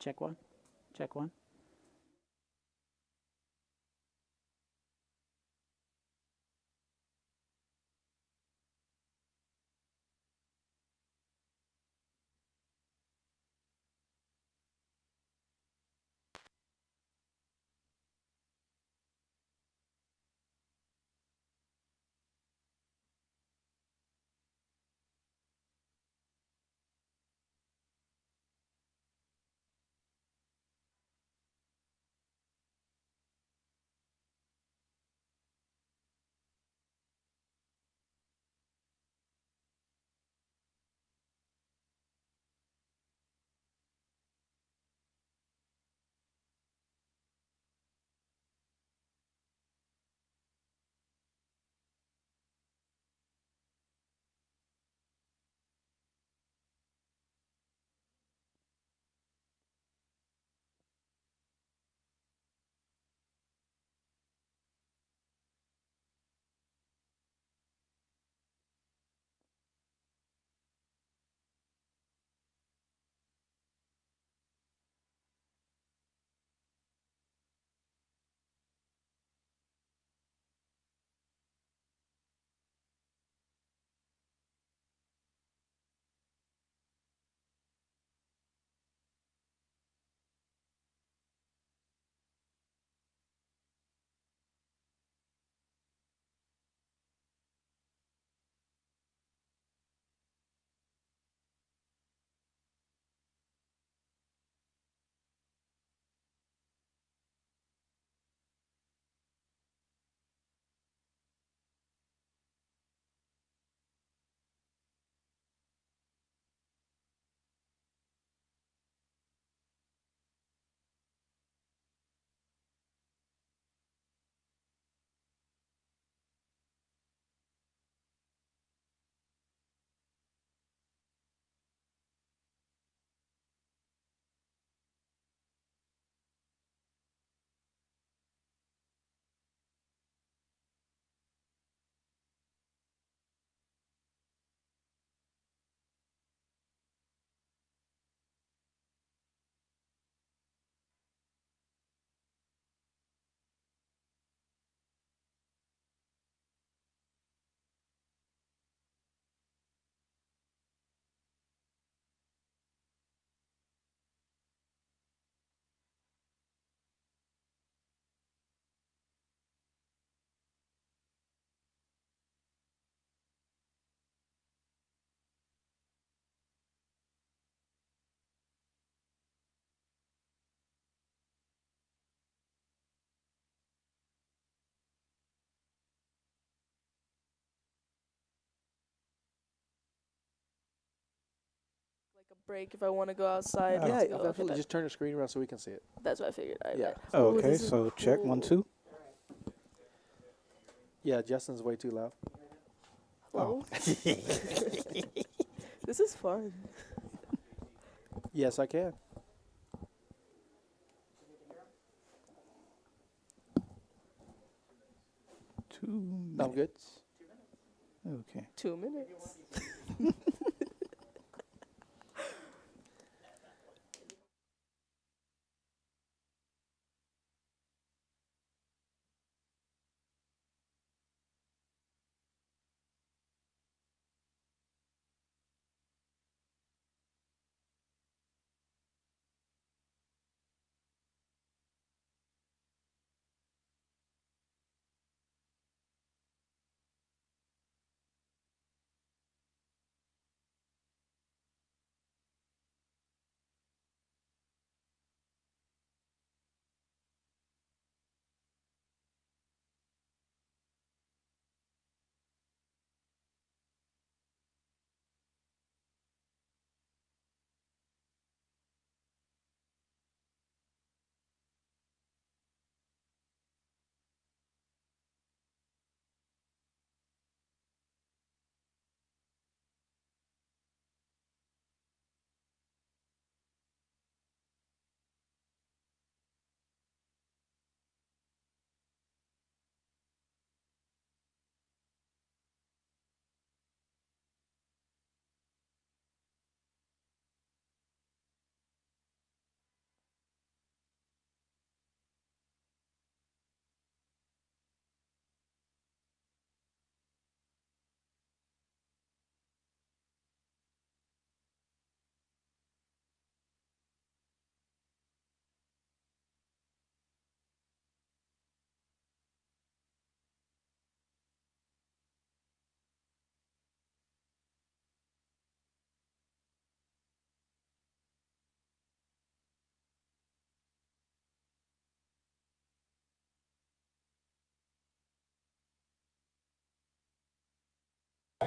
Check one. Check one. Like a break if I want to go outside. Yeah, to go. Okay, absolutely. Just turn the screen around so we can see it. that's what I figured. All right, Yeah. bet. Oh, Ooh, okay, this is so check cool. 1, 2. Yeah, Justin's way too loud. Oh. Hello. This is fun. Yes, I can. 2 I'm minutes. good. Okay. 2 minutes.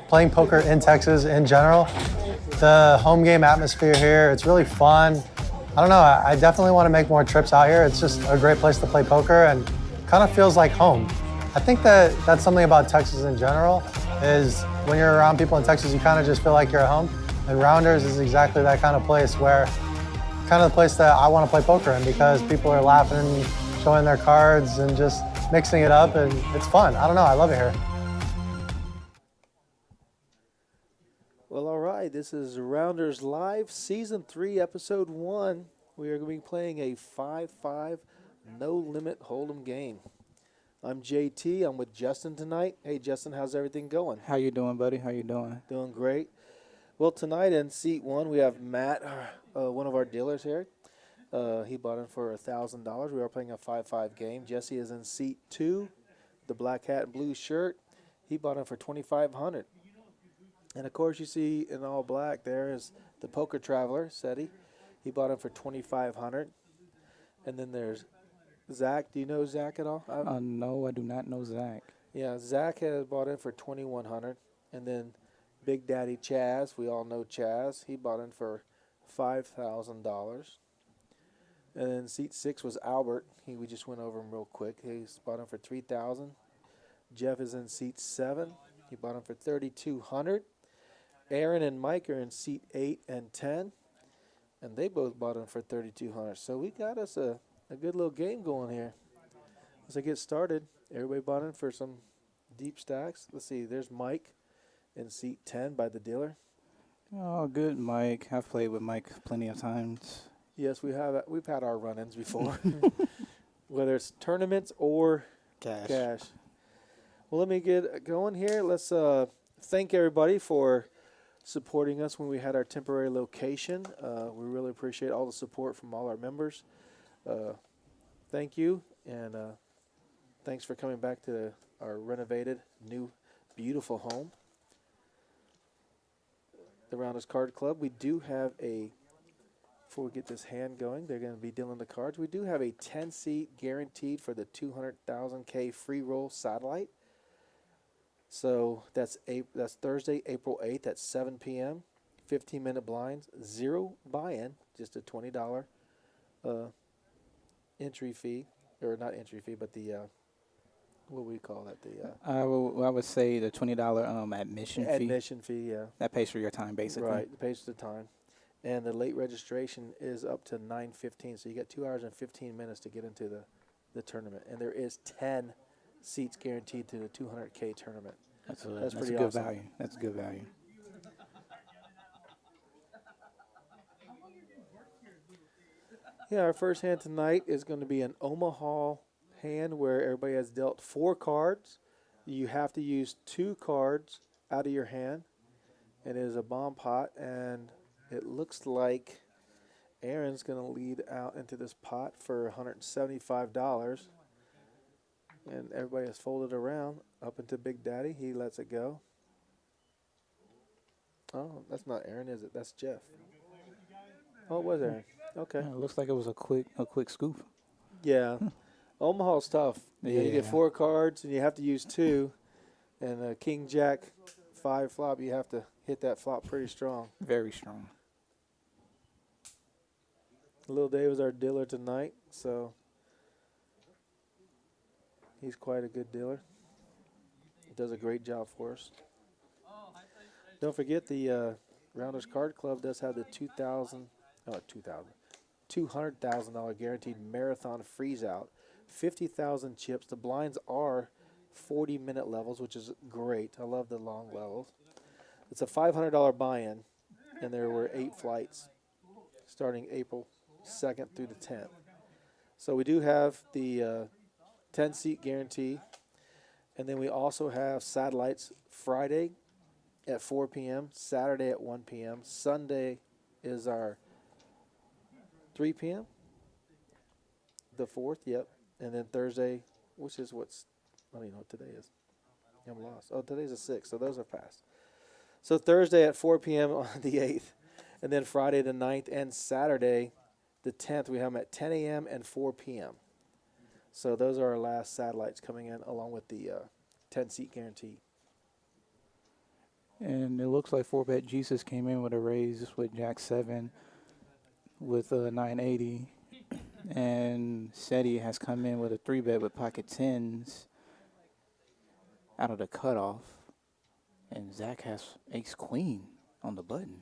playing poker in Texas in general. The home game atmosphere here, it's really fun. I don't know, I definitely want to make more trips out here. It's just a great place to play poker and kind of feels like home. I think that's something about Texas in general, is when you're around people in Texas, you kind of just feel like you're at home. And Rounders is exactly that kind of place where, kind of the place that I want to play poker in, because people are laughing, showing their cards and just mixing it up, and it's fun. I don't know, I love it here. Well, all right. This is Rounders Live, Season 3, Episode 1. We are going to be playing a 5-5 no-limit hold'em game. I'm JT. I'm with Justin tonight. Hey, Justin, how's everything going? How you doing, buddy? How you doing? Doing great. Well, tonight in Seat 1, we have Matt, one of our dealers here. He bought in for $1,000. We are playing a 5-5 game. Jesse is in Seat 2, the black hat and blue shirt. He bought in for $2,500. And, of course, you see in all black there is the Poker Traveler, Seti. He bought in for $2,500. And then there's Zach. Do you know Zach at all? No, I do not know Zach. Yeah, Zach has bought in for $2,100. And then Big Daddy Chaz, we all know Chaz. He bought in for $5,000. And then Seat 6 was Albert. We just went over him real quick. He's bought in for $3,000. Jeff is in Seat 7. He bought in for $3,200. Aaron and Mike are in Seat 8 and 10, and they both bought in for $3,200. So we got us a good little game going here. As I get started, everybody bought in for some deep stacks. Let's see, there's Mike in Seat 10 by the dealer. Oh, good, Mike. I've played with Mike plenty of times. Yes, we have. We've had our run-ins before, whether it's tournaments or cash. Well, let me get going here. Let's thank everybody for supporting us when we had our temporary location. We really appreciate all the support from all our members. Thank you, and thanks for coming back to our renovated, new, beautiful home. The Rounders Card Club. We do have before we get this hand going, they're going to be dealing the cards. We do have a 10-seat guaranteed for the 200,000K free roll satellite. So that's Thursday, April 8th at 7 p.m., 15-minute blinds, 0 buy-in, just a $20 entry fee, or not entry fee, but the, what do we call that? I would say the $20 admission fee. Admission fee, yeah. That pays for your time, basically. Right, it pays for the time. And the late registration is up to 9:15, so you got 2 hours and 15 minutes to get into the tournament. And there is 10 seats guaranteed to the 200K tournament. That's pretty good awesome. value. That's good value. Yeah, our first hand tonight is going to be an Omaha hand where everybody has dealt 4 cards. You have to use 2 cards out of your hand. And it is a bomb pot, and it looks like Aaron's going to lead out into this pot for $175. And everybody has folded around up into Big Daddy. He lets it go. Oh, that's not Aaron, is it? That's Jeff. Oh, it was Aaron. Okay. Yeah, it looks like it was a quick scoop. Yeah. Omaha's tough. You get Yeah. 4 cards, and you have to use 2. And King Jack 5 flop, you have to hit that flop pretty strong. Very strong. Lil Dave is our dealer tonight, so he's quite a good dealer. He does a great job for us. Don't forget the Rounders Card Club does have the $200,000 guaranteed marathon freeze out. 50,000 chips. The blinds are 40-minute levels, which is great. I love the long levels. It's a $500 buy-in, and there were 8 flights starting April 2nd through the 10th. So we do have the 10-seat guarantee, and then we also have satellites Friday at 4 p.m., Saturday at 1 p.m., Sunday is our 3 p.m., the 4th, yep, and then Thursday, which is I don't even know what today is. I'm lost. Oh, today's the 6th, so those are passed. So Thursday at 4 p.m. on the 8th, and then Friday the 9th and Saturday the 10th, we have them at 10 a.m. and 4 p.m. So those are our last satellites coming in along with the 10-seat guarantee. And it looks like 4-bet Jesus came in with a raise with Jack 7 with 980. And SETI has come in with a 3-bet with pocket 10s out of the cutoff. And Zach has ace queen on the button.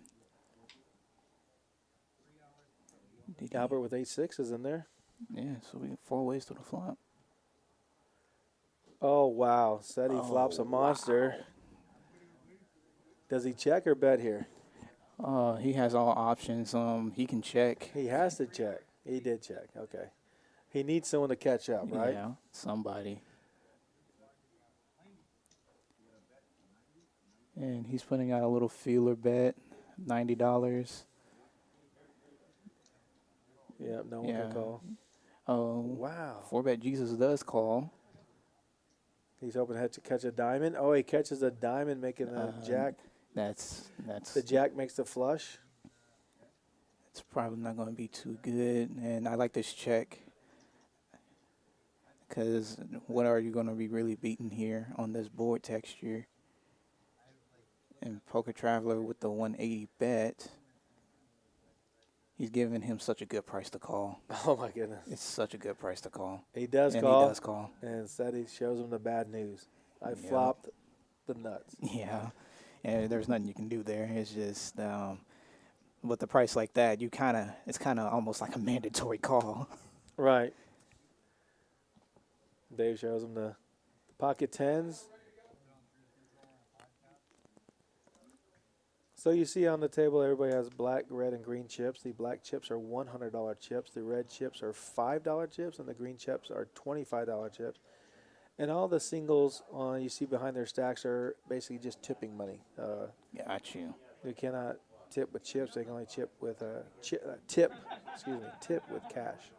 Albert with ace-6 is in there. Yeah, so we got 4 ways to the flop. Oh, wow. SETI flops a monster. Wow. Does he check or bet here? He has all options. He can check. He has to check. He did check. Okay. He needs someone to catch up, right? Yeah, somebody. And he's putting out a little feeler bet, $90. Yeah, no one can call. Oh, Wow. 4-bet Jesus does call. He's hoping to catch a diamond. Oh, he catches a diamond, making a jack. That's The jack makes the flush. it's probably not going to be too good. And I like this check because what are you going to be really beating here on this board texture? And Poker Traveler with the 180 bet, he's giving him such a good price to call. Oh, my goodness. It's such a good price to call. He does And call. he does call. And SETI shows him the bad news. I Yeah. flopped the nuts. Yeah. And there's nothing you can do there. It's just with the price like that, it's kind of almost like a mandatory call. Right. Dave shows him the pocket 10s. So you see on the table, everybody has black, red, and green chips. The black chips are $100 chips. The red chips are $5 chips, and the green chips are $25 chips. And all the singles you see behind their stacks are basically just tipping money. Got you. They cannot tip with chips. They can only tip with tip with cash.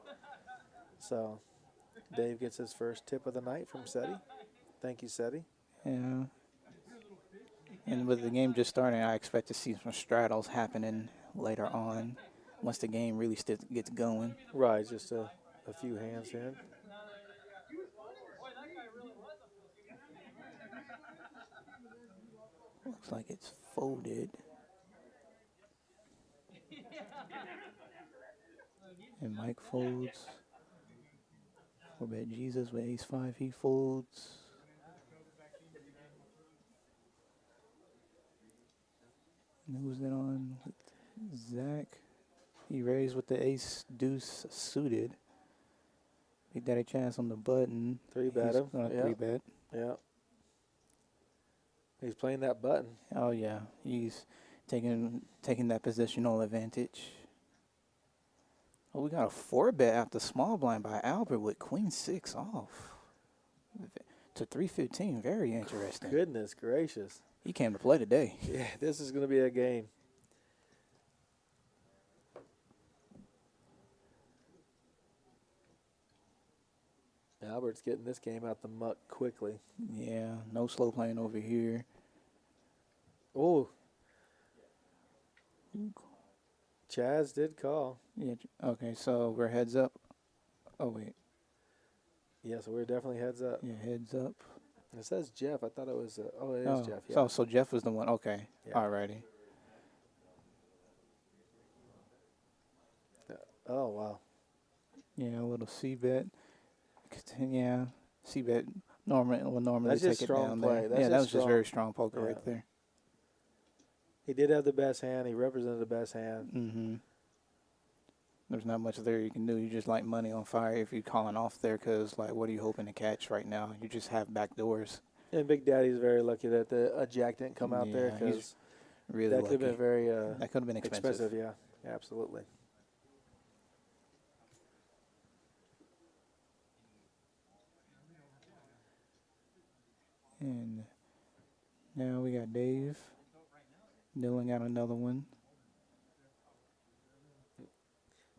So Dave gets his first tip of the night from SETI. Thank you, SETI. Yeah. And with the game just starting, I expect to see some straddles happening later on once the game really gets going. Right, just a few hands in. Looks like it's folded. And Mike folds. 4-bet Jesus with ace-5, he folds. And who's it on? With Zach. He raised with the ace-deuce suited. Big Daddy Chance on the button. 3-bet He's him. gonna Yeah. 3-bet. Yeah. He's playing that button. Oh yeah, he's taking that positional advantage. Oh, we got a 4-bet out the small blind by Albert with queen 6 off to 315. Very interesting. Goodness gracious. He came to play today. Yeah, this is going to be a game. Albert's getting this game out the muck quickly. Yeah, no slow playing over here. Oh. Chaz did call. Yeah. Okay, so we're heads up. Oh wait. Yeah, so we're definitely heads up. Yeah, heads up. It says Jeff. I thought it was. It is Jeff. Yeah. So Jeff was the one. Okay. Yeah. Alrighty. Oh wow. Yeah, a little C-bet. Yeah, C-bet normally will normally That's take just it strong down play. there. That's Yeah, that just was just strong. very strong poker Yeah. right there. He did have the best hand. He represented the best hand. Mm-hmm. There's not much there you can do. You just light money on fire if you're calling off there because, like, what are you hoping to catch right now? You just have back doors. And Big Daddy's very lucky that a jack didn't come out there Yeah, because he's really that lucky. could have been very That could have been expensive. Yeah, absolutely. And now we got Dave dealing out another one.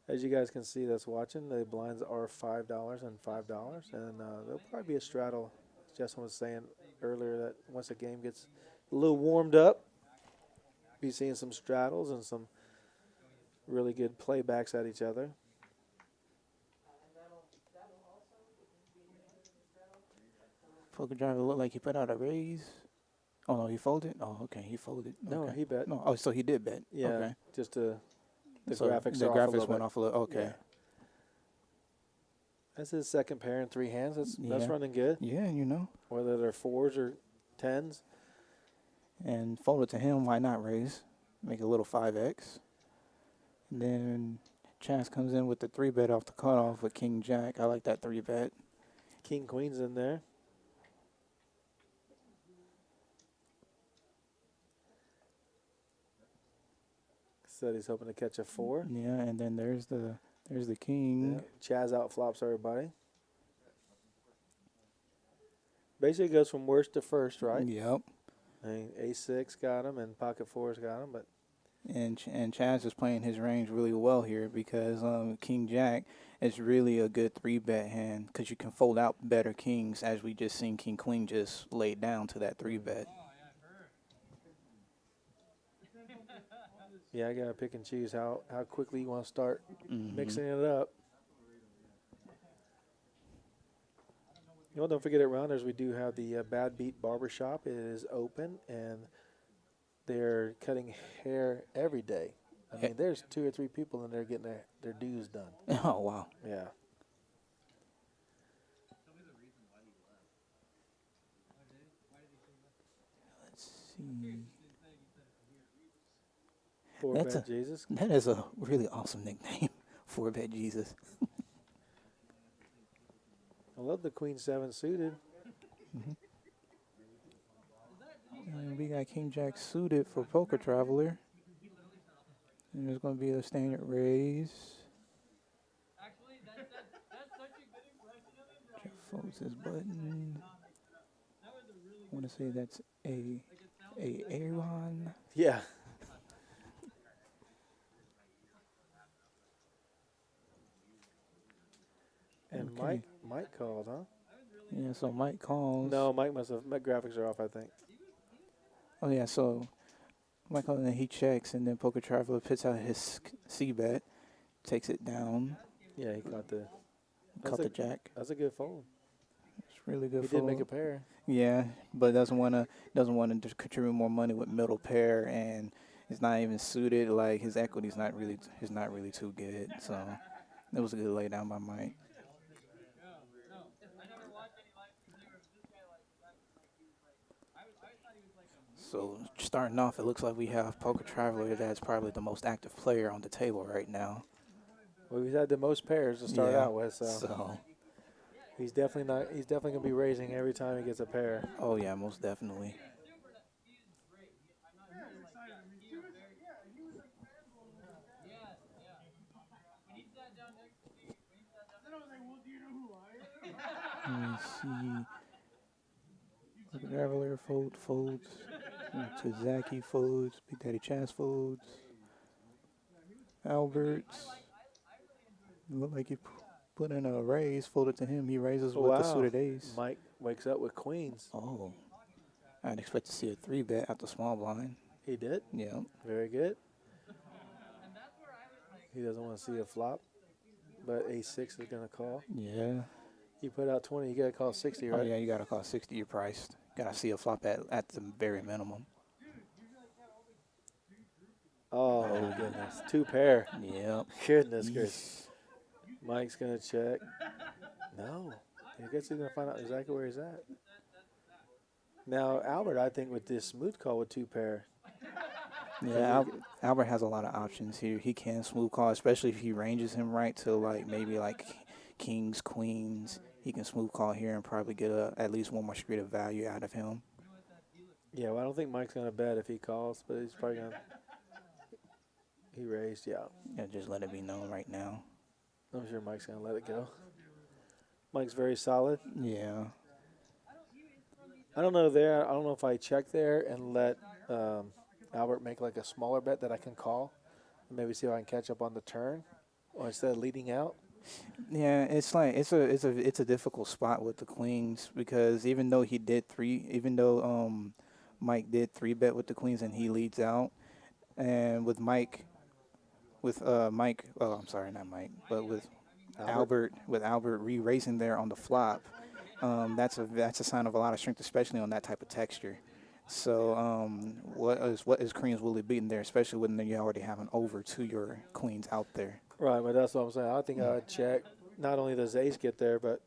As you guys can see that's watching, the blinds are $5 and $5. And there'll probably be a straddle. Justin was saying earlier that once the game gets a little warmed up, be seeing some straddles and some really good playbacks at each other. Poker driver looked like he put out a raise. Oh no, he folded. Oh, okay, he folded. No, Okay. he bet. No, oh, so he did bet. Yeah, Okay. just the So graphics the are off a graphics little went bit. off a little. Okay. Yeah. That's his second pair in 3 hands. That's Yeah. running good. Yeah, you know. Whether they're 4s or 10s. And folded to him. Why not raise? Make a little 5x. And then Chance comes in with the 3-bet off the cutoff with King Jack. I like that 3-bet. King Queen's in there. Said he's hoping to catch a 4. Yeah, and then there's the king. Yeah. Chaz outflops everybody. Basically goes from worst to first, right? Yep. I mean, A6 got him and pocket 4's got him, but And Chaz is playing his range really well here because King Jack is really a good 3-bet hand because you can fold out better kings, as we just seen King Queen just laid down to that 3-bet. yeah, I gotta pick and choose how quickly you want to start Mhm. mixing it up. You know, don't forget at Rounders we do have the Bad Beat Barbershop. It is open and they're cutting hair every day. I mean, there's 2 or 3 people in there getting their dues done. Oh, wow. Yeah. Let's see. Poor That's Bad Jesus. That is a really awesome nickname, 4-bet Jesus. I love the Queen 7 suited. And we got King Jack suited for Poker Traveler. And there's going to be a standard raise. Jeff folds his button. I want to say that's a Aaron. Yeah. And Okay. Mike called, huh? Yeah, so Mike calls. No, Mike must have. My graphics are off, I think. Oh, yeah, so Mike calls and he checks, and then Poker Traveler puts out his C-bet, takes it down, Yeah, he caught the. cut the jack. That's a good fold. It's really good He fold. did make a pair. Yeah, but doesn't want to contribute more money with middle pair, and it's not even suited. Like his equity's not really too good. So it was a good lay down by Mike. So starting off, it looks like we have Poker Traveler that's probably the most active player on the table right now. Well, he's had the most pairs to start Yeah, out with, so he's definitely not. He's definitely gonna be raising every time he gets a pair. oh yeah, most definitely. Let me see. Poker Traveler folds. To Zachy folds. Big Daddy Chaz folds. Alberts. Look like he put in a raise. Folded to him. He raises with the suited ace. Mike wakes up with queens. Oh. I'd expect to see a 3-bet at the small blind. He did. Yeah. Very good. He doesn't want to see a flop, but A6 is gonna call. Yeah. You put out 20, you gotta call 60, Oh right? yeah, you gotta call 60 your price. Gotta see a flop at the very minimum. Oh goodness, 2 pair. Yep. Goodness gracious. Mike's gonna check. No, I guess he's gonna find out exactly where he's at. Now Albert, I think with this smooth call with 2 pair. Yeah, Albert has a lot of options here. He can smooth call, especially if he ranges him right to like maybe like kings, queens. He can smooth call here and probably get at least one more street of value out of him. Yeah, well, I don't think Mike's gonna bet if he calls, but he's probably gonna. He raised, yeah. Yeah, just let it be known right now. I'm sure Mike's gonna let it go. Mike's very solid. Yeah. I don't know there. I don't know if I check there and let Albert make like a smaller bet that I can call, and maybe see if I can catch up on the turn, or instead of leading out. Yeah, it's like it's a difficult spot with the queens because even though Mike did 3-bet with the queens and he leads out, and with Mike, oh I'm sorry, not Mike, but with Albert re-raising there on the flop, that's a sign of a lot of strength, especially on that type of texture. So what is Queen's Willie beating there, especially when you already have an over to your queens out there. Right, but that's what I'm saying. I think I would check. Not only does ace get there, but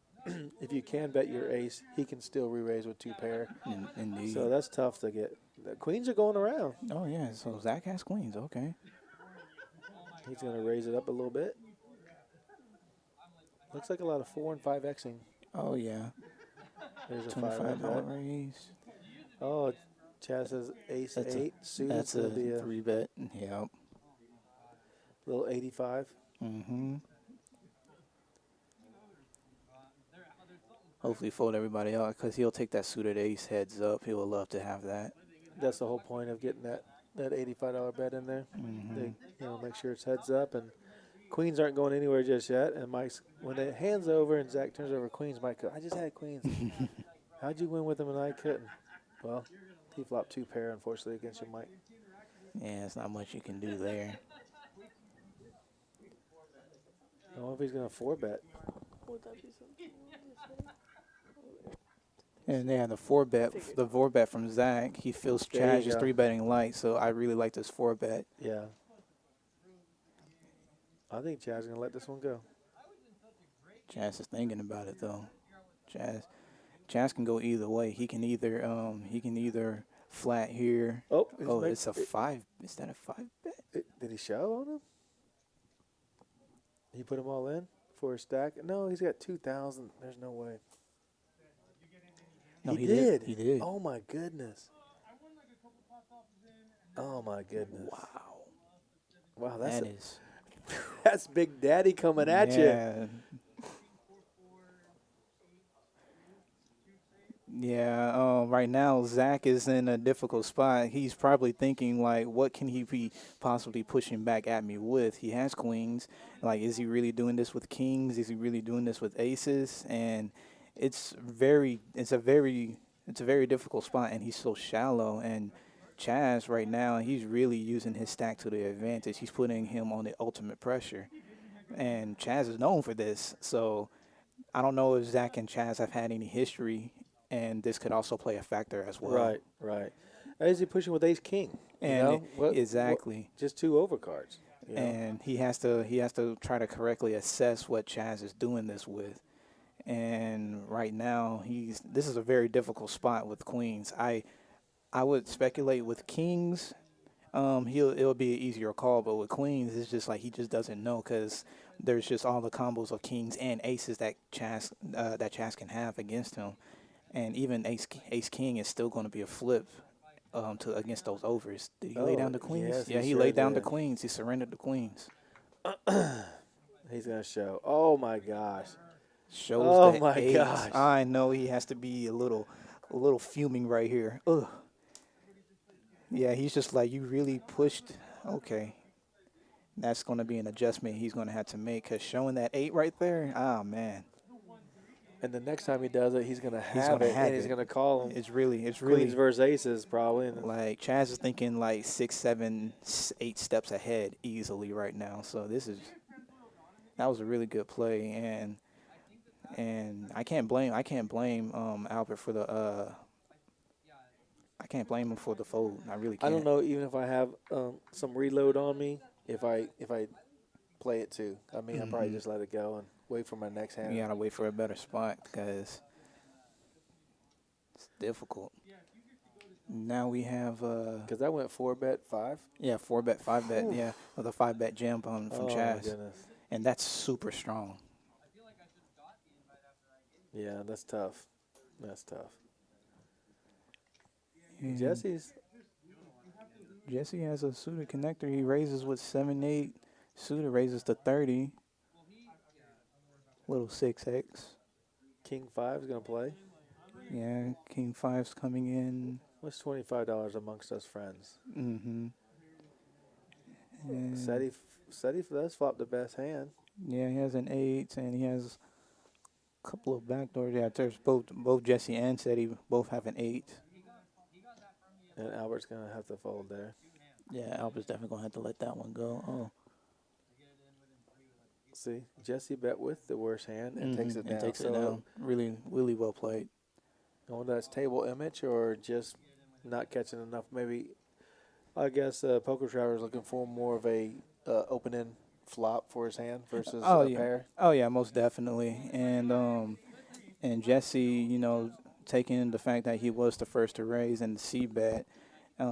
if you can bet your ace, he can still re-raise with 2 pair. Indeed. So that's tough to get. The queens are going around. Oh yeah, so Zach has queens. Okay. He's going to raise it up a little bit. Looks like a lot of 4 and 5 Xing. Oh yeah. There's a 5 right $25 there. raise. Oh, Chaz says ace That's 8. Suited. That's It'll a be a 3-bet. Yep. little 85. Mm-hmm. Hopefully fold everybody out because he'll take that suited ace heads up. He would love to have that. That's the whole point of getting that $85 bet in there. Mm-hmm. They, make sure it's heads up, and queens aren't going anywhere just yet. And Mike's, when the hand's over and Zach turns over queens, Mike goes, I just had queens. How'd you win with them and I couldn't? Well, he flopped 2 pair, unfortunately, against you, Mike. Yeah, it's not much you can do there. I don't know if he's going to 4-bet. Would that be something? And yeah, the 4-bet from Zach, he feels There you Chaz is go. 3-betting light, so I really like this 4-bet. Yeah. I think Chad's going to let this one go. Chaz is thinking about it though. Chaz can go either way. He can either flat here. Oh, It's a 5. Is that a 5-bet? Did he shove on him? He put them all in for a stack? No, he's got 2,000. There's no way. No, he did. He did. Oh, my goodness. Oh, my goodness. Wow. Wow, That is. that's Big Daddy coming at you. Yeah. Yeah, right now Zach is in a difficult spot. He's probably thinking like, what can he be possibly pushing back at me with? He has queens. Like, is he really doing this with kings? Is he really doing this with aces? And it's a very difficult spot, and he's so shallow. And Chaz right now, he's really using his stack to the advantage. He's putting him on the ultimate pressure, and Chaz is known for this. So I don't know if Zach and Chaz have had any history, and this could also play a factor as well. Right. Is he pushing with ace king? And exactly. Just 2 overcards. You know? And he has to try to correctly assess what Chaz is doing this with. And right now this is a very difficult spot with queens. I would speculate with kings, it'll be an easier call, but with queens it's just like he just doesn't know because there's just all the combos of kings and aces that Chaz can have against him. And even ace king is still going to be a flip against those overs. Did he lay down the queens? Yes, yeah, he sure laid down the did. queens. He surrendered the queens. He's going to show. Oh, my gosh. Shows Oh, the my ace. gosh. I know he has to be a little fuming right here. Ugh. Yeah, he's just like, you really pushed. Okay. That's going to be an adjustment he's going to have to make because showing that 8 right there, oh, man. And the next time he does it, he's going to have it, and he's going to call him. It's really Queens versus aces, probably. And like Chaz is thinking like 6, 7, 8 steps ahead easily right now. So that was a really good play, and I can't blame Albert for the I can't blame him for the fold. I really can't. I don't know, even if I have some reload on me, if I play it too. I mean, I'll probably just let it go and wait for my next hand. You gotta wait for a better spot because it's difficult. Now we have Because that went 4-bet 5. 4-bet, 5-bet, yeah, with a 5-bet jam from Oh, my Chaz, goodness. and that's super strong. Yeah, that's tough. That's tough. And Jesse has a suited connector. He raises with 7-8. Suited raises to 30. Little 6X. King 5 is going to play. Yeah, King 5's coming in. What's $25 amongst us friends? Mm-hmm. Seti does flop the best hand. Yeah, he has an 8, and he has a couple of backdoors. Yeah, there's both Jesse and Seti both have an 8. And Albert's going to have to fold there. Yeah, Albert's definitely going to have to let that one go. Oh. See, Jesse bet with the worst hand and takes it down. And takes it down. Really, really well played. I wonder if that's table image or just not catching enough. Maybe, I guess Poker Traveler's looking for more of a open end flop for his hand versus Oh a yeah, pair. oh yeah, most definitely. And Jesse, you know, taking the fact that he was the first to raise and the C bet. A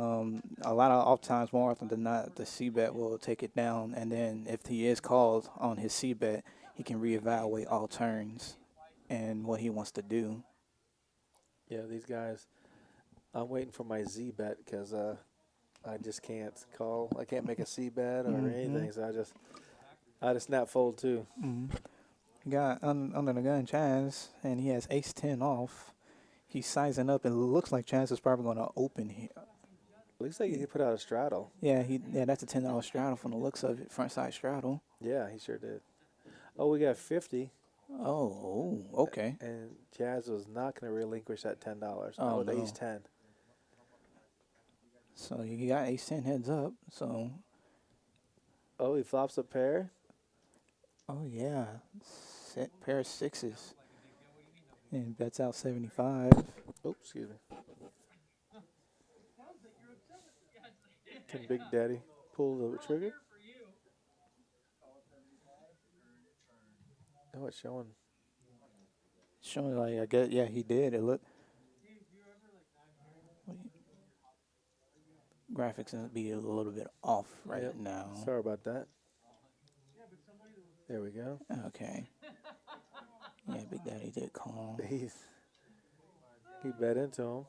lot of oftentimes, more often than not, the C bet will take it down, and then if he is called on his C bet, he can reevaluate all turns and what he wants to do. Yeah, these guys. I'm waiting for my Z bet because I just can't call. I can't make a C bet or anything. So I had a snap fold too. Got under the gun Chaz, and he has ace 10 off. He's sizing up, and it looks like Chaz is probably going to open here. Looks like he put out a straddle. Yeah, that's a $10 straddle from the looks of it, front side straddle. Yeah, he sure did. Oh, we got 50. Oh, okay. And Jazz was not going to relinquish that $10. Oh, Not with no. ace 10. So you got ace 10 heads up. So, Oh, he flops a pair. oh yeah, set pair of sixes, and bets out 75. Oops, excuse me. Can Big Daddy pull the trigger? Oh, it's showing. Showing like I guess yeah he did. It looked graphics gonna be a little bit off right Yep. now. Sorry about that. There we go. Okay. Yeah, Big Daddy did call. He bet into him.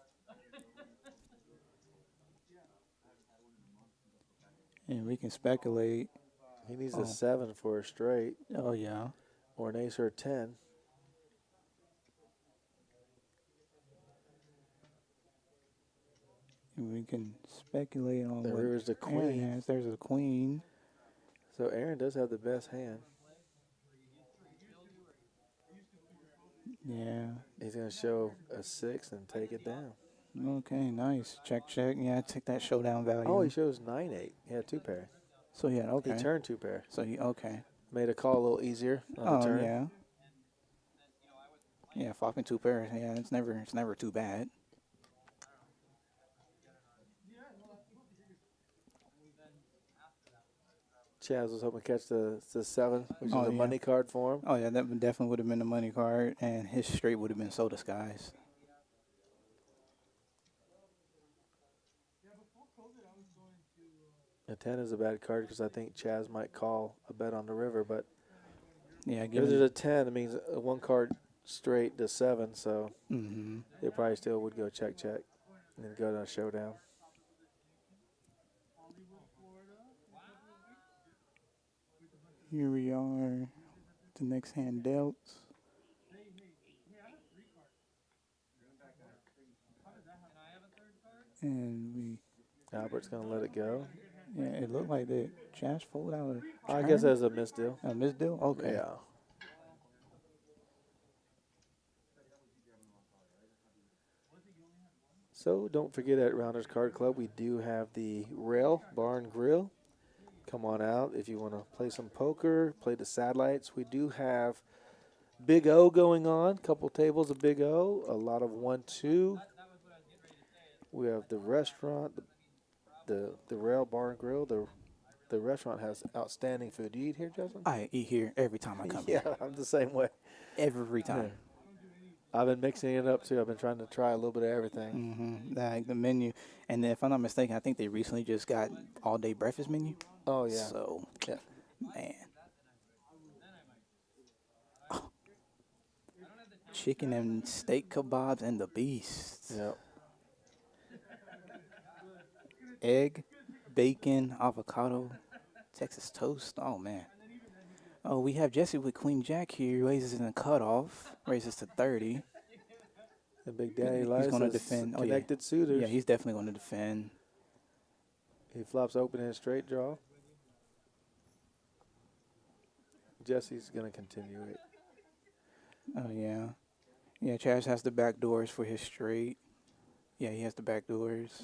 And we can speculate. He needs Oh. a 7 for a straight Oh yeah. or an ace or a 10. And we can speculate on The what river's the Aaron queen. has. There's a queen. So Aaron does have the best hand. Yeah. He's going to show a 6 and take it down. Okay, nice. Check, check. Yeah, take that showdown value. Oh, he shows 9-8. He had 2 pair. So yeah, okay. He turned 2 pair. So he okay. Made a call a little easier on the Oh turn. yeah. Yeah, flopping 2 pairs. Yeah, it's never too bad. Chaz was hoping to catch the 7, which Oh, is a yeah. money card for him. Oh yeah, that definitely would have been the money card, and his straight would have been so disguised. A 10 is a bad card because I think Chaz might call a bet on the river, but Yeah, if there's a 10, it means a 1 card straight to 7, so Mm-hmm. they probably still would go check, check, and then go to a showdown. Here we are, the next hand dealt. And Albert's going to let it go. yeah, it looked like the Chaz folded out a I guess turn? that's a misdeal. A misdeal? Okay. Yeah. So don't forget at Rounders Card Club, we do have the Rail Bar and Grill. Come on out if you want to play some poker, play the satellites. We do have Big O going on, couple tables of Big O, a lot of 1-2. We have the restaurant, the Rail Bar and Grill. The restaurant has outstanding food. Do you eat here, Justin? I eat here every time I come Yeah, here. I'm the same way. Every time. I've been mixing it up too. I've been trying to try a little bit of everything. Mm-hmm. Like the menu, and if I'm not mistaken, I think they recently just got all day breakfast menu. Oh yeah. So, Yeah. man. Oh. Chicken and steak kebabs and the beast. Yeah. Egg, bacon, avocado, Texas toast. Oh man. Oh, we have Jesse with Queen Jack here. Raises in the cutoff. Raises to 30. And Big Daddy He's Lies gonna has defend. Oh, yeah. connected suitors. Yeah, he's definitely going to defend. He flops open in a straight draw. Jesse's going to continue it. Oh, yeah. Yeah, Chaz has the back doors for his straight. Yeah, he has the back doors.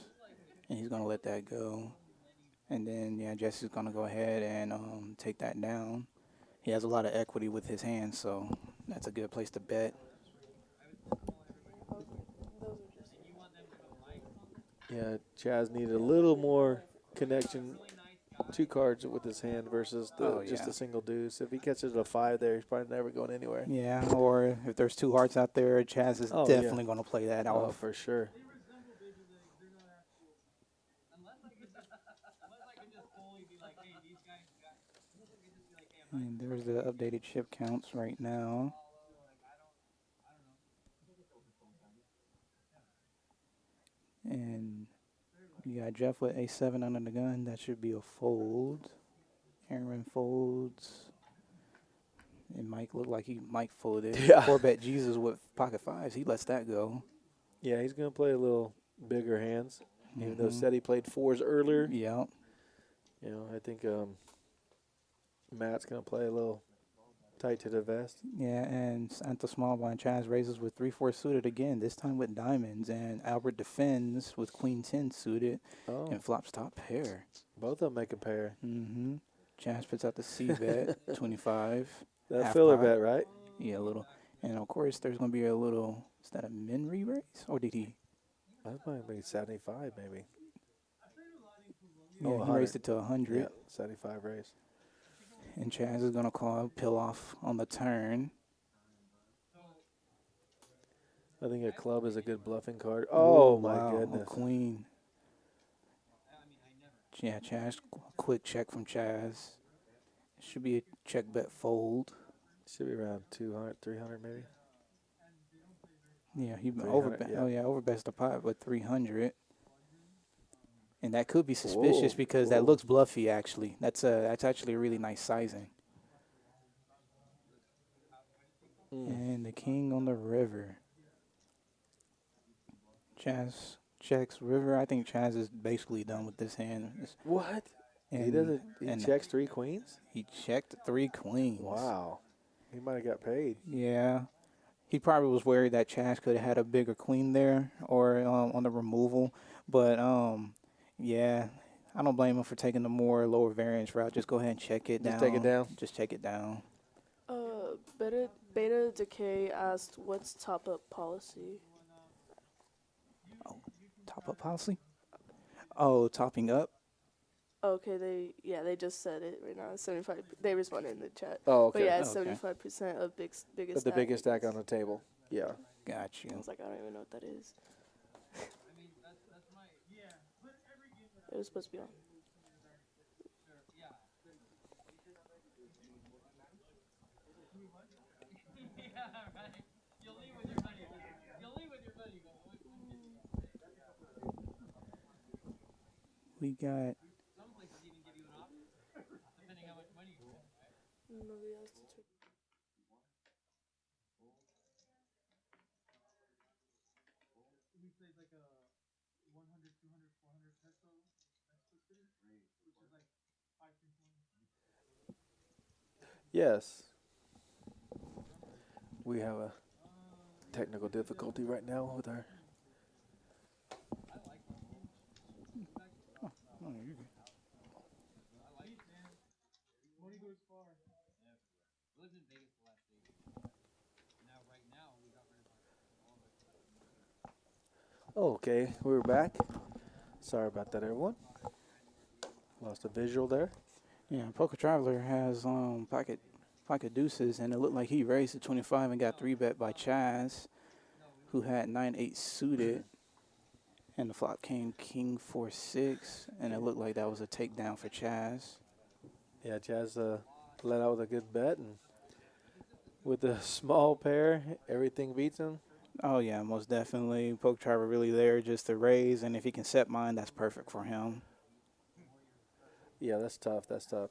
And he's going to let that go. And then, yeah, Jesse's going to go ahead and take that down. He has a lot of equity with his hands, so that's a good place to bet. Yeah, Chaz needed a little more connection. 2 cards with his hand versus just yeah. a single deuce. If he catches a 5 there, he's probably never going anywhere. Yeah, or if there's 2 hearts out there, Chaz is Oh, yeah. definitely going to play that Oh, off. for sure. And there's the updated chip counts right now. And you got Jeff with A7 under the gun. That should be a fold. Aaron folds. And Mike looked like Mike folded. Yeah. 4-bet Jesus with pocket 5s. He lets that go. Yeah, he's going to play a little bigger hands. Even though Mhm. said he played 4s earlier. Yeah. You know, I think Matt's going to play a little tight to the vest. Yeah, and Santa Small Blind Chaz raises with 3-4 suited again, this time with diamonds. And Albert defends with Queen 10 suited Oh, and flops top pair. both of them make a pair. Mm-hmm. Chaz puts out the C bet, 25. That half filler pot. bet, right? Yeah, a little. And of course, there's going to be a little. Is that a min re-raise? Or did he? That might be 75, maybe. Yeah, Oh, he 100. raised it to 100. Yeah, 75 raise. And Chaz is going to call pill off on the turn. I think a club is a good bluffing card. Oh, Ooh, my wow, goodness. A queen. Yeah, Chaz, quick check from Chaz. Should be a check bet fold. Should be around 200, 300 maybe. Yeah, he 300, overbet. yeah. Oh yeah, overbets the pot with 300. And that could be suspicious Whoa, because whoa. that looks bluffy. Actually, that's actually a really nice sizing. And the king on the river. Chaz checks river. I think Chaz is basically done with this hand. What? He And, doesn't. He and checks 3 queens? He checked 3 queens. Wow. He might have got paid. Yeah. He probably was worried that Chaz could have had a bigger queen there or on the removal. But, yeah, I don't blame him for taking the more lower variance route. Just go ahead and check it down. Just take it down? Just check it down. Beta Decay asked, "What's top up policy?" Top up policy? Oh, topping up? Okay, they just said it right now. 75. They responded in the chat. Oh, okay. But yeah, it's Okay. 75% of biggest. That's the biggest stack on the table. Yeah. Got I you. was like, I don't even know what that is. It was supposed to be on. We got Nobody else to check. Yes. We have a technical difficulty right now with our. Oh, you're good. Okay, we're back. Sorry about that, everyone. Lost a visual there. Yeah, Poker Traveler has pocket deuces, and it looked like he raised to 25 and got 3-bet by Chaz, who had 9-8 suited, and the flop came king 4-6, and it looked like that was a takedown for Chaz. Yeah, Chaz let out with a good bet, and with the small pair, everything beats him. Oh yeah, most definitely. Poker Traveler really there just to raise, and if he can set mine, that's perfect for him. Yeah, that's tough. That's tough.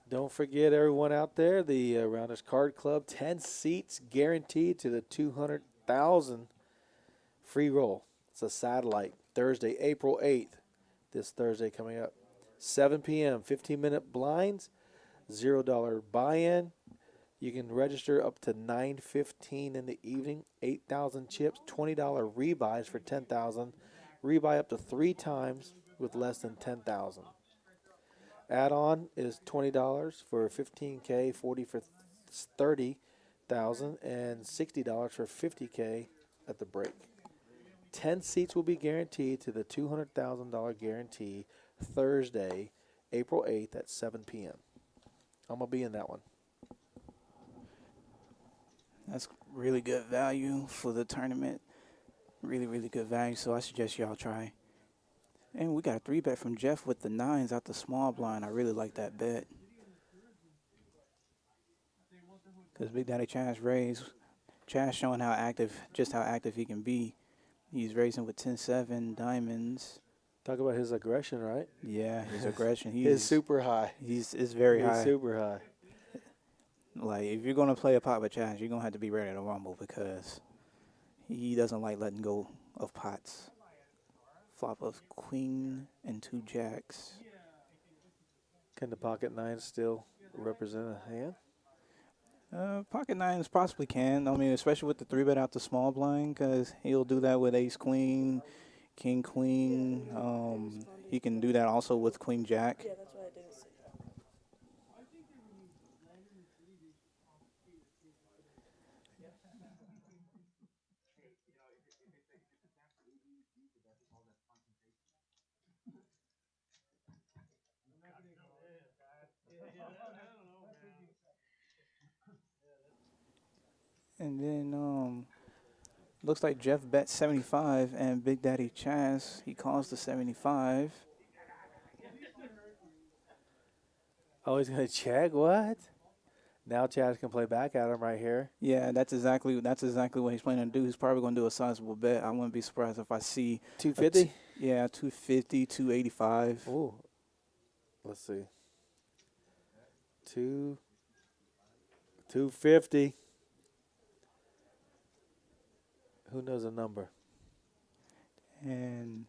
Don't forget, everyone out there, the Rounders Card Club, 10 seats guaranteed to the 200,000 free roll. It's a satellite. Thursday, April 8th. This Thursday coming up. 7 p.m., 15-minute blinds, $0 buy-in. You can register up to 9:15 in the evening. 8,000 chips, $20 rebuys for 10,000. Rebuy up to 3 times with less than 10,000. Add-on is $20 for 15K, 40 for 30,000, and $60 for 50K at the break. 10 seats will be guaranteed to the $200,000 guarantee Thursday, April 8th at 7 p.m. I'm going to be in that one. That's really good value for the tournament. Really, really good value. So I suggest y'all try. And we got a 3-bet from Jeff with the 9s out the small blind. I really like that bet. Because Big Daddy Chaz raised. Chaz showing how active, just how active he can be. He's raising with 10-7 diamonds. Talk about his aggression, right? Yeah, his aggression. He's super high. It's very high. He's super high. Like, if you're going to play a pot with Chaz, you're going to have to be ready to rumble because he doesn't like letting go of pots. Flop of queen and 2 jacks. Can the pocket 9 still represent a hand? Pocket 9s possibly can. I mean, especially with the 3-bet out the small blind because he'll do that with ace queen, king queen. He can do that also with queen jack. Yeah, that's why I didn't say that. And then looks like Jeff bet 75 and Big Daddy Chaz, he calls the 75. Oh, he's going to check? What? Now Chaz can play back at him right here. Yeah, that's exactly what he's planning to do. He's probably going to do a sizable bet. I wouldn't be surprised if I see 250? Yeah, 250, 285. Oh, let's see. 250. Who knows a number? And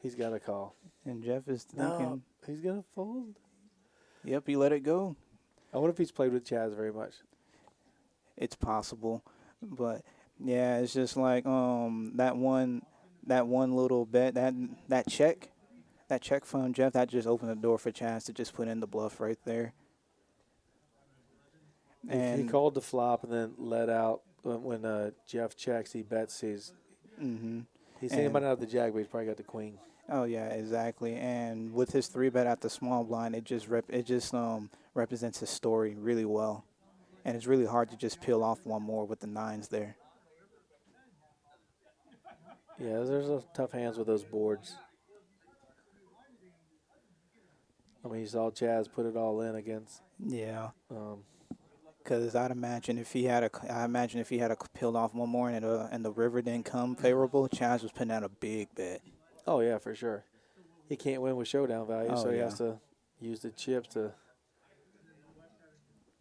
He's got a call. Jeff is thinking, No, he's going to fold. yep, he let it go. I wonder if he's played with Chaz very much. It's possible, but yeah, it's just like that one little bet, that check from Jeff, that just opened the door for Chaz to just put in the bluff right there. And He called the flop and then let out when Jeff checks. He bets. He's and- thinking about out the jack, but he's probably got the queen. oh yeah, exactly. And with his 3-bet at the small blind, it just represents his story really well, and it's really hard to just peel off one more with the 9s there. Yeah, there's a tough hands with those boards. I mean, you saw Chaz put it all in against. Yeah. Because I imagine if he had peeled off one more and the river didn't come favorable, Chaz was putting out a big bet. Oh yeah, for sure. He can't win with showdown value, Oh, so he yeah. has to use the chips to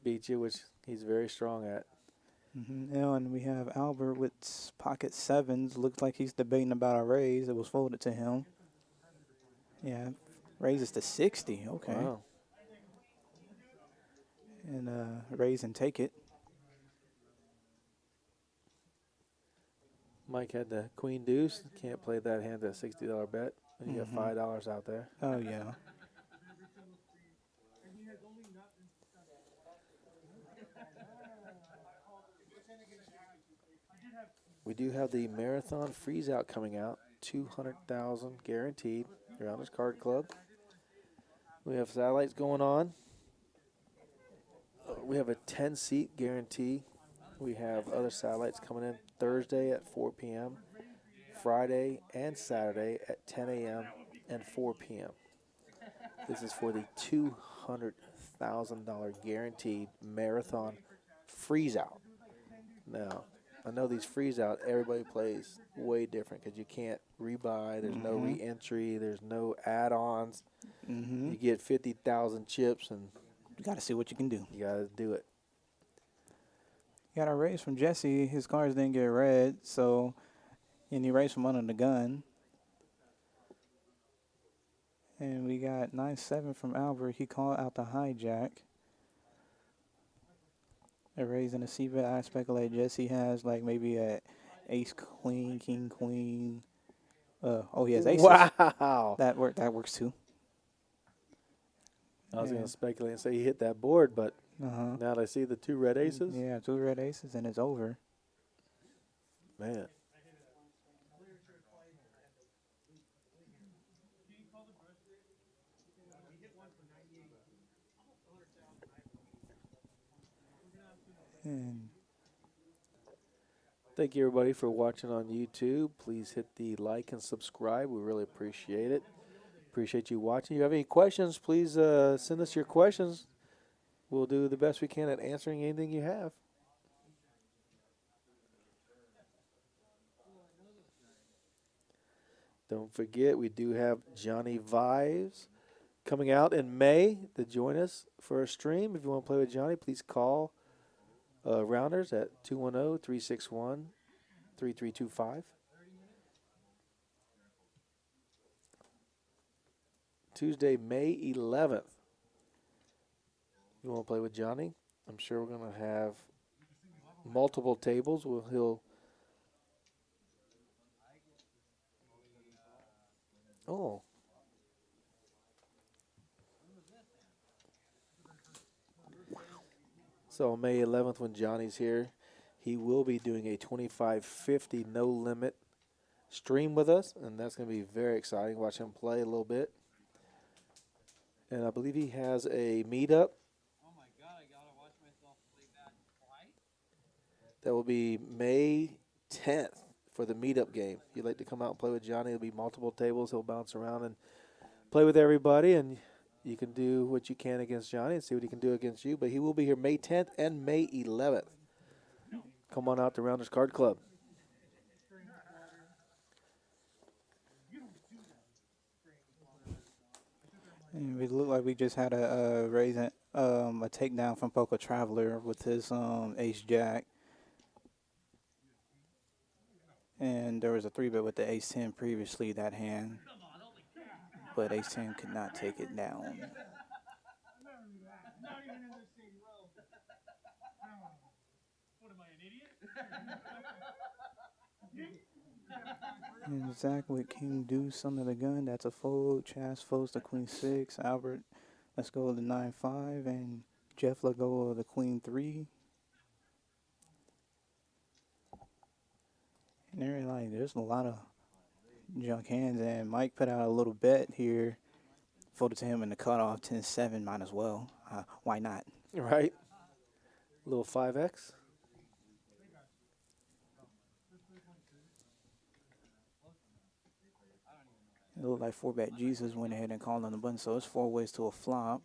beat you, which he's very strong at. And we have Albert with pocket 7s. Looks like he's debating about a raise. It was folded to him. Yeah, raises to 60. Okay. Wow. And raise and take it. Mike had the queen deuce. Can't play that hand at $60 bet. And you got $5 out there. Oh yeah. We do have the marathon freeze out coming out. 200,000 guaranteed. Rounders Card Club. We have satellites going on. We have a 10-seat guarantee. We have other satellites coming in Thursday at 4 p.m., Friday and Saturday at 10 a.m. and 4 p.m. This is for the $200,000 guaranteed marathon freeze out. Now, I know these freeze out, everybody plays way different because you can't rebuy. There's no re-entry. There's no add-ons. You get 50,000 chips and You got to see what you can do. you got to do it. Got a raise from Jesse. His cards didn't get read, and he raised from under the gun. And we got 9-7 from Albert. He called out the hijack. A raise and a C-bet. I speculate Jesse has like maybe a ace queen, king queen. He has aces. Wow. That works too. I was Yeah. going to speculate and say he hit that board, but Uh-huh. now that I see the 2 red aces, Yeah, 2 red aces and it's over. man. And Thank you, everybody, for watching on YouTube. Please hit the like and subscribe. We really appreciate it. Appreciate you watching. If you have any questions, please send us your questions. We'll do the best we can at answering anything you have. Don't forget, we do have Johnny Vives coming out in May to join us for a stream. If you want to play with Johnny, please call Rounders at 210-361-3325. Tuesday, May 11th. You want to play with Johnny? I'm sure we're going to have multiple tables. Oh. So May 11th, when Johnny's here, he will be doing a 25-50 no limit stream with us, and that's going to be very exciting. Watch him play a little bit. And I believe he has a meetup. Oh my God, I gotta watch myself play that twice. That will be May 10th for the meetup game. If you'd like to come out and play with Johnny, there'll be multiple tables. He'll bounce around and play with everybody, and you can do what you can against Johnny and see what he can do against you. But he will be here May 10th and May 11th. Come on out to Rounders Card Club. And it looked like we just had a takedown from Poker Traveler with his ace jack. And there was a 3-bet with the ace 10 previously that hand. But ace 10 could not take it down. What am I, an idiot? And Zach with King Deuce under the gun. That's a fold. Chaz folds to Queen 6. Albert, let's go with the 9-5. And Jeff let go of the Queen 3. And they're like, there's a lot of junk hands. And Mike put out a little bet here. Folded to him in the cutoff. 10-7, might as well. Why not? Right? A little 5X. It looked like 4-bet Jesus went ahead and called on the button. So it's 4 ways to a flop.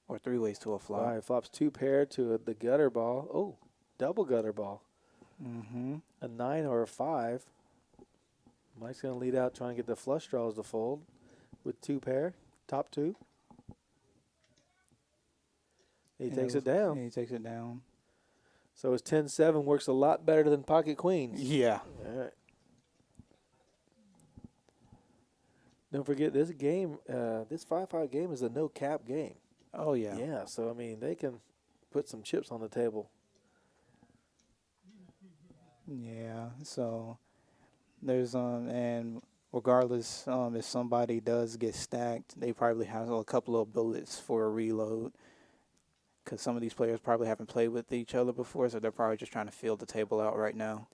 Or 3 ways to a flop. All right, flops 2 pair to the gutter ball. Oh, double gutter ball. Mm-hmm. A 9 or a 5. Mike's going to lead out, trying to get the flush draws to fold with 2 pair, top 2. He takes it down. He takes it down. So his 10-7 works a lot better than pocket queens. Yeah. All right. Don't forget, this game, this 5-5 game is a no-cap game. Oh, yeah. Yeah, so, I mean, they can put some chips on the table. Yeah, so there's and regardless if somebody does get stacked, they probably have a couple of bullets for a reload, because some of these players probably haven't played with each other before, so they're probably just trying to fill the table out right now.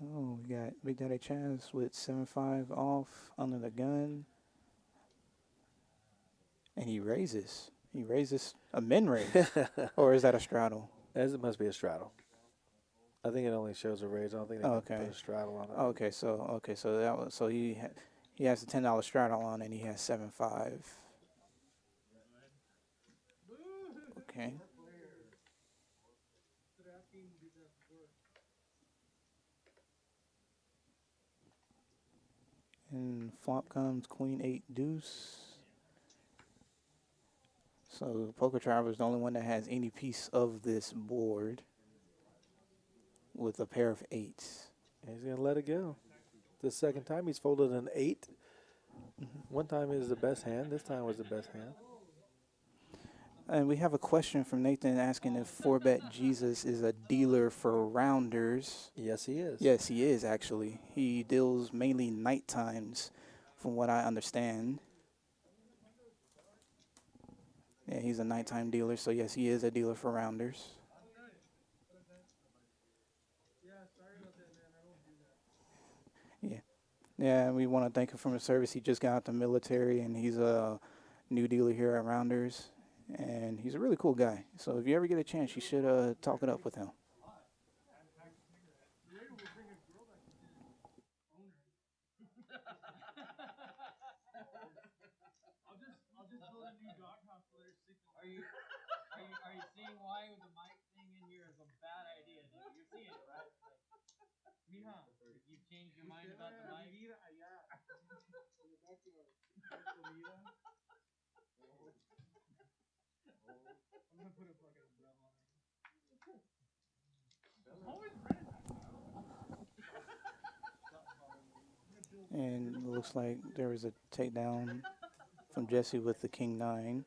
Oh, we got Big Daddy Chaz with 7-5 off under the gun, and he raises. He raises a min raise, or is that a straddle? It must be a straddle. I think it only shows a raise. I don't think they can put a straddle on it. Okay, so that was he has a $10 straddle on, and he has 7-5. Okay. And flop comes Queen 8 Deuce. So Poker Traveler is the only one that has any piece of this board with a pair of 8s. And he's going to let it go. The second time he's folded an 8. One time is the best hand. This time was the best hand. And we have a question from Nathan asking if 4-Bet Jesus is a dealer for rounders. Yes, he is. Yes, he is, actually. He deals mainly night times, from what I understand. Yeah, he's a nighttime dealer, so yes, he is a dealer for rounders. Yeah, we want to thank him for his service. He just got out the military, and he's a new dealer here at Rounders, and he's a really cool guy. So if you ever get a chance, you should talk it up with him. I'll just build a new doghouse so they're sleeping. Are you seeing why the mic thing in here is a bad idea, dude? You're seeing it, right? Like, Mija, you've changed your mind about the mic. I'm gonna put a fucking umbrella on it. And it looks like there was a takedown from Jesse with the King 9.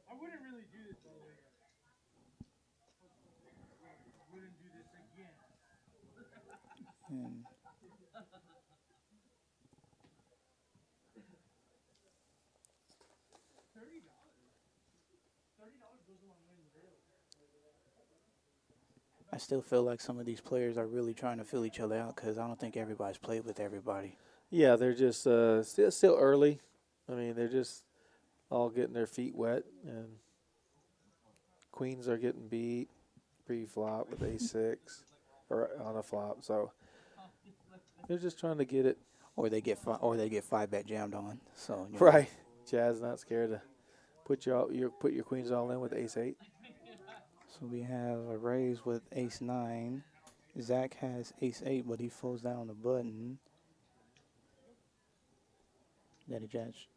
I wouldn't really do this all the way. Wouldn't do this again. And $30 goes a long way in the day. I still feel like some of these players are really trying to fill each other out because I don't think everybody's played with everybody. Yeah, they're just still early. I mean, they're just all getting their feet wet, and queens are getting beat pre-flop with a6 or on a flop. So they're just trying to get it Or they get 5-bet jammed on. So you know. right. Chad's not scared to put your queens all in with ace8. So we have a raise with ace9. Zach has ace8, but he folds down the button. That a judge.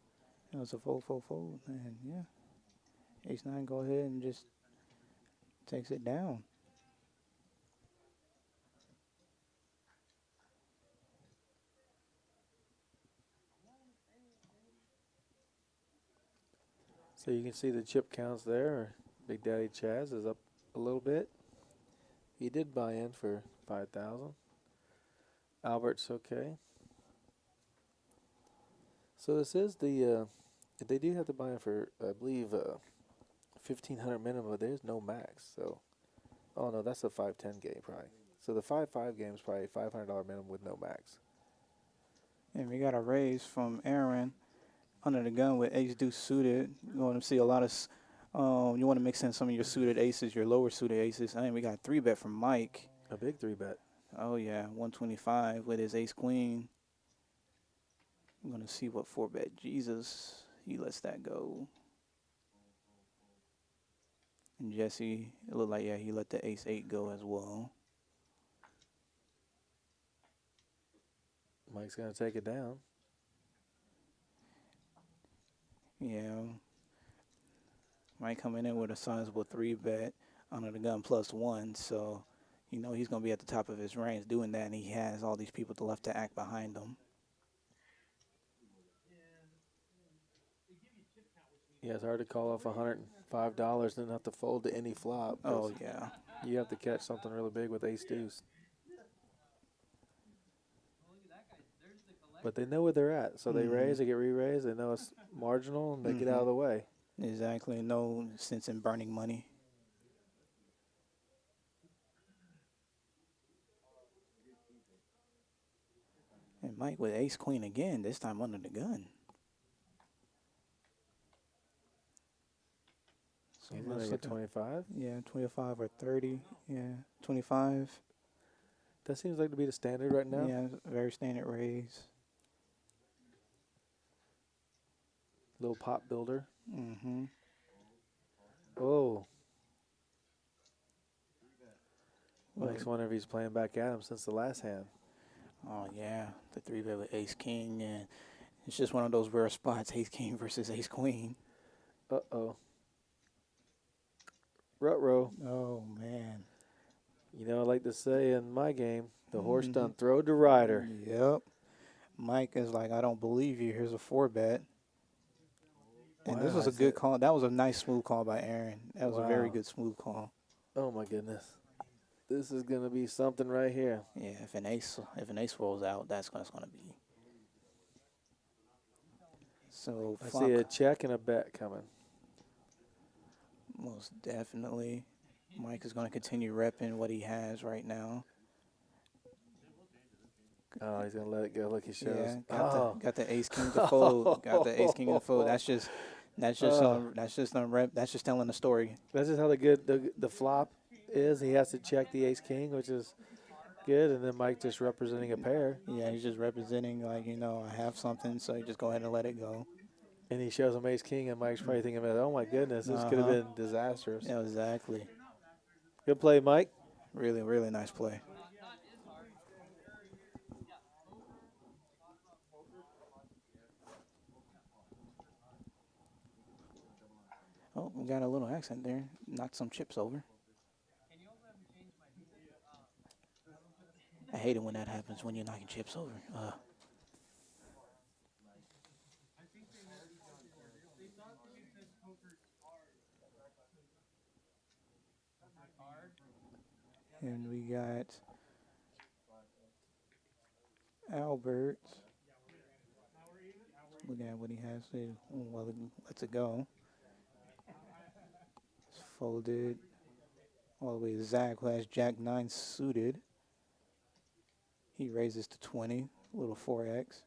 It was a fold. And yeah, ace9 go ahead and just takes it down. So you can see the chip counts there. Big Daddy Chaz is up a little bit. He did buy in for 5,000. Albert's okay. So this is the they do have to buy in for, I believe, 1,500 minimum, but there's no max. So, oh no, that's a 5-10 game probably. So the 5-5 game is probably $500 minimum with no max. And we got a raise from Aaron under the gun with ace deuce suited. You want to see a lot of, you want to mix in some of your suited aces, your lower suited aces. And we got 3-bet from Mike. A big 3-bet. Oh yeah, 125 with his ace queen. I'm gonna see what 4-bet Jesus he lets that go. And Jesse, it looked like he let the ace8 go as well. Mike's gonna take it down. Yeah. Mike coming in with a sizable 3-bet under the gun +1, so you know he's gonna be at the top of his range doing that, and he has all these people to left to act behind him. Yeah, it's hard to call off $105 and not to fold to any flop. Oh yeah. You have to catch something really big with ace deuce. But they know where they're at, so they raise, they get re-raised, they know it's marginal, and they get out of the way. Exactly. No sense in burning money. And Mike with ace queen again, this time under the gun. So He's let's gonna look get at- 25. Yeah, 25 or 30. Yeah, 25. That seems like to be the standard right now. Yeah, very standard raise. Little pop builder. Mm-hmm. Oh. Well, Makes wonder if he's playing back at him since the last hand. Oh, yeah, the 3-bet with ace king. And it's just one of those rare spots, ace king versus ace queen. Uh-oh. Ruh-roh. Oh, man. You know, I like to say in my game, the horse done throwed the rider. Yep. Mike is like, I don't believe you. Here's a 4-bet. And this Wow, was a I good said- call. That was a nice, smooth call by Aaron. That was a very Wow. good, smooth call. Oh, my goodness. This is going to be something right here. Yeah, if an ace rolls out, that's what it's going to be. So I flop, see a check and a bet coming. most definitely. Mike is going to continue repping what he has right now. Oh, he's gonna let it go. Look, he shows. Yeah, Oh, got the ace king to fold. Got the ace king to fold. That's just that's just telling the story. that's just how the flop is. He has to check the ace king, which is good, and then Mike just representing a pair, Yeah, he's just representing like, I have something, so you just go ahead and let it go. and he shows him ace king, and Mike's probably thinking, "Oh my goodness, this could have been disastrous." Yeah, exactly. Good play, Mike. Really, really nice play. Oh, we got a little accent there. Knocked some chips over. I hate it when that happens when you're knocking chips over. And we got Albert. Look at what he has to. Well, he lets it go. It's folded all the way to Zach, who has Jack 9 suited. He raises to 20, little 4X.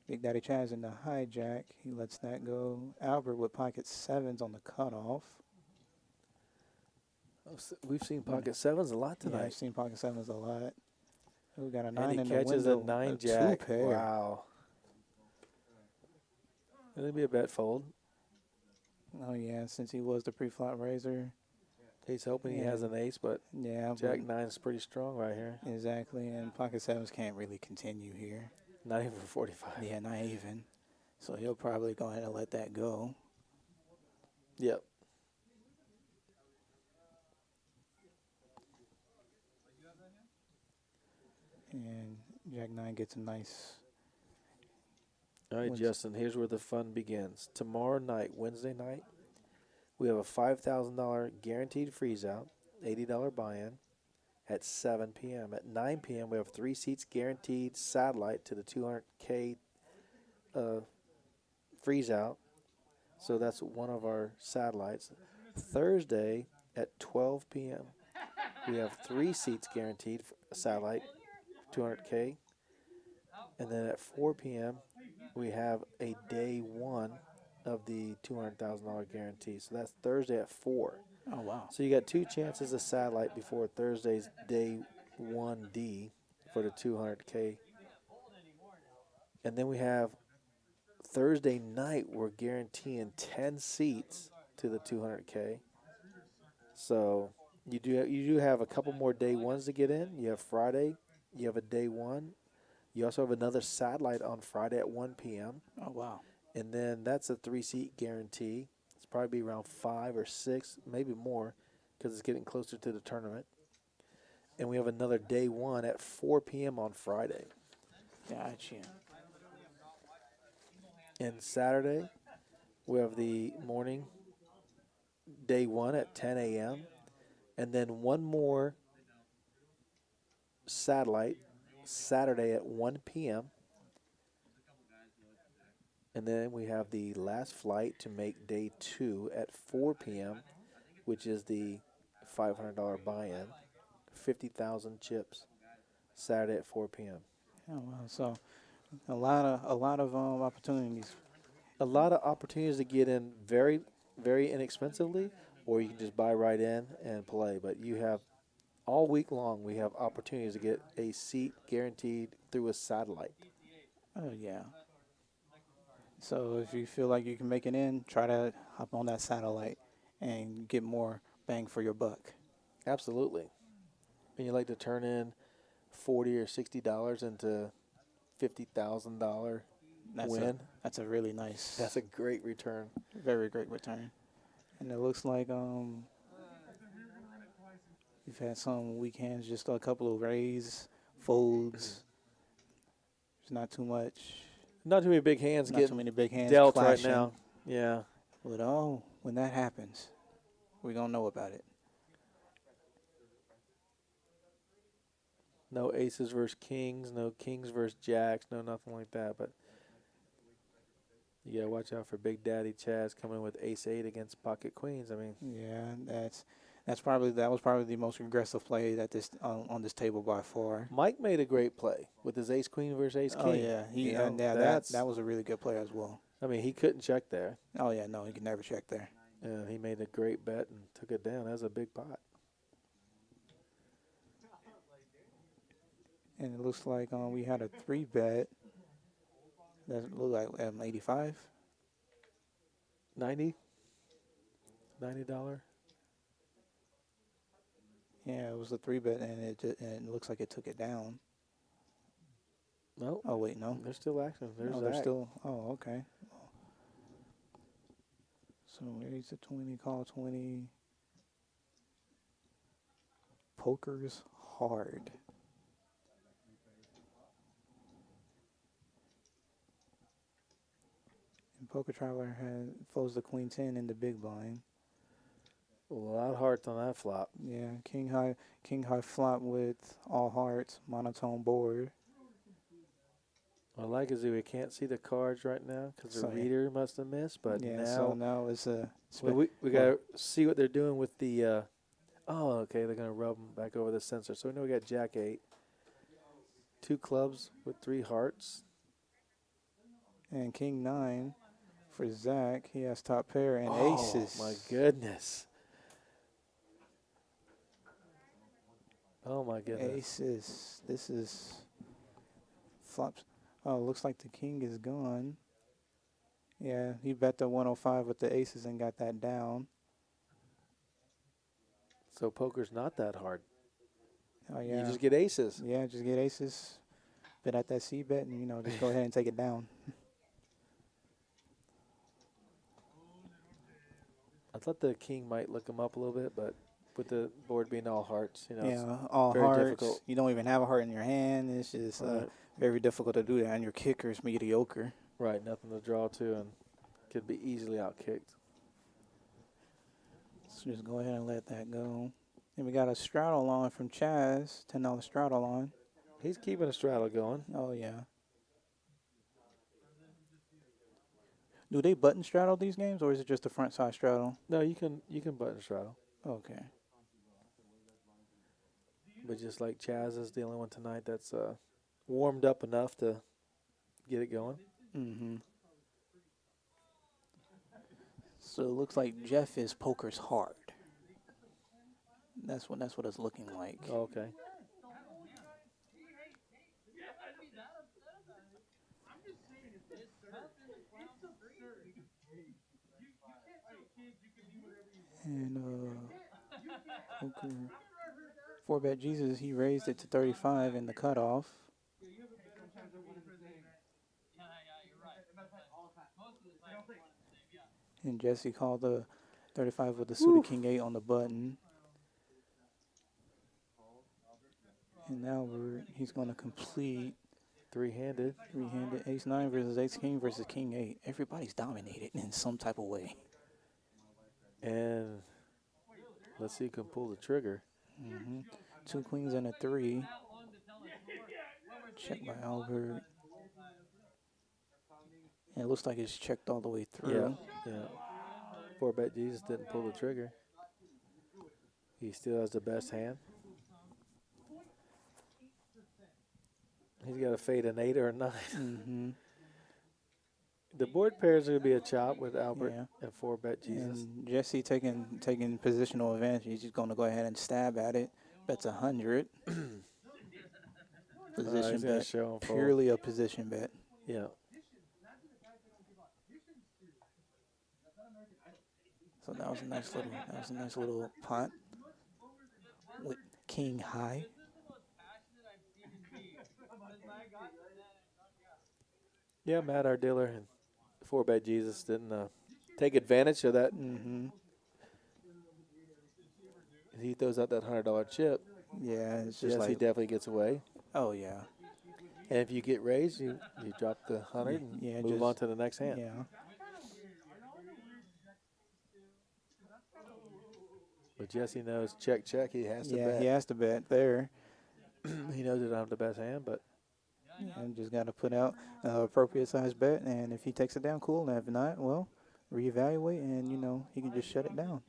Big Daddy Chaz in the hijack. He lets that go. Albert with pocket 7s on the cutoff. We've seen pocket sevens a lot Yeah, tonight. I've seen pocket 7s a lot. We got a And 9 he in the catches window. a 9 a jack. 2-pair. Wow. It'll be a bet fold. Oh, yeah, since he was the pre-flop raiser. He's hoping he has an ace, but Yeah, Jack 9 is pretty strong right here. exactly. And pocket 7s can't really continue here. Not even for 45. Yeah, not even. So he'll probably go ahead and let that go. Yep. And Jack 9 gets a nice. All right, Wednesday. Justin, here's where the fun begins. Tomorrow night, Wednesday night, we have a $5,000 guaranteed freeze out, $80 buy-in at 7 p.m. At 9 p.m., we have 3 seats guaranteed satellite to the 200K freeze out. So that's one of our satellites. Thursday at 12 p.m., we have 3 seats guaranteed for satellite, 200K. And then at 4 p.m., we have a day one of the $200,000 guarantee. So that's Thursday at 4. Oh, wow. So you got 2 chances of satellite before Thursday's day 1D for the 200K. And then we have Thursday night, we're guaranteeing 10 seats to the 200K. So you do have a couple more day ones to get in. You have Friday, you have a day one. You also have another satellite on Friday at 1 p.m. Oh, wow. And then that's a 3-seat guarantee. It's probably be around 5 or 6, maybe more, because it's getting closer to the tournament. And we have another day one at 4 p.m. on Friday. Gotcha. And Saturday, we have the morning day one at 10 a.m. And then one more satellite Saturday at 1 p.m. And then we have the last flight to make day 2 at 4 p.m., which is the $500 buy-in, 50,000 chips, Saturday at 4 p.m. Oh, wow. So a lot of opportunities. A lot of opportunities to get in very, very inexpensively, or you can just buy right in and play. But you have all week long, we have opportunities to get a seat guaranteed through a satellite. Oh, yeah. So if you feel like you can make it in, try to hop on that satellite and get more bang for your buck. Absolutely. And you like to turn in $40 or $60 into $50,000 win. That's a really nice. That's a great return. Very great return. And it looks like we've had some weekends, just a couple of raise, folds. There's not too much. Not too many big hands Not too getting many big hands dealt clashing. right now. Yeah. But when that happens, we're gonna know about it. No aces versus kings, no kings versus jacks, no nothing like that. But you gotta watch out for Big Daddy Chaz coming with ace 8 against pocket queens. I mean, Yeah, that's That was probably the most aggressive play that this on this table by far. Mike made a great play with his ace queen versus ace king. Oh yeah, You know, that was a really good play as well. I mean, he couldn't check there. Oh yeah, no, he can never check there. And he made a great bet and took it down. That was a big pot. And it looks like we had a 3-bet. That looked like 85. 90 $90. Yeah, it was a 3-bet, and it looks like it took it down. No. Oh wait, no. There's still action. There's There's Zach. still. Oh, okay. So raise the 20, call 20. Poker's hard. And Poker Traveler folds the queen 10 in the big blind. A lot of hearts on that flop. Yeah, king high flop with all hearts, monotone board. What I like is that we can't see the cards right now because the So, reader must have missed. But Yeah, now, so now it's but we got to see what they're doing with the. Oh, okay. They're gonna rub them back over the sensor. So we know we got Jack 8, 2 clubs with 3 hearts. and king 9 for Zach. He has top pair and Oh aces. my goodness. Oh my goodness. Aces. This is flops. Oh, looks like the king is gone. Yeah, he bet the 105 with the aces and got that down. So poker's not that hard. Oh yeah. You just get aces. Yeah, just get aces. Bet at that C bet and just go ahead and take it down. I thought the king might look him up a little bit, but with the board being all hearts, it's Yeah, all very hearts. difficult. You don't even have a heart in your hand. It's just Right. very difficult to do that. And your kicker is mediocre. Right, nothing to draw to and could be easily outkicked. So just go ahead and let that go. And we got a straddle line from Chaz, $10 straddle line. He's keeping a straddle going. Oh yeah. Do they button straddle these games, or is it just a front side straddle? No, you can button straddle. Okay. But just like Chaz is the only one tonight that's warmed up enough to get it going. Mm-hmm. So it looks like Jeff is poker's hard. That's what it's looking like. Oh, okay. And poker 4-bet Jesus, he raised it to 35 in the cutoff. And Jesse called the 35 with the suited king 8 on the button. And now he's going to complete Three-handed. three-handed ace 9 versus ace king versus king 8. Everybody's dominated in some type of way. And let's see who can pull the trigger. Mm-hmm. 2 queens and a 3. Checked by Albert. And it looks like it's checked all the way through. Yeah. 4-bet Jesus didn't pull the trigger. He still has the best hand. He's got to fade an 8 or a 9. Mm-hmm. The board pairs are going to be a chop with Albert Yeah. and 4-bet Jesus. And Jesse taking positional advantage. He's just going to go ahead and stab at it. Bets 100. Position he's gonna bet. show him fold. Purely a position bet. Yeah. So that was a nice little pot with king high. Yeah, Matt, our dealer, and 4-bet Jesus didn't take advantage of that. Mm-hmm. He throws out that $100 chip. Yeah, it's just Yes, he like, definitely gets away. oh yeah, And if you get raised, you drop the 100 and Yeah, move just- on to the next hand. yeah. But Jesse knows check. He has to Yeah, bet. he has to bet there. He knows that I have the best hand, but And just got to put out an appropriate size bet. And if he takes it down, cool. And if not, well, reevaluate and, he can just shut it down.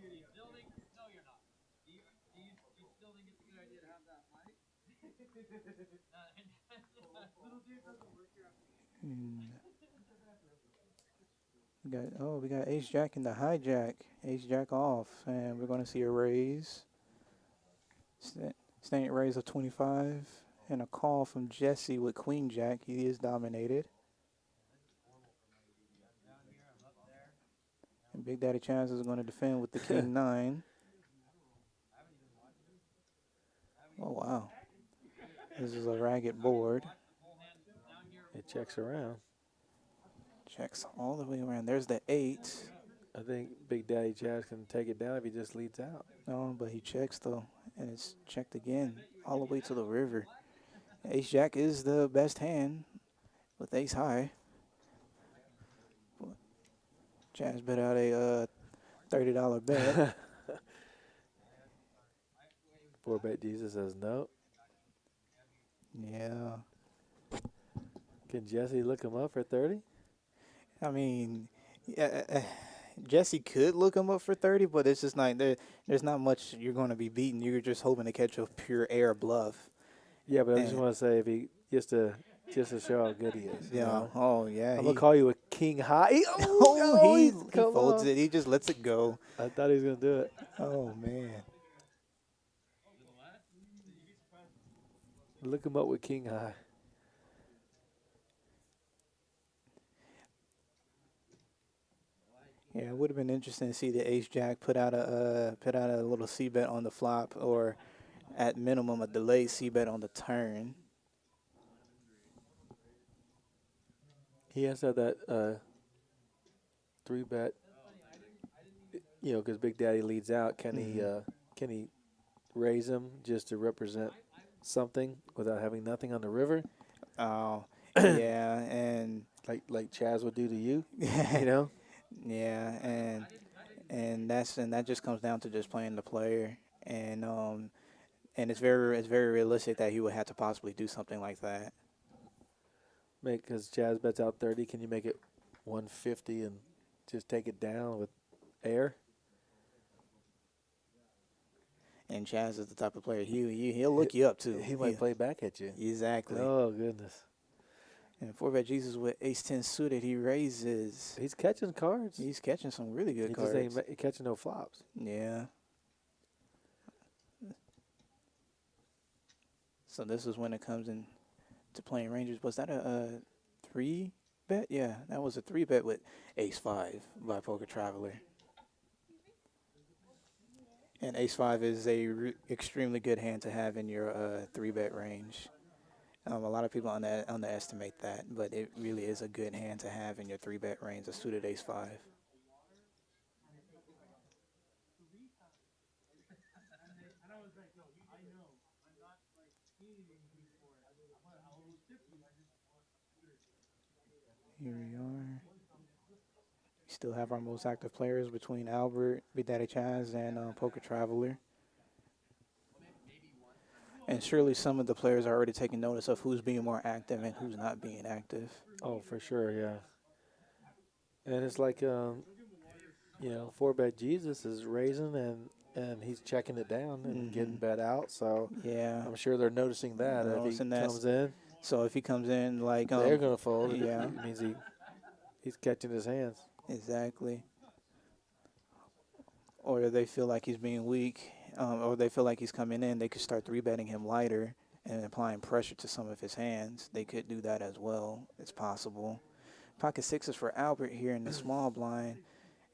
And we got Ace Jack in the hijack. Ace Jack off, and we're going to see a raise. Standing raise of 25, and a call from Jesse with Queen Jack. He is dominated. And Big Daddy Chaz is going to defend with the King 9. Oh, wow. This is a ragged board. It checks around. Checks all the way around. There's the 8. I think Big Daddy Chaz can take it down if he just leads out. No, but he checks, though. And it's checked again all the way to the river. Ace Jack is the best hand with Ace High. Chaz bet out a $30 bet. 4-bet Jesus says no. Yeah. Can Jesse look him up for 30? I mean, yeah, Jesse could look him up for 30, but it's just like there's not much you're going to be beating. You're just hoping to catch a pure air bluff. Yeah, but I just want to say if he just to show how good he is. Yeah. You know? Oh, yeah. I'm gonna call you a king high. He folds it. He just lets it go. I thought he was gonna do it. Oh, man. Look him up with king high. Yeah, it would have been interesting to see the Ace Jack put out a little C bet on the flop, or at minimum a delayed C bet on the turn. He has to have that 3-bet. You know, because Big Daddy leads out. Can he raise him just to represent something without having nothing on the river? Oh, yeah, and Like Chaz would do to you. You know. yeah, and that just comes down to just playing the player, and it's very realistic that he would have to possibly do something like that. Because Chaz bets out 30, can you make it 150 and just take it down with air? And Chaz is the type of player he'll look you up too. He might play back at you. Exactly. Oh goodness. And 4-bet Jesus with Ace 10 suited, he raises. He's catching cards. He's catching some really good He cards. just ain't catching no flops. Yeah. So this is when it comes in to playing Rangers. Was that a 3-bet? Yeah, that was a 3-bet with Ace 5 by Poker Traveler. And Ace 5 is a extremely good hand to have in your 3-bet range. A lot of people underestimate that, but it really is a good hand to have in your 3-bet range, a suited Ace 5. Here we are. We still have our most active players between Albert, Big Daddy Chaz, and Poker Traveler. And surely some of the players are already taking notice of who's being more active and who's not being active. Oh, for sure, yeah. And it's like, 4-bet Jesus is raising and he's checking it down and getting bet out. So Yeah. I'm sure they're noticing that. If he Noticing that. comes in, So if he comes in like they're going to fold. yeah. It means he's catching his hands. Exactly. Or they feel like he's being weak, or they feel like he's coming in, they could start 3-betting him lighter and applying pressure to some of his hands. They could do that as well. It's possible. Pocket 6s for Albert here in the small blind.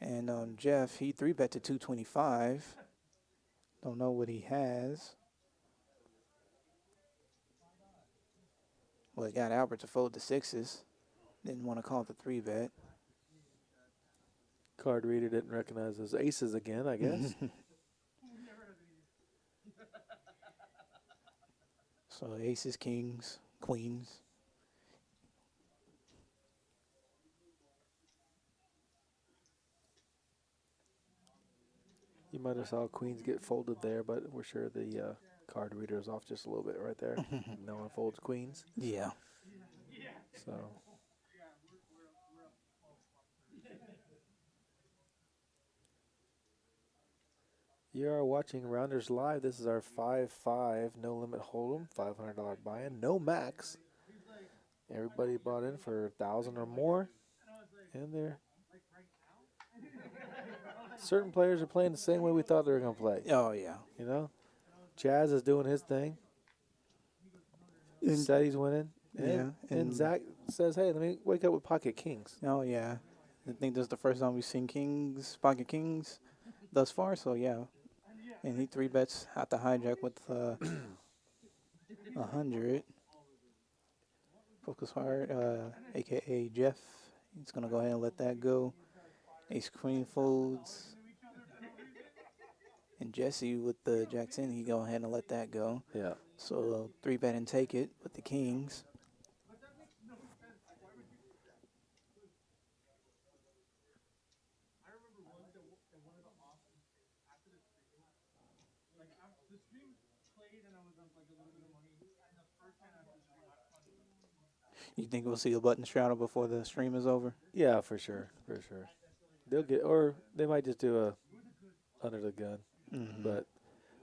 And Jeff, he 3-bet to 225. Don't know what he has. Well, he got Albert to fold the 6s. Didn't want to call it the 3-bet. Card reader didn't recognize those aces again, I guess. So aces, kings, queens. You might have saw queens get folded there, but we're sure the card reader is off just a little bit right there. No one folds queens. Yeah. So You are watching Rounders Live. This is our 5-5 no limit hold'em, $500 buy-in, no max. Everybody bought in for 1,000 or more, and they're certain players are playing the same way we thought they were gonna play. Oh yeah. You know, Chaz is doing his thing. And- Said he's winning. Yeah, And and- Zach says, "Hey, let me wake up with pocket kings." Oh yeah. I think this is the first time we've seen kings, pocket kings, thus far. So yeah, and he 3-bets out the hijack with 100. Focus hard, aka Jeff. He's gonna go ahead and let that go. Ace queen folds. And Jesse with the jack 10, he go ahead and let that go. Yeah. So 3-bet and take it with the kings. You think we'll see a button straddle before the stream is over? Yeah, for sure, for sure. They'll get, or they might just do a under the gun. Mm-hmm. But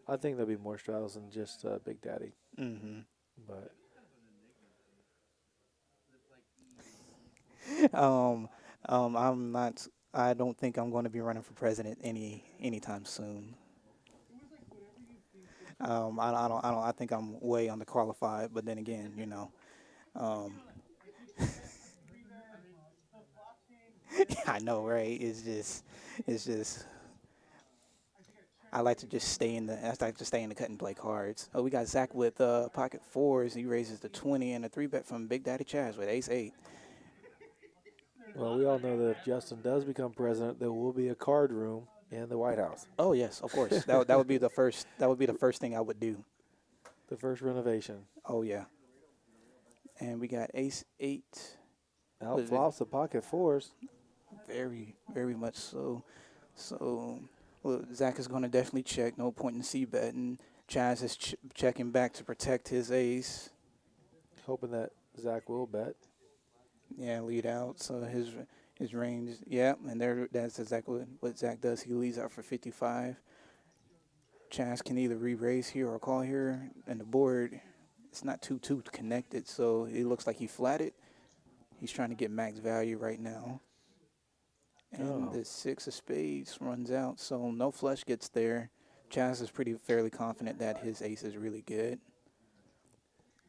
I think there'll be more straddles than just Big Daddy. Mm-hmm. But I'm not. I don't think I'm going to be running for president anytime soon. I think I'm way underqualified. But then again, you know, I know, right? It's just. I like to just stay in the. I like to stay in the cut and play cards. Oh, we got Zach with pocket fours. He raises the 20 and a 3-bet from Big Daddy Chaz with Ace 8. well, we all know that if Justin does become president, there will be a card room in the White House. Oh yes, of course. That would be the first. That would be the first thing I would do. The first renovation. Oh yeah. And we got Ace 8. Out flops the pocket fours. Very, very much so. So, well, Zach is going to definitely check. No point in c-betting. Chaz is checking back to protect his ace. Hoping that Zach will bet. Yeah, lead out. So his range. Yeah, and that's exactly what Zach does. He leads out for 55. Chaz can either re-raise here or call here, and the board it's not too connected. So it looks like he flatted. He's trying to get max value right now. And the 6 of spades runs out, so no flush gets there. Chaz is fairly confident that his ace is really good.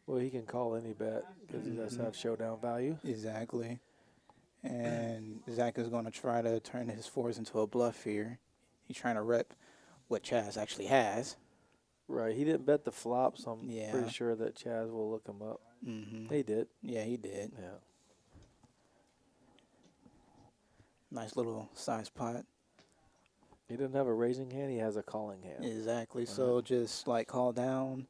Well, he can call any bet because he does have showdown value. Exactly. And Zach is going to try to turn his fours into a bluff here. He's trying to rep what Chaz actually has. Right. He didn't bet the flop, so I'm Yeah. pretty sure that Chaz will look him up. Mm-hmm. He did. Yeah, he did. Yeah. Nice little size pot. He doesn't have a raising hand. He has a calling hand. Exactly. So just like call down.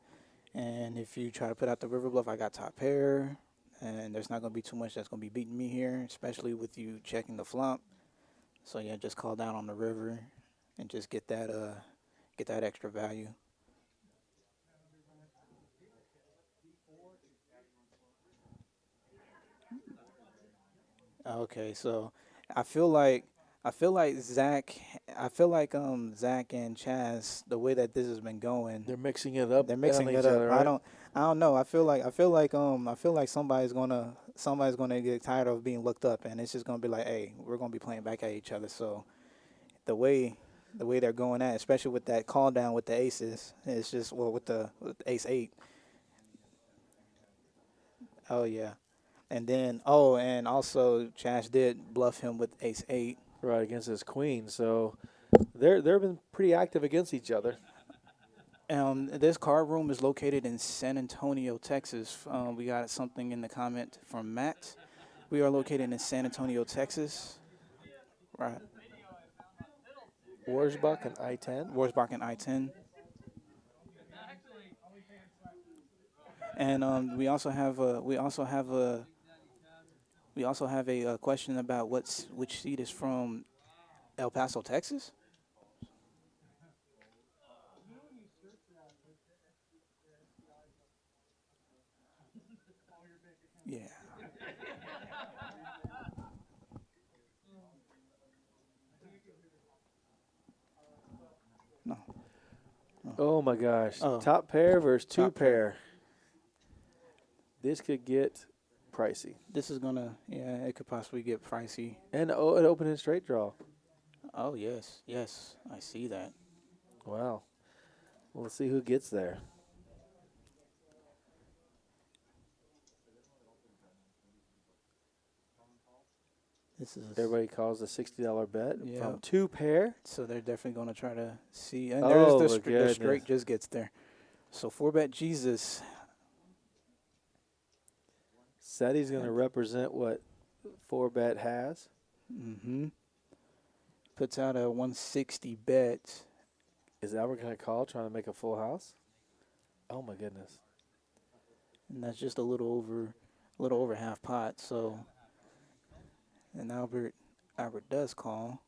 And if you try to put out the river bluff, I got top pair. And there's not going to be too much that's going to be beating me here, especially with you checking the flop. So yeah, just call down on the river and just get that extra value. Okay, so I feel like Zach and Chaz, the way that this has been going, They're mixing it up. they're mixing on it each up. other, right? I don't know. I feel like somebody's gonna get tired of being looked up, and it's just gonna be like, hey, we're gonna be playing back at each other. So the way they're going at, especially with that call down with the aces, it's just with the ace 8. Oh yeah, and then and also Chaz did bluff him with ace 8. Right, against his queen. So they've been pretty active against each other. This card room is located in San Antonio, Texas. We got something in the comment from Matt. We are located in San Antonio, Texas. Right. Warsbach and I-10. Warsbach and I-10. And we also have a question about which seed is from El Paso, Texas. Yeah. No. Oh my gosh. Oh. Top pair versus two Top pair. pair. This could get pricey. This is gonna, yeah, it could possibly get pricey. And an open-end straight draw. Oh yes, yes, I see that. Wow. Well, let's see who gets there. This is Everybody calls the $60 bet Yeah. from two pair. So they're definitely gonna try to see. And Oh, there's my the straight goodness. just gets there. So 4-bet Jesus. Said he's going to represent what 4-bet has. Mm-hmm. Puts out a 160 bet. Is Albert going to call trying to make a full house? Oh my goodness. And that's just a little over half pot. So, and Albert does call.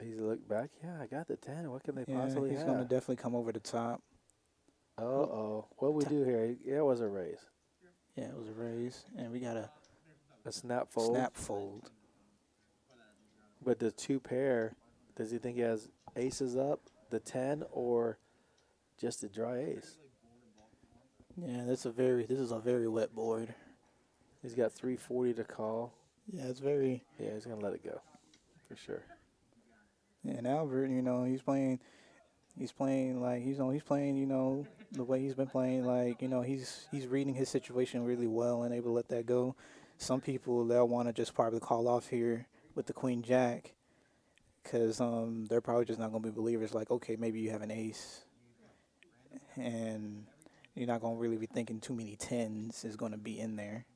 He's looked back. Yeah, I got the 10. What can they Yeah, possibly he's have? gonna definitely come over the top. Uh-oh. What we do here? Yeah, it was a raise. Yeah, it was a raise, and we got a A snap fold. snap fold. But the two pair, does he think he has aces up, the 10, or just a dry ace? Yeah, this is a very wet board. He's got 340 to call. Yeah, it's very. Yeah, he's going to let it go for sure. And Albert, he's playing like he's playing, the way he's been playing. Like, he's reading his situation really well and able to let that go. Some people, they'll want to just probably call off here with the Queen Jack, because they're probably just not gonna be believers. Like, okay, maybe you have an ace, and you're not gonna really be thinking too many tens is gonna be in there.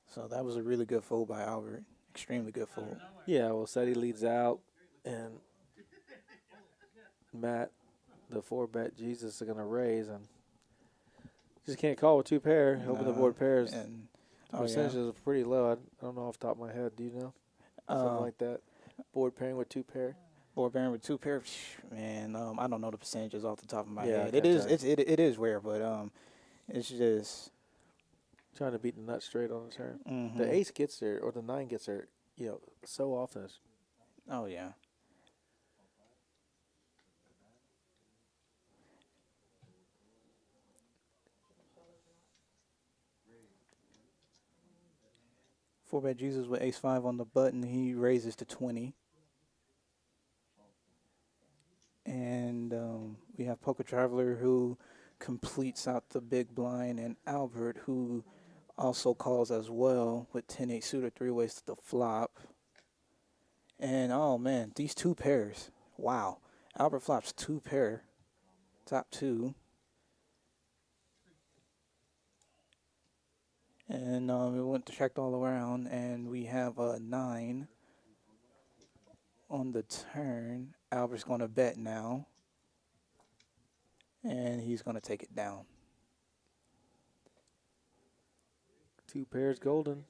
So that was a really good fold by Albert. Extremely good fold. Yeah, well, Seti leads out, and Matt, the 4-bet Jesus, are going to raise, and just can't call with two pair. Hoping the board pairs. And The percentages are pretty low. I don't know off the top of my head. Do you know? Something like that. Board pairing with two pair. Board pairing with two pair, man. I don't know the percentages off the top of my Yeah, head. I It is gotcha. it is rare, but it's just Trying to beat the nut straight on the turn. mhm. The ace gets there, or the 9 gets there, so often. Oh yeah. Four-bet Jesus with ace-5 on the button. He raises to 20. And we have Poker Traveler, who completes out the big blind, and Albert, who also calls as well with 10-8 suited, 3-ways to the flop. And oh man, these two pairs. Wow. Albert flops two pair. Top two. And we went to check all around, and we have a 9 on the turn. Albert's going to bet now, and he's going to take it down. Two pairs golden.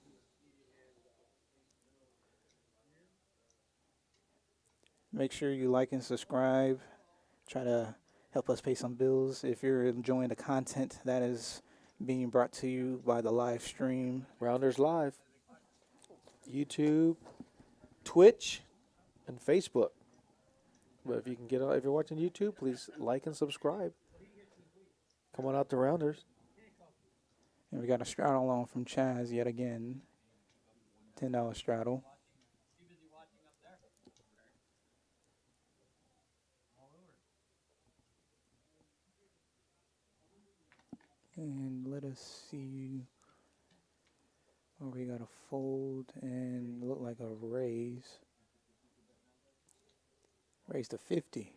Make sure you like and subscribe. Try to help us pay some bills. If you're enjoying the content that is being brought to you by the live stream. Rounders Live. YouTube, Twitch, and Facebook. But if you can get on, if you're watching YouTube, please like and subscribe. Come on out to Rounders. And we got a straddle on from Chaz yet again. $10 straddle. And let us see. Oh, we got a fold and look like a raise. Raise to 50.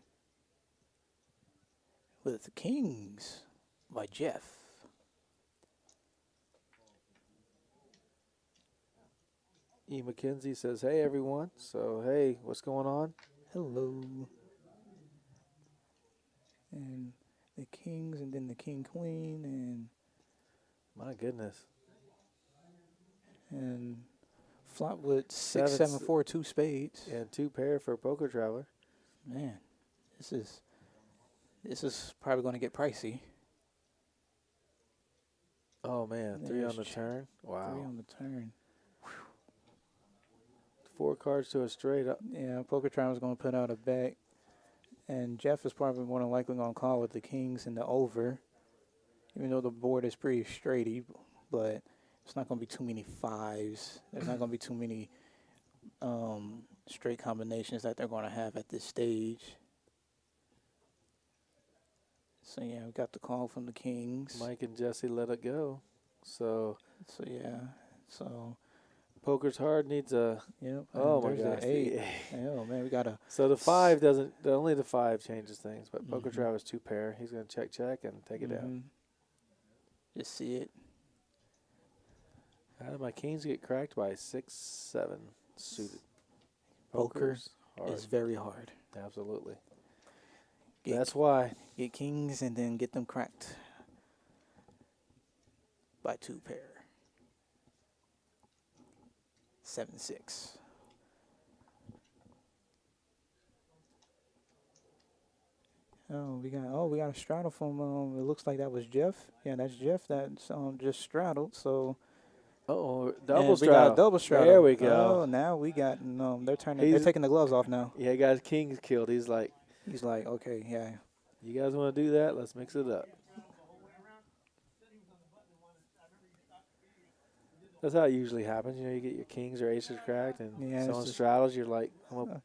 With the Kings by Jeff. E. McKenzie says, hey, everyone. So, hey, what's going on? Hello. And the Kings, and then the King Queen, My goodness. and flop with 6, Sevens. 7, 4, 2 spades. And two pair for Poker Traveler. Man, this is probably going to get pricey. Oh, man. 3 There's on the turn. Wow. 3 on the turn. 4 cards to a straight up. Yeah, Poker Traveler's going to put out a bet. And Jeff is probably more than likely going to call with the kings and the over, even though the board is pretty straighty, but it's not going to be too many fives. There's not going to be too many straight combinations that they're going to have at this stage. So, yeah, we got the call from the kings. Mike and Jesse let it go. So yeah. So, poker's hard needs a. yep. Oh my there's the gosh. the 8. eight. Oh, man, we got a. So the 5 doesn't. Only the 5 changes things. But poker Mhm. Travis 2 pair. He's gonna check and take it out. Mhm. Just see it. How did my kings get cracked by 6-7 suited? Poker Poker's hard. It's very hard. Absolutely. Get, That's why. get kings and then get them cracked by 2 pair. 7-6. We got a straddle from it looks like that was Jeff. Yeah, that's Jeff that's just straddled. So Oh, and double we got a straddle. double straddle. There we go. Oh, now we got they're He's- taking the gloves off now. Yeah, guys, kings killed. He's like, He's like, okay, yeah. you guys want to do that? Let's mix it up. That's how it usually happens. You know, you get your kings or aces cracked, and Yeah, it's someone just- straddles. You're like, I'm a Uh,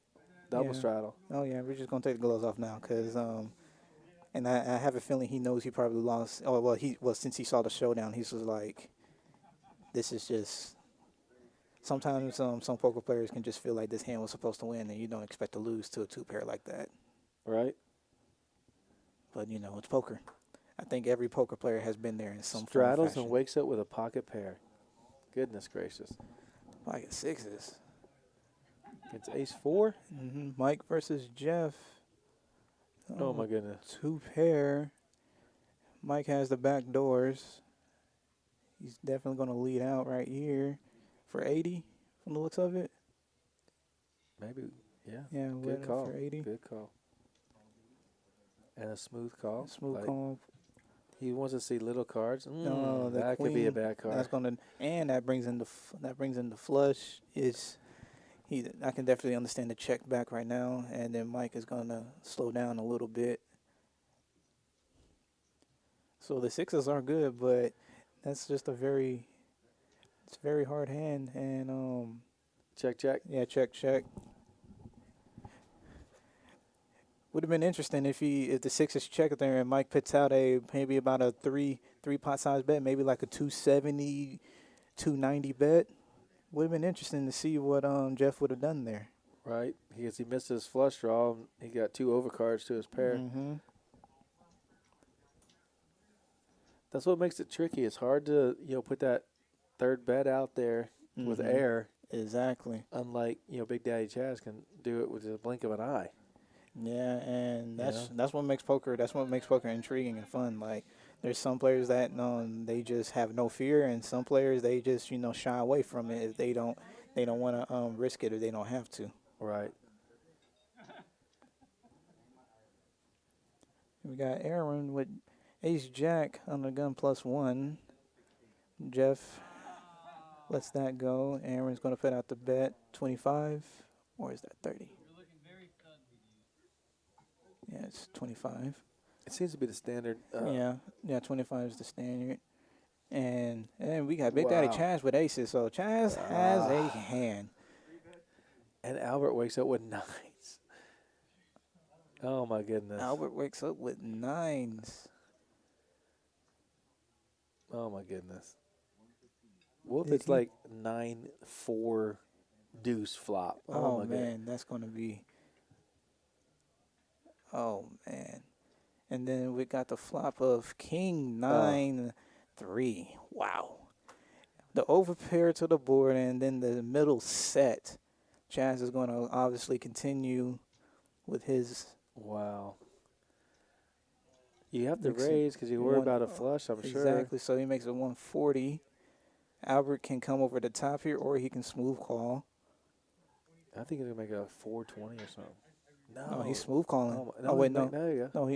double yeah. straddle. Oh yeah, we're just gonna take the gloves off now, cause and I have a feeling he knows he probably lost. Oh well, since he saw the showdown, he's just like, this is just. Sometimes some poker players can just feel like this hand was supposed to win, and you don't expect to lose to a 2 pair like that. Right? But it's poker. I think every poker player has been there in some form or Straddles and fashion. wakes up with a pocket pair. Goodness gracious. Pocket sixes. It's ace 4. Mike versus Jeff. Oh my goodness. 2 pair. Mike has the back doors. He's definitely going to lead out right here for 80 from the looks of it. Maybe. Yeah. Yeah, Good call. for 80. Good call. And a smooth call. Smooth Like, call. He wants to see little cards. No, the that could be a queen, bad card. That's gonna, and that brings in the flush. I can definitely understand the check back right now, and then Mike is gonna slow down a little bit. So the sixes are good, but that's just it's a very hard hand, and Check. yeah, check. Would have been interesting if the sixes check there and Mike puts out maybe about a three pot size bet, maybe like a 270, 290 bet. Would have been interesting to see what Jeff would have done there. Right? Because he missed his flush draw. And he got 2 overcards to his pair. Mm-hmm. That's what makes it tricky. It's hard to put that third bet out there with air. Exactly. Unlike Big Daddy Chaz can do it with the blink of an eye. Yeah, and that's what makes poker. That's what makes poker intriguing and fun. Like, there's some players that they just have no fear, and some players they just shy away from it if they don't want to risk it or they don't have to. Right. We got Aaron with Ace Jack on the gun +1. Jeff lets that go. Aaron's going to put out the bet 25, or is that 30? Yeah, it's 25. It seems to be the standard. Yeah, 25 is the standard. And we got Big Daddy Wow. Chaz with aces. So Chaz has a hand. And Albert wakes up with 9s. Oh, my goodness. Albert wakes up with 9s. Oh, my goodness. What if Did it's he? like 9-4 deuce flop? Oh, my man, goodness. that's going to be. Oh, man. And then we got the flop of King 9-3. Wow. The overpair to the board, and then the middle set. Chaz is going to obviously continue with his. Wow. You have to Makes it raise because you worry one- about a flush, I'm sure. Exactly. So he makes it 140. Albert can come over the top here, or he can smooth call. I think he's going to make it a 420 or something. No. No, he's smooth calling. Oh, Oh, wait, he's no. There you go. No,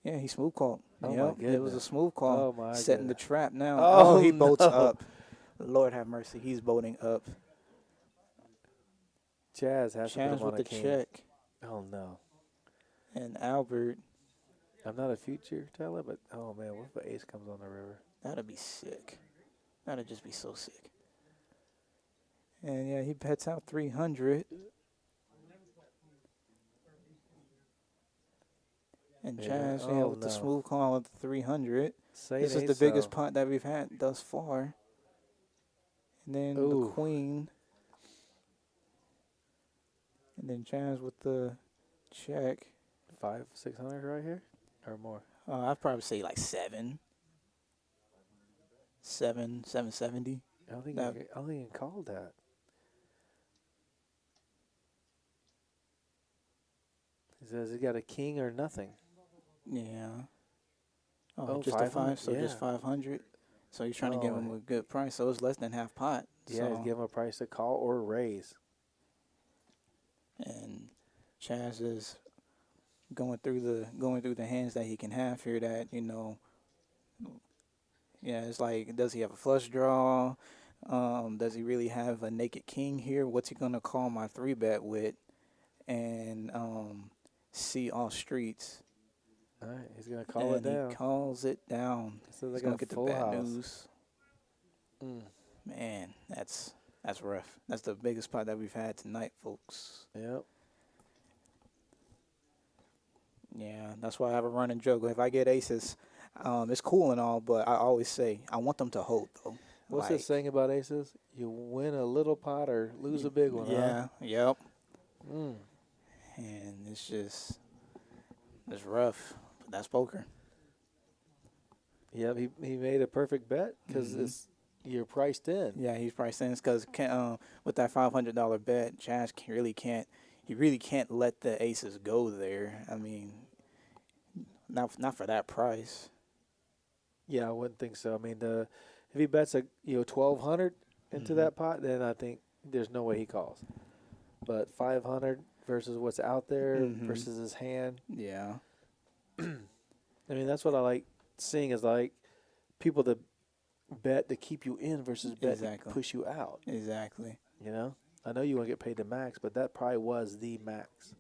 Yeah, he smooth called. Oh, my Yep, it was a goodness. smooth call. Oh, my Setting the goodness. trap now. Oh, he boats no. up. Lord have mercy, he's boating up. Chaz has to Chance put him on with a the king. check. Oh no, And Albert, I'm not a future teller, but oh man, what if an ace comes on the river? that'd be sick. That'd just be so sick. And yeah, he bets out 300. And Yeah, Chance, yeah, oh with the no. smooth call of 300. Say This it is ain't the biggest so. pot that we've had thus far. And then the Ooh. queen. And then Chance with the check. 500-600 right here, or more. I'd probably say like 770. I don't think That- I don't think you can call that. He says he got a king or nothing. Yeah. Oh, just a 500? five, so just Yeah. 500. So he's trying to give Oh. him a good price. So it's less than half pot. Yeah, he's So, giving him a price to call or raise. and Chaz is going through the hands that he can have here. That yeah, it's like, does he have a flush draw? Does he really have a naked king here? What's he gonna call my 3-bet with? And see all streets. All right, he's gonna call it And down. he calls it down. So they He's got gonna a get the full bad house. news. Mm. Man, that's rough. That's the biggest pot that we've had tonight, folks. Yep. Yeah, that's why I have a running joke. If I get aces, it's cool and all, but I always say I want them to hold though. What's Like, this saying about aces? You win a little pot or lose a big one. Yeah, yep. Huh? Mm. And it's rough. But that's poker. Yep. He made a perfect bet because Mhm. you're priced in. Yeah, he's probably saying it's because with that $500 bet, Chaz really can't let the aces go there. I mean, not for that price. Yeah, I wouldn't think so. I mean, if he bets 1,200 into Mhm. that pot, then I think there's no way he calls. But 500 versus what's out there Mhm. versus his hand. Yeah. I mean, that's what I like seeing is like people that bet to keep you in versus bet Exactly. to push you out. Exactly. You know, I know you want to get paid the max, but that probably was the max.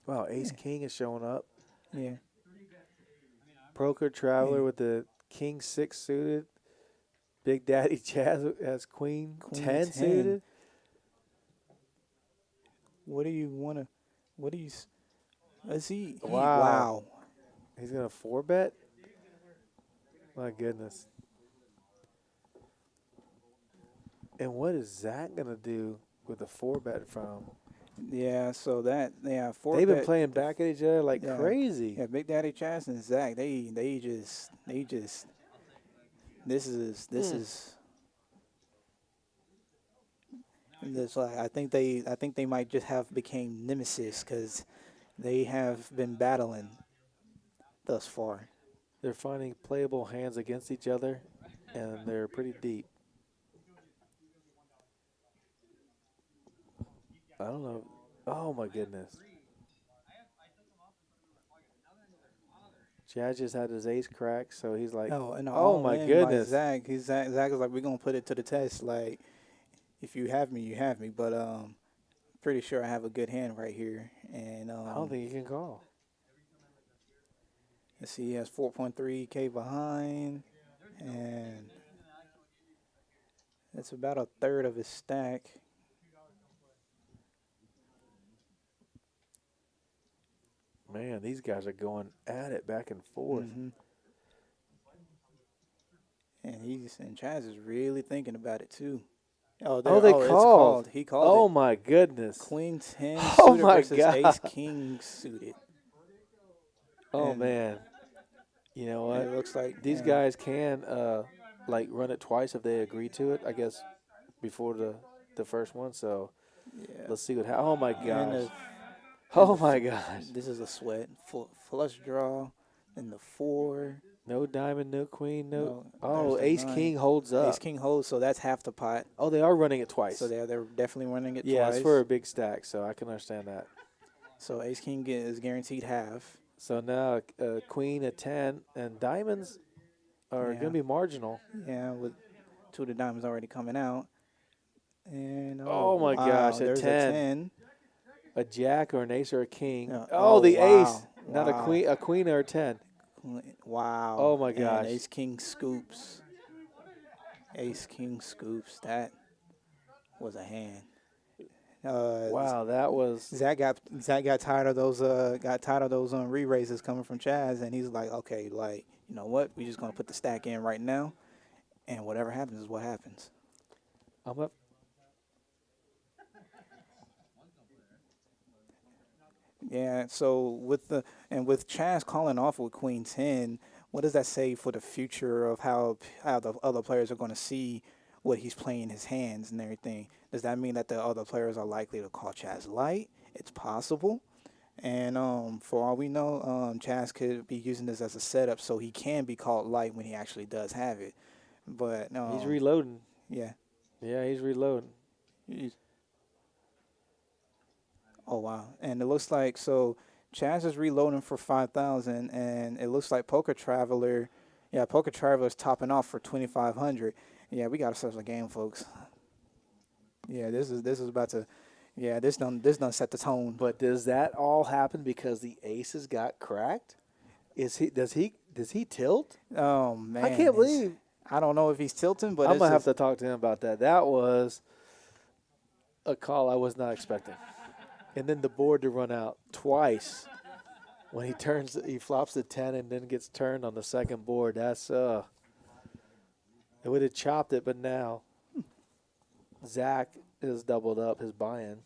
Wow, Ace King is showing up. Yeah. Poker Traveler Yeah. with the King 6 suited. Big Daddy Chaz has Queen 10 10. suited. What do you want to? What do you? Is he? Wow. Wow. He's going to 4-bet? My goodness. And what is Zach going to do with the 4-bet from? Yeah. So four. They've been bet- playing back at each other like Yeah. crazy. Yeah, Big Daddy Chaz and Zach, they just this is like I think they might just have became nemesis because they have been battling thus far. They're finding playable hands against each other, and they're pretty deep. I don't know. Oh, my goodness. Chaz just had his ace crack, so he's like, And oh all my in by goodness. Zach. Zach is like, we're gonna put it to the test. Like, if you have me, you have me. But pretty sure I have a good hand right here. And I don't think he can call. let's see, he has 4.3K behind, and that's about a third of his stack. Man, these guys are going at it back and forth. Mhm. And Chaz is really thinking about it too. Oh, They it's called. He called Oh, it. my goodness. Queen 10 Oh suited my versus God. Ace King suited. Oh, And- man. You know And what? it looks like These guys can, run it twice if they agree to it, I guess, before the first one. So Yeah. let's see what happens. Oh, my And gosh. Oh, the my gosh. This is a sweat. Flush draw. Then the 4. No diamond, no queen, no. No, Oh, there's the Ace 9. King holds up. Ace King holds, so that's half the pot. Oh, they are running it twice. So they're definitely running it Yeah, twice. it's for a big stack, so I can understand that. So Ace King is guaranteed half. So now queen at 10, and diamonds are Yeah. going to be marginal. Yeah, with 2 of the diamonds already coming out. And Oh my gosh, a there's 10. a 10. A jack or an ace or a king. Yeah. Oh, the wow. ace. Not a Wow. queen. A queen or a 10. Wow. Oh, my gosh. And ace king scoops. Ace king scoops. That was a hand. Wow, that was. Zach got tired of those re-raises coming from Chaz, and he's like, okay, like, you know what? We just gonna put the stack in right now, and whatever happens is what happens. I'm up. Yeah. So with Chaz calling off with Queen 10, what does that say for the future of how the other players are going to see what he's playing his hands and everything? Does that mean that the other players are likely to call Chaz light? It's possible. And for all we know, Chaz could be using this as a setup so he can be called light when he actually does have it. But He's reloading. Yeah. Yeah, he's reloading. Oh wow! And it looks like Chaz is reloading for 5,000, and it looks like Poker Traveler is topping off for 2,500. Yeah, we got ourselves a game, folks. Yeah, this is about to. Yeah, this done set the tone. But does that all happen because the aces got cracked? Does he tilt? Oh man, I can't believe. I don't know if he's tilting, but I'm gonna have to talk to him about that. That was a call I was not expecting. And then the board to run out twice when he flops the 10 and then gets turned on the second board. That's it would have chopped it, but now Zach has doubled up his buy-in.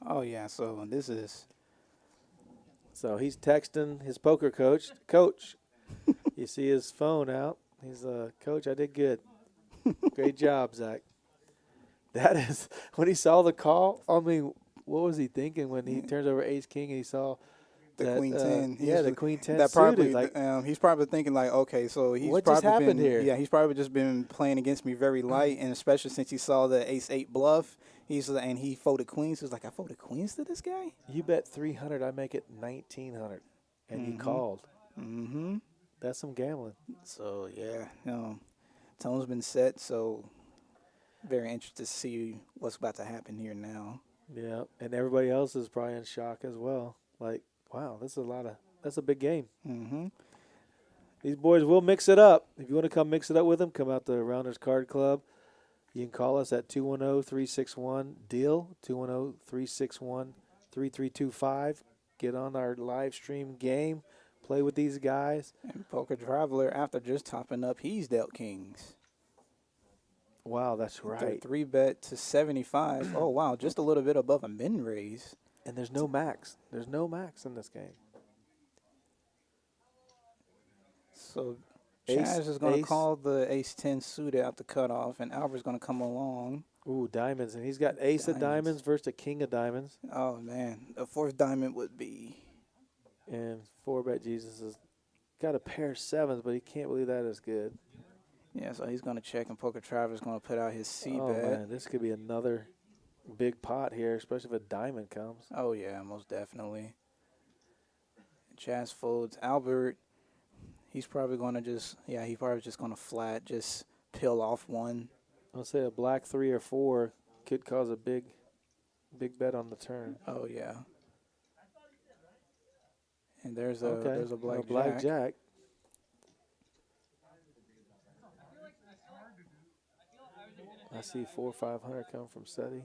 Oh yeah, so this is. So he's texting his poker coach. Coach, you see his phone out. He's Coach, I did good. Great job, Zach. That is when he saw the call. I mean, what was he thinking when he turns over ace king and he saw The Queen 10. The Queen 10 That suited. probably, he's probably thinking like, okay, so he's What probably just happened here? Yeah, he's probably just been playing against me very light, and especially since he saw the ace 8 bluff, he folded queens. He was like, I folded queens to this guy. You bet 300, I make it 1,900, and he called. Mm-hmm. That's some gambling. So yeah, tone's been set. So very interested to see what's about to happen here now. Yeah, and everybody else is probably in shock as well. Like, wow, that's a big game. Mm-hmm. These boys will mix it up. If you want to come mix it up with them, come out to Rounders Card Club. You can call us at 210-361-DEAL, 210-361-3325. Get on our live stream game. Play with these guys. And Poker Traveler, after just topping up, he's dealt kings. Wow, that's right. 3-bet to 75. Oh, wow, just a little bit above a min raise. And there's no max. There's no max in this game. So Ace- Chaz is going to ace. call the ace-10 suited out the cutoff, and Albert's going to come along. Ooh, diamonds. And he's got ace of diamonds versus a king of diamonds. Oh, man. The fourth diamond would be. And 4-bet Jesus has got a pair of sevens, but he can't believe that is good. Yeah, so he's going to check, and Poker Traveler's going to put out his C-bet. Oh, man, this could be another big pot here, especially if a diamond comes. Oh, yeah, most definitely. Chaz folds. Albert, he's probably going to just going to flat, just peel off one. I'll say a black 3 or 4 could cause a big bet on the turn. Oh, yeah. And there's a black black jack. I see 400 or 500 coming from SETI.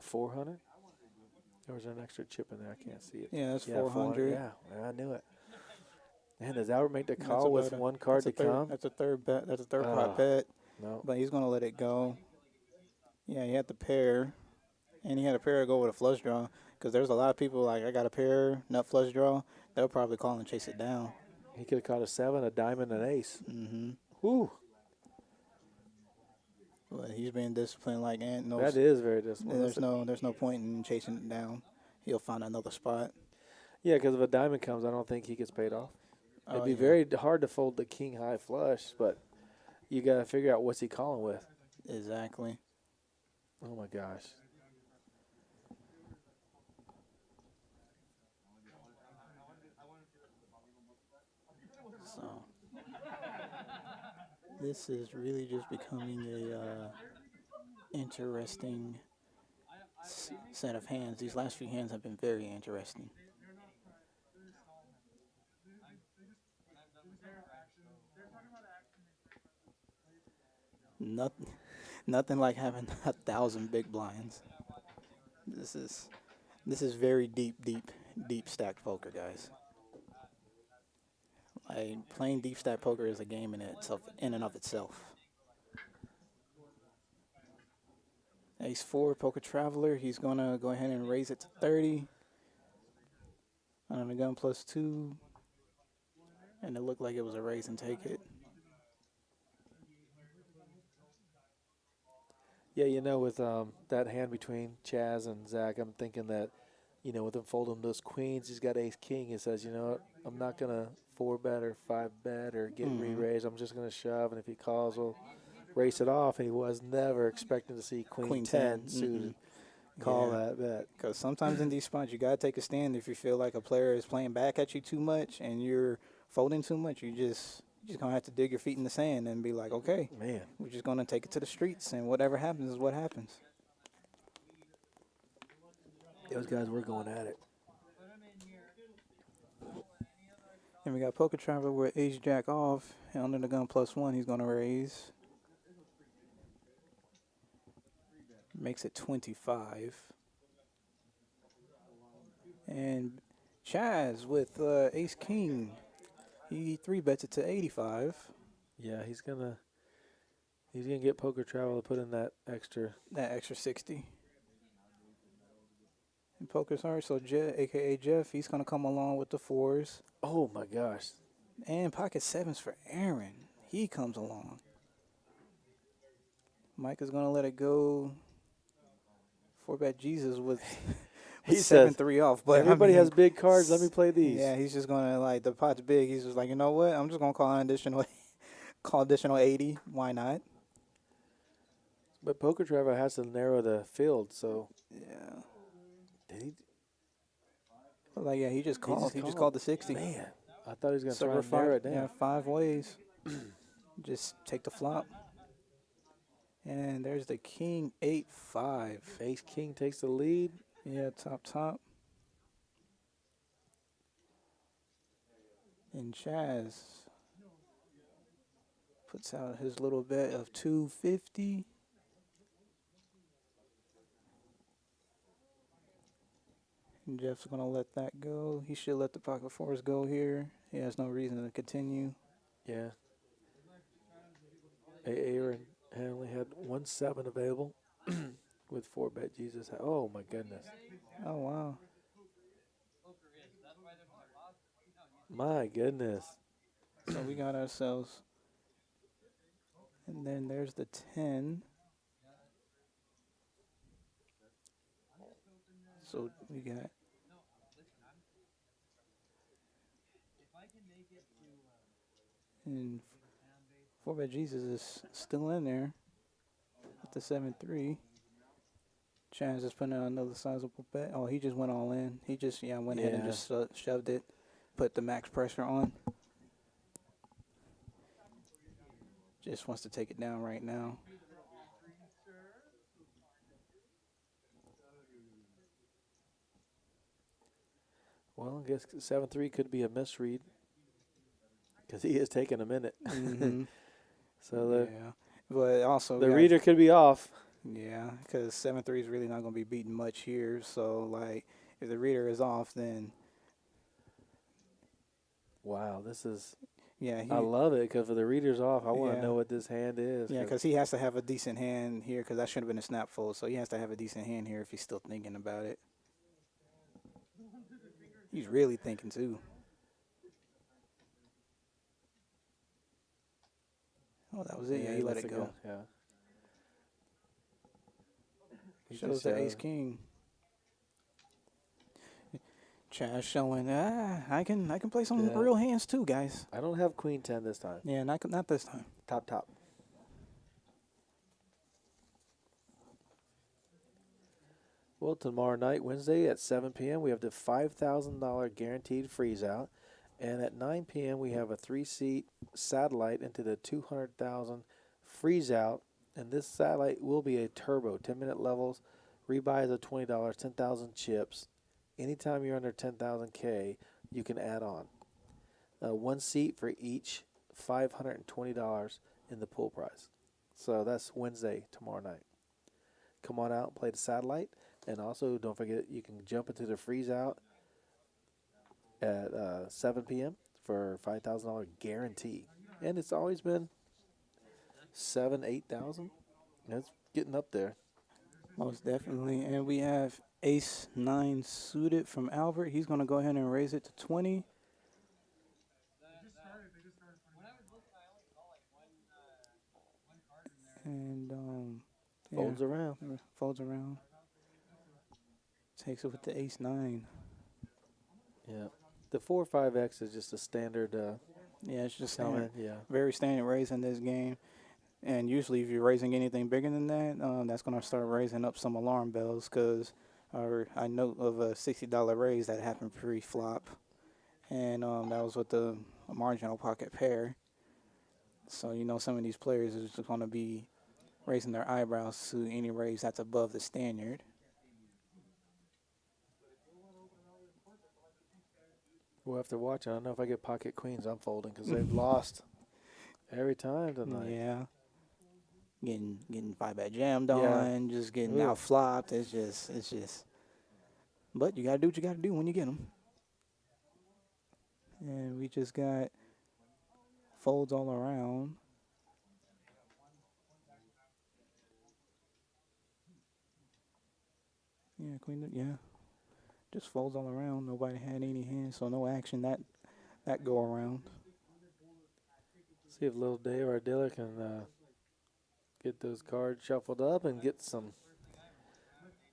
400? Or was there an extra chip in there? I can't see it. Yeah, that's 400. Yeah, I knew it. And does Albert make the That's call with about one card to come? That's a third bet. That's a third pot bet. No. But he's going to let it go. Yeah, he had the pair. And he had a pair to go with a flush draw. Because there's a lot of people like, I got a pair, nut flush draw. They'll probably call and chase it down. He could have caught a 7, a diamond, and an ace. Mm-hmm. Woo. But he's being disciplined like Ant knows. That is very disciplined. There's no point in chasing it down. He'll find another spot. Yeah, because if a diamond comes, I don't think he gets paid off. It'd be yeah. very hard to fold the king high flush, but you got to figure out what's he calling with. Exactly. Oh, my gosh. So This is really just becoming a interesting set of hands. These last few hands have been very interesting. Nothing, nothing like having 1,000 big blinds. This is very deep stacked poker, guys. Like playing deep stack poker is a game in and of itself. Ace 4 Poker Traveler. He's gonna go ahead and raise it to 30. On the gun +2, and it looked like it was a raise and take it. Yeah, you know, with that hand between Chaz and Zach, I'm thinking that, you know, with him folding those queens, he's got ace king. He says, you know what, I'm not going to 4-bet or 5-bet or get re-raised. I'm just going to shove, and if he calls, we'll race it off. And he was never expecting to see queen 10 suited. Call that bet. Because sometimes in these spots, you got to take a stand if you feel like a player is playing back at you too much and you're folding too much. You're just going to have to dig your feet in the sand and be like, okay, Man, we're just going to take it to the streets, and whatever happens is what happens. those guys were going at it. And we got Poker Traveler with ace jack off. And under the gun +1, he's going to raise. Makes it 25. And Chaz with ace king. He 3-bets it to 85. Yeah, he's gonna get Poker Travel to put in that extra. That extra 60. And Poker's hard, so Jet, a.k.a. Jeff, he's going to come along with the 4s. Oh, my gosh. And pocket 7s for Aaron. He comes along. Mike is going to let it go. 4-bet Jesus with He says, 7-3 off. But everybody has big cards. Let me play these. Yeah, he's just going to, like, the pot's big. He's just like, you know what? I'm just going to call additional 80. Why not? But Poker Travel has to narrow the field, so. Yeah. Did he? But like, yeah, he just called. He just called the 60. Man, I thought he was going to So try we're and narrow it 5, down. yeah, 5 ways. Just take the flop. And there's the king 8-5. Ace King takes the lead. Yeah, top. And Chaz puts out his little bet of 250. And Jeff's going to let that go. He should let the pocket 4s go here. He has no reason to continue. Yeah. Aaron only had 1-7 available with 4-bet Jesus. Oh, my goodness. Oh, wow. My goodness. So we got ourselves. And then there's the 10. So we got. And 4-bet Jesus is still in there with the 7-3. Chance is putting out another sizable bet. Oh, he just went all in. He just, went ahead and just shoved it, put the max pressure on. Just wants to take it down right now. Well, I guess 7-3 could be a misread because he is taking a minute. Mm-hmm. So But also the reader could be off. Yeah, because 7-3 is really not going to be beating much here. So, like, if the reader is off, then. Wow, this is. Yeah, I love it because if the reader's off, I want to Yeah. know what this hand is. Yeah, because he has to have a decent hand here because that should have been a snap fold. So he has to have a decent hand here if he's still thinking about it. He's really thinking, too. Oh, that was it. Yeah, he let it go. Yeah. He Shows just, the ace king. Chaz showing, I can play some real hands too, guys. I don't have queen 10 this time. Yeah, not this time. Top. Well, tomorrow night, Wednesday at 7 p.m., we have the $5,000 guaranteed freeze out. And at 9 p.m., we have a 3-seat satellite into the 200,000 freeze out. And this satellite will be a turbo, 10-minute levels, rebuys of $20, 10,000 chips. Anytime you're under 10,000 K, you can add on. One seat for each, $520 in the pool price. So that's Wednesday, tomorrow night. Come on out and play the satellite. And also, don't forget, you can jump into the freeze out at 7 p.m. for $5,000 guarantee. And it's always been 7,000, 8,000. It's getting up there. Most definitely. And we have Ace 9 suited from Albert. He's going to go ahead and raise it to 20. And Folds around. Folds around. Takes it with the Ace 9. Yeah. The 4 or 5X is just a standard Yeah, it's just comment. standard, Yeah. very standard raise in this game. And usually if you're raising anything bigger than that, that's going to start raising up some alarm bells because I know of a $60 raise that happened pre-flop. And that was with the marginal pocket pair. So, you know, some of these players is just going to be raising their eyebrows to any raise that's above the standard. We'll have to watch. I don't know if I get pocket queens. I'm folding because they've lost every time tonight. Yeah. Getting 5-bet jammed Yeah. on, just getting Ugh. out flopped. It's just. But you got to do what you got to do when you get them. And we just got folds all around. Yeah, yeah. Just folds all around. Nobody had any hands, so no action that go around. See if little Dave, our dealer, can get those cards shuffled up and get some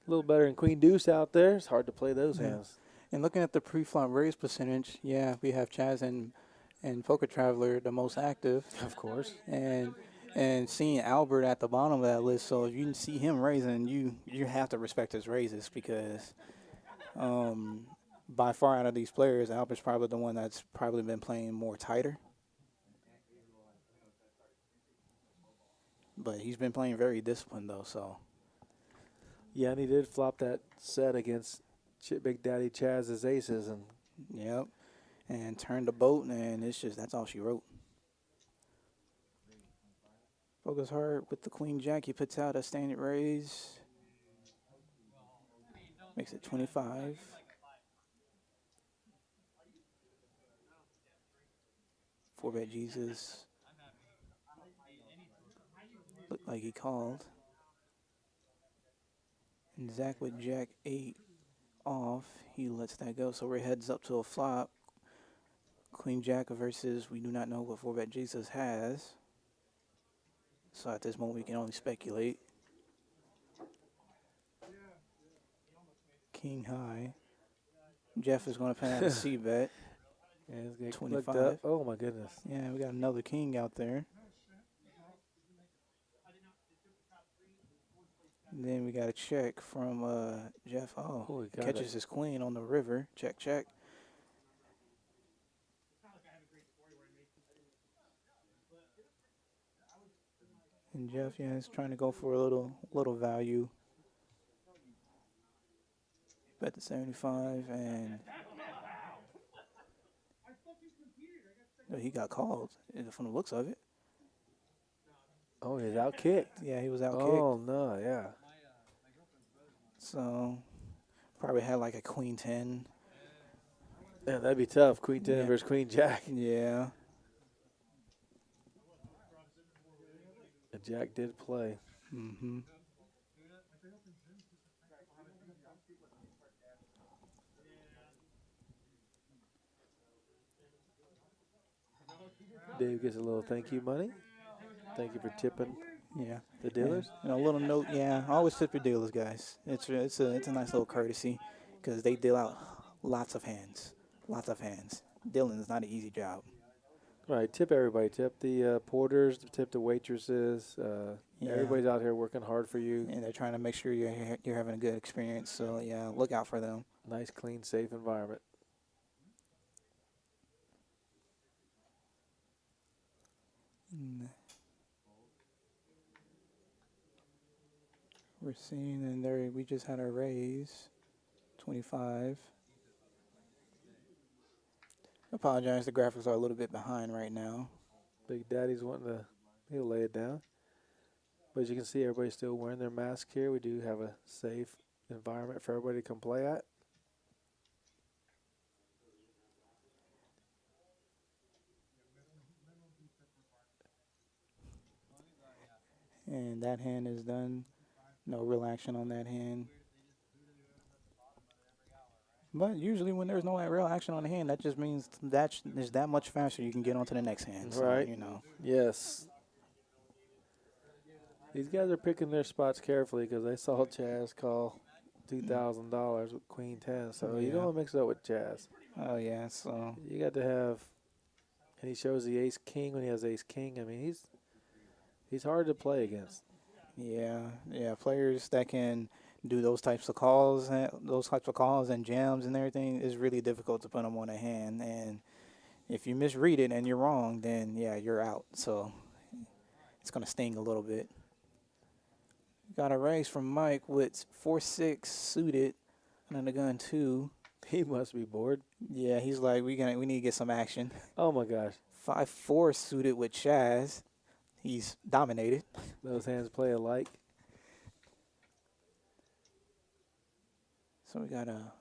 a little better than Queen Deuce out there. It's hard to play those hands. And looking at the pre-flop raise percentage, yeah, we have Chaz and Poker Traveler the most active. Of course. And seeing Albert at the bottom of that list, so if you see him raising, you have to respect his raises because by far out of these players, Albert's probably the one that's probably been playing more tighter. But he's been playing very disciplined, though, so. Yeah, and he did flop that set against Big Daddy Chaz's aces. And Yep. And turned the boat, and that's all she wrote. Focus hard with the Queen Jack. He puts out a standard raise. Makes it 25. Four-bet Jesus. Looked like he called. And Zach with Jack 8 off. He lets that go. So we're heads up to a flop. Queen Jack versus we do not know what four-bet Jesus has. So at this moment we can only speculate. King high. Jeff is going to pay out a C-bet. yeah, he's getting 25. looked up. Oh, my goodness. Yeah, we got another king out there. And then we got a check from Jeff. Oh, Oh, he got catches it. his queen on the river. Check, check. And Jeff, yeah, is trying to go for a little value. Bet the 75 and no, he got called from the looks of it. Oh, he's out kicked. Yeah, he was out kicked. Oh, no, yeah. So probably had like a queen 10. Yeah, that'd be tough. Queen 10 Yeah. versus Queen Jack. Yeah. And Jack did play. Mm-hmm. Dave gets a little thank you money. Thank you for tipping Yeah. the dealers. And a little note, yeah, always tip your dealers, guys. It's a nice little courtesy because they deal out lots of hands. Dealing is not an easy job. Right, tip everybody. Tip the porters, tip the waitresses. Yeah. Everybody's out here working hard for you. And they're trying to make sure you're having a good experience. So, yeah, look out for them. Nice, clean, safe environment. Mm. We're seeing, and there we just had a raise, 25. Apologize, the graphics are a little bit behind right now. Big Daddy's wanting to, he'll lay it down. But as you can see, everybody's still wearing their mask here. We do have a safe environment for everybody to come play at. And that hand is done. No real action on that hand. But usually when there's no real action on the hand, that just means that is that much faster you can get onto the next hand. So, Right. you know. Yes. These guys are picking their spots carefully because they saw Chaz call $2,000 with Queen 10. So you don't Yeah. want to mix it up with Chaz. Oh, yeah. So, You got to have, and he shows the Ace King when he has Ace King. I mean, he's hard to play against. yeah. Yeah. Players that can do those types of calls and jams and everything is really difficult to put them on a hand. And if you misread it and you're wrong, then, yeah, you're out. So it's going to sting a little bit. Got a raise from Mike with 4-6 suited and the gun 2. He must be bored. Yeah, he's like, we need to get some action. Oh, my gosh. 5-4 suited with Chaz. He's dominated. Those hands play alike. So we got a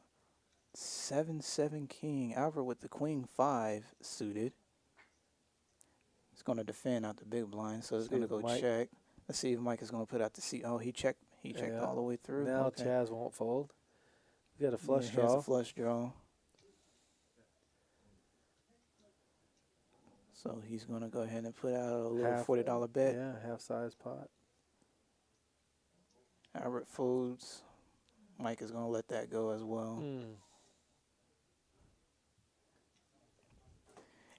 7-7 king. Albert with the queen 5 suited. He's going to defend out the big blind, so it's See going to if go Mike- check. Let's see if Mike is going to put out the C. Oh, he checked. He checked Yeah. all the way through. Now Okay. Chaz won't fold. He got a flush Yeah, he has draw. a flush draw. So he's going to go ahead and put out a little $40 bet. Yeah, half size pot. Albert folds. Mike is going to let that go as well.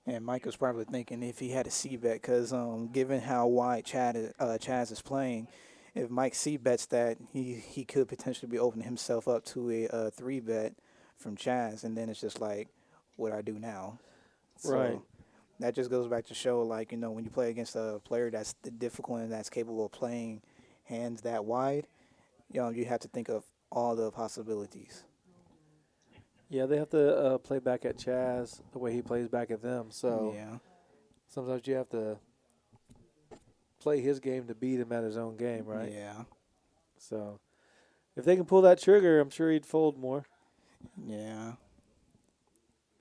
And Mike was probably thinking if he had a C-bet, because given how wide Chaz is playing, if Mike C-bets that, he could potentially be opening himself up to a 3-bet from Chaz, and then it's just like, what do I do now? Right. So that just goes back to show, like, you know, when you play against a player that's difficult and that's capable of playing hands that wide, you know, you have to think of all the possibilities. Yeah, they have to play back at Chaz the way he plays back at them. So Yeah. sometimes you have to play his game to beat him at his own game, right? Yeah. So if they can pull that trigger, I'm sure he'd fold more. Yeah.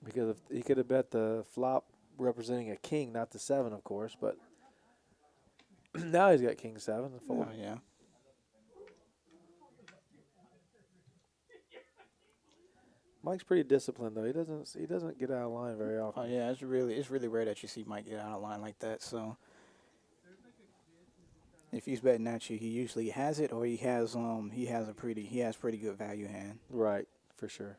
Because if he could have bet the flop representing a king, not the 7, of course. But now he's got king 7 and fold. Oh, yeah. Mike's pretty disciplined though. He doesn't get out of line very often. Oh yeah, it's really rare that you see Mike get out of line like that. So if he's betting at you, he usually has it, or he has pretty good value hand. Right, for sure.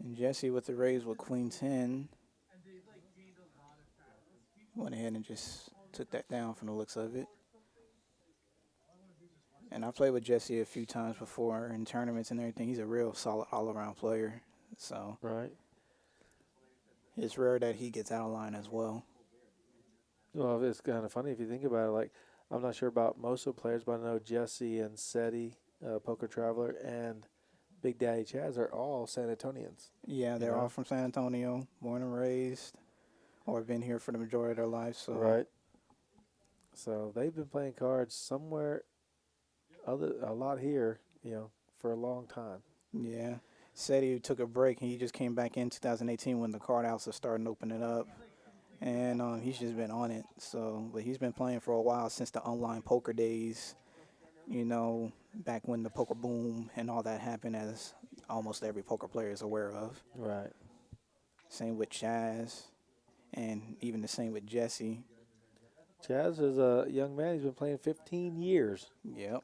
And Jesse with the raise with Queen 10 went ahead and just took that down from the looks of it. And I played with Jesse a few times before in tournaments and everything. He's a real solid all-around player. So Right. it's rare that he gets out of line as well. Well, it's kind of funny if you think about it. Like, I'm not sure about most of the players, but I know Jesse and Seti, Poker Traveler, and Big Daddy Chaz are all San Antonians. Yeah, they're Yeah. all from San Antonio, born and raised, or been here for the majority of their lives. So Right. So they've been playing cards somewhere a lot here, for a long time. yeah. Said he took a break and he just came back in 2018 when the card houses started opening up. And he's just been on it. So, but he's been playing for a while since the online poker days, back when the poker boom and all that happened, as almost every poker player is aware of. Right. Same with Chaz, and even the same with Jesse. Chaz is a young man. He's been playing 15 years. Yep.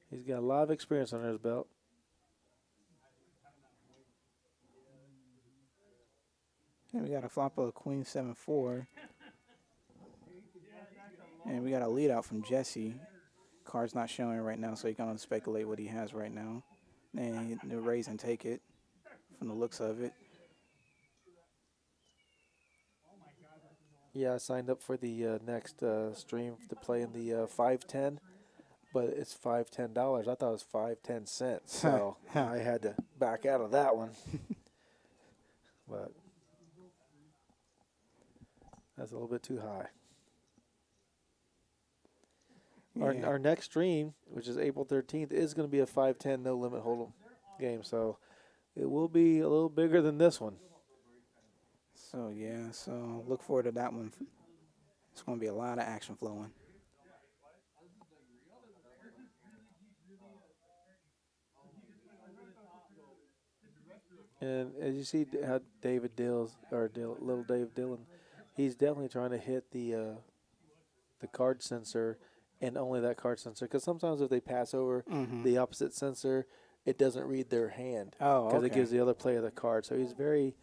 He's got a lot of experience under his belt. And we got a flop of Queen 7-4. And we got a lead out from Jesse. Card's not showing right now, so you can only speculate what he has right now. And the raise and take it from the looks of it. Yeah, I signed up for the next stream to play in the 510, but it's $510. I thought it was 510 cents, so I had to back out of that one. But that's a little bit too high. Yeah. Our next stream, which is April 13th, is going to be a 510 no limit hold'em game, so it will be a little bigger than this one. So yeah, so look forward to that one. It's going to be a lot of action flowing. And as you see how David Dills, or little Dave Dillon, he's definitely trying to hit the card sensor and only that card sensor. Because sometimes if they pass over the opposite sensor, it doesn't read their hand. Oh, Because it okay. gives the other player the card. So he's very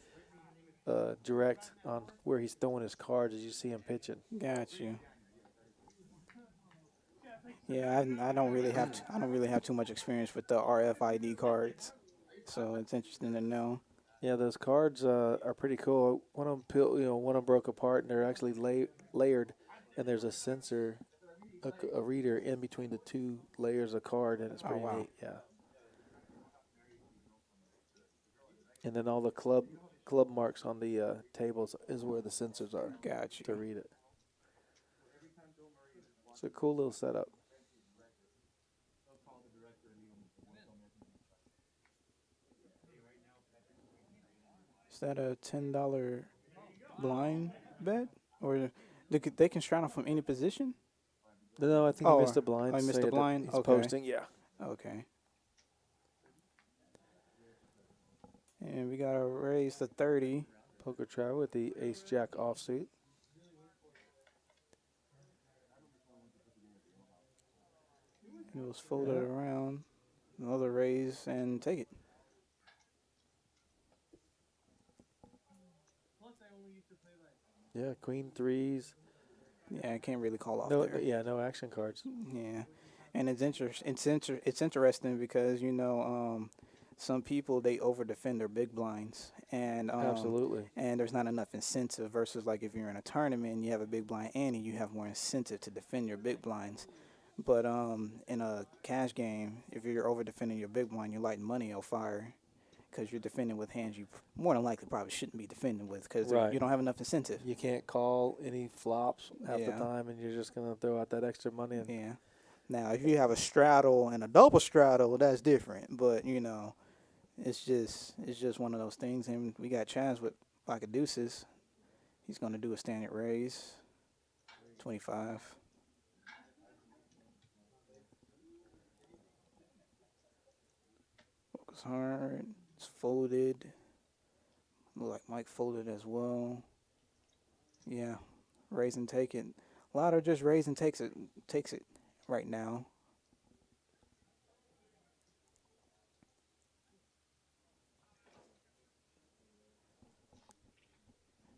direct on where he's throwing his cards as you see him pitching. Got you. Yeah, I don't really have too much experience with the RFID cards, so it's interesting to know. Yeah, those cards are pretty cool. One of them broke apart, and they're actually layered, and there's a sensor, a reader in between the two layers of card, and it's pretty wow. neat. Yeah. And then all the club marks on the tables is where the sensors are Got you. to read it. It's a cool little setup. Is that a $10 blind bet, or they can straddle from any position? No, I think he missed a blind. I so missed he the had to- blind. He's Okay. posting, yeah. Okay. And we gotta raise the 30. Poker travel with the ace jack offsuit. It was folded around. Another raise and take it. Yeah, queen threes. Yeah, I can't really call off No, there. yeah, no action cards. Yeah, and it's interesting because some people they over defend their big blinds, and Absolutely. and there's not enough incentive versus like if you're in a tournament and you have a big blind ante, you have more incentive to defend your big blinds. But in a cash game, if you're over defending your big blind, you're lighting money on fire because you're defending with hands you more than likely probably shouldn't be defending with because Right. you don't have enough incentive. You can't call any flops half the Yeah. time, and you're just going to throw out that extra money. And Yeah. Now, if you have a straddle and a double straddle, that's different. But it's just one of those things. And we got Chaz with pocket deuces. He's going to do a standard raise, 25. Focus hard. It's folded. Look like Mike folded as well. Yeah, raise and take it. A lot of just raise and takes it right now.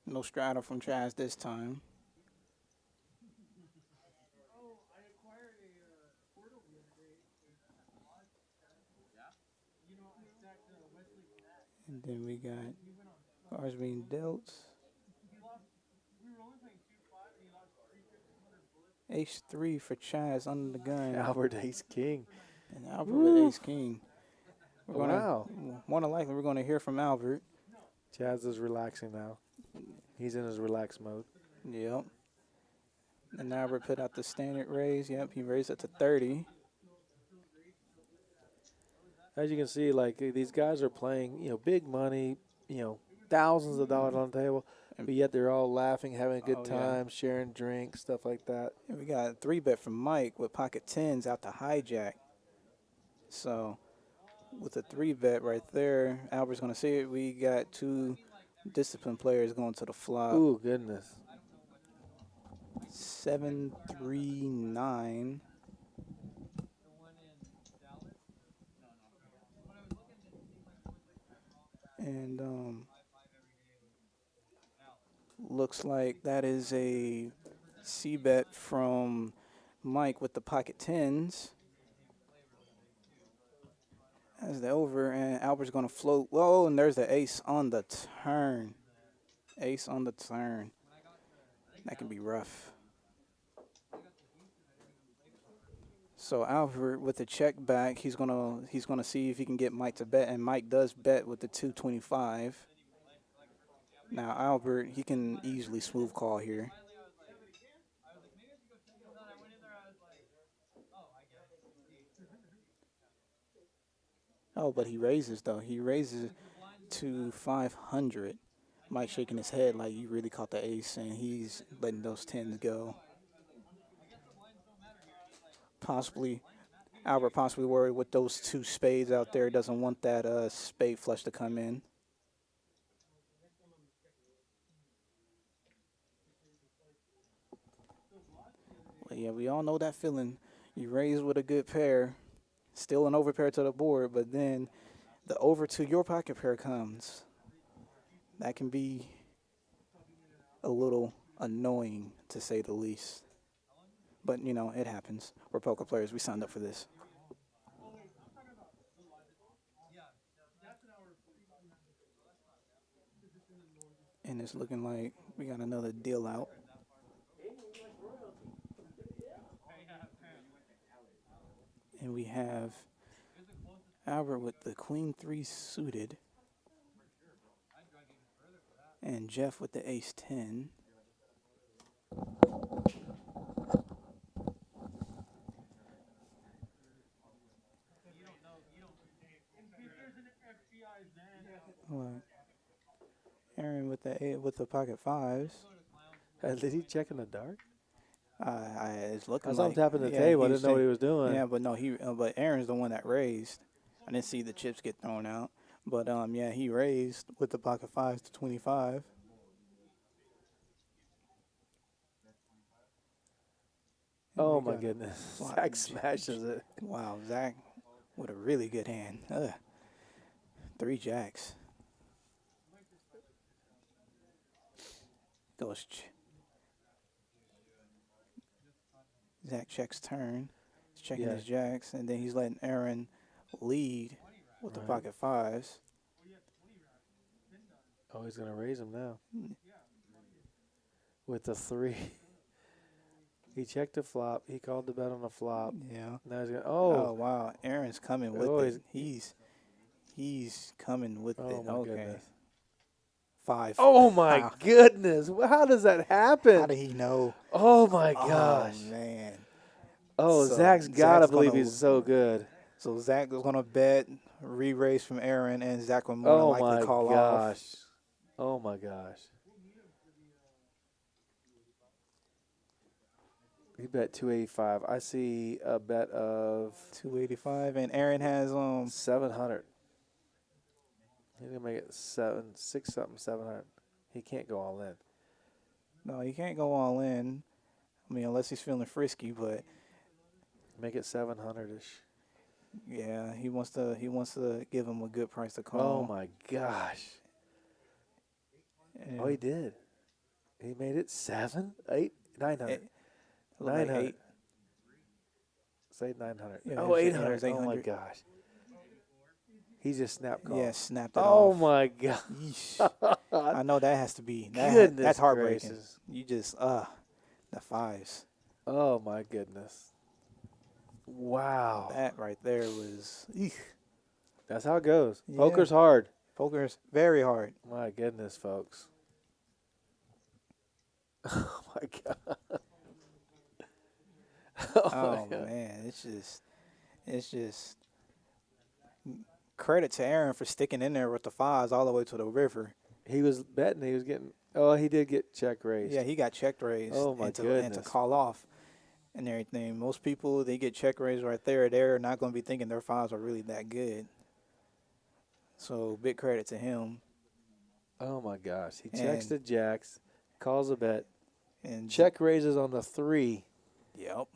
No straddle from Chaz this time. And then we got cards being dealt. Ace 3 for Chaz under the gun. Albert ace king. And Albert with Ace King. Wow. More than likely, we're going to hear from Albert. Chaz is relaxing now. He's in his relaxed mode. Yep. And Albert put out the standard raise. Yep, he raised it to 30. As you can see, like these guys are playing, big money, thousands of dollars on the table, but yet they're all laughing, having a good time, sharing drinks, stuff like that. And we got a 3-bet from Mike with pocket tens out to hijack. So with a 3-bet right there, Albert's going to see it. We got two disciplined players going to the flop. Ooh, goodness. 7-3-9. And looks like that is a C-bet from Mike with the pocket tens. As the over, and Albert's going to float. Whoa, and there's the ace on the turn. Ace on the turn. That can be rough. So Albert with the check back, he's gonna see if he can get Mike to bet, and Mike does bet with the 225. Now Albert, he can easily smooth call here. Oh, but he raises though. He raises to 500. Mike shaking his head like you really caught the ace, and he's letting those tens go. Possibly, Albert possibly worried with those two spades out there. Doesn't want that spade flush to come in. Well, yeah, we all know that feeling. You raise with a good pair, still an overpair to the board, but then the over to your pocket pair comes. That can be a little annoying, to say the least. But, you know, it happens. We're poker players. We signed up for this. And it's looking like we got another deal out. And we have Albert with the queen 3 suited. And Jeff with the ace 10. What? Aaron with the pocket fives. Did he check in the dark? It's looking I saw him like tapping the yeah, table. I he didn't know what he was doing. Yeah, but no, but Aaron's the one that raised. I didn't see the chips get thrown out, but yeah, he raised with the pocket fives to 25. And Oh we my got a goodness! flop. Zach smashes it. Wow, Zach with a really good hand. 3 jacks. Goes. Zach checks turn. He's checking his jacks, and then he's letting Aaron lead with the pocket fives. Oh, he's gonna raise him now. With the 3. He checked the flop. He called the bet on the flop. Yeah. Now he's gonna. Oh wow, Aaron's coming with Oh, it. He's coming with Oh it. my Okay. goodness. 5. Oh my Wow. goodness! How does that happen? How did he know? Oh my gosh! Oh man. Oh, So Zach's gotta Zach's believe gonna- he's so good. So Zach is gonna bet re-raise from Aaron, and Zach will more than Oh likely my call gosh! off. Oh my gosh! He bet 285. I see a bet of 285, and Aaron has 700. He's gonna make it 700. He can't go all in. No, he can't go all in. I mean, unless he's feeling frisky, but Make it 700ish. yeah, he wants to give him a good price to Oh call. my gosh! And Oh, he did. He made it 7, 8, 900. it looked like 900. eight. Say 900. Yeah, Oh, it 800. was Oh my 800. gosh! He just snapped call. Yeah, snapped it Oh off. my god! Yeesh. I know that has to be. Goodness That's heartbreaking. gracious. You just the fives. Oh my goodness! Wow. That right there was. Eek. That's how it goes. Yeah. Poker's hard. Poker's very hard. My goodness, folks. Oh my god. Oh man, it's just credit to Aaron for sticking in there with the fives all the way to the river. He was betting. He was getting. Oh, he did get check raised. Yeah, he got check raised. Oh, my and to goodness. call off and everything. Most people, they get check raised right there. They're not going to be thinking their fives are really that good. So big credit to him. Oh my gosh. He checks And- the jacks, calls a bet, And check raises on the 3. Yep.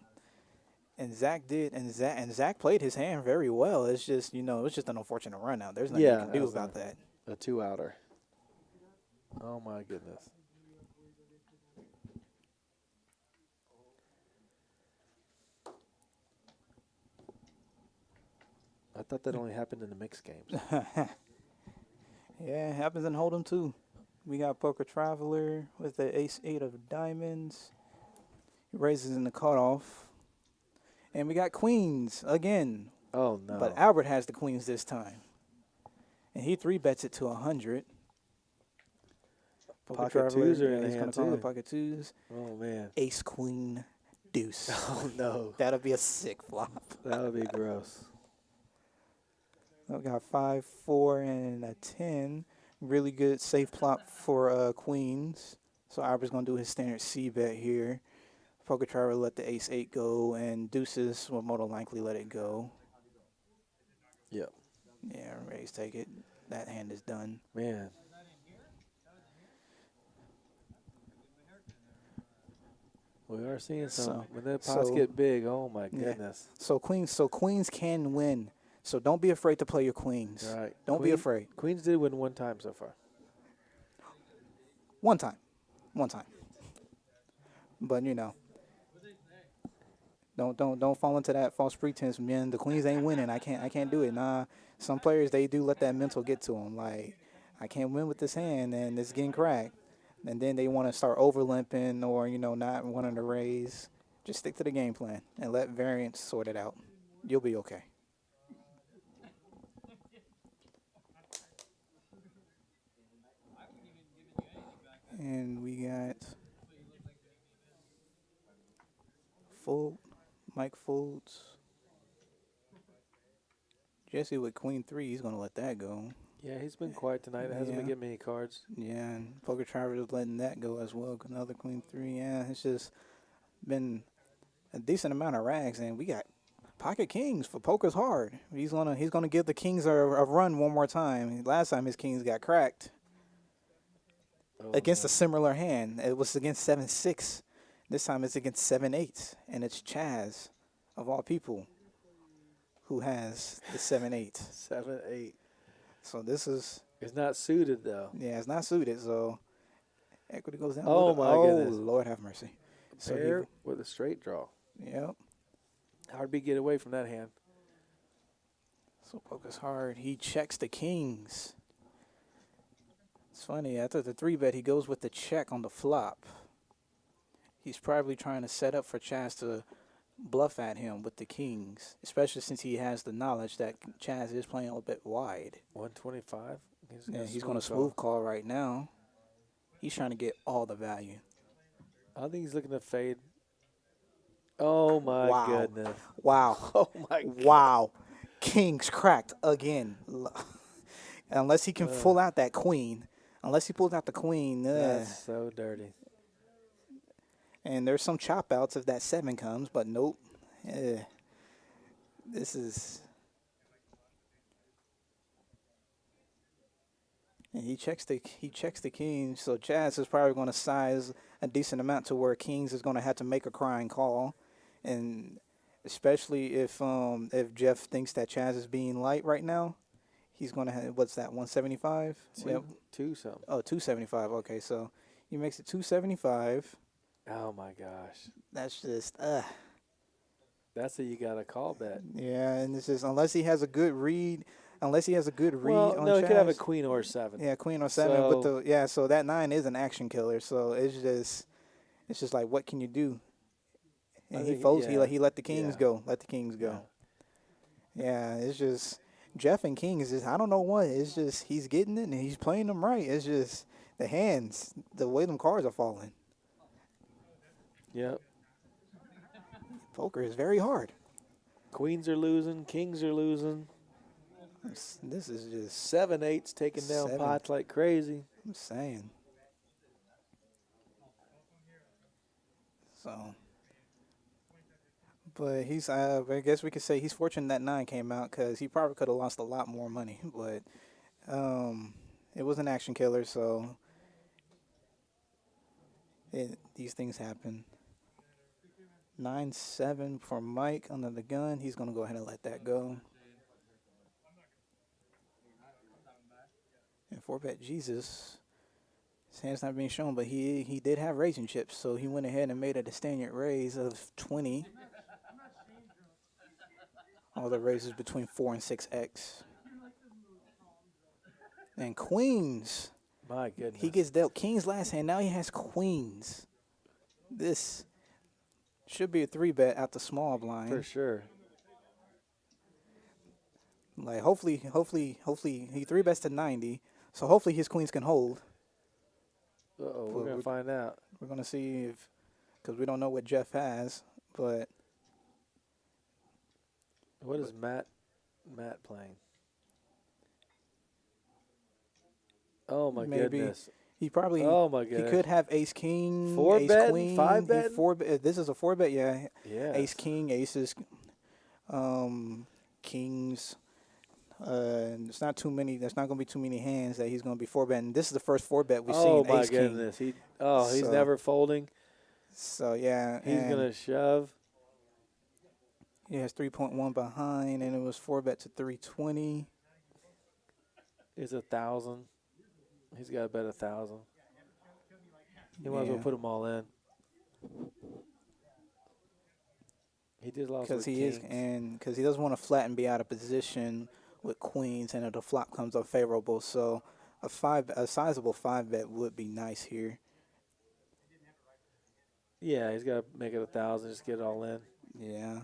And Zach did, and Zach played his hand very well. It's just, it's just an unfortunate run out. There's nothing you can do that's about not- that. A 2-outer. Oh my goodness. I thought that only happened in the mixed games. Yeah, it happens in Hold'em too. We got Poker Traveler with the ace-8 of diamonds. He raises in the cutoff. And we got queens again. Oh, no. But Albert has the queens this time. And he 3-bets it to 100. Poker Pocket Traveler, twos are in yeah, the he's going hand, to call the too. pocket twos. Oh, man. Ace, queen, deuce. Oh, no. That'll be a sick flop. That would be gross. We got 5, 4, and a 10. Really good safe plot for queens. So Albert's going to do his standard C bet here. Poker Traveler let the ace-8 go, and deuces will more than likely let it go. Yep. Yeah, raise, take it. That hand is done. Man. We are seeing some. When the pots get big, oh, my goodness. So queens can win. So don't be afraid to play your queens. All right. Don't be afraid. Queens did win one time so far. One time. But you know, don't fall into that false pretense, man. The queens ain't winning. I can't do it. Nah, some players they do let that mental get to them. Like, I can't win with this hand, and it's getting cracked. And then they want to start over limping or not wanting to raise. Just stick to the game plan and let variance sort it out. You'll be okay. And we got Mike folds. Jesse with queen 3, he's going to let that go. Yeah, he's been quiet tonight. Hasn't been Yeah. getting many cards. Yeah, and Poker Traveler is letting that go as well. Another queen 3. Yeah, it's just been a decent amount of rags, and we got pocket kings for Poker's hard. He's gonna give the kings a run one more time. Last time his kings got cracked against a similar hand. It was against 7-6. This time it's against 7-8, and it's Chaz, of all people, who has the 7-8. 7-8. So this is It's not suited though. yeah, it's not suited. So equity goes down. Oh, a little. my goodness. Lord have mercy. So Pair with a straight draw. yep. Hard to get away from that hand. So Poker's hard. He checks the kings. It's funny. After the 3-bet, he goes with the check on the flop. He's probably trying to set up for Chaz to bluff at him with the kings, especially since he has the knowledge that Chaz is playing a little bit wide. 125. He's going to smooth call right now. He's trying to get all the value. I think he's looking to fade. Oh my Wow. goodness. Wow. Oh my God. Wow. Kings cracked again. Unless he can pull out that queen. Unless he pulls out the queen. That's so dirty. And there's some chop outs if that 7 comes, but nope. This is. And he checks the kings, so Chaz is probably going to size a decent amount to where kings is going to have to make a crying call, and especially if Jeff thinks that Chaz is being light right now, he's going to have what's that 175? Two something. Oh, 275. Okay, so he makes it 275. Oh my gosh. That's just That's a you got to call bet. yeah, and it's just unless he has a good read. Unless he has a good read Well, on no, he could have a Chaz. queen or 7. Yeah, queen or 7. So- But so that 9 is an action killer. So it's just like, what can you do? And I he think- folds. yeah. He let the kings Yeah. go. Let the kings go. Yeah, it's just Jeff and Kings. I don't know what. It's just he's getting it and he's playing them right. It's just the hands, the way them cards are falling. Yep. Poker is very hard. Queens are losing. Kings are losing. This is just 7-8's taking down 7. pots like crazy. I'm saying. So, but he's, I guess we could say he's fortunate that 9 came out because he probably could have lost a lot more money. But it was an action killer, so these things happen. 9-7 for Mike under the gun. He's going to go ahead and let that go. And 4-bet Jesus, his hand's not being shown, but he did have raising chips, so he went ahead and made a standard raise of 20. All the raises between 4 and 6x. And queens My goodness. He gets dealt kings last hand. Now he has queens. This should be a 3-bet out the small blind. for sure. Like hopefully he 3-bets to 90. So hopefully his queens can hold. Uh-oh, Well, we're going to find out. We're gonna see if, because we don't know what Jeff has, but What is Matt playing? Oh, my maybe goodness. he probably Oh, my he goodness. could have ace king, Four ace betting, queen, five he betting? This is a 4-bet, yeah. Yeah. Ace king, aces, kings. It's not too many. There's not gonna be too many hands that he's gonna be 4-betting. This is the first 4-bet we've Oh, seen. my Ace king. goodness. He's So- never folding. So yeah, He's and going to shove. he has 3.1 behind, and it was 4-bet to 320. It's 1,000. He's got to bet 1,000. He might as well Yeah. put them all in. He did lots with Because he is, kings. and because he doesn't want to flatten, be out of position with queens, and if the flop comes unfavorable, so a sizable 5-bet would be nice here. Yeah, he's got to make it 1,000. Just get it all in. Yeah.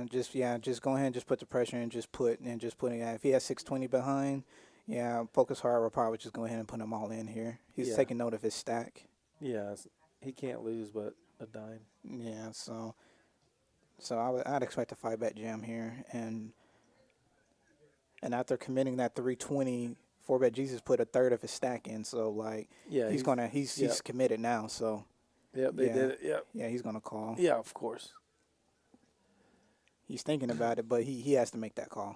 Just go ahead and just put the pressure and just putting it. If he has 620 behind, Poker's Hard will probably just go ahead and put them all in here. He's Yeah. taking note of his stack. Yeah, he can't lose but a dime. Yeah, so I'd expect a 5-bet jam here, and after committing that 320, 4-bet Jesus put a third of his stack in, so like Yeah, he's committed now, so Yep, they did it. Yep. yeah, he's gonna call. Yeah, of course. He's thinking about it, but he has to make that call.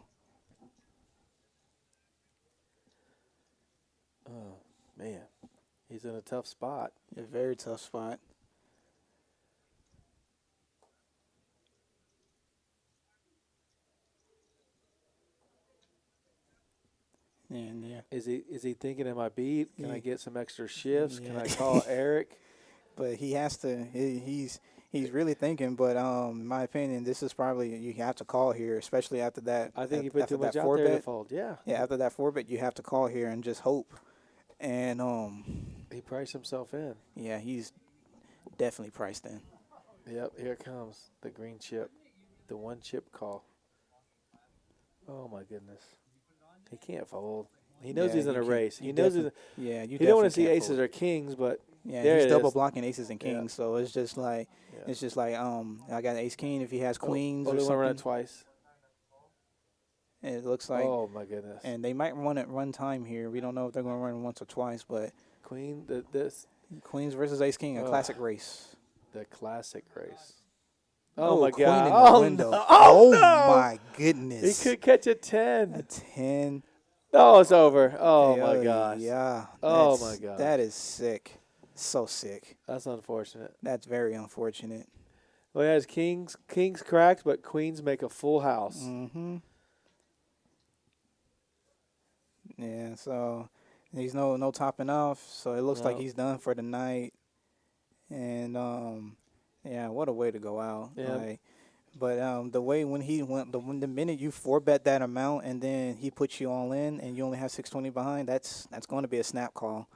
Oh, man. He's in a tough spot. A very tough spot. And yeah, Is he thinking, am I beat? Can I Yeah. get some extra shifts? Can Yeah. I call Eric? but he has to. He's really thinking. But in my opinion, this is probably you have to call here, especially after that. I think he put after too much that out there to 4-bet. fold. Yeah. Yeah, after that 4-bet, you have to call here and just hope. And He priced himself in. yeah, he's definitely priced in. Yep, here it comes. The green chip. The one chip call. Oh, my goodness. He can't fold. He knows Yeah, he's in you a can't- race. you He knows he's. definitely- Yeah, you He don't want to definitely see can't aces fold. or kings, but Yeah, there he's it double is. blocking aces and Yeah. kings, so it's just like yeah. I got ace king if he has queens or Only want to run it something. twice. It looks like, Oh, my goodness. and they might run it run time here. We don't know if they're going to run once or twice, but Queen, this queens versus ace king, a Ugh. classic race. the classic race. Oh, Oh, my queen God. in the Oh, window. no. Oh, no. my He goodness. could catch a A 10. 10. Oh, it's over. Oh, Hey, my gosh. Yeah. Oh, That's- my gosh. That is sick. So sick. That's unfortunate. That's very unfortunate. Well, he has kings cracked, but queens make a full house. Mm-hmm. Yeah, so he's no topping off, so it looks like No. he's done for the night. And yeah, what a way to go out. Yeah. Like, but the way when he went, the minute you 4-bet that amount and then he puts you all in and you only have 620 behind, that's going to be a snap call.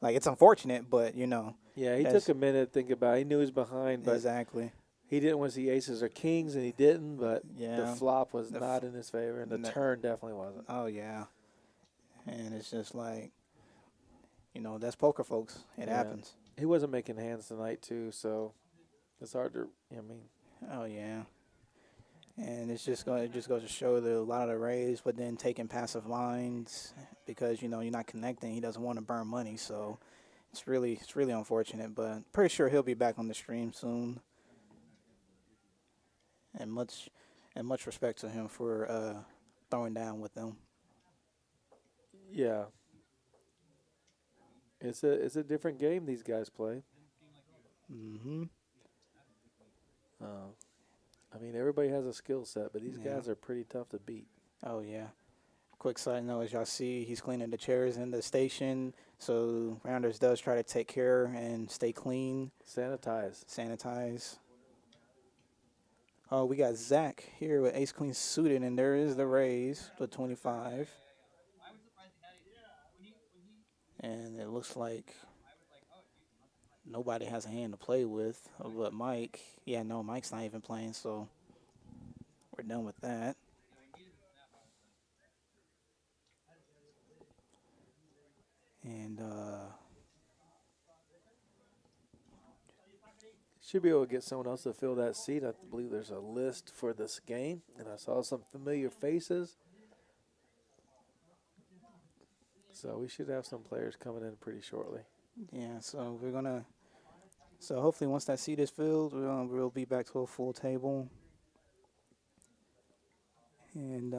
Like, it's unfortunate, but Yeah, he That's- took a minute to think about it. He knew he was behind, but exactly. he didn't want to see aces or kings, and he didn't. But Yeah. the flop was The not in his favor, and the No. turn definitely wasn't. Oh yeah. And it's just like, that's poker, folks. It Yeah. happens. He wasn't making hands tonight, too, so it's hard to, Oh yeah. And it just goes to show that a lot of the raise, but then taking passive lines because you're not connecting. He doesn't want to burn money, so it's really unfortunate. But pretty sure he'll be back on the stream soon. And much respect to him for throwing down with them. yeah. It's a different game these guys play. Mm-hmm. Everybody has a skill set, but these Yeah. guys are pretty tough to beat. Oh yeah. Quick side note, as y'all see, he's cleaning the chairs in the station. So Rounders does try to take care and stay clean, sanitize. Oh, we got Zach here with ace queen suited, and there is the raise with 25. I was surprised he had it. When he and it looks like nobody has a hand to play with. But Mike, yeah, no, Mike's not even playing, so we're done with that. And Should be able to get someone else to fill that seat. I believe there's a list for this game, and I saw some familiar faces. So we should have some players coming in pretty shortly. yeah, so we're gonna. So hopefully, once that seat is filled, we'll be back to a full table. And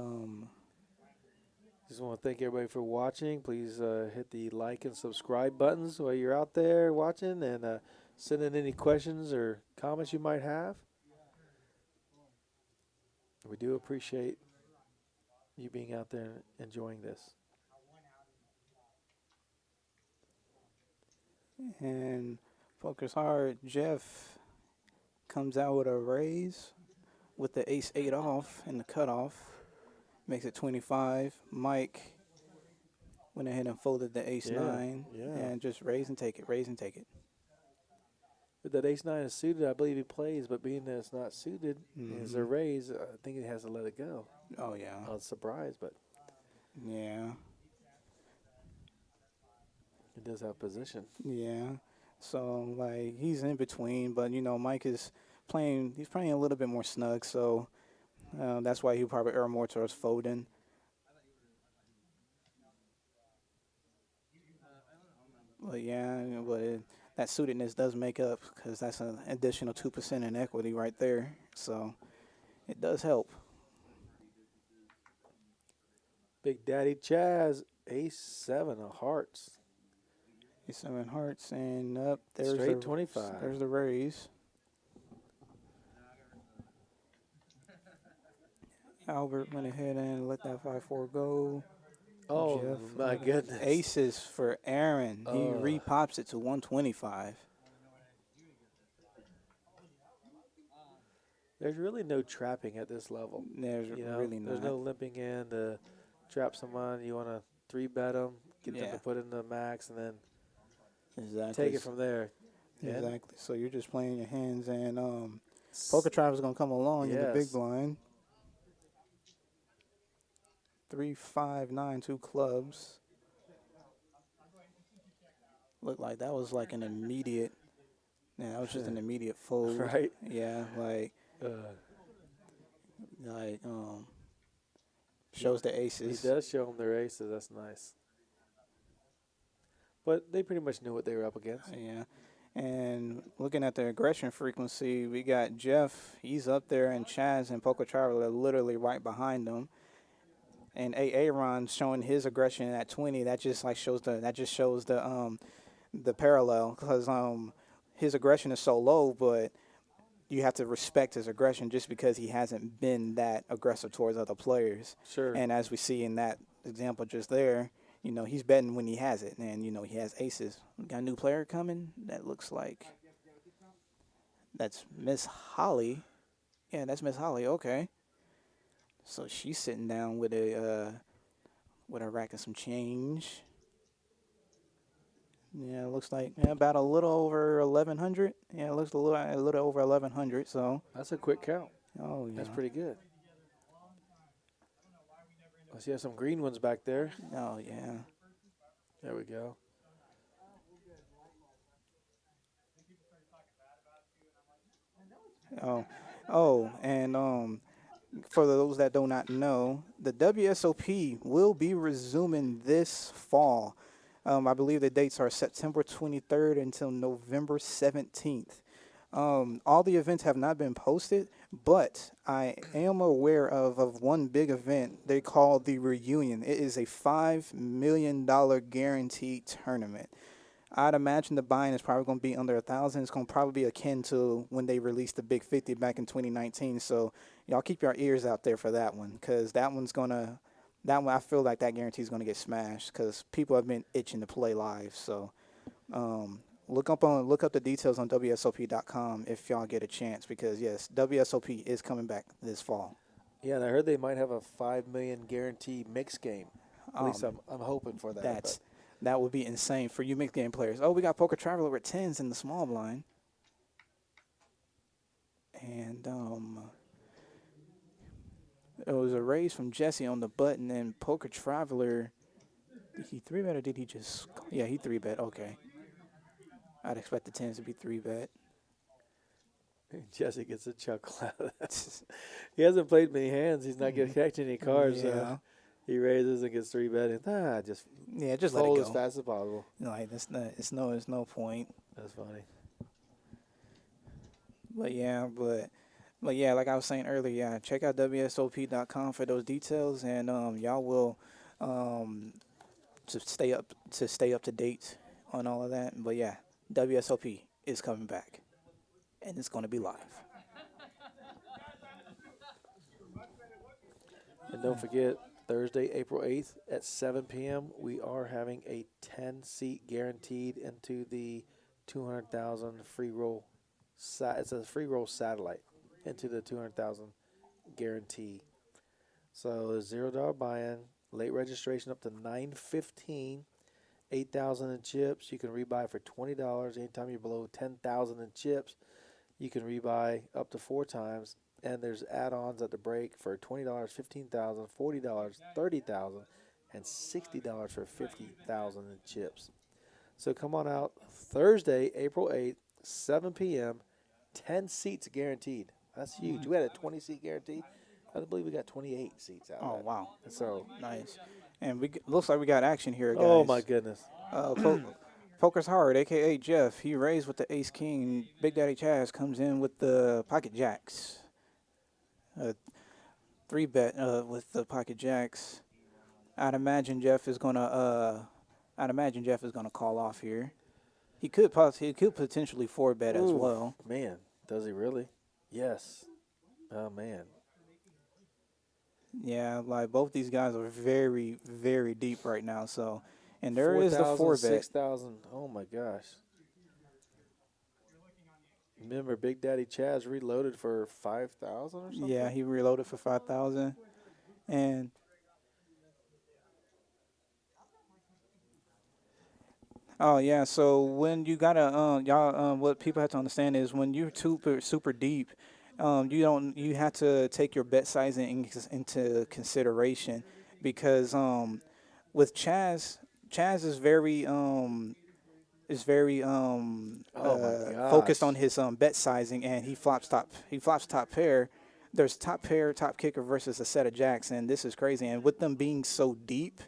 Just want to thank everybody for watching. Please hit the like and subscribe buttons while you're out there watching, and send in any questions or comments you might have. We do appreciate you being out there and enjoying this. and focus hard. Jeff comes out with a raise with the ace 8 off and the cutoff. Makes it 25. Mike went ahead and folded the ace 9 and just raise and take it, raise and take it. But that ace 9 is suited, I believe he plays, but being that it's not suited, it's a raise, I think he has to let it go. Oh, yeah. I was surprised, but Yeah. he does have position. Yeah. So, like, he's in between, but, you know, Mike is playing, he's playing a little bit more snug, so that's why he probably err more towards folding. But, yeah, that suitedness does make up because that's an additional 2% in equity right there. So, it does help. Big Daddy Chaz, ace 7 of hearts. Ace 7 hearts, and up there's Straight the 25. There's the raise. Albert went ahead and let that 5-4 go. Oh, Jeff, my goodness. Aces for Aaron. He Oh. repops it to 125. There's really no trapping at this level. There's You know, really there's not. no limping in to trap someone. You want to 3-bet them, get them Yeah. to put in the max, and then Exactly. take it from there. And Exactly. So you're just playing your hands, and Poker Tribe is gonna come along in the big Yes. blind. 3, 5, 9, 2 clubs. Looked like that was like an immediate. Yeah, that was just an immediate fold. Right? Yeah, like Uh, shows the he aces. does show them their aces. That's nice. But they pretty much knew what they were up against. Yeah. And looking at the aggression frequency, we got Jeff. He's up there, and Chaz and Poker Tribe are literally right behind him. And Aaron showing his aggression at 20. That just shows the parallel because his aggression is so low, but you have to respect his aggression just because he hasn't been that aggressive towards other players. Sure. And as we see in that example just there, you know, he's betting when he has it, and, you know, he has aces. We got a new player coming. That looks like that's Miss Holly. Yeah, that's Miss Holly. Okay. So she's sitting down with a rack of some change. Yeah, it looks like about a little over 1,100. Yeah, it looks a little over 1,100. So. That's a quick count. Oh yeah. That's pretty good. I see some green ones back there. Oh yeah. There we go. And for those that do not know, the WSOP will be resuming this fall. I believe the dates are September 23rd until November 17th. All the events have not been posted, but I am aware of one big event they call the Reunion. It is a $5 million guaranteed tournament. I'd imagine the buy-in is probably going to be under 1,000. It's going to probably be akin to when they released the Big 50 back in 2019. So y'all keep your ears out there for that one, because that one I feel like that guarantee is going to get smashed because people have been itching to play live. So look up the details on WSOP.com if y'all get a chance, because yes, WSOP is coming back this fall. Yeah, and I heard they might have a $5 million guarantee mix game. At least I'm hoping for that. That would be insane for you mixed game players. Oh, we got Poker Traveler with 10s in the small blind. And it was a raise from Jesse on the button, and Poker Traveler, did he 3-bet or did he just, yeah, he 3-bet, okay. I'd expect the 10s to be 3-bet. Jesse gets a chuckle out of that. He hasn't played many hands. He's not getting catching any cards. Yeah. He raises and gets 3-betted. Just Just let it fold go. as fast as possible. Like, it's no point. That's funny. But yeah, like I was saying earlier, yeah, check out WSOP.com for those details, and y'all will to stay up to date on all of that. But yeah, WSOP is coming back, and it's going to be live. And don't forget, Thursday, April 8th at 7 p.m., we are having a 10-seat guaranteed into the 200,000 free roll. It's a free roll satellite into the 200,000 guarantee. So $0 buy-in, late registration up to $9.15, 8,000 in chips. You can rebuy for $20. Anytime you're below 10,000 in chips, you can rebuy up to 4 times. And there's add-ons at the break for $20, $15,000, $40, $30,000, and $60 for $50,000 in chips. So come on out Thursday, April 8th, 7 p.m., 10 seats guaranteed. That's huge. We had a 20-seat guarantee. I believe we got 28 seats out of Oh that. wow, So nice. And looks like we got action here, guys. oh, my goodness. Poker's Hard, a.k.a. Jeff. He raised with the ace-king. Big Daddy Chaz comes in with the pocket jacks. 3-bet with the pocket jacks. I'd imagine Jeff is gonna call off here. He could potentially 4-bet as Ooh, well. Man, does he really? Yes. Oh, man. Yeah, like both these guys are very, very deep right now. So, and there is the 4,000, 4-bet. 6,000. Oh, my gosh. Remember, Big Daddy Chaz reloaded for 5,000 or something? Yeah, he reloaded for 5,000, and oh yeah. So when you gotta what people have to understand is when you're super deep, you have to take your bet sizing into consideration, because with Chaz is very focused on his bet sizing, and he flops top pair. There's top pair, top kicker versus a set of jacks, and this is crazy. And with them being so deep,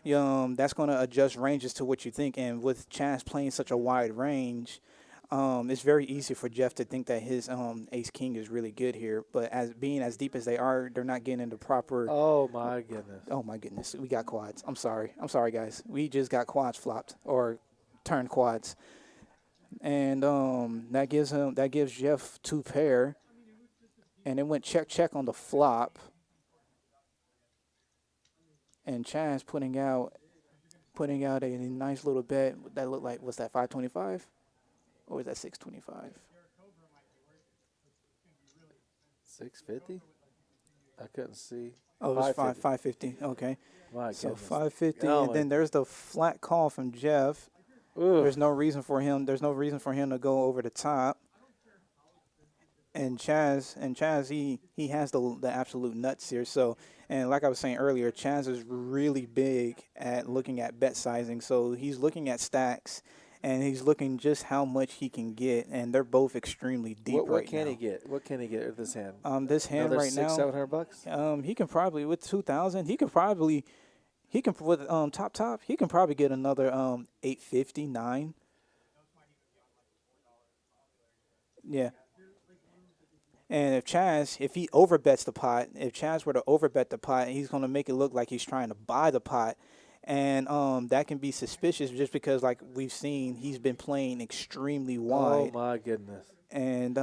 that's going to adjust ranges to what you think. And with Chaz playing such a wide range, it's very easy for Jeff to think that his ace king is really good here. But as being as deep as they are, they're not getting into proper. Oh my goodness. Oh my goodness, we got quads. I'm sorry, guys. We just got quads flopped or turned quads, and that gives Jeff 2 pair, and it went check on the flop, and Chaz putting out a nice little bet that looked like, was that 525 or was that 625? 650? I couldn't see. Oh, it was 550. Okay, My so goodness. 550, Oh, and then there's the flat call from Jeff. Ooh. There's no reason for him to go over the top. And Chaz, he has the absolute nuts here. So, and like I was saying earlier, Chaz is really big at looking at bet sizing. So he's looking at stacks, and he's looking just how much he can get. And they're both extremely deep right now. What can he get? What can he get with this hand? This hand Another right now, $600-700? he can probably, with 2,000, he can with top, he can probably get another 850, 9. Yeah. And if he overbets the pot, if Chaz were to overbet the pot, he's going to make it look like he's trying to buy the pot. And that can be suspicious just because, like we've seen, he's been playing extremely wide. Oh, my goodness. And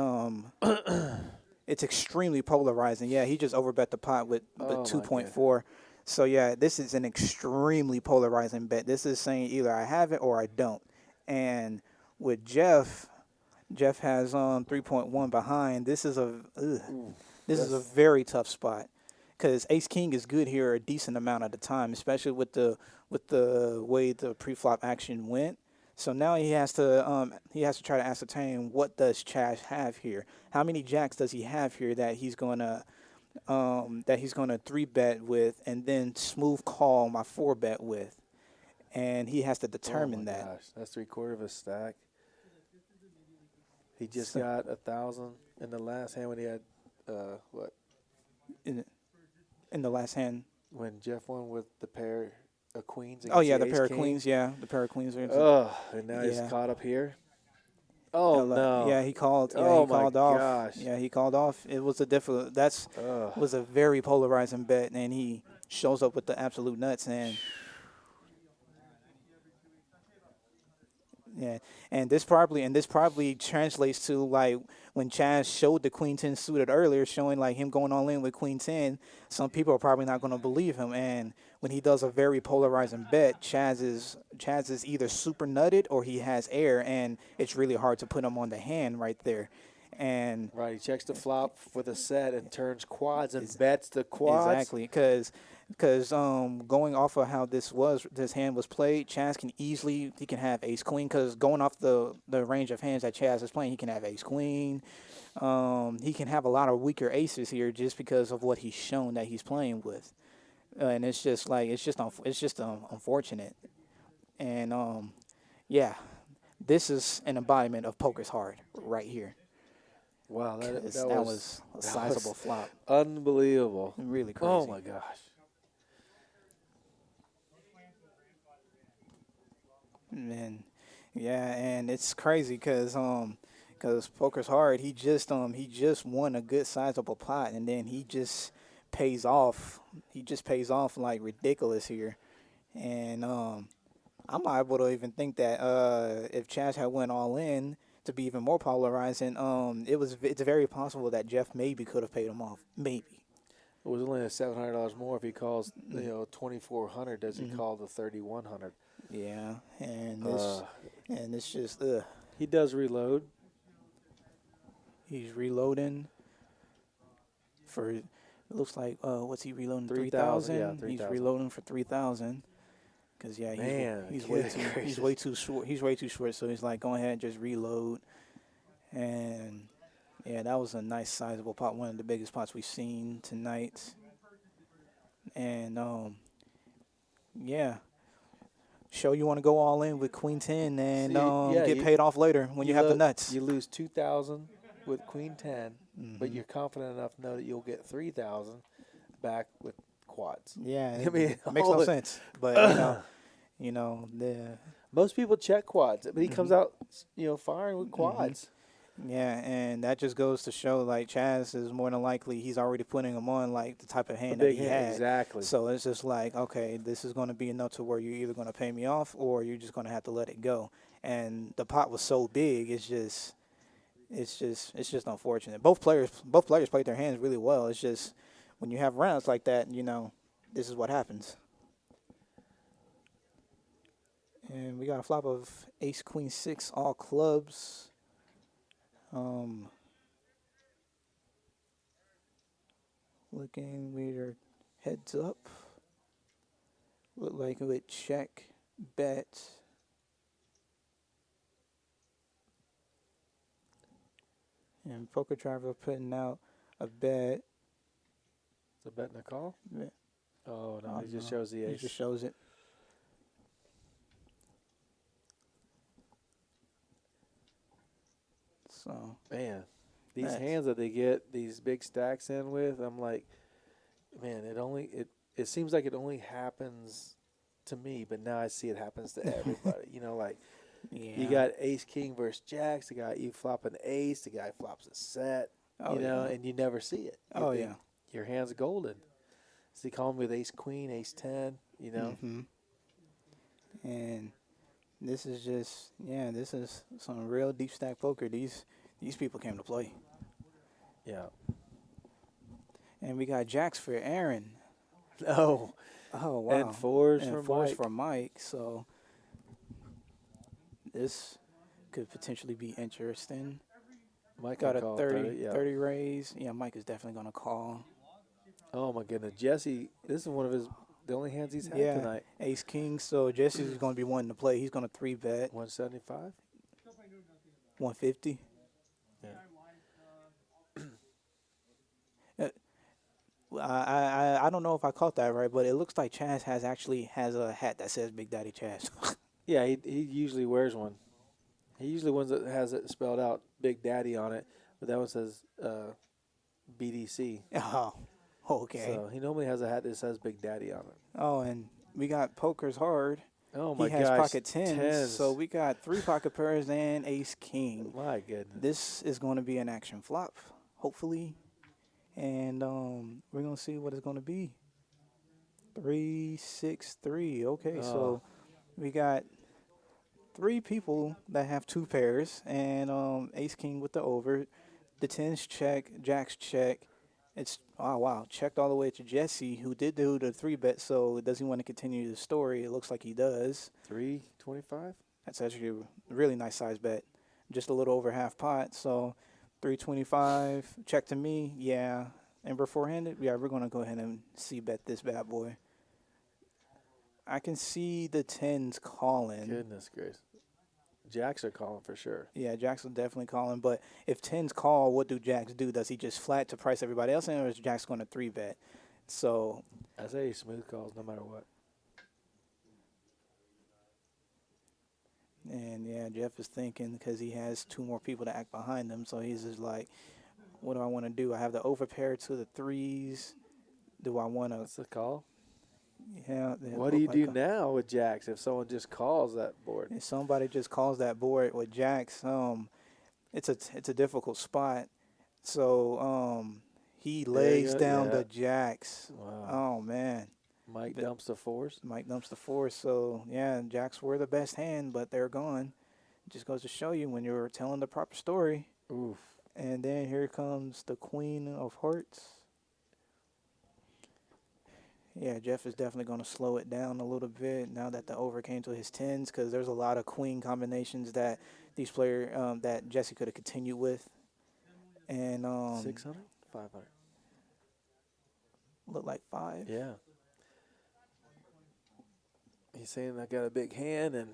it's extremely polarizing. Yeah, he just overbet the pot with 2.4. So, yeah, this is an extremely polarizing bet. This is saying either I have it or I don't. And with Jeff has 3.1 behind. This is a very tough spot. because Ace King is good here a decent amount of the time, especially with the way the pre-flop action went. So now he has to try to ascertain what does Chaz have here. How many jacks does he have here that he's gonna 3-bet with, and then smooth call my 4-bet with, and he has to determine oh my that. gosh, that's 3/4 of a stack. He just So- got 1,000 in the last hand when he had what? In the last hand. When Jeff won with the pair of queens. Oh yeah, against the Ace pair of King. queens. Yeah, the pair of queens. Oh, and now he's Yeah. caught up here. Oh no! Yeah, he called. Yeah, Oh he called my off. gosh! Yeah, he called off. It was a difficult. Ugh. Was a very polarizing bet, and he shows up with the absolute nuts. And yeah, and this probably translates to like when Chaz showed the Queen 10 suited earlier, showing like him going all in with Queen 10. Some people are probably not going to believe him, and when he does a very polarizing bet, Chaz is either super nutted or he has air, and it's really hard to put him on the hand right there. And Right, he checks the flop with a set and turns quads and bets the quads. exactly, because going off of how this hand was played, Chaz can have ace queen, because going off the range of hands that Chaz is playing, he can have ace queen. He can have a lot of weaker aces here just because of what he's shown that he's playing with, and it's just unfortunate. And yeah, this is an embodiment of poker's hard right here. Wow, that was a sizable flop. Unbelievable. Really crazy. Oh my gosh. Man, yeah, and it's crazy because poker's hard. He just won a good sizable pot, and then he just pays off. He just pays off like ridiculous here, and I'm liable to even think that if Chaz had went all in to be even more polarizing, it's very possible that Jeff maybe could have paid him off. Maybe. It was only $700 more if he calls 2,400. Does he call the 3,100? Yeah, and it's just He does reload. he's reloading for. It looks like what's he reloading? 3,000, 3,000. yeah, He's 3,000. reloading for 3,000. Cause yeah, Man, he's crazy. way too short. He's way too short. So he's like, go ahead and just reload. And yeah, that was a nice sizable pot. One of the biggest pots we've seen tonight. And yeah. Show you want to go all in with Queen 10 and get paid off later when you have the nuts. You lose 2,000 with Queen 10, but you're confident enough to know that you'll get 3,000 back with quads. Yeah, I mean, it makes no sense. But the most people check quads, but he comes out, firing with quads. yeah, and that just goes to show like Chaz is more than likely he's already putting him on like the type of hand that he had. Exactly. So it's just like, okay, this is going to be enough to where you're either going to pay me off or you're just going to have to let it go. And the pot was so big, it's just unfortunate. Both players played their hands really well. It's just when you have rounds like that, this is what happens. And we got a flop of ace, queen, 6, all clubs. Looking, we're heads up. Look like we would check, bet. And Poker Driver putting out a bet. It's a bet and a call? Yeah. Oh, no, he just shows the ace. He just shows it. So Man, these hands that they get these big stacks in with, I'm like, man, it seems like it only happens to me, but now I see it happens to everybody. yeah. You got ace king versus jacks. The guy you flop an ace. The guy flops a set. And you never see it. You think your hand's golden. So they call him with ace queen, ace 10. Mm-hmm. And this is some real deep stack poker. These people came to play. Yeah. And we got jacks for Aaron. Oh. Oh wow. And fours for Mike. So this could potentially be interesting. Mike Got a call 30 raise. Yeah, Mike is definitely gonna call. Oh my goodness, Jesse! This is one of the only hands he's had Yeah, tonight. ace king. So Jesse's going to be wanting to play. He's going to 3-bet 175. 150. Yeah. I don't know if I caught that right, but it looks like Chaz has a hat that says Big Daddy Chaz. Yeah, he usually wears one. He usually ones that has it spelled out Big Daddy on it, but that one says BDC. Oh, okay. So he normally has a hat that says Big Daddy on it. Oh, and we got Poker's Hard. Oh He my has gosh, pocket tens, so we got 3 pocket pairs and ace king. My goodness. This is going to be an action flop, hopefully, and we're gonna see what it's going to be. 3-6-3. Okay, so we got 3 people that have 2 pairs, and ace king with the over. The tens check, jacks check. It's checked all the way to Jesse, who did do the 3-bet. So does he want to continue the story? It looks like he does. 325. That's actually a really nice size bet, just a little over half pot. So 325 check to me. Yeah, Ember 4-handed. Yeah, we're gonna go ahead and bet this bad boy. I can see the tens calling. Goodness gracious. Jacks are calling for sure. Yeah, Jacks will definitely calling. But if tens call, what do Jacks do? Does he just flat to price everybody else in, or is Jacks going to 3-bet? So I say smooth calls no matter what. And yeah, Jeff is thinking because he has 2 more people to act behind him. So he's just like, what do I want to do? I have the overpair to the 3s. Do I want to? That's a call. Yeah. What do you do now with jacks if someone just calls that board? If somebody just calls that board with jacks, it's a difficult spot. So he lays down the jacks. Wow. Oh man. Mike dumps the 4s. Mike dumps the 4s. So yeah, jacks were the best hand, but they're gone. It just goes to show you when you're telling the proper story. Oof. And then here comes the Queen of Hearts. Yeah, Jeff is definitely going to slow it down a little bit now that the over came to his tens, because there's a lot of queen combinations that these players that Jesse could have continued with. And 600, 500. Look like 5. Yeah. He's saying I got a big hand, and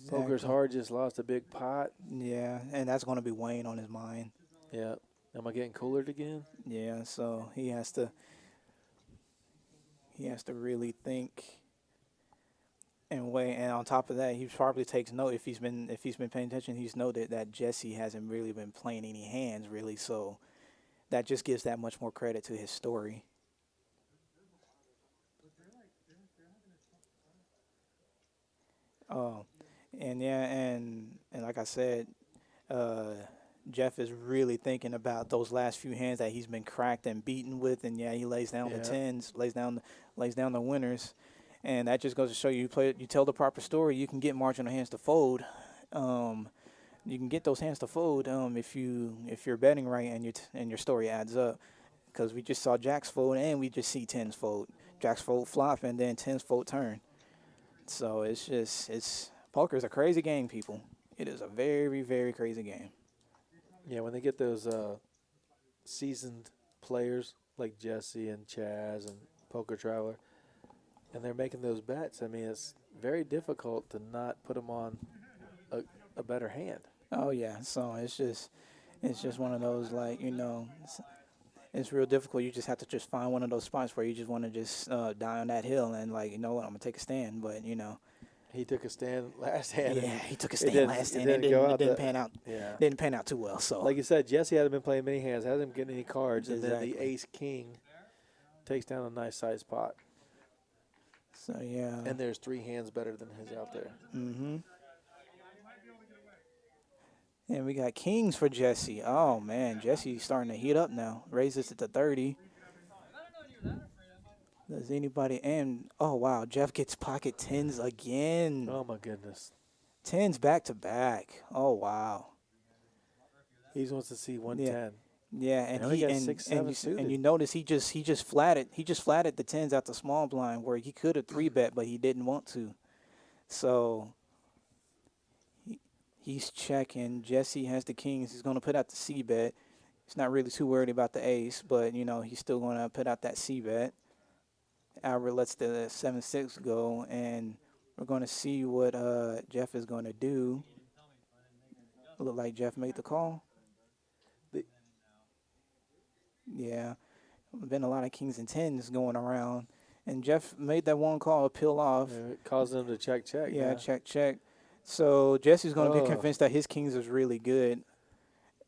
Poker's Hard just lost a big pot. Yeah, and that's going to be weighing on his mind. Yeah. Am I getting coolered again? Yeah, so he has to really think and weigh. And on top of that, he probably takes note if he's been paying attention. He's noted that Jesse hasn't really been playing any hands really, so that just gives that much more credit to his story. And yeah, and like I said, Jeff is really thinking about those last few hands that he's been cracked and beaten with, and yeah, he lays down the tens, lays down the winners, and that just goes to show you you tell the proper story, you can get marginal hands to fold. You can get those hands to fold if you're betting right and your story adds up, because we just saw jacks fold and we just see tens fold, jacks fold flop, and then tens fold turn. So it's poker's a crazy game, people. It is a very, very crazy game. Yeah, when they get those seasoned players like Jesse and Chaz and Poker Traveler, and they're making those bets, I mean, it's very difficult to not put them on a better hand. Oh yeah, so it's just one of those, like, it's real difficult. You just have to just find one of those spots where you just want to just die on that hill and, like, you know what, I'm gonna take a stand, but He took a stand last hand. Yeah, he took a stand last hand. It didn't pan out. Yeah. Didn't pan out too well. So, like you said, Jesse hasn't been playing many hands, hasn't been getting any cards, and then Exactly. the ace king takes down a nice sized pot. So yeah. And there's 3 hands better than his out there. Mm-hmm. And we got kings for Jesse. Oh man, Jesse's starting to heat up now. Raises it to 30. Does anybody? And oh wow, Jeff gets pocket tens again. Oh my goodness. Tens back to back. Oh wow. He wants to see 110. Yeah, and only he got and, 6-7 suited. and you notice he just flatted the tens out the small blind where he could have 3-bet, but he didn't want to. So he's checking. Jesse has the kings. He's going to put out the C bet. He's not really too worried about the ace, but, you know, he's still going to put out that C bet. Albert lets the 7-6 go, and we're going to see what Jeff is going to do. Look like Jeff made the call. Yeah, been a lot of kings and tens going around, and Jeff made that one call peel off. It caused them to check. Yeah, check. So Jesse's going to be Oh. convinced that his kings is really good,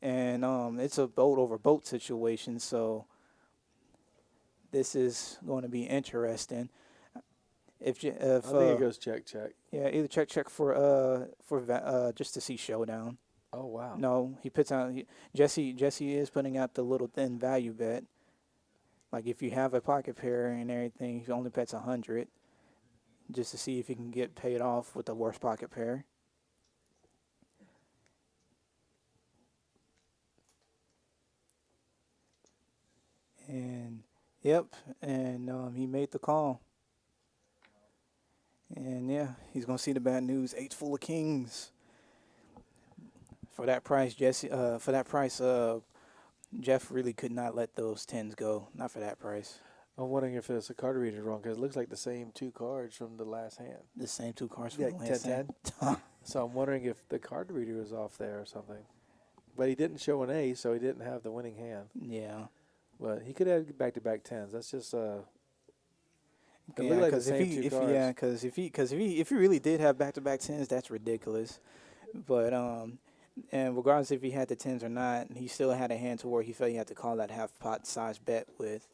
and it's a boat over boat situation. So this is going to be interesting. I think it goes check. Yeah, either check for just to see showdown. Oh wow. No, he puts out Jesse is putting out the little thin value bet. Like if you have a pocket pair and everything, he only bets 100, just to see if he can get paid off with the worst pocket pair. And yep, and he made the call. And yeah, he's gonna see the bad news. 8 full of kings. For that price, Jeff really could not let those 10s go. Not for that price. I'm wondering if it's a card reader wrong because it looks like the same 2 cards from the last hand. The same 2 cards Yeah, from the last 10. So I'm wondering if the card reader was off there or something. But he didn't show an ace, so he didn't have the winning hand. Yeah. But he could have back-to-back 10s. That's just Yeah, like the because same two cards. if he really did have back-to-back 10s, that's ridiculous. But and regardless if he had the 10s or not, he still had a hand to where he felt he had to call that half pot size bet with.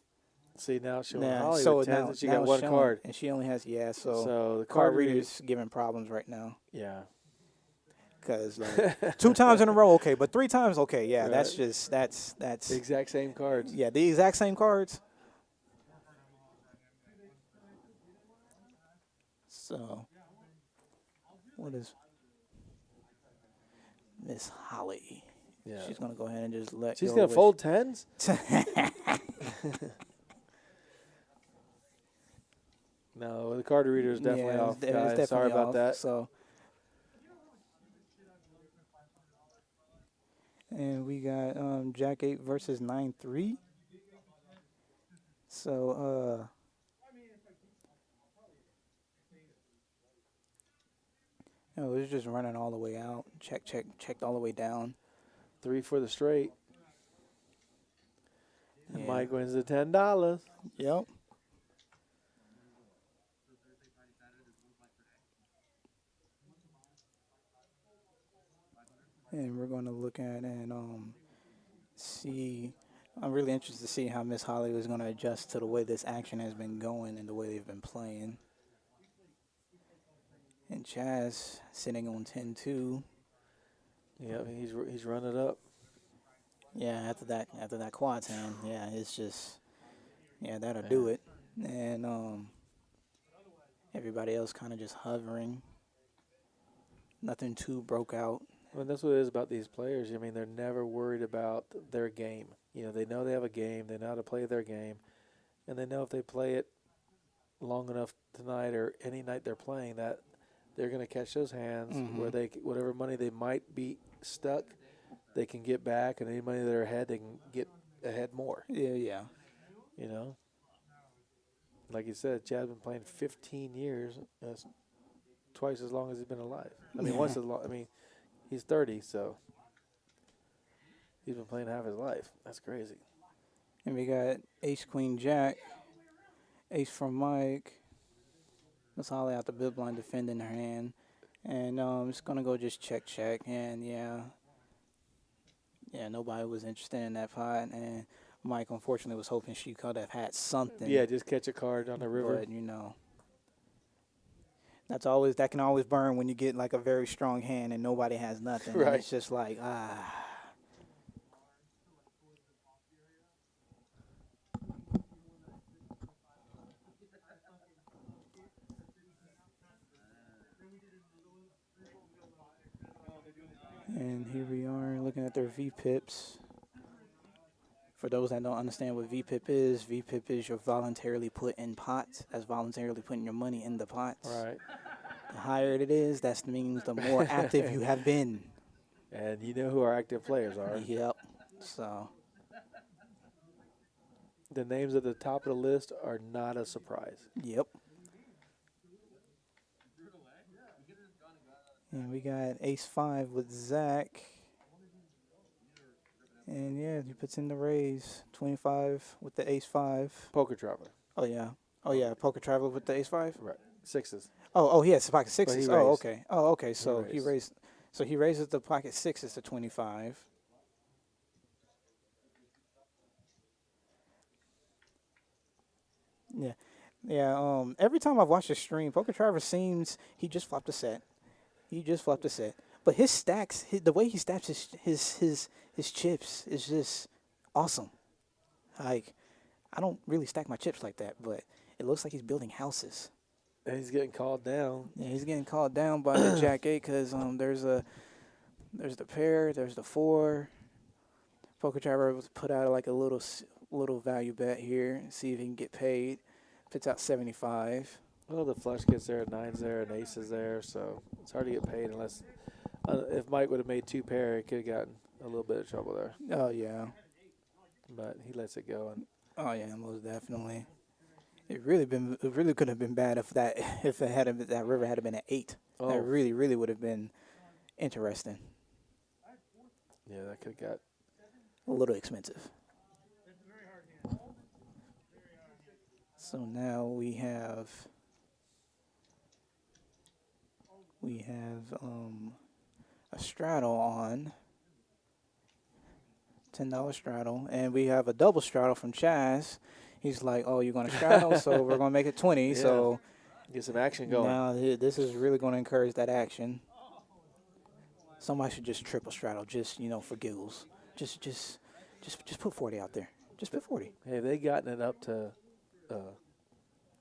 See, now it's showing Nah, Holly so with 10s, now and she now got it's 1 showing, card. and she only has So the card card reader, readers giving problems right now. yeah. Because like 2 times in a row, okay, but 3 times, okay, yeah, Right. that's The exact same cards. yeah, the exact same cards. So, what is Miss Holly? Yeah. She's gonna go ahead and just let. She's go going to with- fold 10s? No, the card reader is definitely Yeah, off, it's guys. definitely Sorry about off, that. So, and we got Jack 8 versus 9-3. So, it was just running all the way out. Checked all the way down. 3 for the straight. And Yeah. Mike wins the $10. Yep. And we're going to look at and see. I'm really interested to see how Miss Holly is going to adjust to the way this action has been going and the way they've been playing. And Chaz sitting on 10-2. Yeah, he's running up. Yeah, after that quad town, yeah, it's just, yeah, that'll do it. And everybody else kind of just hovering. Nothing too broke out. Well, that's what it is about these players. I mean, they're never worried about their game. You know, they know they have a game. They know how to play their game. And they know if they play it long enough tonight or any night they're playing that they're going to catch those hands where they, whatever money they might be stuck, they can get back. And any money they're ahead, they can get ahead more. Yeah. You know? Like you said, Chad's been playing 15 years. That's twice as long as he's been alive. I mean, once as long. I mean, he's 30, so he's been playing half his life. That's crazy. And we got ace, queen, jack. Ace from Mike. Miss Holly out the big blind defending her hand. And it's going to go just check. And, yeah, nobody was interested in that pot. And Mike, unfortunately, was hoping she could have had something. Yeah, just catch a card on the river. But, you know, that can always burn when you get, like, a very strong hand and nobody has nothing. Right. And it's just like, And here we are looking at their VPIPs. For those that don't understand what VPIP is your voluntarily put in pots. That's voluntarily putting your money in the pots. Right. The higher it is, that means the more active you have been. And you know who our active players are. Yep. So The names at the top of the list are not a surprise. Yep. And we got ace 5 with Zach. And yeah, he puts in the raise. 25 with the ace 5. Poker Traveler. Oh, yeah. Oh, yeah. Poker Traveler with the ace 5. Right. Sixes. Oh, he has pocket But sixes. he Oh, raised. okay. Oh, okay. So he raised. raised. So he raises the pocket sixes to 25. Yeah. Yeah. Every time I've watched the stream, Poker Traveler seems he just flopped a set. He just flopped a set. But his stacks, the way he stacks his chips is just awesome. Like, I don't really stack my chips like that, but it looks like he's building houses. And he's getting called down. Yeah, he's getting called down by the Jack 8 because there's the pair, there's the 4. Poker Traveler put out like a little value bet here and see if he can get paid. Puts out 75. Well, the flush gets there, nines there, and aces there, so it's hard to get paid unless if Mike would have made 2 pair, he could have gotten a little bit of trouble there. Oh yeah. But he lets it go. And Oh yeah, most definitely. It really could have been bad if that river had been at 8. oh, That really would have been interesting. yeah, that could have got. A little expensive. So now we have a straddle on. $10 straddle, and we have a double straddle from Chaz. He's like, "Oh, you're gonna straddle, so we're gonna make it 20." Yeah. So Get some action going. now this is really gonna encourage that action. Somebody should just triple straddle, just for giggles. Just put 40 out there. Just put 40. Hey, they gotten it up to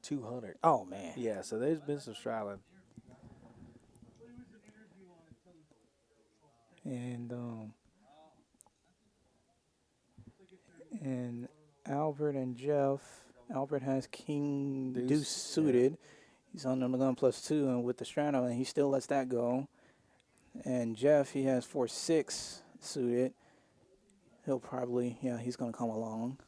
200. Oh man. Yeah, so there's been some straddling. And Albert and Jeff. Albert has king Deuce, deuce suited. He's on the gun +2 and with the straddle, and he still lets that go. And Jeff, he has 4-6 suited. He'll probably, he's gonna come along.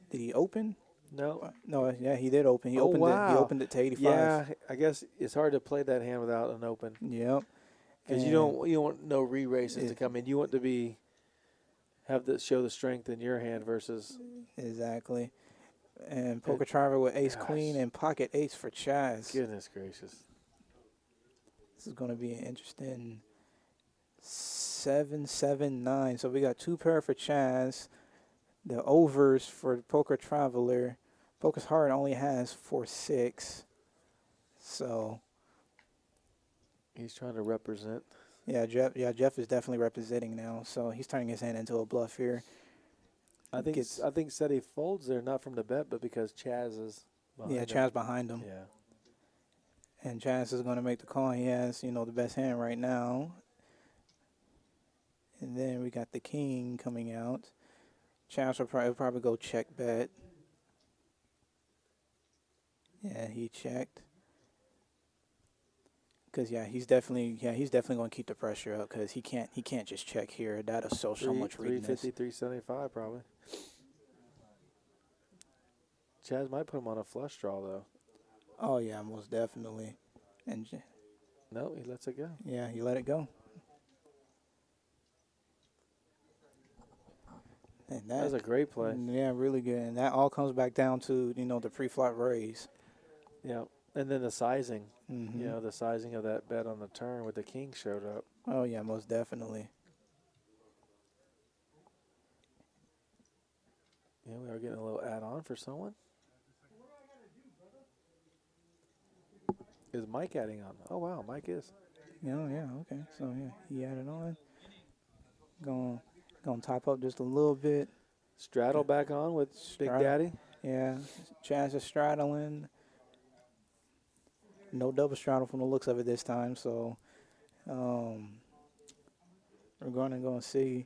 Did he open? No. No, yeah, he did open. He Oh, opened it. He wow. opened it to 85. Yeah, I guess it's hard to play that hand without an open Yep. because you don't want no re-races to it- come in. You want to show the strength in your hand versus. Exactly. And Poker Traveler with ace queen and pocket ace for Chaz. Goodness gracious. This is going to be an interesting 7-7-9. So we got 2 pair for Chaz. The overs for Poker Traveler. Poker's Heart only has 4-6. So He's trying to represent. Jeff is definitely representing now. So he's turning his hand into a bluff here. I think Seti folds there not from the bet, but because Chaz is. Behind him. Chaz behind him. Yeah. And Chaz is going to make the call. He has, the best hand right now. And then we got the king coming out. Chaz will probably go check bet. Yeah, he checked. Because he's definitely going to keep the pressure up because he can't just check here. That'll show so much weakness. 350, 375 probably. Chaz might put him on a flush draw though. Oh yeah, most definitely. And No, he lets it go. yeah, he let it go. And That was a great play. Yeah, really good. And that all comes back down to the pre-flop raise. Yeah, and then the sizing. Mm-hmm. The sizing of that bet on the turn with the king showed up. Oh yeah, most definitely. Yeah, we are getting a little add-on for someone. Is Mike adding on? Oh wow, Mike is. Yeah, okay. So yeah, he added on. Gonna top up just a little bit. Straddle back on with Big Straddle. Daddy. Yeah, Chaz is straddling. No double straddle from the looks of it this time. So we're gonna see.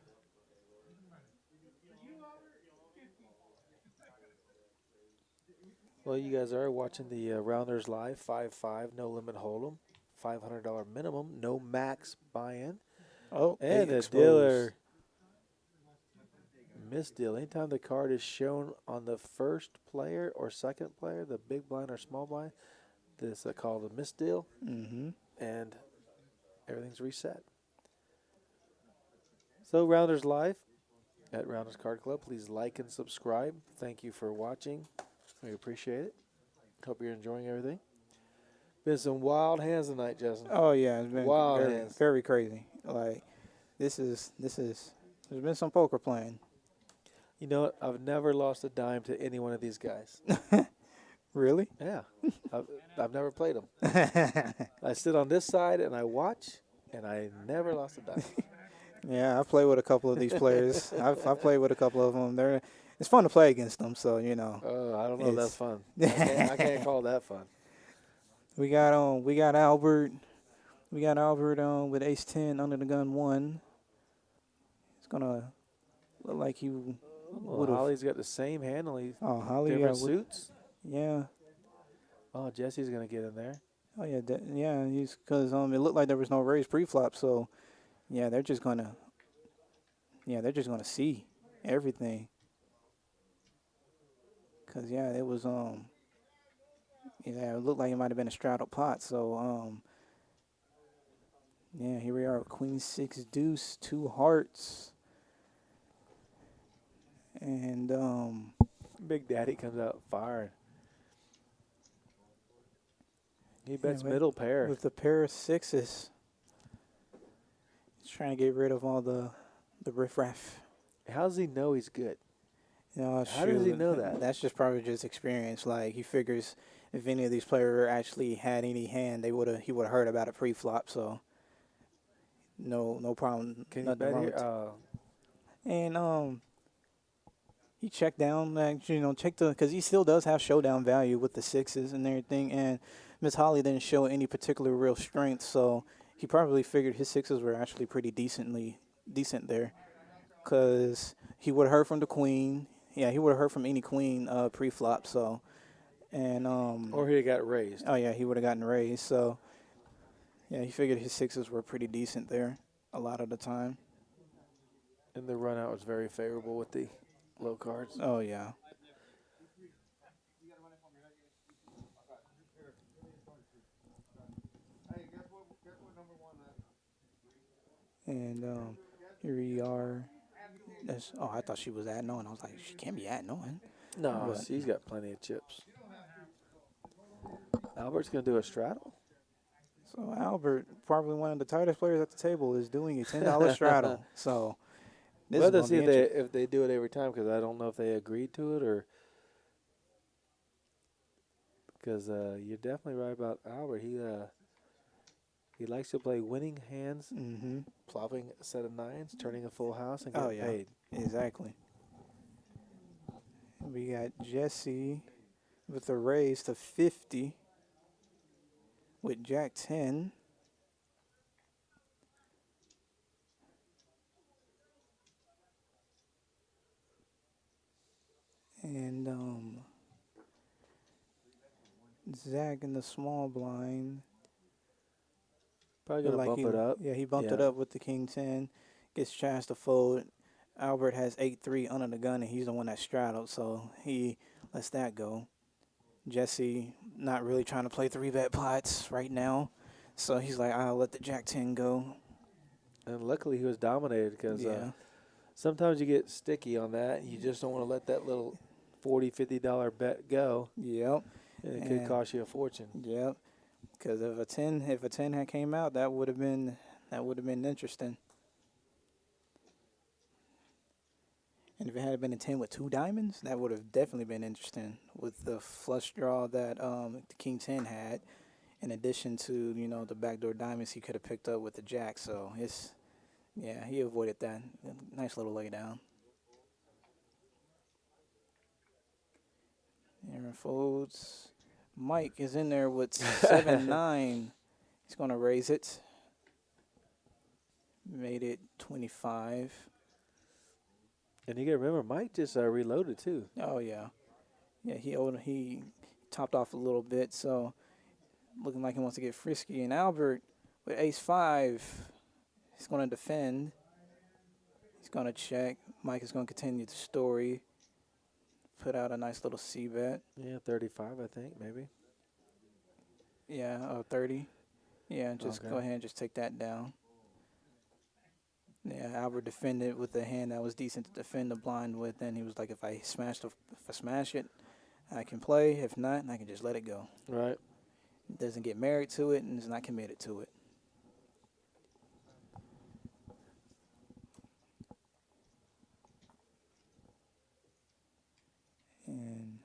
Well, you guys are watching the Rounders Live 5-5 no limit hold'em, $500 minimum, no max buy-in, Oh, and they a exposed. dealer misdeal. Anytime the card is shown on the first player or second player, the big blind or small blind, this is called a misdeal, and everything's reset. So Rounders Live at Rounders Card Club. Please like and subscribe. Thank you for watching. We appreciate it. Hope you're enjoying everything. Been some wild hands tonight, Justin. Oh yeah, it's been Wild very, hands. very crazy. Like this is. There's been some poker playing. You know what? I've never lost a dime to any one of these guys. Really? Yeah. I've never played them. I sit on this side and I watch, and I never lost a dime. Yeah, I play with a couple of these players. I've played with a couple of them. It's fun to play against them. So you know. Oh, I don't know if that's It's- fun. I can't call that fun. We got Albert. We got Albert with ace 10 under the gun 1. It's gonna look like he Well, would have. Holly's got the same hand, only Holly, different yeah, suits. yeah. Oh, Jesse's going to get in there. Oh yeah, yeah. He's because it looked like there was no raise pre-flop, so yeah, they're just gonna see everything. Cause yeah, it was yeah, it looked like it might have been a straddled pot. So yeah, here we are with Queen 6 deuce, 2 hearts, and Big Daddy comes out firing. He bets with- middle pair. with the pair of 6s. He's trying to get rid of all the riffraff. How does he know he's good? You know, How does he shoot, know that? That's just probably just experience. Like he figures if any of these players actually had any hand, he would have heard about it pre-flop. So no problem. Can you nothing bet wrong here? with And he checked down, like, check because he still does have showdown value with the 6s and everything. And Miss Holly didn't show any particular real strength, so he probably figured his 6s were actually pretty decent there, because he would have heard from the queen. Yeah, he would have heard from any queen pre-flop. So, and or he got raised. oh yeah, he would have gotten raised. So, yeah, he figured his 6s were pretty decent there a lot of the time. And the run out was very favorable with the low cards. Oh yeah. And here we are. I thought she was at knowing. I was like, she can't be at knowing. No, But- she's got plenty of chips. Albert's going to do a straddle. So Albert, probably one of the tightest players at the table, is doing a $10 straddle. So this We'll is have to gonna see be if they do it every time, because I don't know if they agreed to it or. Because you're definitely right about Albert. He likes to play winning hands, Mm-hmm. plopping a set of 9s, turning a full house, and Oh, getting yeah. paid. Exactly. We got Jesse with a raise to 50 with Jack 10. And Zach in the small blind. Probably going to bump it up. Yeah, he bumped it Yeah. up with the King 10. Gets a chance to fold. Albert has 8-3 under the gun, and he's the one that straddled, so he lets that go. Jesse not really trying to play 3-bet pots right now, so he's like, I'll let the Jack 10 go. And luckily he was dominated, because Yeah. sometimes you get sticky on that. You just don't want to let that little $40, $50 bet go. Yep. And it could And- cost you a fortune. Yep. Because if a 10 had came out, that would have been interesting. And if it had been a 10 with 2 diamonds, that would have definitely been interesting with the flush draw that the King 10 had, in addition to, the backdoor diamonds he could have picked up with the Jack. So he avoided that. Nice little lay down. Aaron folds. Mike is in there with 7-9. He's going to raise it. Made it 25. And you got to remember, Mike just reloaded too. Oh, yeah. Yeah, he topped off a little bit, so looking like he wants to get frisky. And Albert with ace-5, he's going to defend. He's going to check. Mike is going to continue the story. Put out a nice little C bet. Yeah, 35, I think, maybe. Yeah, 30. Yeah, just Okay. go ahead and just take that down. Yeah, Albert defended with a hand that was decent to defend the blind with. And he was like, if I smash it, I can play. If not, I can just let it go. Right. Doesn't get married to it and is not committed to it. And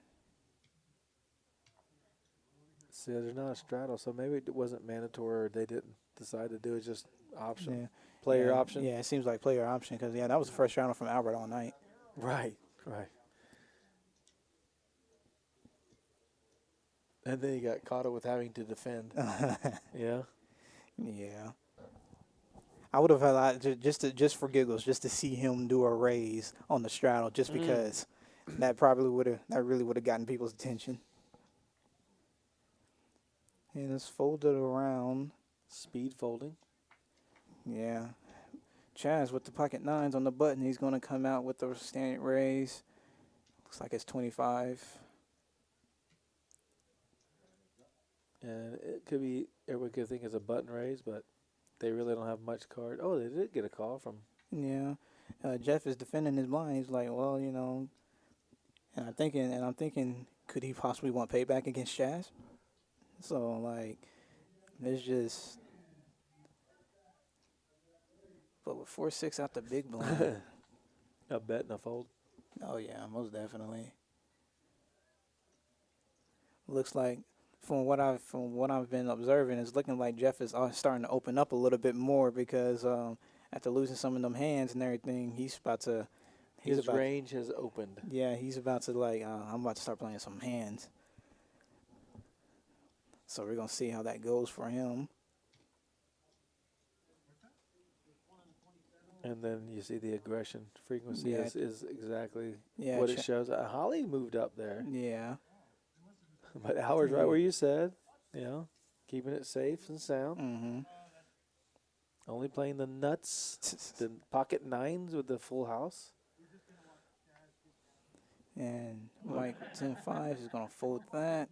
See, there's not a straddle, so maybe it wasn't mandatory or they didn't decide to do it, just option. yeah, Player yeah, option. Yeah, it seems like player option because, yeah, that was the first round from Albert all night. Right, right. And then he got caught up with having to defend. Yeah. Yeah. I would have had just for giggles, just to see him do a raise on the straddle, just because that really would have gotten people's attention. And it's folded around. Speed folding. Yeah. Chaz with the pocket nines on the button. He's going to come out with the standard raise. Looks like it's 25. And it could be, everyone could think it's a button raise, but they really don't have much card. Oh, they did get a call from. Yeah. Jeff is defending his blind. He's like, well, you know, and I'm thinking, could he possibly want payback against Chaz? So, like, it's just, but with 4-6 out the big blind. A bet and a fold. Oh, yeah, most definitely. Looks like, from what I've been observing, it's looking like Jeff is starting to open up a little bit more because after losing some of them hands and everything, his range has opened. Yeah, he's about to I'm about to start playing some hands. So we're gonna see how that goes for him. And then you see the aggression frequency Yeah. is exactly Yeah, what it shows. Holly moved up there. Yeah. But Howard's right where you said, you know, keeping it safe and sound. Mm-hmm. Only playing the nuts, the pocket nines with the full house. And Mike 10-5 is gonna fold that.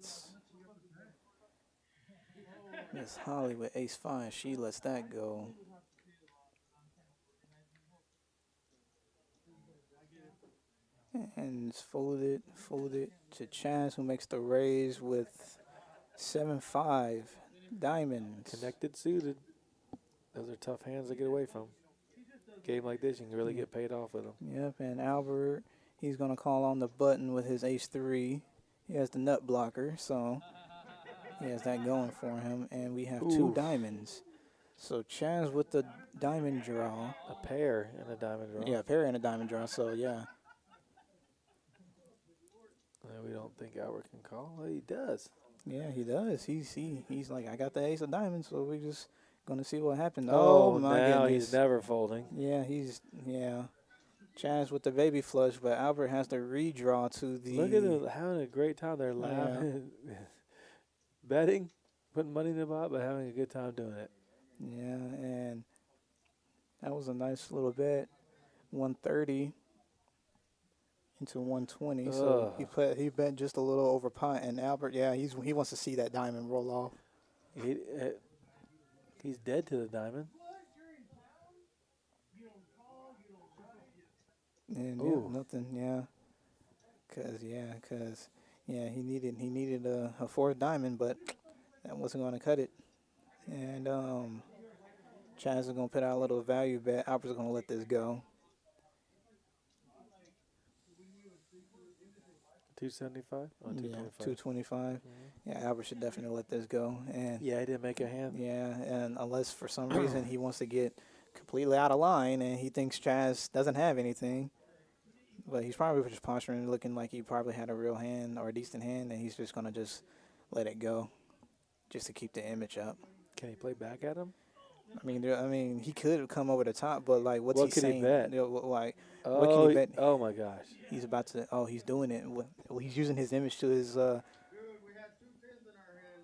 Miss Holly with ace-5, she lets that go. And it's folded to Chaz, who makes the raise with 7-5 diamonds. Connected, suited. Those are tough hands to get away from. Game like this, you can really get paid off with them. Yep, and Albert, he's going to call on the button with his ace-3. He has the nut blocker, so he has that going for him. And we have two diamonds. So Chaz with the diamond draw. A pair and a diamond draw. Yeah, a pair and a diamond draw, so yeah. We don't think Albert can call. Well, he does. Yeah, he does. He's like, I got the ace of diamonds, so we're just going to see what happens. Oh, my now goodness. he's never folding. Yeah, Chaz with the baby flush, but Albert has to redraw to the... Look at them having a great time. They're laughing, betting, putting money in the pot, but having a good time doing it. Yeah, and that was a nice little bet. 130 into 120. So he bet just a little over pot, and Albert, he wants to see that diamond roll off. He's dead to the diamond. And nothing, cause he needed a fourth diamond, but that wasn't going to cut it. And Chaz is going to put out a little value bet. Albert's going to let this go. 275? Oh, 225. 225. Yeah, Albert should definitely let this go. And he didn't make a hand. Yeah, and unless for some reason he wants to get completely out of line and he thinks Chaz doesn't have anything, but he's probably just posturing, looking like he probably had a real hand or a decent hand, and he's just going to just let it go just to keep the image up. Can he play back at him? I mean, he could come over the top, but like, what's what he could saying? He bet? What can he bet? Oh my gosh! He's about to. Oh, he's doing it. He's using his image to his.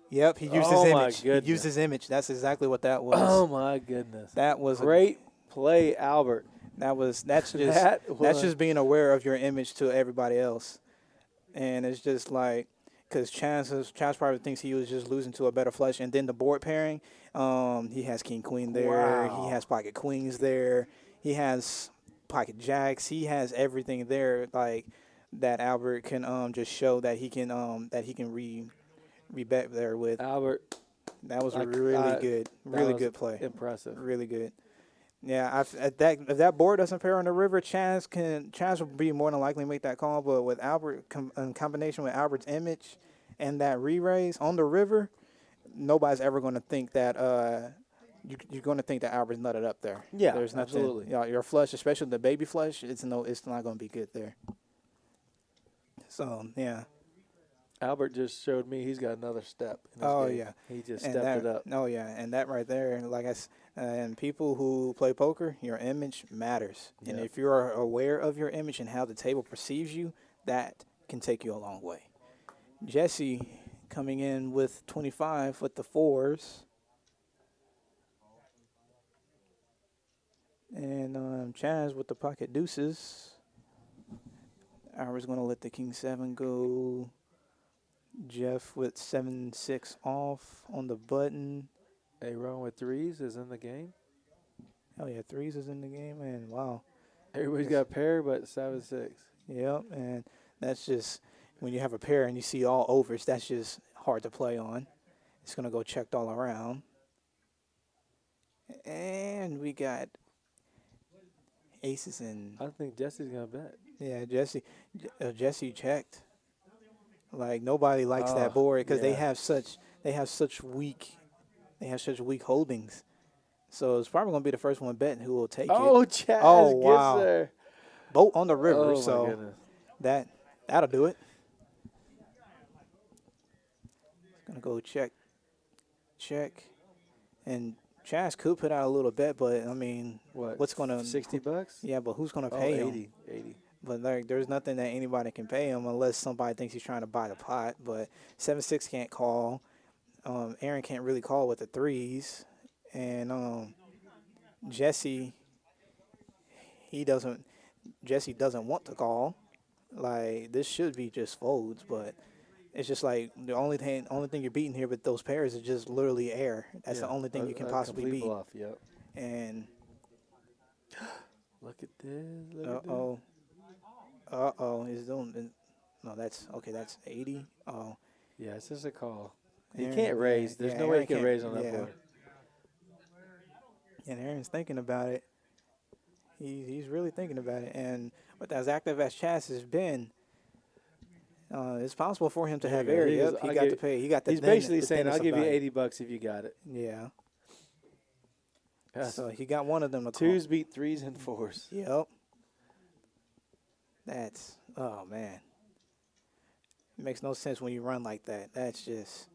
Yep, he used his image. He used his image. That's exactly what that was. Oh my goodness! That was great play, Albert. That's just That that's was- just being aware of your image to everybody else, and it's just like because Chaz probably thinks he was just losing to a better flush, and then the board pairing, he has king queen there, Wow. he has pocket queens there, he has pocket jacks, he has everything there like that Albert can just show that he can rebet there with. Albert, That was like, really good, really was good play, impressive. really good. Yeah, if that board doesn't pair on the river, Chaz will be more than likely make that call. But with Albert, in combination with Albert's image and that re-raise on the river, nobody's ever going to think that you're going to think that Albert's nutted up there. Yeah, There's nothing. absolutely. You know, your flush, especially the baby flush, it's not going to be good there. So yeah. Albert just showed me he's got another step. In his Oh, game. yeah. He just And stepped that, it up. Oh yeah, and that right there, and and people who play poker, your image matters. And Yeah. if you are aware of your image and how the table perceives you, that can take you a long way. Jesse coming in with 25 with the fours, and Chaz with the pocket deuces. Albert's going to let the king 7 go. Jeff with 7-6 off on the button. Aaron with threes is in the game. Oh yeah, threes is in the game, and wow. Everybody's got a pair, but 7-6. Yep, and that's just when you have a pair and you see all overs, that's just hard to play on. It's gonna go checked all around. And we got aces and I think Jesse's gonna bet. yeah, Jesse checked. Like nobody likes Oh, that board because they yeah. have such weak holdings. So it's probably gonna be the first one betting who will take Oh, it. Chaz Oh, gets wow. there. Boat on the river, Oh, my so goodness. that'll do it. Gonna go check, and Chaz could put out a little bet, but I mean, What? what's gonna $60? Yeah, but who's gonna Oh, pay him? 80. But like, there's nothing that anybody can pay him unless somebody thinks he's trying to buy the pot. But 7-6 can't call. Aaron can't really call with the threes, and Jesse doesn't want to call. Like this should be just folds, but it's just like the only thing you're beating here with those pairs is just literally air. That's the Yeah, only thing you can a possibly complete beat. Bluff, yep. And Look at this. Look uh at this. oh, is doing. No, that's okay. That's 80. Oh, Yeah, it's just a call. He Aaron- can't raise. There's yeah, no way Aaron he can can't- raise on that yeah. board. and Aaron's thinking about it. He's really thinking about it. And with as active as Chaz has been, it's possible for him to There have you go. air. He Yep, is- he I'll got give- to pay. He got the. He's thin- basically the saying, thinness I'll of give you value. $80 if you got it. Yeah. Yes. So he got one of them to call. Twos beat threes and fours. Yep. Oh man. It makes no sense when you run like that. That's just,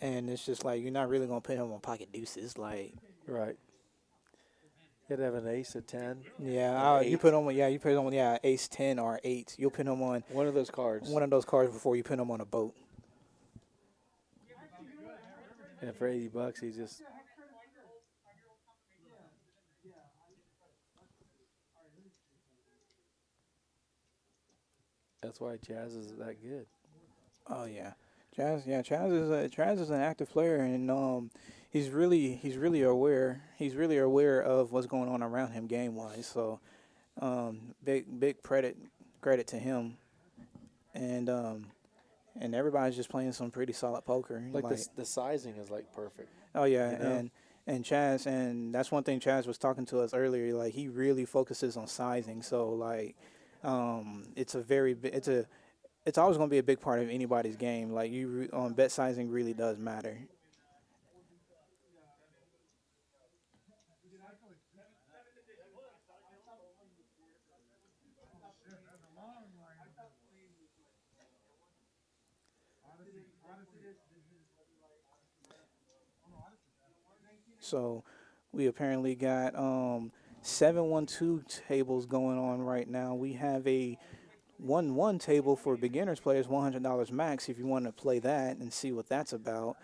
And it's just like you're not really gonna put him on pocket deuces. Like, Right. You had to have an ace, a 10. yeah, An you eight. put him on. Yeah, you put him on. Yeah, ace 10 or 8. You'll put him on One of those cards. one of those cards before you put him on a boat. And for $80, he just. That's why Chaz is that good. Oh yeah, Chaz. Yeah, Chaz is an active player, and he's really aware. He's really aware of what's going on around him game wise. So, big credit to him, and everybody's just playing some pretty solid poker. Like the sizing is like perfect. Oh yeah, you know? and Chaz, and that's one thing Chaz was talking to us earlier. Like he really focuses on sizing. So like, it's always going to be a big part of anybody's game. Like bet sizing really does matter. So we apparently got 7-1-2 tables going on right now. We have a 1-1 table for beginners players, $100 max if you want to play that and see what that's about.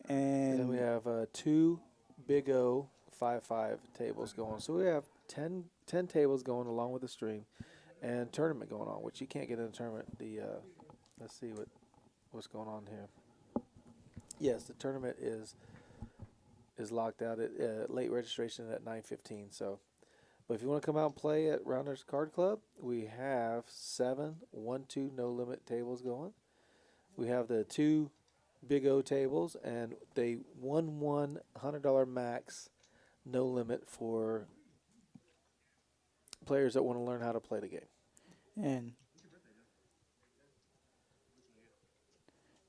And then we And have 2 Big O 5-5 tables going. So we have 10 tables going along with the stream, and tournament going on, which you can't get in the tournament. Let's see what's going on here. Yes, the tournament is locked out at late registration at 9:15. So, but if you want to come out and play at Rounders Card Club, we have 7 1-2 no limit tables going. We have the 2 Big O tables and the $100 max no limit for players that want to learn how to play the game. And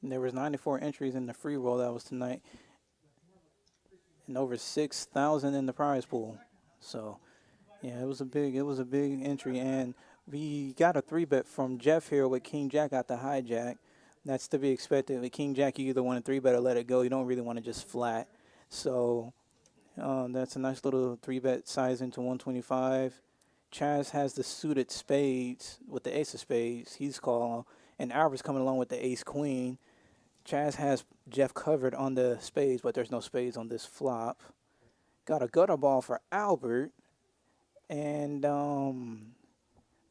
there was 94 entries in the free roll that was tonight, and over 6,000 in the prize pool. So, yeah, it was a big entry, and we got a 3-bet from Jeff here with King Jack out the hijack. That's to be expected. With King Jack, you either want to 3-bet or let it go. You don't really want to just flat. So that's a nice little 3-bet size into 125. Chaz has the suited spades with the ace of spades. He's called, and Albert's coming along with the ace queen. Chaz has Jeff covered on the spades, but there's no spades on this flop. Got a gutter ball for Albert, and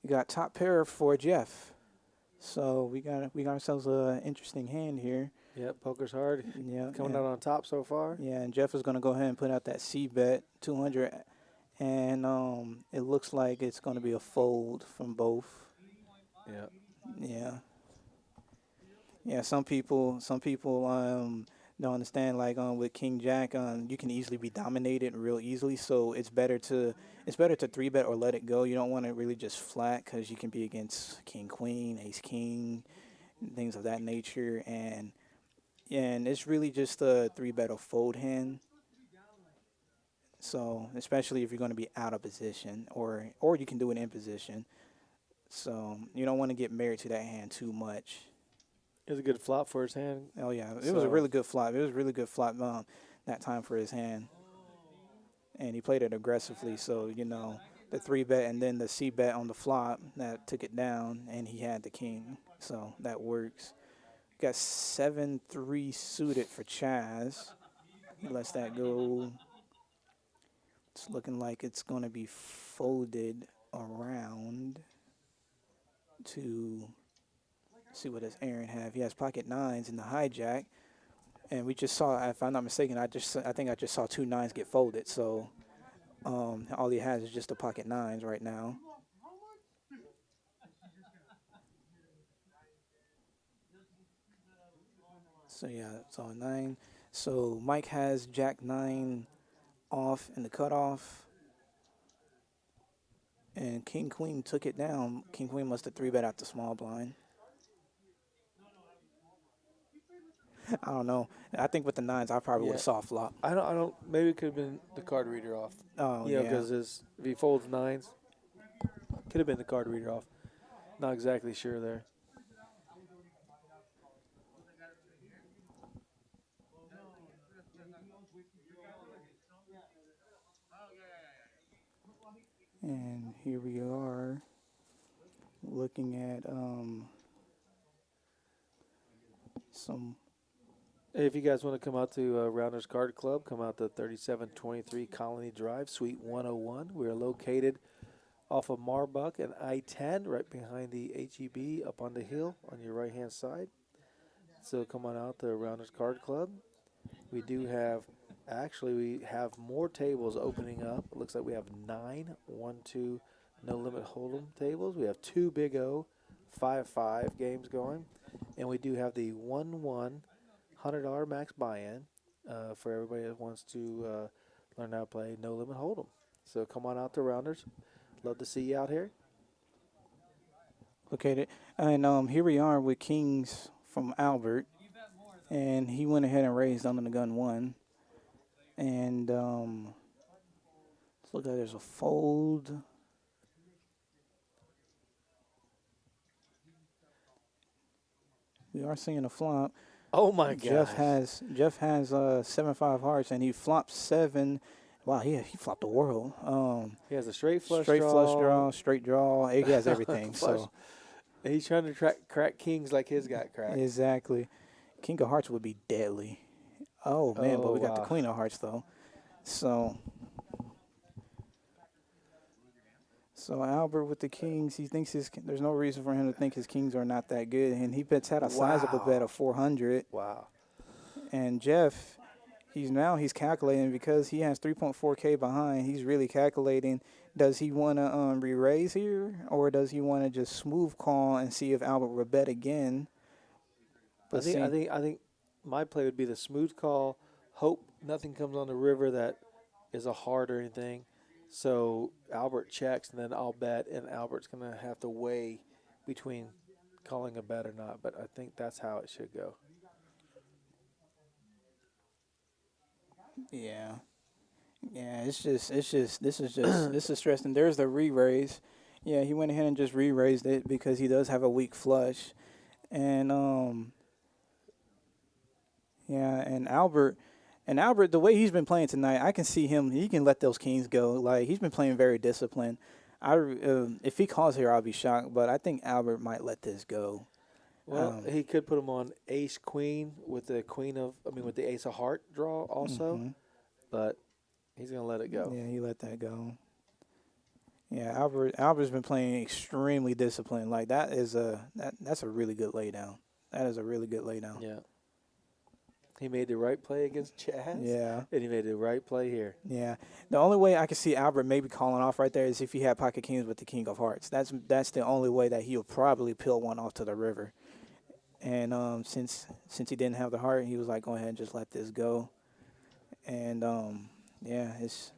we got top pair for Jeff. So we got ourselves an interesting hand here. Yep, poker's hard. Yeah, Coming out on top so far. Yeah, and Jeff is going to go ahead and put out that C bet 200, and it looks like it's going to be a fold from both. Yeah. Yeah. Yeah, some people don't understand, like with King Jack, you can easily be dominated real easily, so it's better to 3-bet or let it go. You don't want to really just flat because you can be against King Queen, Ace King, things of that nature, and it's really just a 3-bet or fold hand. So especially if you're going to be out of position, or you can do it in position. So you don't want to get married to that hand too much. It was a good flop for his hand. Oh, yeah. It was a really good flop. It was a really good flop that time for his hand. And he played it aggressively. So, the 3-bet and then the C bet on the flop, that took it down, and he had the king. So that works. Got 7-3 suited for Chaz. He lets that go. It's looking like it's going to be folded around to see what does Aaron have. He has pocket 9s in the hijack, and we just saw, if I'm not mistaken, I think I just saw 2 9s get folded. So all he has is just the pocket 9s right now. So yeah, it's all 9. So Mike has Jack 9 off in the cutoff, and King Queen took it down. King Queen must have 3-bet out the small blind. I don't know. I think with the 9s, I probably would have soft flop. I don't. Maybe it could have been the card reader off. Oh, yeah. Because if he folds 9s, could have been the card reader off. Not exactly sure there. And here we are looking at some. If you guys want to come out to Rounders Card Club, come out to 3723 Colony Drive, Suite 101. We are located off of Marbuck and I-10, right behind the HEB up on the hill on your right-hand side. So come on out to Rounders Card Club. We do have, actually, we have more tables opening up. It looks like we have 9 1-2 no limit hold'em tables. We have 2 Big O 5-5 games going, and we do have the 1-1 $100 max buy-in for everybody that wants to learn how to play no limit hold'em. So come on out to Rounders. Love to see you out here. Located, and here we are with kings from Albert, and he went ahead and raised under the gun 1, and let's look like there's a fold. We are seeing a flop. Oh my gosh. Jeff has 7-5 hearts, and he flopped 7. Wow, he flopped the world. He has a straight flush flush draw. draw, straight draw. He has everything. Flush. So He's trying to crack kings like his got cracked. exactly, King of Hearts would be deadly. Oh man, but we got the wow. Queen of Hearts though. So So Albert with the Kings, he thinks there's no reason for him to think his Kings are not that good, and he had a sizable bet of 400. Wow. And Jeff, he's calculating because he has 3.4K behind. He's really calculating. Does he want to re-raise here, or does he want to just smooth call and see if Albert will bet again? I think my play would be the smooth call. Hope nothing comes on the river that is a heart or anything. So Albert checks, and then I'll bet, and Albert's gonna have to weigh between calling a bet or not. But I think that's how it should go. Yeah. Yeah, this is stressing. There's the re-raise. Yeah, he went ahead and just re-raised it because he does have a weak flush. And yeah, and Albert, the way he's been playing tonight, I can see him. He can let those Kings go. Like, he's been playing very disciplined. If he calls here, I'll be shocked. But I think Albert might let this go. Well, he could put him on ace queen with the with the ace of heart draw also, but he's gonna let it go. Yeah, he let that go. Yeah, Albert's been playing extremely disciplined. Like, that's a really good laydown. That is a really good laydown. Yeah. He made the right play against Chaz. Yeah. And he made the right play here. Yeah. The only way I can see Albert maybe calling off right there is if he had pocket kings with the king of hearts. That's the only way that he'll probably peel one off to the river. And since he didn't have the heart, he was like, go ahead and just let this go. And yeah, it's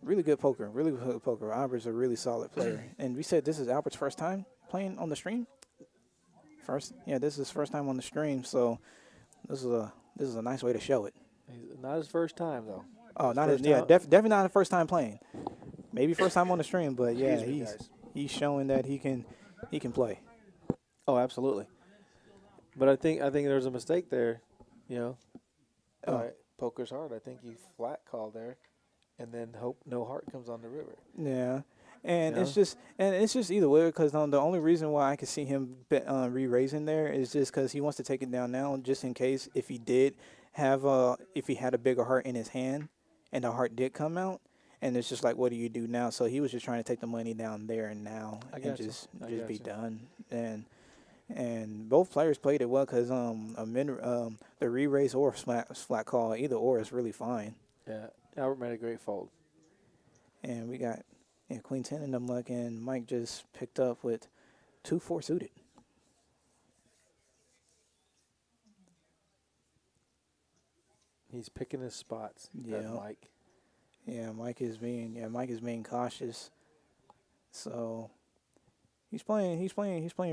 really good poker. Really good poker. Albert's a really solid player. And we said this is Albert's first time playing on the stream. This is his first time on the stream. So this is a nice way to show it. Not his first time though. Oh, definitely not his first time playing. Maybe first time on the stream, but yeah, he's showing that he can play. Oh, absolutely. But I think there's a mistake there, All right, poker's hard. I think you flat call there, and then hope no heart comes on the river. Yeah, and it's just either way because the only reason why I could see him re-raising there is just because he wants to take it down now, just in case if he had a bigger heart in his hand, and the heart did come out, and it's just like, what do you do now? So he was just trying to take the money down there and now, and just be done. And both players played it well because the re-raise or flat call, either or is really fine. Yeah, Albert made a great fold. And we got Queen 10 in them luck, and Mike just picked up with 2-4 suited. He's picking his spots. Yeah, Mike. Yeah, Mike is being cautious. So he's playing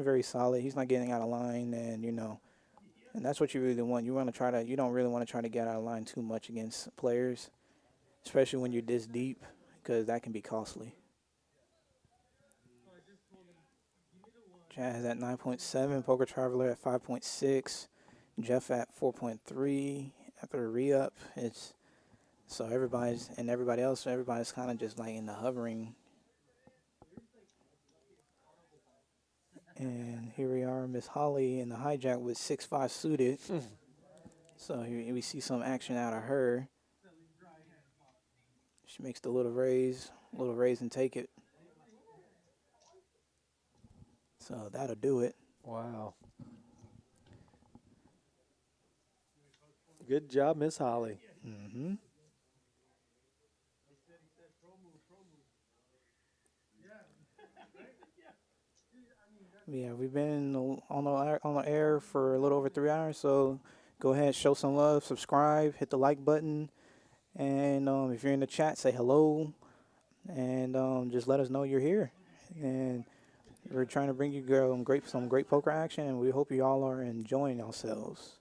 very solid. He's not getting out of line, and and that's what you really want. You don't really want to try to get out of line too much against players, especially when you're this deep, because that can be costly. Chaz at 9.7, Poker Traveler at 5.6, Jeff at 4.3. After a re-up, everybody's kind of just like in the hovering. And here we are, Miss Holly in the hijack with 6-5 suited. So here we see some action out of her. She makes the little raise and take it. So that'll do it. Wow. Good job, Miss Holly. Mm-hmm. Yeah, we've been on the air for a little over 3 hours, so go ahead, show some love, subscribe, hit the like button, and if you're in the chat, say hello, and just let us know you're here. And we're trying to bring you some great poker action, and we hope you all are enjoying yourselves.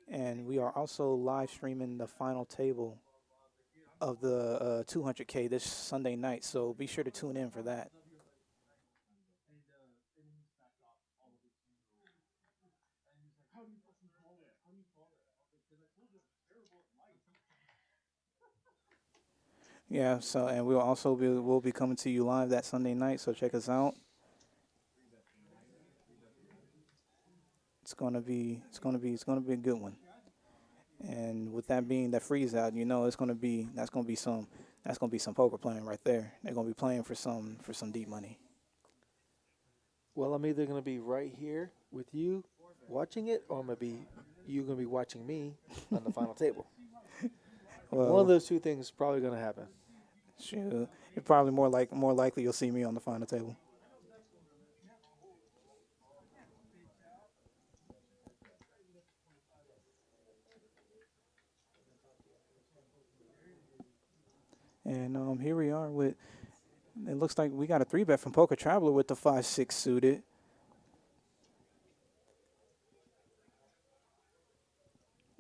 And we are also live streaming the final table of the 200K this Sunday night, so be sure to tune in for that. Yeah, so and we'll be coming to you live that Sunday night, so check us out. It's gonna be a good one. And with that being that freeze out, you know, that's gonna be some poker playing right there. They're gonna be playing for some deep money. Well, I'm either going to be right here with you watching it, or you're going to be watching me on the final table. One Well, of those two things is probably going to happen. shoot, it's probably more likely you'll see me on the final table. And here we are with. It looks like we got a 3-bet from Poker Traveler with the 5-6 suited.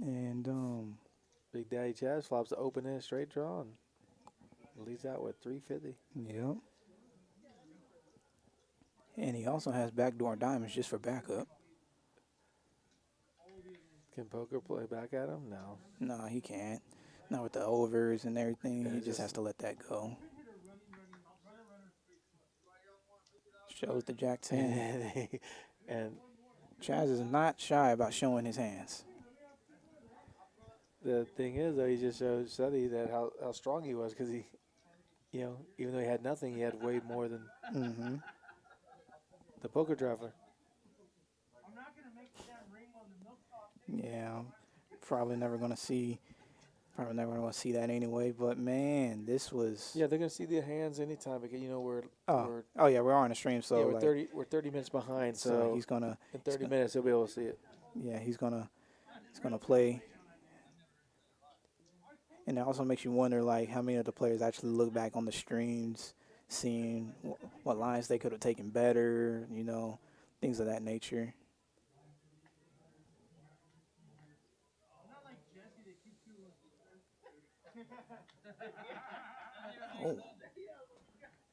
And Big Daddy Chaz flops the open end straight draw and leads out with 350. yep. And he also has backdoor diamonds just for backup. Can Poker play back at him? No. No, he can't. Not with the overs and everything. Yeah, He it's just has just- to let that go. Shows the Jack 10. And Chaz is not shy about showing his hands. the thing is, though, he just showed Suddy that how strong he was, because he, even though he had nothing, he had way more than Mm-hmm. the Poker Traveler. Yeah, probably never gonna see that anyway. But man, this was. Yeah, they're gonna see the hands anytime, because we're Oh yeah, we're on the stream, so we're 30 minutes behind, so he's gonna. in 30 minutes he'll be able to see it. Yeah, he's gonna play. And it also makes you wonder, like, how many of the players actually look back on the streams, seeing what lines they could have taken better, things of that nature. Oh.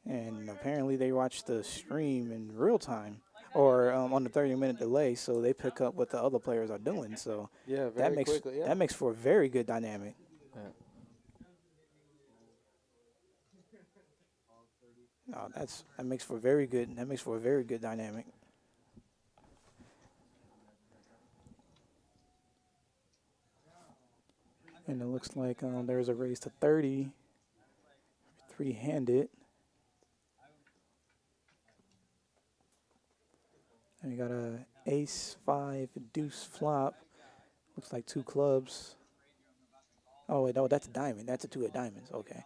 And apparently they watch the stream in real time or on the 30-minute delay, so they pick up what the other players are doing. So Yeah, very that makes quickly. Yeah. that makes for a very good dynamic. Yeah. No, that makes for a very good dynamic. And it looks like there's a raise to 30, 3-handed. And you got a ace 5 deuce flop. Looks like 2 clubs. Oh wait, no, that's a diamond. That's a 2 of diamonds. Okay.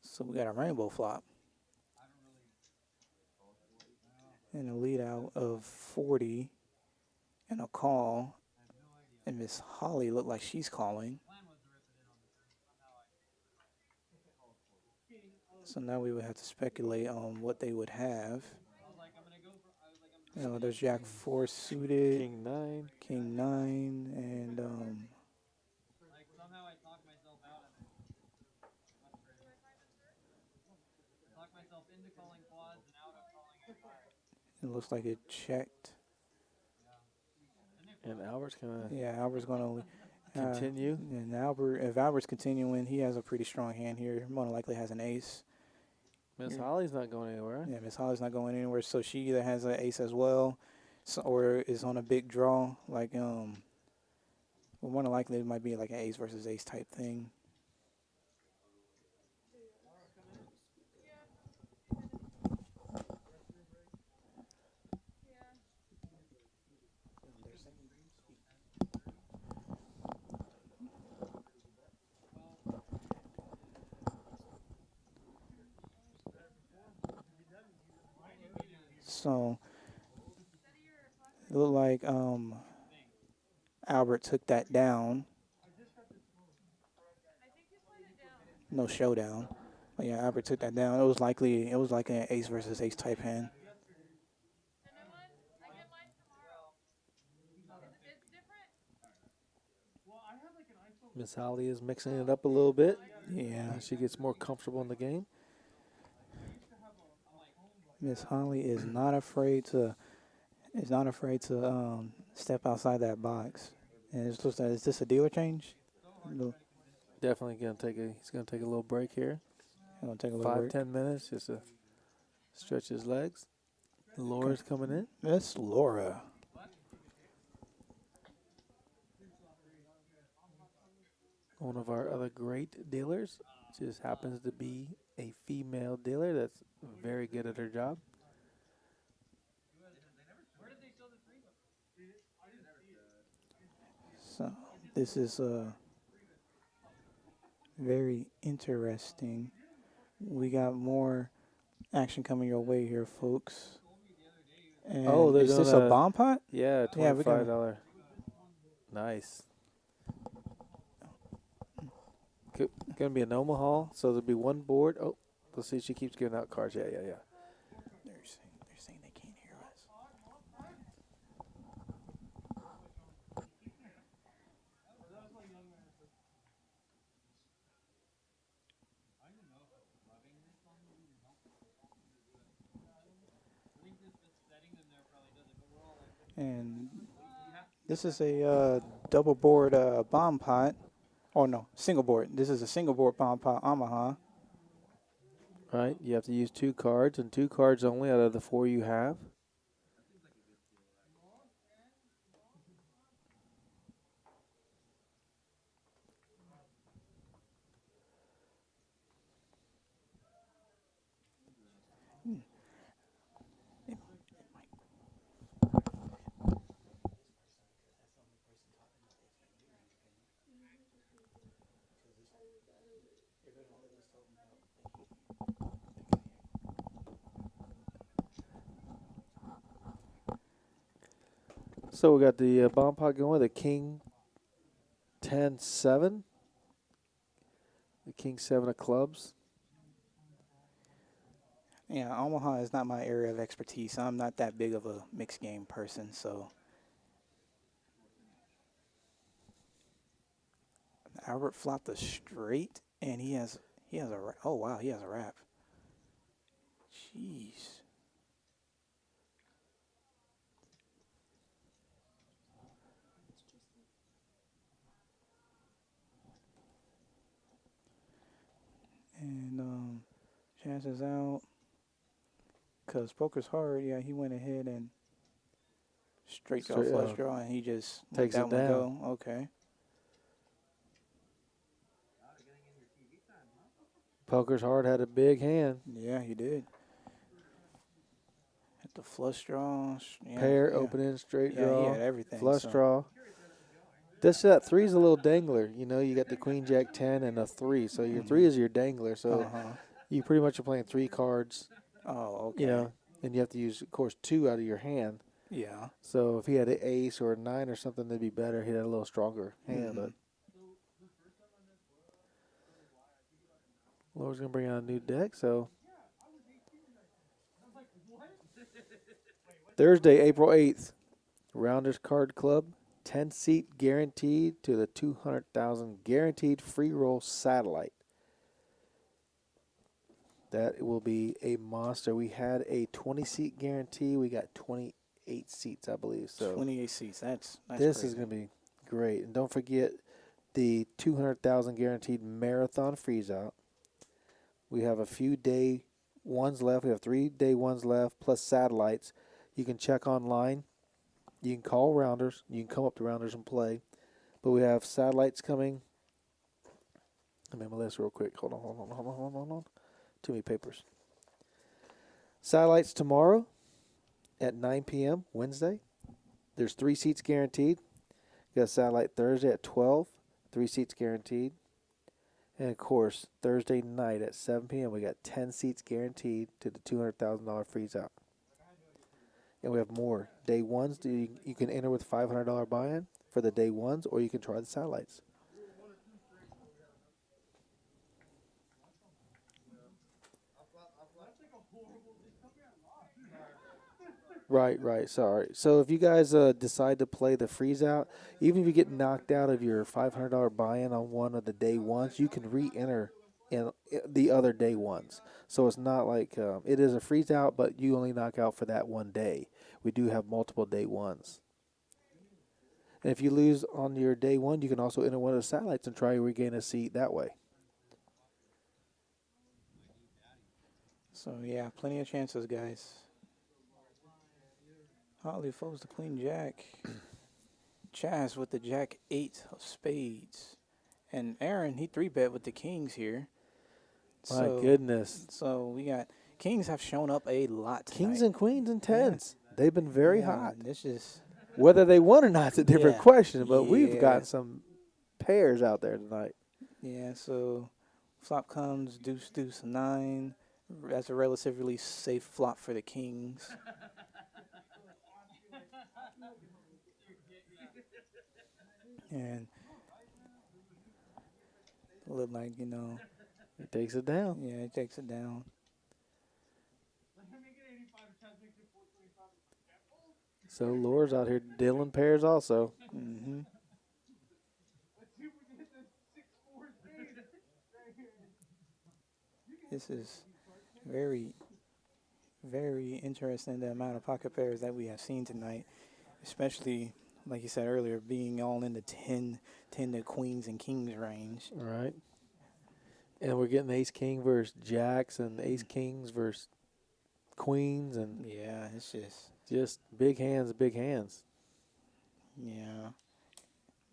So we got a rainbow flop. And a lead out of 40 and a call. And Miss Holly looked like she's calling. So now we would have to speculate on what they would have. There's Jack 4 suited, King 9. King 9, and somehow I talked myself out of it. Talked myself into calling quads and out of calling it. it looks like it checked. And Albert's gonna Yeah, Albert's going to continue. And if Albert's continuing, he has a pretty strong hand here. More than likely has an ace. Miss Holly's not going anywhere. Yeah, Miss Holly's not going anywhere, so she either has an ace as well, or is on a big draw. Like well, more than likely it might be like an ace versus ace type thing. So it looked like Albert took that down. No showdown. But yeah, Albert took that down. It was like an ace versus ace type hand. Miss Holly is mixing it up a little bit. Yeah. She gets more comfortable in the game. Miss Holly is not afraid to step outside that box. And it's just is this a dealer change? No. Definitely he's gonna take a little break here. Gonna take a little break. 5-10 minutes just to stretch his legs. Laura's coming in. Miss Laura. one of our other great dealers. Just happens to be a female dealer that's very good at her job. So this is very interesting. We got more action coming your way here, folks. And Oh, they're is this doing a a- bomb pot? Yeah, Yeah, we got $25. Nice. Gonna be in Omaha, so there'll be one board. Oh, let's see. She keeps giving out cards. Yeah. They're saying they can't hear us. And this is a double board bomb pot. Oh no, single board. This is a single board bomb pot Omaha. Right. You have to use 2 cards, and 2 cards only out of the 4 you have. So we got the bomb pot going with a King 10-7. The King 7 of clubs. Yeah, Omaha is not my area of expertise. I'm not that big of a mixed game person, so. Albert flopped a straight, and he has a oh wow, he has a wrap. Jeez. And chances out, cause poker's hard. Yeah, he went ahead and straight draw flush draw, and he just Takes let it that one down. go. Okay. Poker's hard had a big hand. Yeah, he did. At the flush draw. Yeah, Pair, yeah. open end, straight Yeah, draw. he had everything. Flush so. draw. That 3's a little dangler. You know, you got the Queen Jack 10 and a 3. So your 3 is your dangler. So you pretty much are playing 3 cards. Oh, okay. You know, and you have to use, of course, 2 out of your hand. Yeah. So if he had an ace or a 9 or something, that'd be better. He had a little stronger hand. But Laura's going to bring out a new deck. So Thursday, April 8th, Rounders Card Club, 10-seat guaranteed to the 200,000 guaranteed free roll satellite. That will be a monster. We had a 20-seat guarantee. We got 28 seats, I believe. So 28 seats. That's this crazy. is going to be great. And don't forget the 200,000 guaranteed marathon freeze out. We have a few day ones left. We have 3 day ones left plus satellites. You can check online. You can call Rounders. You can come up to Rounders and play. But we have satellites coming. Let me make my list real quick. Hold on. Too many papers. Satellites tomorrow at 9 p.m. Wednesday. There's 3 seats guaranteed. Got a satellite Thursday at 12. 3 seats guaranteed. And, of course, Thursday night at 7 p.m. we got 10 seats guaranteed to the $200,000 freeze out. And we have more. Day ones, you can enter with $500 buy-in for the day ones, or you can try the satellites. Right. Sorry. So if you guys decide to play the freeze out, even if you get knocked out of your $500 buy-in on one of the day ones, you can re-enter in the other day ones. So it's not like it is a freeze out, but you only knock out for that one day. We do have multiple day ones. And if you lose on your day one, you can also enter one of the satellites and try to regain a seat that way. So, yeah, plenty of chances, guys. Holly folds the Queen Jack. Chaz with the Jack 8 of spades. And Aaron, he 3-bet with the kings here. My So, goodness. So we got kings have shown up a lot tonight. Kings and queens and tens. They've been very hot. This is Whether they won or not is a different Yeah. question, but we've Yeah. got some pairs out there tonight. So flop comes deuce deuce 9. That's a relatively safe flop for the kings. And look like, He takes it down. yeah, it takes it down. So Laura's out here dealing pairs also. Mm-hmm. This is very, very interesting, the amount of pocket pairs that we have seen tonight, especially, like you said earlier, being all in the 10 to queens and kings range. All right. And we're getting ace king versus jacks and ace kings versus queens and Yeah, it's just big hands, big hands. yeah.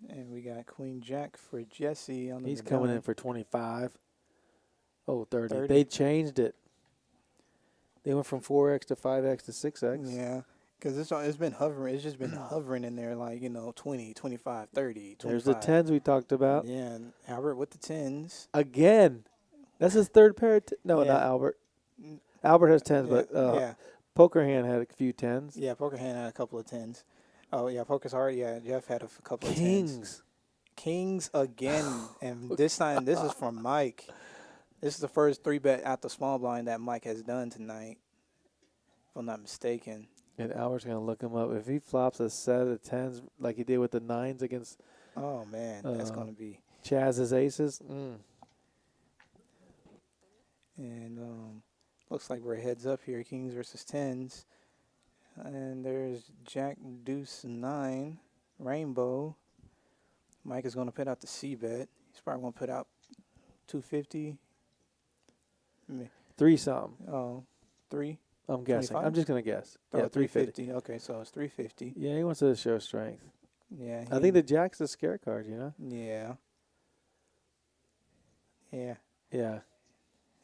And we got queen jack for Jesse on the He's coming in gun. for 25. Oh, 30. 30. They changed it. They went from 4x to 5x to 6x. Yeah, because it's been hovering. It's just been hovering in there, like 20, 25, 30, 25. There's the 10s we talked about. Yeah, and Albert with the 10s. Again. That's his third pair. No, Yeah. not Albert. Albert has 10s, Yeah, but yeah, Poker Hand had a few 10s. yeah. Poker hand had a couple of 10s. Oh yeah, poker's hard. Yeah, Jeff had a couple of 10s. Kings. Kings again, and this time this is from Mike. This is the first 3-bet at the small blind that Mike has done tonight, if I'm not mistaken. And Albert's going to look him up. If he flops a set of 10s like he did with the 9s against Oh man, that's gonna be. Chaz's aces, And looks like we're heads up here, kings versus 10s. And there's Jack, Deuce, 9, Rainbow. Mike is going to put out the C-bet. He's probably going to put out 250. 3 something. Oh, 3? I'm guessing. 25? I'm just going to guess. Oh, Yeah, 350. 350. Okay, so it's 350. Yeah, he wants to show strength. Yeah. I think the jack's a scare card, Yeah. Yeah. Yeah.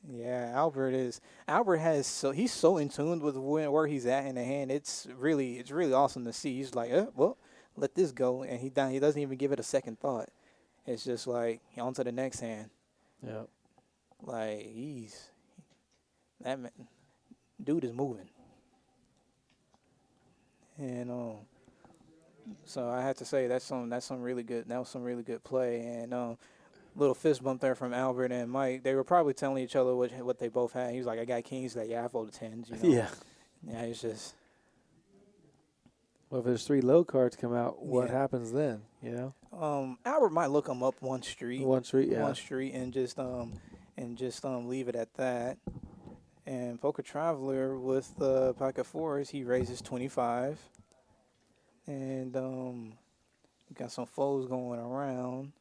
Yeah, Albert he's so in tune with where he's at in the hand. It's really awesome to see. He's like, well, let this go, and he doesn't even give it a second thought. It's just like on to the next hand. Yeah. Like that man, dude is moving. And so I have to say that was some really good play. And little fist bump there from Albert and Mike. They were probably telling each other what they both had. He was like, I got kings. Like, yeah, I folded 10s. Yeah. Yeah, it's just. Well, if there's 3 low cards come out, what Yeah. happens then? Albert might look him up one street. One street, yeah. One street and just leave it at that. And Poker Traveler with pocket 4s, he raises 25. And we got some folds going around.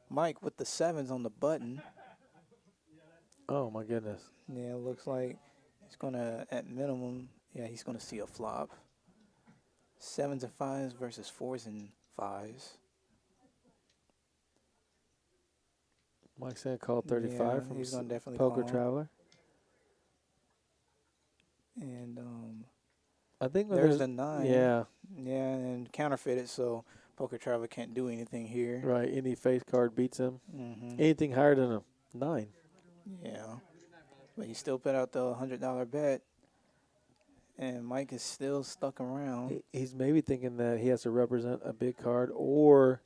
Mike with the 7s on the button. Oh, my goodness. Yeah, it looks like he's going to, at minimum, he's going to see a flop. 7s and 5s versus 4s and 5s. Mike's going to call 35 Yeah, from he's gonna definitely Poker call. Traveler. And I think when there's the 9. Yeah, Yeah, and counterfeited, so Poker Traveler can't do anything here. right. Any face card beats him. Mm-hmm. Anything higher than a 9. Yeah. But he still put out the $100 bet. And Mike is still stuck around. He's maybe thinking that he has to represent a big card, or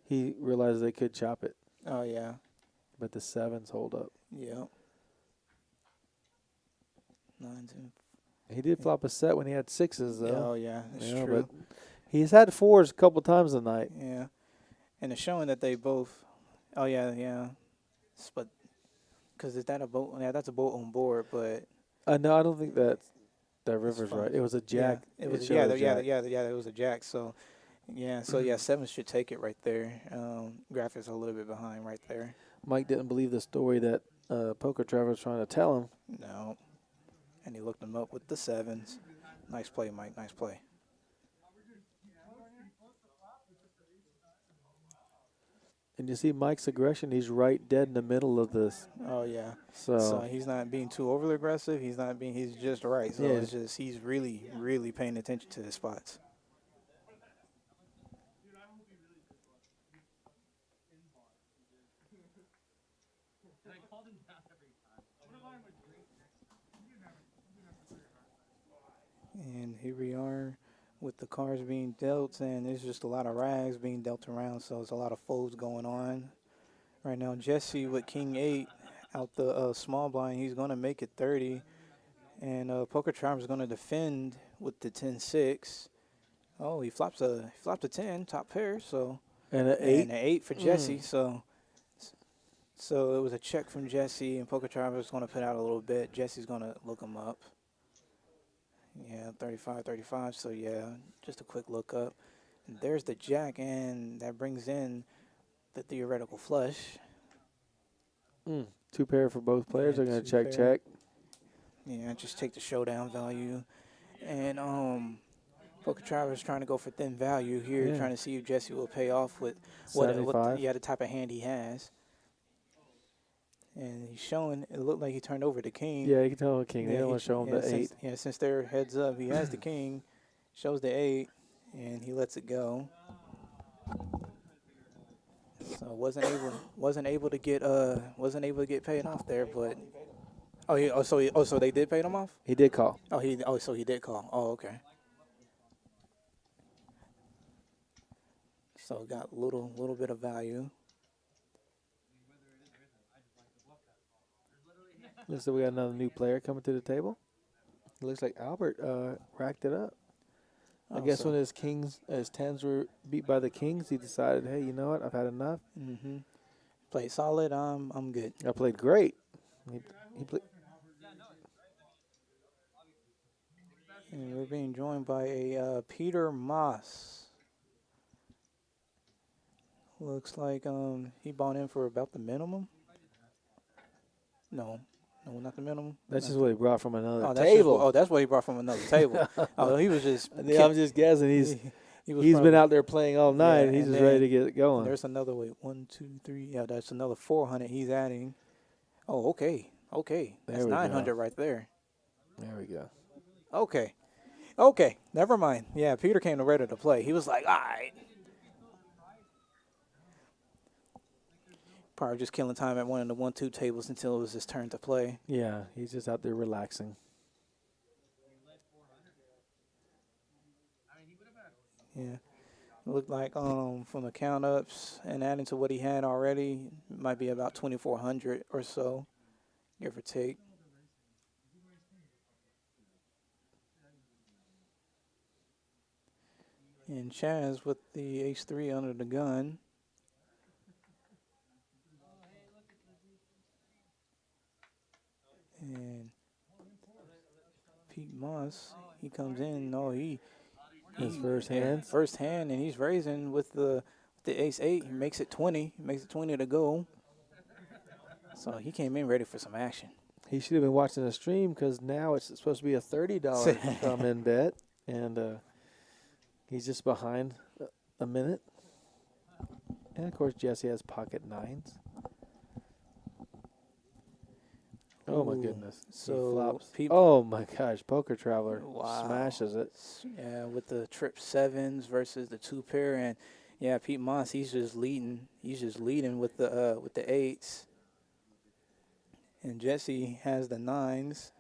he realizes they could chop it. Oh, yeah. But the 7s hold up. Yep. 9s and He did flop a set when he had 6s, yeah, though. oh, yeah. That's Yeah, true. but he's had 4s a couple times tonight. Yeah. And it's showing that they both. Oh, yeah. But. Because is that a boat? Yeah, that's a boat on board, but. No, I don't think that river's fine. right. It was a jack. Yeah, it was showed a jack. it was a jack. So, yeah, 7s should take it right there. Graphics are a little bit behind right there. Mike didn't believe the story that Poker Traveler was trying to tell him. No. And he looked him up with the 7s. Nice play, Mike. Nice play. And you see Mike's aggression. He's right dead in the middle of this. Oh yeah. So, So he's not being too overly aggressive. He's not being. He's just right. So Yeah. it's just he's really, really paying attention to his spots. And here we are with the cards being dealt, and there's just a lot of rags being dealt around, so there's a lot of folds going on. Right now, Jesse with King 8 out the small blind, he's going to make it 30. And Poker Trap is going to defend with the 10-6. Oh, he flops a 10, top pair, so. and an 8. And an 8 for Jesse, so it was a check from Jesse, and Poker Trap is going to put out a little bit. Jesse's going to look him up. Yeah, 35, so yeah, just a quick look up. And there's the jack, and that brings in the theoretical flush. 2 pair for both players. Yeah, They're going to 2 pair. check. Yeah, just take the showdown value. And Poker Traveler is trying to go for thin value here, Yeah. trying to see if Jesse will pay off with what 75. the type of hand he has. And he's showing, it looked like he turned over the king. Yeah, you can tell the king. They Yeah, don't want to show him the 8. Since they're heads up, he has the king, shows the 8, and he lets it go. So wasn't able to get paid off there, but so they did pay him off. He did call. So he did call. Oh, okay. So got a little bit of value. Looks like we got another new player coming to the table. It looks like Albert racked it up. I guess so- when his 10s were beat by the kings, he decided, hey, you know what? I've had enough. Mm-hmm. Played solid. I'm good. I played great. He played. And we're being joined by a Peter Moss. Looks like he bought in for about the minimum. No, not the minimum. That's just what he brought from another That's table. that's what he brought from another table. He was just. Yeah, I'm just guessing. He's He's been out there playing all night, and he's and just ready then to get it going. There's another 1, 2, 3. Yeah, that's another 400 he's adding. Oh, okay. That's There we go. 900 right there. There we go. Okay. Never mind. Yeah, Peter came ready to play. He was like, all right. Probably just killing time at one of the 1-2 tables until it was his turn to play. Yeah, he's just out there relaxing. Yeah. It looked like from the count ups and adding to what he had already, it might be about 2,400 or so, give or take. And Chaz with the H3 under the gun. And Pete Moss, he comes in. No, His first hand. First hand, and he's raising with the ace-8. He makes it 20. He makes it 20 to go. So he came in ready for some action. He should have been watching the stream because now it's supposed to be a $30 come in bet, and he's just behind a minute. And of course, Jesse has pocket 9s. Oh my Ooh, goodness! He so flops. people- Oh my gosh! Poker Traveler Wow. smashes it. Yeah, with the trip 7s versus the 2 pair, and yeah, Pete Moss, he's just leading. He's just leading with the 8s. And Jesse has the 9s.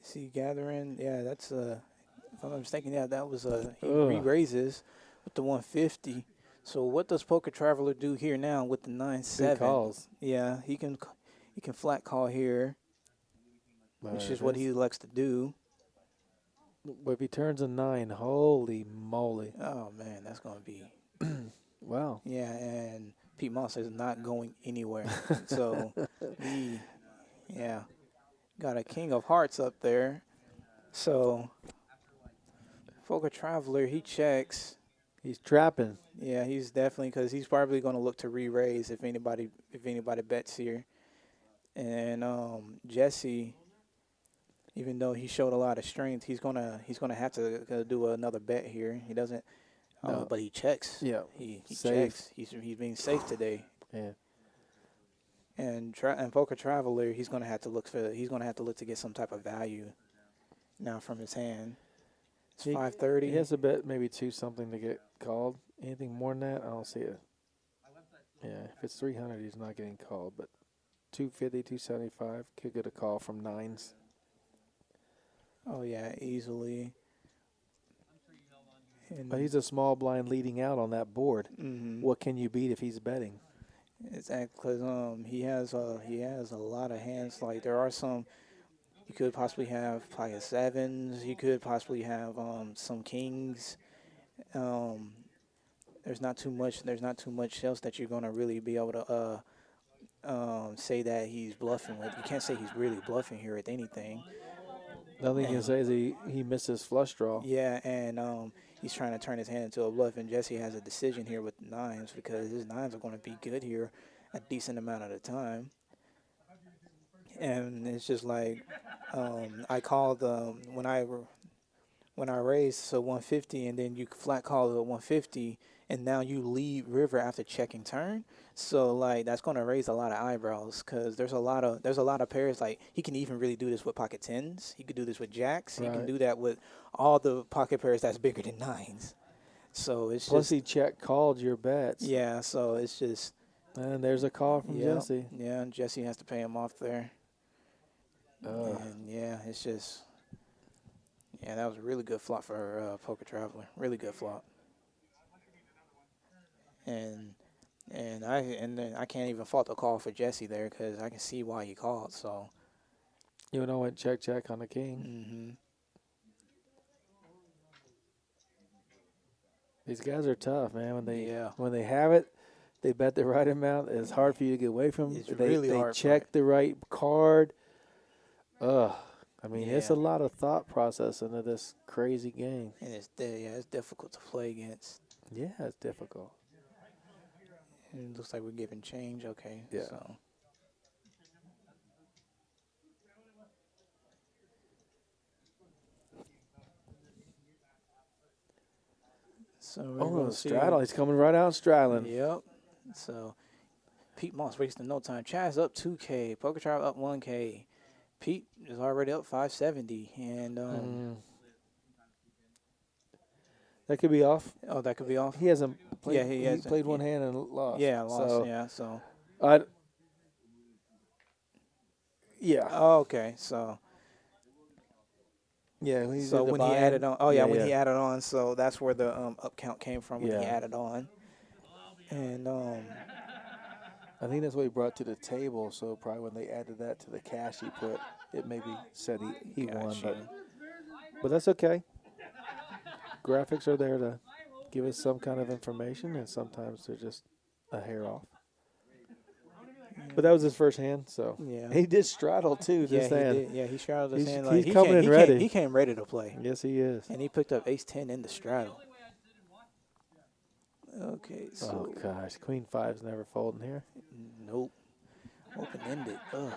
See, gathering. Yeah, that's if I'm not mistaken, yeah, that was he re-raises with the 150. So what does Poker Traveler do here now with the 9-7? Big calls. Yeah, he can flat call here, which is what he likes to do. But if he turns a 9, holy moly! Oh man, that's gonna be. Wow. Yeah, and Pete Moss is not going anywhere. So he, got a King of Hearts up there. So Poker Traveler, he checks. He's trapping. Yeah, he's definitely, because he's probably going to look to re-raise if anybody bets here. And Jesse, even though he showed a lot of strength, he's gonna have to do another bet here. He doesn't. No. But he checks. Yeah. He Safe. checks. He's being safe today. Yeah. And Poker Traveler, he's gonna have to look to get some type of value now from his hand. It's He 530. has to bet maybe 2 something to get called. Anything more than that, I don't see it. Yeah, if it's 300, he's not getting called. But 250, 275 could get a call from nines. Oh yeah, easily. And But he's a small blind leading out on that board. mhm. What can you beat if he's betting? It's because he has a lot of hands. Like there are some you could possibly have pocket sevens. You could possibly have some kings. Um, there's not too much. There's not too much else that you're gonna really be able to say that he's bluffing with. You can't say he's really bluffing here with anything. Nothing you can say is he missed his flush draw. Yeah, and he's trying to turn his hand into a bluff, and Jesse has a decision here with nines because his nines are going to be good here a decent amount of the time. And it's just like I called when I raised so 150, and then you flat call it 150, and now you lead river after checking turn. So like that's going to raise a lot of eyebrows because there's a lot of pairs. Like he can even really do this with pocket tens. He could do this with jacks. He can Right. do that with all the pocket pairs that's bigger than nines. So it's Plus, just he check called your bets. yeah. So it's just And there's a call from yeah, Jesse. yeah. And Jesse has to pay him off there. And yeah, it's just yeah. That was a really good flop for Poker Traveler. Really good flop. And then I can't even fault the call for Jesse there because I can see why he called. So. You know, went check on the king. Mhm. These guys are tough, man. Yeah. When they have it, they bet the right amount. It's hard for you to get away from. It's They really hard for check it. the right card. I mean, it's a Yeah. lot of thought process into this crazy game. And it's difficult to play against. Yeah, it's difficult. And it looks like we're giving change. Okay. Yeah. So we're Oh, gonna see. straddle. He's coming right out straddling. Yep. So Pete Moss wasting no time. Chaz up 2K. Poker Tribe up 1K. Pete is already up 570. And That could be off. oh, that could be off. He hasn't played. Yeah, he hasn't. played one hand and lost. Yeah, lost. So, Yeah. So. yeah. Oh, okay. So. Yeah. So when he added on, when he added on, so that's where the up count came from when he Yeah. added on, and I think that's what he brought to the table. So probably when they added that to the cash he put, it maybe said he won. But that's okay. Graphics are there to give us some kind of information, and sometimes they're just a hair off. But that was his first hand, so yeah, he did straddle too. yeah, This he hand. did. Yeah, he straddled his He's- hand. he's Like, he coming came- in he ready. He came ready to play, Yes, he is. and he picked up ace-10 in the straddle. Okay, so Oh gosh, Queen 5's never folding here. nope, open-ended. Ugh.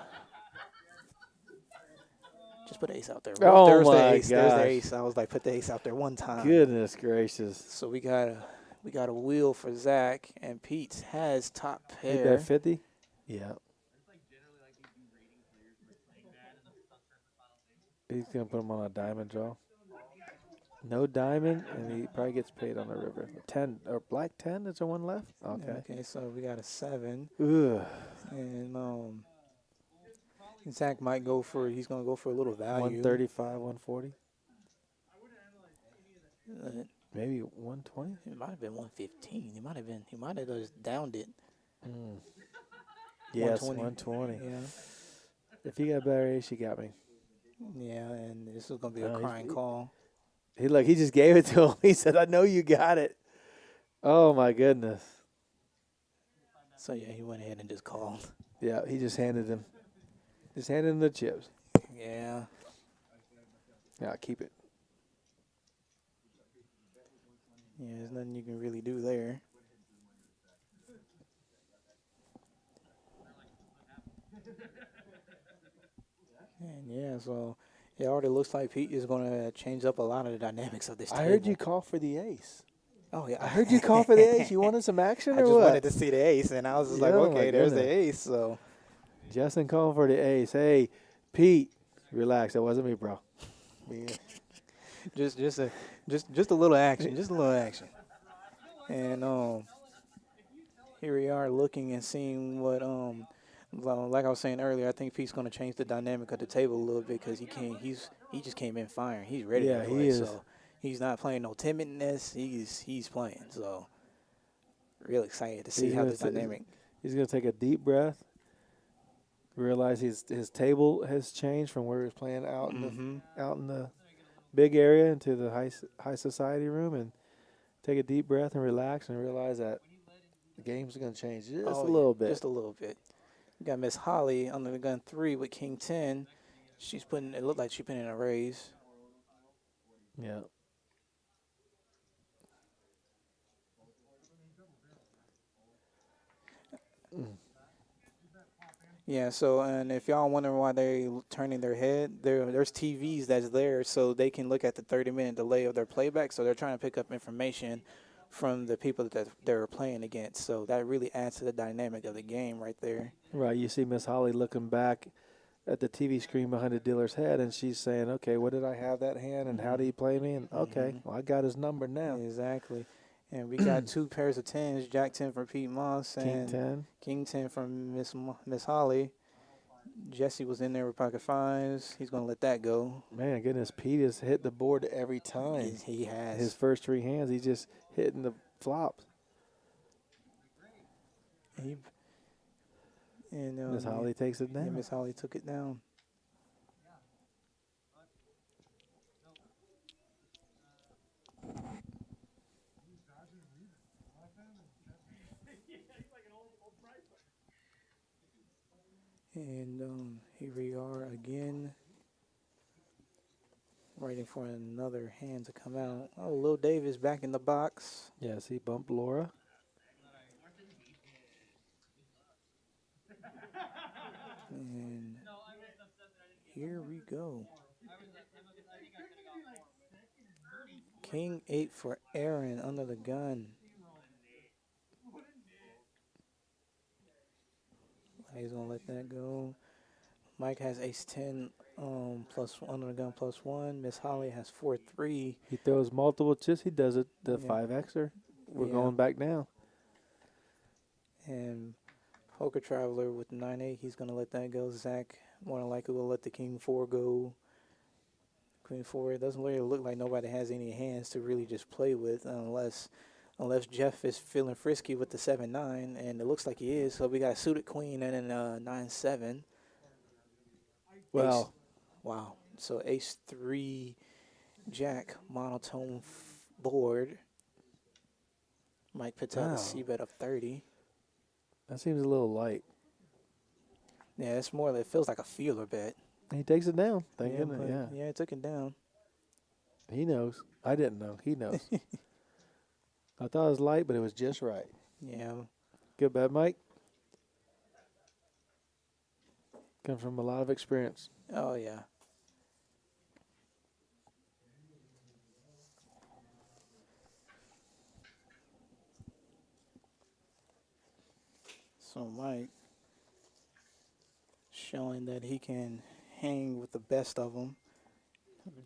Just put the ace out there. Oh There's the my ace. There's gosh. the ace. I was like, put the ace out there one time. Goodness gracious. So we got a wheel for Zach, and Pete has top He pair. bet 50. Yeah. He's gonna put him on a diamond draw. No diamond, and he probably gets paid on the river. 10 or black 10. Is there one left? Okay. Okay, so we got a 7, Ugh. and Zach might go for. He's gonna go for a little value. 135, 140, maybe 120. It might have been 115. He might have just downed it. Yes, 120. 120. Yeah. If he got a better ace, he got me. Yeah, and this is gonna be a No, crying call. He just gave it to him. He said, "I know you got it." Oh my goodness. So yeah, he went ahead and just called. Yeah, he just handed him the chips. Yeah. Yeah, keep it. Yeah, there's nothing you can really do there. And yeah, so it already looks like Pete is going to change up a lot of the dynamics of this table. I heard you call for the ace. Oh yeah, I heard you call for the ace. You wanted some action I or just what? wanted to see the ace, and I was just like, Yeah, my okay, there's the goodness. ace. So Justin calling for the ace. Hey, Pete, relax. That wasn't me, bro. yeah, just a little action, just a little action. And here we are looking and seeing what like I was saying earlier, I think Pete's going to change the dynamic of the table a little bit because he just came in firing. He's ready Yeah, to he play. is. So he's not playing no timidness. He's playing. So real excited to see He's how gonna this ta- dynamic. He's going to take a deep breath. Realize his table has changed from where he was playing out in the big area into the high society room, and take a deep breath and relax and realize that the game's going to change just a little bit. Just a little bit. We got Miss Holly under the gun 3 with King 10. It looked like she put in a raise. Yeah. Yeah, so and if y'all wondering why they turning their head, there's TVs that's there so they can look at the 30-minute delay of their playback. So they're trying to pick up information from the people that they're playing against. So that really adds to the dynamic of the game right there. Right. You see Miss Holly looking back at the TV screen behind the dealer's head, and she's saying, okay, what did I have that hand, and how did he play me? And okay, well, I got his number now. Exactly. And we got 2 pairs of 10s, Jack 10 from Pete Moss King and 10. King 10 from Miss Holly. Jesse was in there with pocket 5s. He's going to let that go. Man, goodness, Pete has hit the board every time. He has. His first 3 hands, he's just hitting the flops. Miss Holly takes it Yeah, down. Miss Holly took it down. And here we are again, waiting for another hand to come out. Oh, Lil Davis back in the box. Yes, he bumped Laura. And here we go. King 8 for Aaron under the gun. He's going to let that go. Mike has ace 10 plus under the gun +1. Miss Holly has 4-3. He throws multiple chips. He does it the Yeah. 5Xer. We're Yeah. going back down. And Poker Traveler with the 9-8, he's going to let that go. Zach more than likely will let the King 4 go. Queen 4, it doesn't really look like nobody has any hands to really just play with unless Jeff is feeling frisky with the 7-9, and it looks like he is. So we got a suited queen and then 9-7. Well, Wow. So ace 3 Jack monotone board. Mike puts out a Wow. c-bet of 30. that seems a little light. Yeah, it's more. It feels like a feeler bet. He takes it down. Thank Yeah, goodness. but- Yeah. Yeah, it took it down. He knows. I didn't know. He knows. I thought it was light, but it was just right. Yeah. Good bet, Mike. Comes from a lot of experience. Oh yeah. So Mike showing that he can hang with the best of them.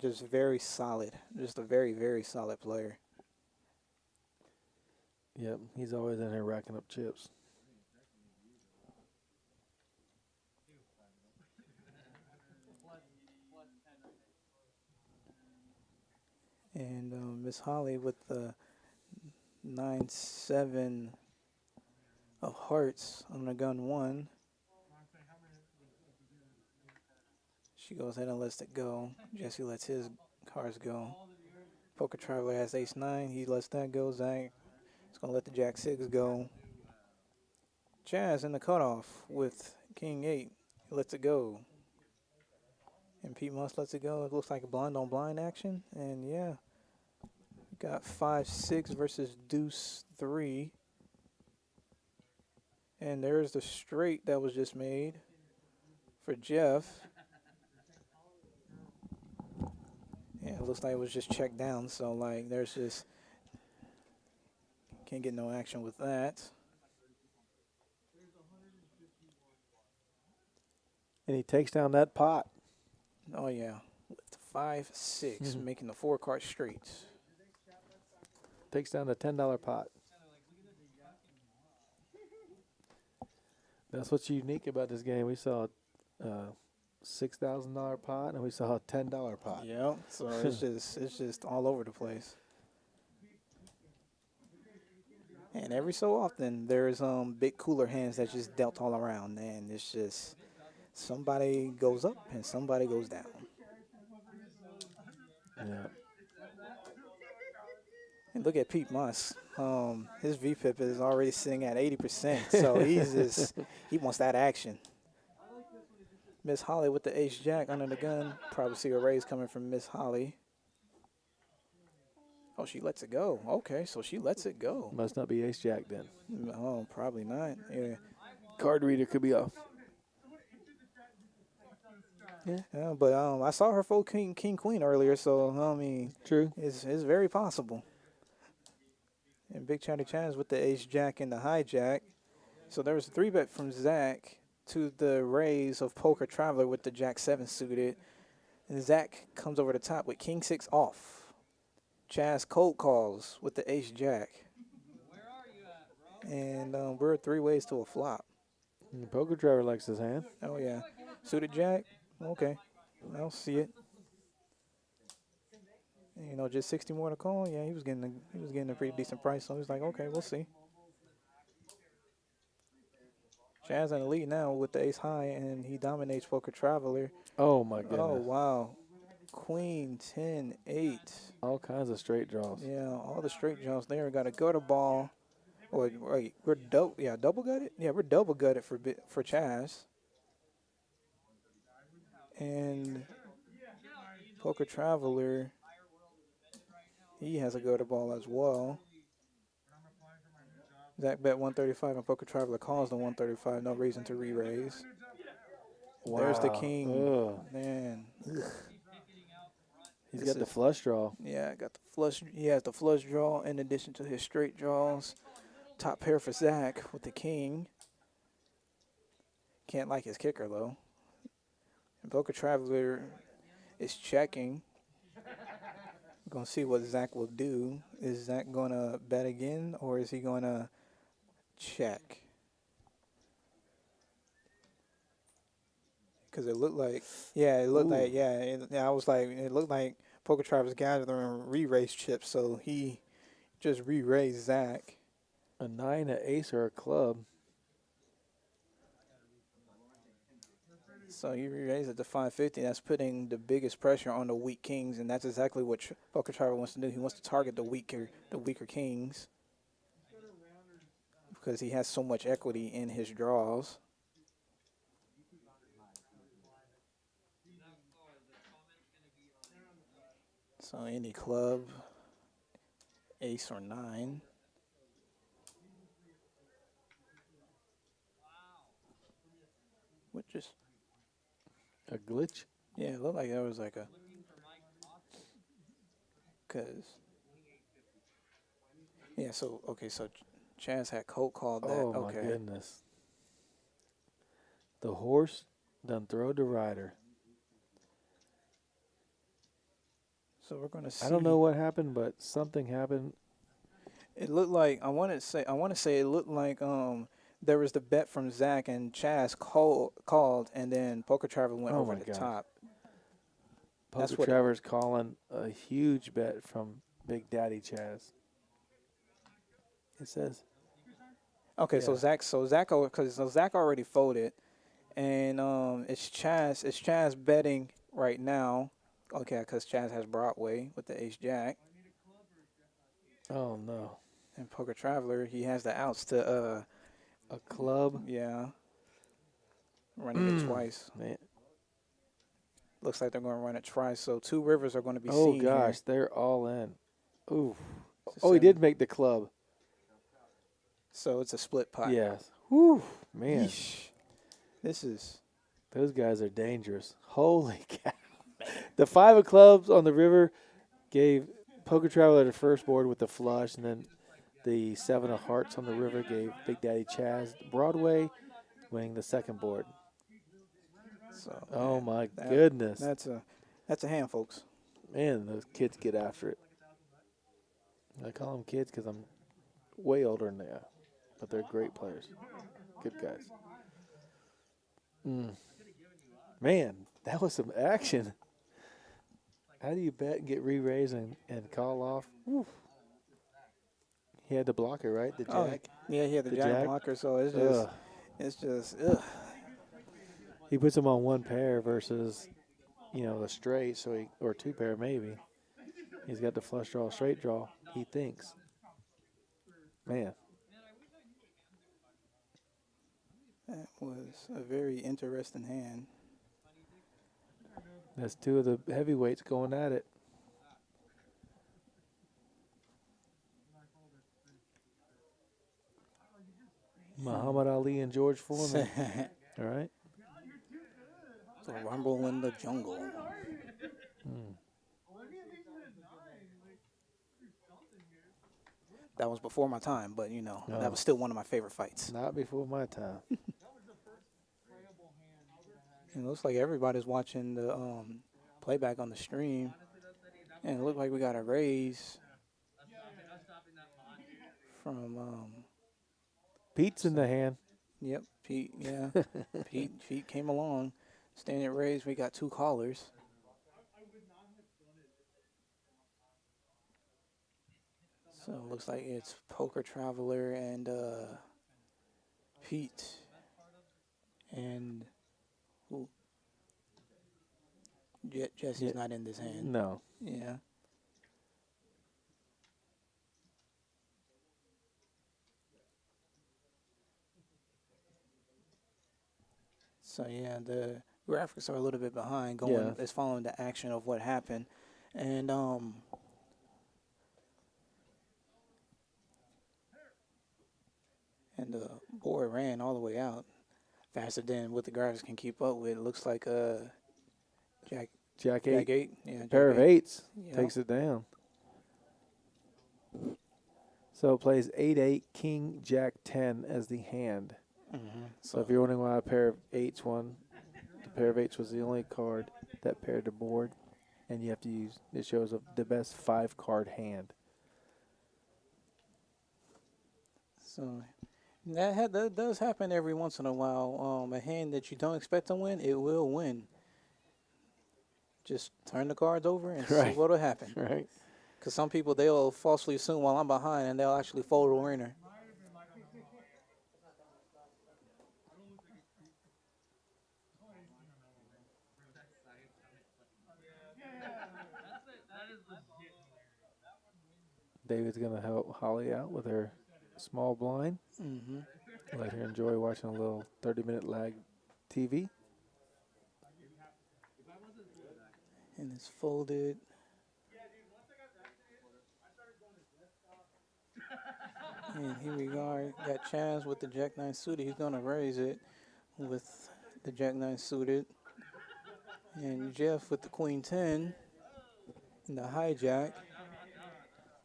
Just very solid. Just a very, very solid player. Yep, he's always in here racking up chips. And Miss Holly with the 9-7 of hearts on the gun 1. She goes ahead and lets it go. Jesse lets his cards go. Poker Traveler has ace-9. He lets that go. Zach is going to let the jack-6 go. Chaz in the cutoff with king-8. He lets it go. And Pete Moss lets it go. It looks like a blind-on-blind action. And, yeah, we got 5-6 versus deuce-3. And there's the straight that was just made for Jeff. Yeah, it looks like it was just checked down. So, like, there's just, Can't get no action with that. And he takes down that pot. Oh, yeah. With 5-6, making the 4-card straight. Takes down the $10 pot. That's what's unique about this game. We saw a $6,000 pot and we saw a $10 pot. Yeah, so it's just all over the place. And every so often there's big cooler hands that just dealt all around, and it's just somebody goes up and somebody goes down. Yeah. And look at Pete Musk. His VPIP is already sitting at 80%, so he wants that action. Miss Holly with the ace jack under the gun. Probably see a raise coming from Miss Holly. Oh, she lets it go. Okay, so she lets it go. Must not be ace jack then. Oh, probably not. Yeah. Card reader could be off. Yeah, but I saw her fold king queen earlier, so I mean, True. it's very possible. And Big Chatty Chaz with the ace jack and the hijack. So there was a 3-bet from Zach to the raise of Poker Traveler with the jack 7 suited, and Zach comes over the top with king 6 off. Chaz cold calls with the ace jack. And we're 3 ways to a flop. And Poker Driver likes his hand. Oh yeah, suited jack. Okay, I'll see it. And, you know, just 60 more to call. Yeah, he was getting a pretty decent price. So he's like, okay, we'll see. Chaz in the lead now with the ace high, and he dominates Poker Traveler. Oh my goodness. Oh wow, Queen 10-8. All kinds of straight draws. Yeah, all the straight draws there. Got a gutter ball. Or wait, we're double gutted. Yeah, we're double gutted for Chaz. And Poker Traveler, he has a gutter ball as well. Zach bet 135 and Poker Traveler calls the 135. No reason to re-raise. Wow. There's the king. Ugh. Man. Ugh. He's This got the is- flush draw. Yeah, got the flush. He has the flush draw in addition to his straight draws. Top pair for Zach with the king. Can't like his kicker though. And Poker Traveler is checking. We're gonna see what Zach will do. Is Zach gonna bet again or is he gonna check? Because it looked like, I was like, it looked like Poker Traveler's gathering re-raise chips, so he just re-raised Zach. A 9, an ace, or a club. So he re-raised it to 550. That's putting the biggest pressure on the weak kings, and that's exactly what Poker Traveler wants to do. He wants to target the weaker kings because he has so much equity in his draws. So any club, ace or 9. What just? A glitch. Yeah, it looked like there was like a. Yeah, so, okay, so Chaz had cold called that. Oh, my Okay. goodness. The horse done throwed the rider. So we're going to see. I don't know what happened, but something happened. It looked like, I want to say it looked like there was the bet from Zach and Chaz called, and then Poker Traveler went Oh over my the gosh. top. That's Poker what- Trevor's calling a huge bet from Big Daddy Chaz. It says. Okay, so Yeah. Zach already folded, and it's Chaz betting right now. Okay, because Chaz has Broadway with the ace jack, Oh no. and Poker Traveler he has the outs to A club. running it twice. Man. Looks like they're going to run it twice. So 2 rivers are going to be Oh seen gosh, here. they're all in. Ooh. It's a Oh, he 7. did make the club. So it's a split pot. Yes. Whew, man. Yeesh. This is Those guys are dangerous. Holy cow. The 5 of clubs on the river gave Poker Traveler the first board with the flush, and then The 7 of Hearts on the river gave Big Daddy Chaz Broadway, winning the second board. So, Oh man, my that- goodness. That's a hand, folks. Man, those kids get after it. I call them kids because I'm way older than they are. But they're great players. Good guys. Man, that was some action. How do you bet and get re-raised and call off? Woo. He had the blocker, right? The jack. Yeah, he had the jack blocker, so it's just ugh. He puts him on one pair versus, the straight, or two pair maybe. He's got the flush draw, straight draw, he thinks. Man. That was a very interesting hand. That's two of the heavyweights going at it. Muhammad Ali and George Foreman. All right. The rumble in the jungle. That was before my time, but that was still one of my favorite fights. Not before my time. It looks like everybody's watching the playback on the stream, and it looked like we got a raise from. Pete's in the hand. Yep, Pete. Yeah, Pete came along. Standing raise. We got two callers. So it looks like it's Poker Traveler and Pete. And who? Jesse's not in this hand. No. Yeah. So yeah, the graphics are a little bit behind. It's following the action of what happened, and the board ran all the way out faster than what the graphics can keep up with. It looks like Jack 8. Yeah, Pair of eights Yep. takes it down. So it plays 8-8, King, Jack 10 as the hand. So if you're wondering why a pair of eights won, the pair of eights was the only card that paired the board, and you have to use, it shows the best 5-card hand. So that does happen every once in a while. A hand that you don't expect to win, it will win. Just turn the cards over and see what'll happen. Right. Because some people, they'll falsely assume while I'm behind, and they'll actually fold a winner. David's going to help Holly out with her small blind. Let her enjoy watching a little 30-minute lag TV. And it's folded. And here we are. Got Chaz with the Jack 9 suited. He's going to raise it with the Jack 9 suited. And Jeff with the Queen 10 and the hijack.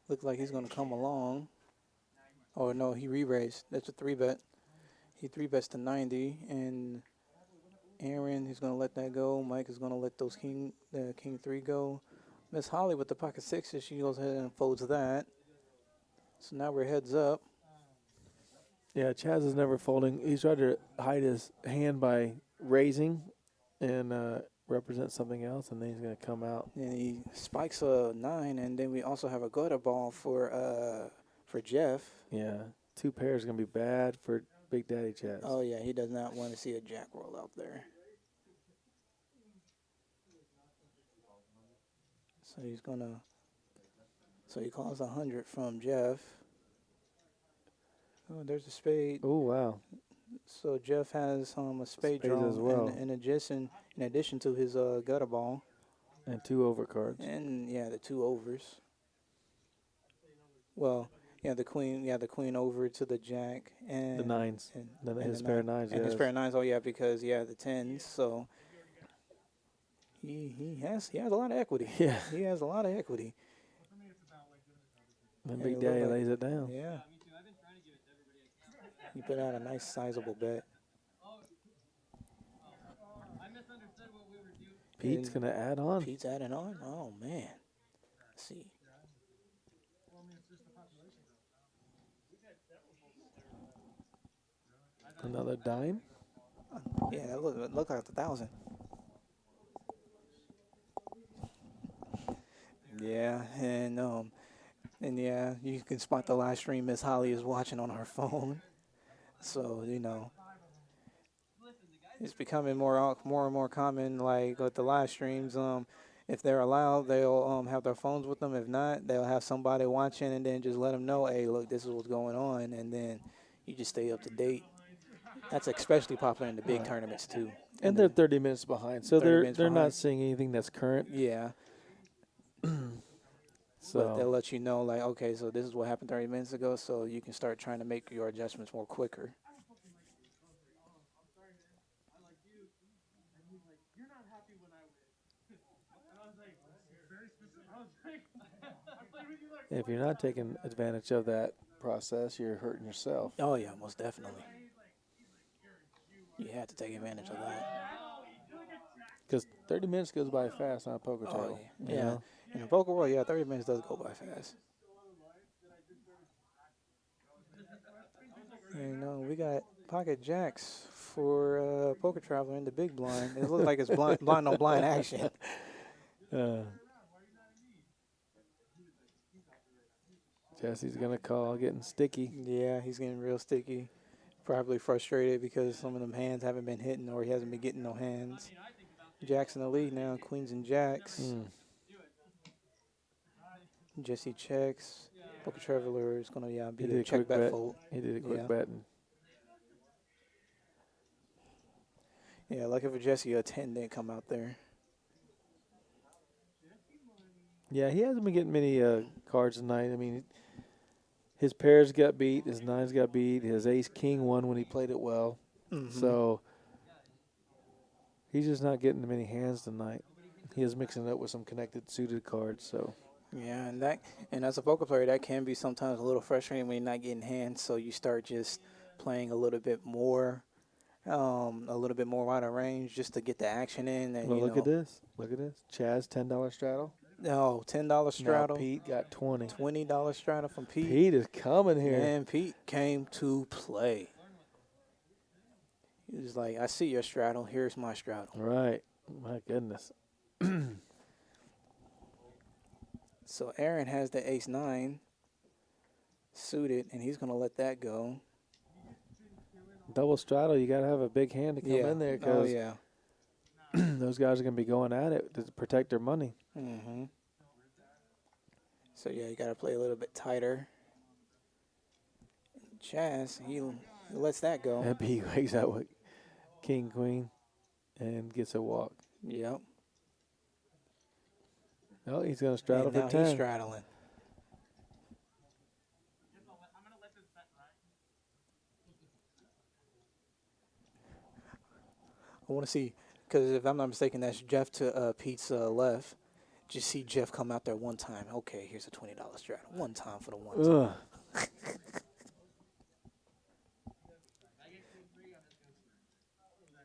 Looks like he's going to come along. Oh, no, he re-raised. That's a 3-bet. He 3-bets to 90. And Aaron, he's going to let that go. Mike is going to let those King 3 go. Miss Holly with the pocket 6s, she goes ahead and folds that. So now we're heads up. Yeah, Chaz is never folding. He's trying to hide his hand by raising and represent something else, and then he's going to come out. And he spikes a 9, and then we also have a gutter ball for Jeff. Yeah, 2 pairs is going to be bad for Big Daddy Chaz. Oh, yeah, he does not want to see a jack roll out there. So he's going to... So he calls 100 from Jeff. Oh, there's a spade. Oh, wow. So Jeff has a spade Spades draw as well. in addition to his gutter ball. And 2 overcards. And yeah, the 2 overs. Well, yeah, the queen over to the jack and The 9s. and His the pair of nine. 9s. And his yes. pair of 9s. Oh yeah, because the 10s. So he has a lot of equity. Yeah. He has a lot of equity. Then Yeah, Big it Daddy looked like- lays it down. Yeah. He put out a nice sizable bet. I misunderstood what we were doing. Pete's And gonna add on. Pete's adding on. Oh man. Let's see. Another dime. Yeah, that look like 1,000. Yeah, and yeah, you can spot the live stream Miss Holly is watching on her phone. So it's becoming more and more common. Like with the live streams, if they're allowed, they'll have their phones with them. If not, they'll have somebody watching, and then just let them know, hey, look, this is what's going on, and then you just stay up to date. That's especially popular in the big tournaments too. And they're 30 minutes behind, so 30 they're minutes not behind. seeing anything that's current. Yeah, So but they'll let you know, like, okay, so this is what happened 30 minutes ago, so you can start trying to make your adjustments more quicker. You're not happy when I win. And I was like, very specific. I was like, I played with you like. if you're not taking advantage of that process, you're hurting yourself. Oh yeah, most definitely. You have to take advantage of that. Because 30 minutes goes by fast on a poker Oh table. yeah, you yeah. know? In the poker world, yeah, 30 minutes does go by fast. And we got pocket jacks for Poker Traveler in the big blind. It looks like it's blind on blind action. Jesse's gonna call, getting sticky. Yeah, he's getting real sticky. Probably frustrated because some of them hands haven't been hitting or he hasn't been getting no hands. Jacks in the lead now, queens and jacks. Jesse checks. Poker Traveler is going to He be did a a check quick bet bet. fold. He did a quick Yeah. bet. And Yeah, lucky for Jesse, a 10 didn't come out there. yeah, he hasn't been getting many cards tonight. I mean, his pairs got beat, his nines got beat, his ace king won when he played it well. Mhm. So he's just not getting many hands tonight. He is mixing it up with some connected suited cards. So Yeah, and as a poker player, that can be sometimes a little frustrating when you're not getting hands. So you start just playing a little bit more wider range just to get the action in. And well, look at this. Look at this. Chaz $10 straddle. No, $10 straddle. Now Pete got 20. $20 straddle from Pete. Pete is coming here. And Pete came to play. He was like, I see your straddle. Here's my straddle. Right. My goodness. So Aaron has the ace-9 suited, and he's going to let that go. Double straddle, you got to have a big hand to come in there Oh, because yeah. those guys are going to be going at it to protect their money. Mm-hmm. So, yeah, you got to play a little bit tighter. Chaz, he lets that go. And he wakes out with king, queen, and gets a walk. Yep. Oh, he's going to straddle And for now 10. he's straddling. I want to see, because if I'm not mistaken, that's Jeff to Pete's left. Just see Jeff come out there one time. Okay, here's a $20 straddle. One time for the one time. Ugh.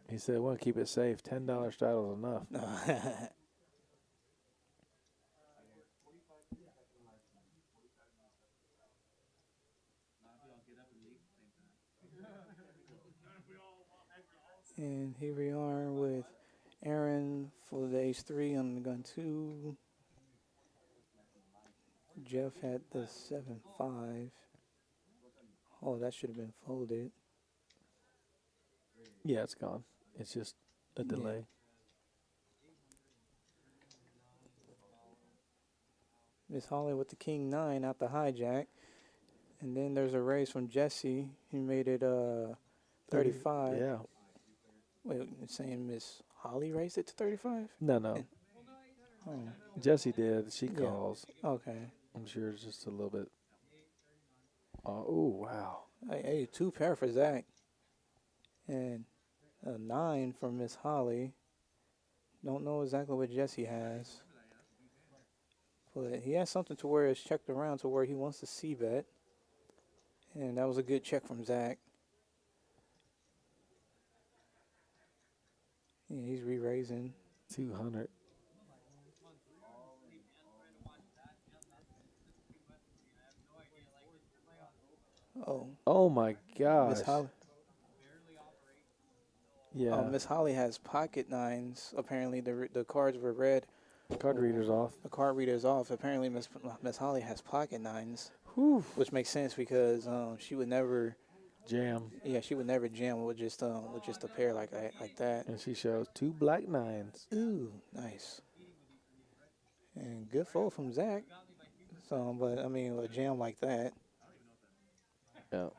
He said, I want to keep it safe. $10 straddle is enough. And here we are with Aaron for the ace-3 on the gun 2. Jeff had the 7-5. Oh, that should have been folded. Yeah, it's gone. It's just a delay. Miss Holly with the king-9 out the hijack. And then there's a raise from Jesse. He made it 35. Yeah. Wait, you're saying Miss Holly raised it to 35? No. Oh, Jessie did. She Yeah. calls. okay. I'm sure it's just a little bit. Oh, wow. Hey, 2 pair for Zach. And a 9 for Miss Holly. Don't know exactly what Jesse has. But he has something to where it's checked around to where he wants to see bet. And that was a good check from Zach. Yeah, he's re-raising. 200. Oh, Oh my Miss gosh. Holly. Yeah. Miss Holly has pocket nines. Apparently, the cards were red. Card reader's off. The card reader's off. Apparently, Miss Holly has pocket nines, Whew. which makes sense because she would never. Jam. Yeah, she would never jam with just a pair like that. And she shows 2 black 9s. Ooh, nice. And good fold from Zach. So, but I mean, a jam like that. Yeah.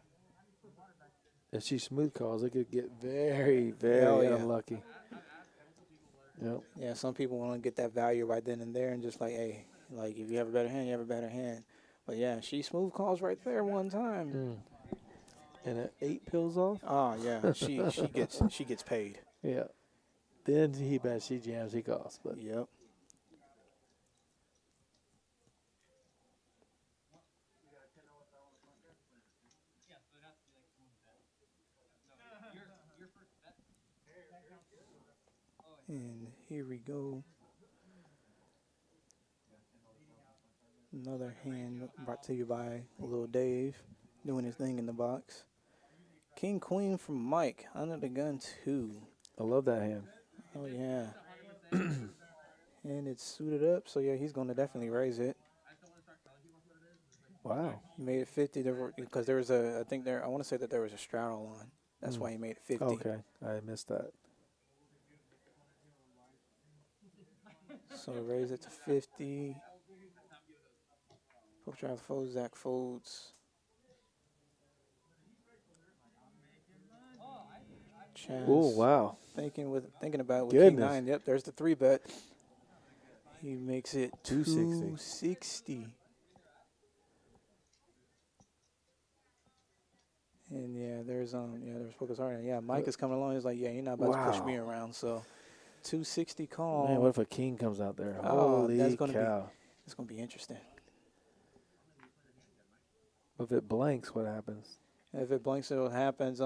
If she smooth calls, it could get very, very Hell yeah. unlucky. Yep. Yeah, some people want to get that value right then and there, and just like, hey, like if you have a better hand, you have a better hand. But yeah, she smooth calls right there one time. And at 8 pills off? Oh yeah, she gets paid. Yeah. Then he bets she jams, he calls. But Yep. And here we go. Another hand brought to you by Lil Dave, doing his thing in the box. King Queen from Mike, under the gun 2. I love that hand. Oh yeah. And it's suited up, so yeah, he's going to definitely raise it. Wow. He made it 50 because there was I want to say that there was a straddle on. That's why he made it 50. Okay. I missed that. So raise it to 50. Poke drive folds, Zach folds. Chaz Oh, wow. thinking about it with Goodness. King 9. Yep, there's the 3-bet. He makes it 260. 260. And yeah, there's focus hard. Yeah, Mike is coming along. He's like, yeah, you're not about to push me around. So 260 call. Man, what if a king comes out there? Oh, Holy that's gonna cow. It's gonna be interesting. If it blanks, what happens? If it blanks, it happens.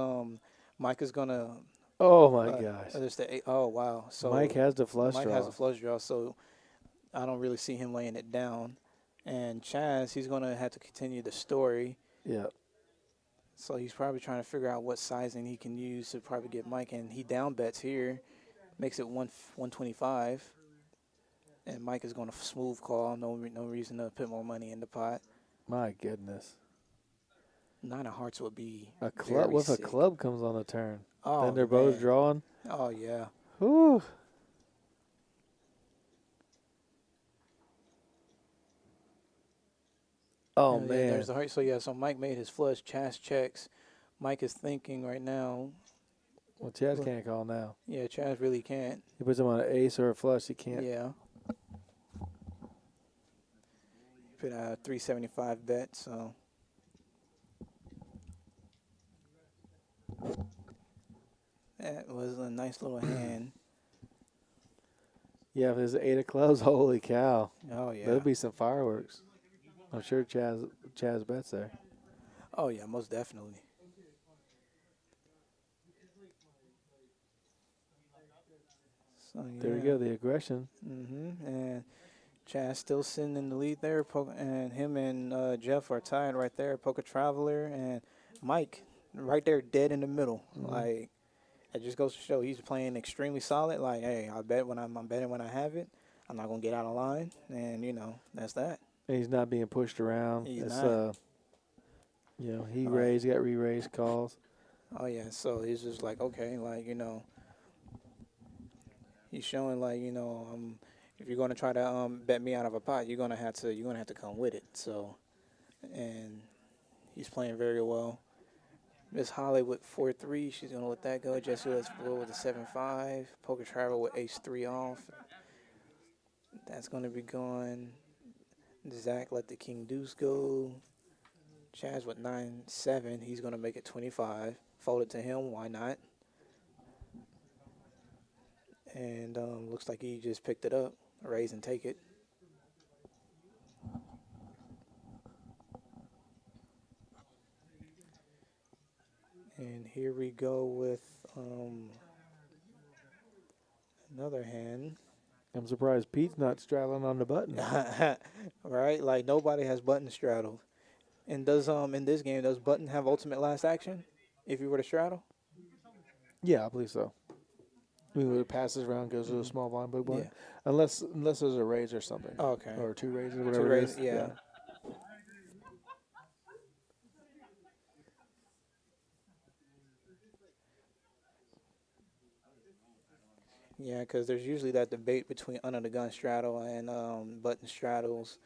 Mike is gonna. Oh my gosh. There's the 8. Oh wow. So Mike has the flush Mike draw. has a flush draw, so I don't really see him laying it down. And Chaz, he's gonna have to continue the story. Yeah. So he's probably trying to figure out what sizing he can use to probably get Mike. And he down bets here, makes it 125. And Mike is going to smooth call. No reason to put more money in the pot. My goodness. 9 of hearts would be A club. very What if a sick. club comes on the turn? Oh, Then they're both man. drawing. Oh yeah. Whew. Oh Yeah, man. there's the heart. So yeah. So Mike made his flush. Chaz checks. Mike is thinking right now. Well, Chaz can't call now. Yeah, Chaz really can't. He puts him on an ace or a flush. He can't. Yeah. Put a 375 bet. So. That was a nice little hand. Yeah, if there's 8 of clubs, holy cow. Oh yeah. There'll be some fireworks. I'm sure Chaz bets there. Oh yeah, most definitely. So, There we go, the aggression. And Chaz still sitting in the lead there, and him and Jeff are tied right there. Poker Traveler and Mike right there, dead in the middle. Like it just goes to show he's playing extremely solid. Like, hey, I bet when I'm betting when I have it. I'm not gonna get out of line, and that's that. And he's not being pushed around. He's It's not. He raised, got re-raised calls. Oh yeah, so he's just like, okay, like he's showing like if you're gonna try to bet me out of a pot, you're gonna have to come with it. So, and he's playing very well. Miss Holly with 4-3, she's gonna let that go. Jesse with a 7-5. Poker Travel with ace-3 off. That's gonna be gone. Zach let the king deuce go. Chaz with 9-7, he's gonna make it 25. Fold it to him, why not? And looks like he just picked it up, raise and take it. And here we go with Another hand. I'm surprised Pete's not straddling on the button. Right? Like nobody has button straddled. And does in this game does button have ultimate last action if you were to straddle? Yeah, I believe so. I mean, when it passes around, goes to the small blind, big blind. Yeah. Unless there's a raise or something. Okay. Or 2 raises, Two whatever it raise, is. yeah. Yeah, because there's usually that debate between under the gun straddle and button straddles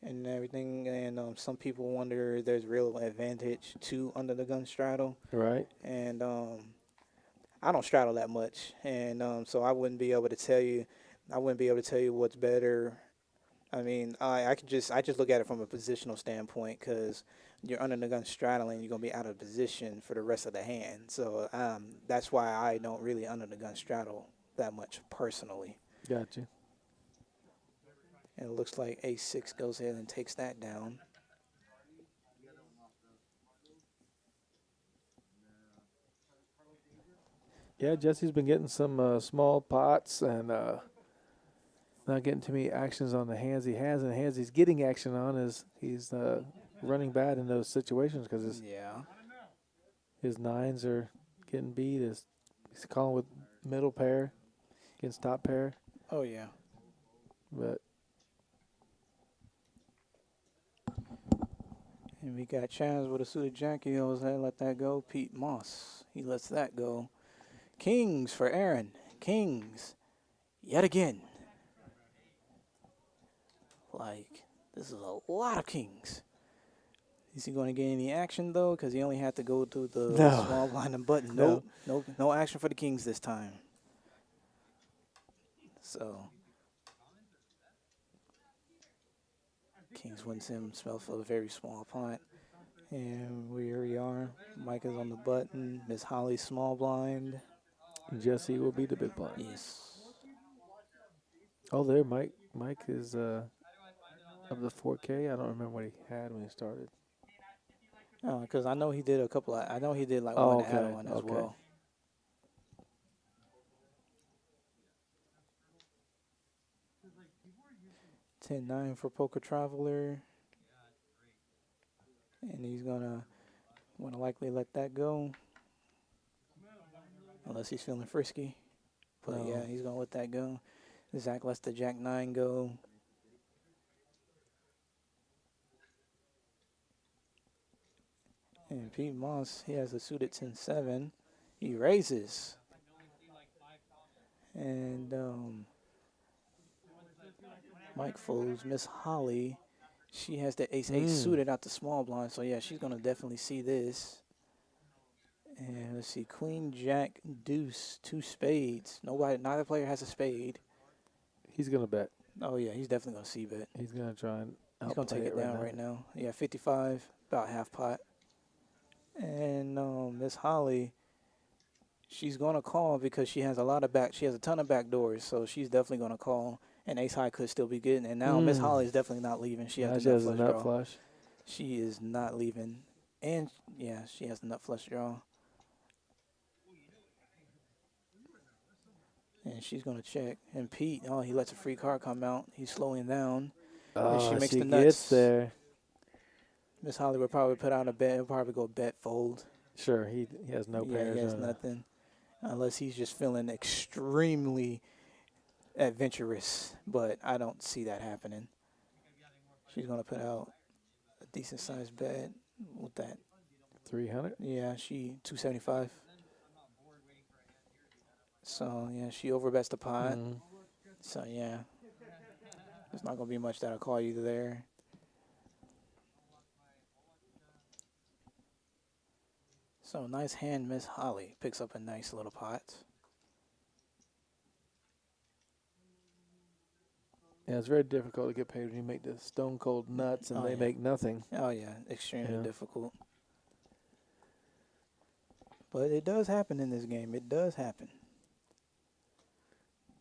and everything. And some people wonder if there's real advantage to under the gun straddle. Right. And I don't straddle that much, and so I wouldn't be able to tell you. I wouldn't be able to tell you what's better. I mean, I just look at it from a positional standpoint because you're under the gun straddling, you're gonna be out of position for the rest of the hand. So that's why I don't really under the gun straddle that much personally. Gotcha. And it looks like A6 goes ahead and takes that down. Yeah, Jesse's been getting some small pots and not getting too many actions on the hands he has. And the hands he's getting action on is he's running bad in those situations because Yeah. his nines are getting beat. He's calling with middle pair against top pair. Oh yeah. But And we got Chaz with a suited jack. He goes ahead and let that go. Pete Moss, he lets that go. Kings for Aaron. Kings, yet again. Like, this is a lot of kings. Is he going to get any action, though? Because he only had to go to the No. small blind and button. No. No action for the kings this time. So, Kings wins himself a very small pot. And here we are. Mike is on the button. Miss Holly small blind. Jesse will be the big blind. Yes. Oh, there, Mike. Mike is of the 4K. I don't remember what he had when he started. Oh, because I know he did a couple. I know he did like Oh, one okay, add-on as okay. well. $10-9 for Poker Traveler, and he's gonna likely let that go, unless he's feeling frisky. But No. yeah, he's gonna let that go. Zach lets the Jack 9 go. And Pete Moss, he has a suited 10-7. He raises. And Mike folds. Miss Holly, she has the ace-8 suited out the small blind. So, yeah, she's going to definitely see this. And let's see, Queen, Jack, Deuce, 2 spades. Neither player has a spade. He's going to bet. Oh, yeah, he's definitely going to see bet. He's going to try and He's going to take it down right now. Yeah, 55, about half pot. And Miss Holly, she's going to call because she has a ton of back doors, so she's definitely going to call. And ace high could still be good. And now Miss Holly is definitely not leaving. She has the nut flush draw. She is not leaving. And, yeah, she has the nut flush draw. And she's going to check. And Pete, he lets a free card come out. He's slowing down. And she makes the nuts. Gets there. Miss Holly would probably put out a bet. He'll probably go bet fold. Sure, he has no pairs. He has nothing. Unless he's just feeling extremely adventurous. But I don't see that happening. She's going to put out a decent-sized bet with that. 300? Yeah, she 275. So, yeah, she overbets the pot. Mm-hmm. So, yeah. There's not going to be much that'll call you there. So, nice hand, Miss Holly. Picks up a nice little pot. Yeah, it's very difficult to get paid when you make the stone cold nuts and they make nothing. Oh, yeah, extremely difficult. But it does happen in this game. It does happen.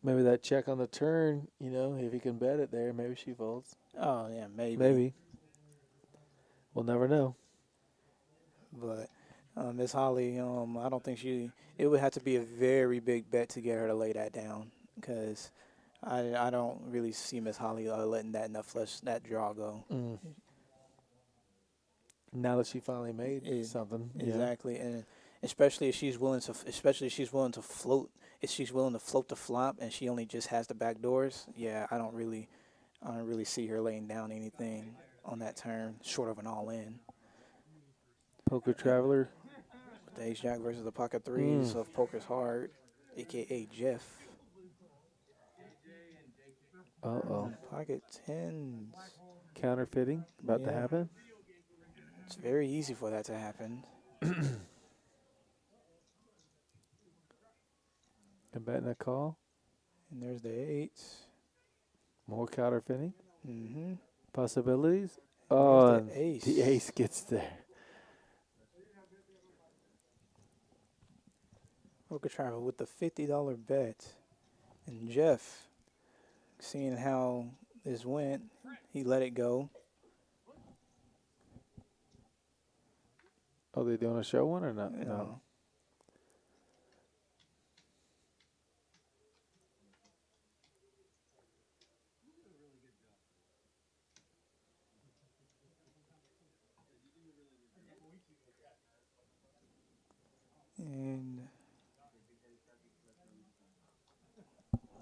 Maybe that check on the turn, if he can bet it there, maybe she folds. Oh, yeah, maybe. Maybe. We'll never know. But Miss Holly, I don't think it would have to be a very big bet to get her to lay that down. because I don't really see Miss Holly letting that draw go. Now that she finally made Is- something. Exactly, and especially if she's willing to float. If she's willing to float the flop, and she only just has the back doors, yeah, I don't really see her laying down anything on that turn short of an all in. Poker Traveler. The ace jack versus the pocket threes of Poker's Hard, aka Jeff. Uh-oh. Pocket tens. Counterfeiting about to Yeah. happen. It's very easy for that to happen. And betting a call. And there's the eights. More counterfeiting. Mm-hmm. Possibilities. Oh, the and ace. the ace gets there. Poker Travel with the $50 bet. And Jeff, seeing how this went, he let it go. Oh, they doing a show one or not? No. And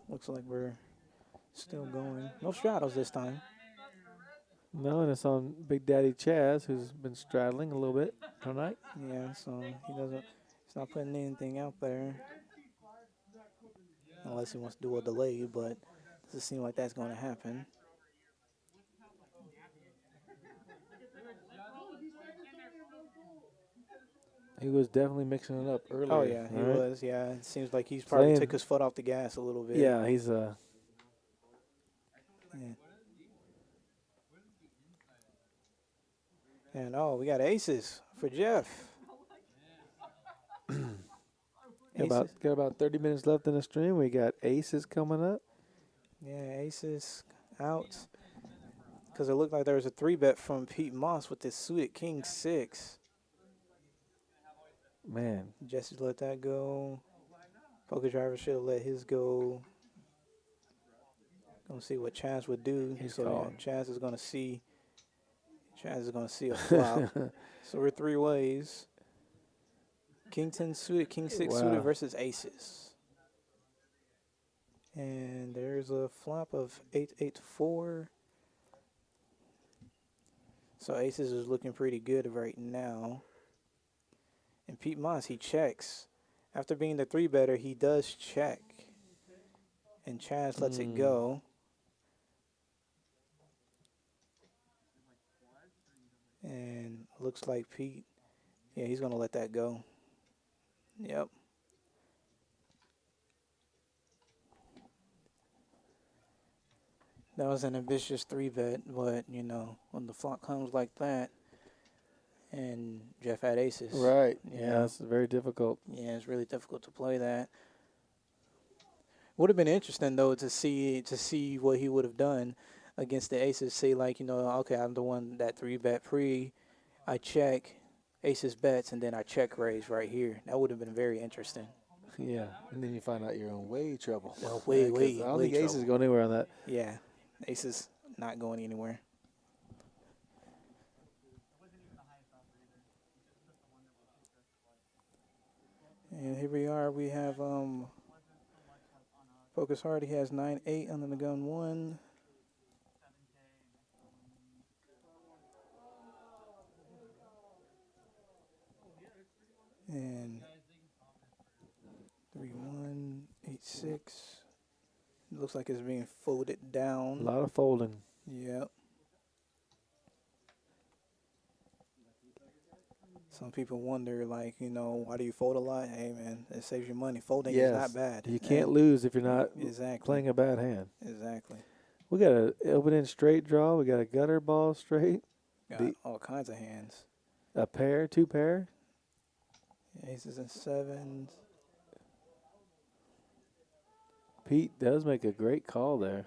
looks like we're still going. No straddles this time. No, and it's on Big Daddy Chaz, who's been straddling a little bit tonight. Yeah, so he's not putting anything out there. Unless he wants to do a delay, but it doesn't seem like that's going to happen. He was definitely mixing it up earlier. Oh, yeah, he right? was. Yeah, it seems like he's probably Playing- took his foot off the gas a little bit. Yeah, he's Yeah. And we got aces for Jeff. got about 30 minutes left in the stream. We got aces coming up. Yeah, aces out. Because it looked like there was a 3-bet from Pete Moss with this suited king 6. Man, Jesse let that go. Poker Driver should have let his go. Gonna see what Chaz would do. He's So calling. yeah, Chaz is gonna see a flop. So we're 3 ways. King 10 suited, King 6 Wow. suited versus aces. And there's a flop of 8-8-4. So aces is looking pretty good right now. And Pete Moss, he checks. After being the 3-better, he does check. And Chaz lets it go. And looks like Pete, yeah, he's going to let that go. Yep. That was an ambitious 3-bet, but, when the flop comes like that, and Jeff had aces. right. Yeah. Yeah, it's very difficult. Yeah, it's really difficult to play that. Would have been interesting though to see what he would have done against the aces. Say like, okay, I'm the one that 3-bet pre, I check, aces bets, and then I check raise right here. That would have been very interesting. Yeah, and then you find out you're in way trouble. Oh, Yeah, 'cause I don't think aces go anywhere on that. Yeah, aces not going anywhere. And here we are. We have Focus Hard. He has 9-8 under the gun 1. And 3-1, 8-6. Looks like it's being folded A down. lot of folding. Yep. Some people wonder, like, why do you fold a lot? Hey, man, it saves you money. Folding is not bad. You can't lose if you're not Exactly. playing a bad hand. Exactly. We got an open-end straight draw. We got a gutter ball straight. Got all kinds of hands. A pair, 2 pair. Aces and 7s. Pete does make a great call there.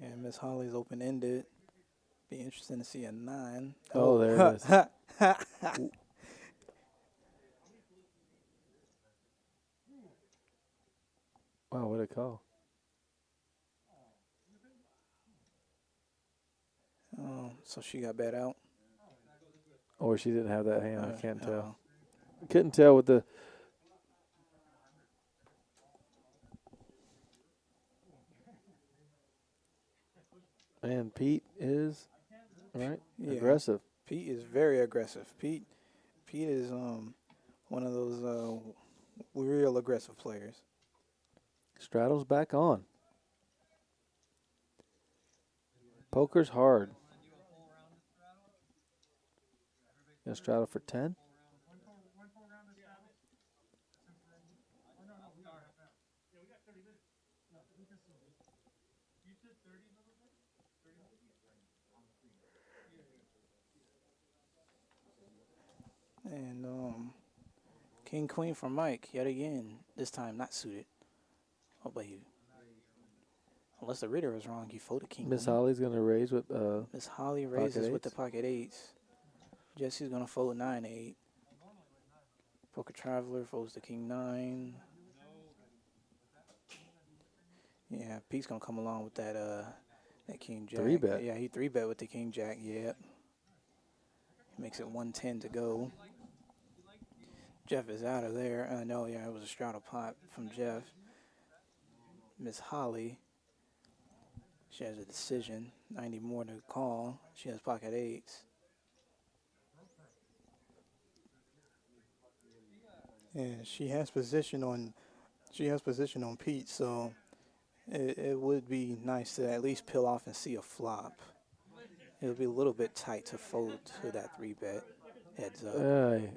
And Miss Holly's open-ended. Be interesting to see a 9. Oh, there it is. Wow, what a call. So she got bet out. Or she didn't have that hand. I can't tell. Uh, Couldn't tell with the. And Pete is right. Yeah. Aggressive. Pete is very aggressive. Pete is one of those real aggressive players. Straddle's back on. Poker's hard. Gonna straddle for 10. And King Queen for Mike yet again. This time not suited. Oh, but unless the reader was wrong, he folded King Miss Queen. Holly's gonna raise with Miss Holly raises with the eights. pocket eights. Jesse's gonna fold 9-8. Poker Traveler folds the King 9. Yeah, Pete's gonna come along with that King Jack. 3-bet. Yeah, he 3-bet with the King Jack. Yep. Makes it 110 to go. Jeff is out of there. No, yeah, it was a straddle pot from Jeff. Miss Holly. She has a decision. 90 more to call. She has pocket eights. And she has position on Pete, so it would be nice to at least peel off and see a flop. It'll be a little bit tight to fold to that 3-bet. Heads up.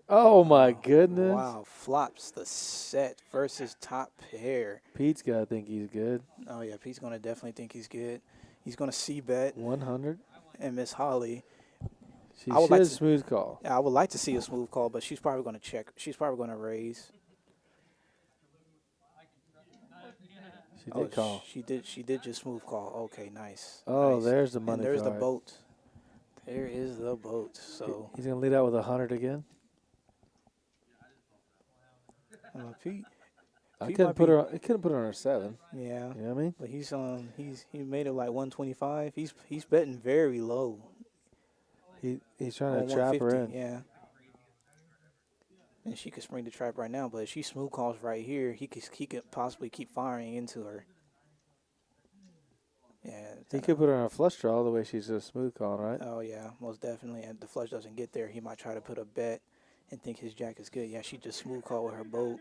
Oh my goodness. Wow, flops the set versus top pair. Pete's gotta think he's good. Oh yeah, Pete's gonna definitely think he's good. He's gonna c-bet. 100. And Miss Holly. She I would should like have to- smooth call. I would like to see a smooth call, but she's probably gonna check. She's probably gonna raise. She did call. She did just smooth call. Okay, nice. Oh, nice. there's the money And there's card. the boat. There is the boat. So He's gonna lead out with 100 again. Pete. I Pete couldn't might put be- her. I couldn't put her on her 7. Yeah. You know what I mean? But he made it like 125. He's betting very low. He's trying On to trap her 150, in. Yeah. And she could spring the trap right now, but if she smooth calls right here, he could possibly keep firing into her. Yeah. He could put her on a flush draw the way she's a smooth call, right? Oh yeah, most definitely. And the flush doesn't get there, he might try to put a bet and think his jack is good. Yeah, she just smooth call with her boat.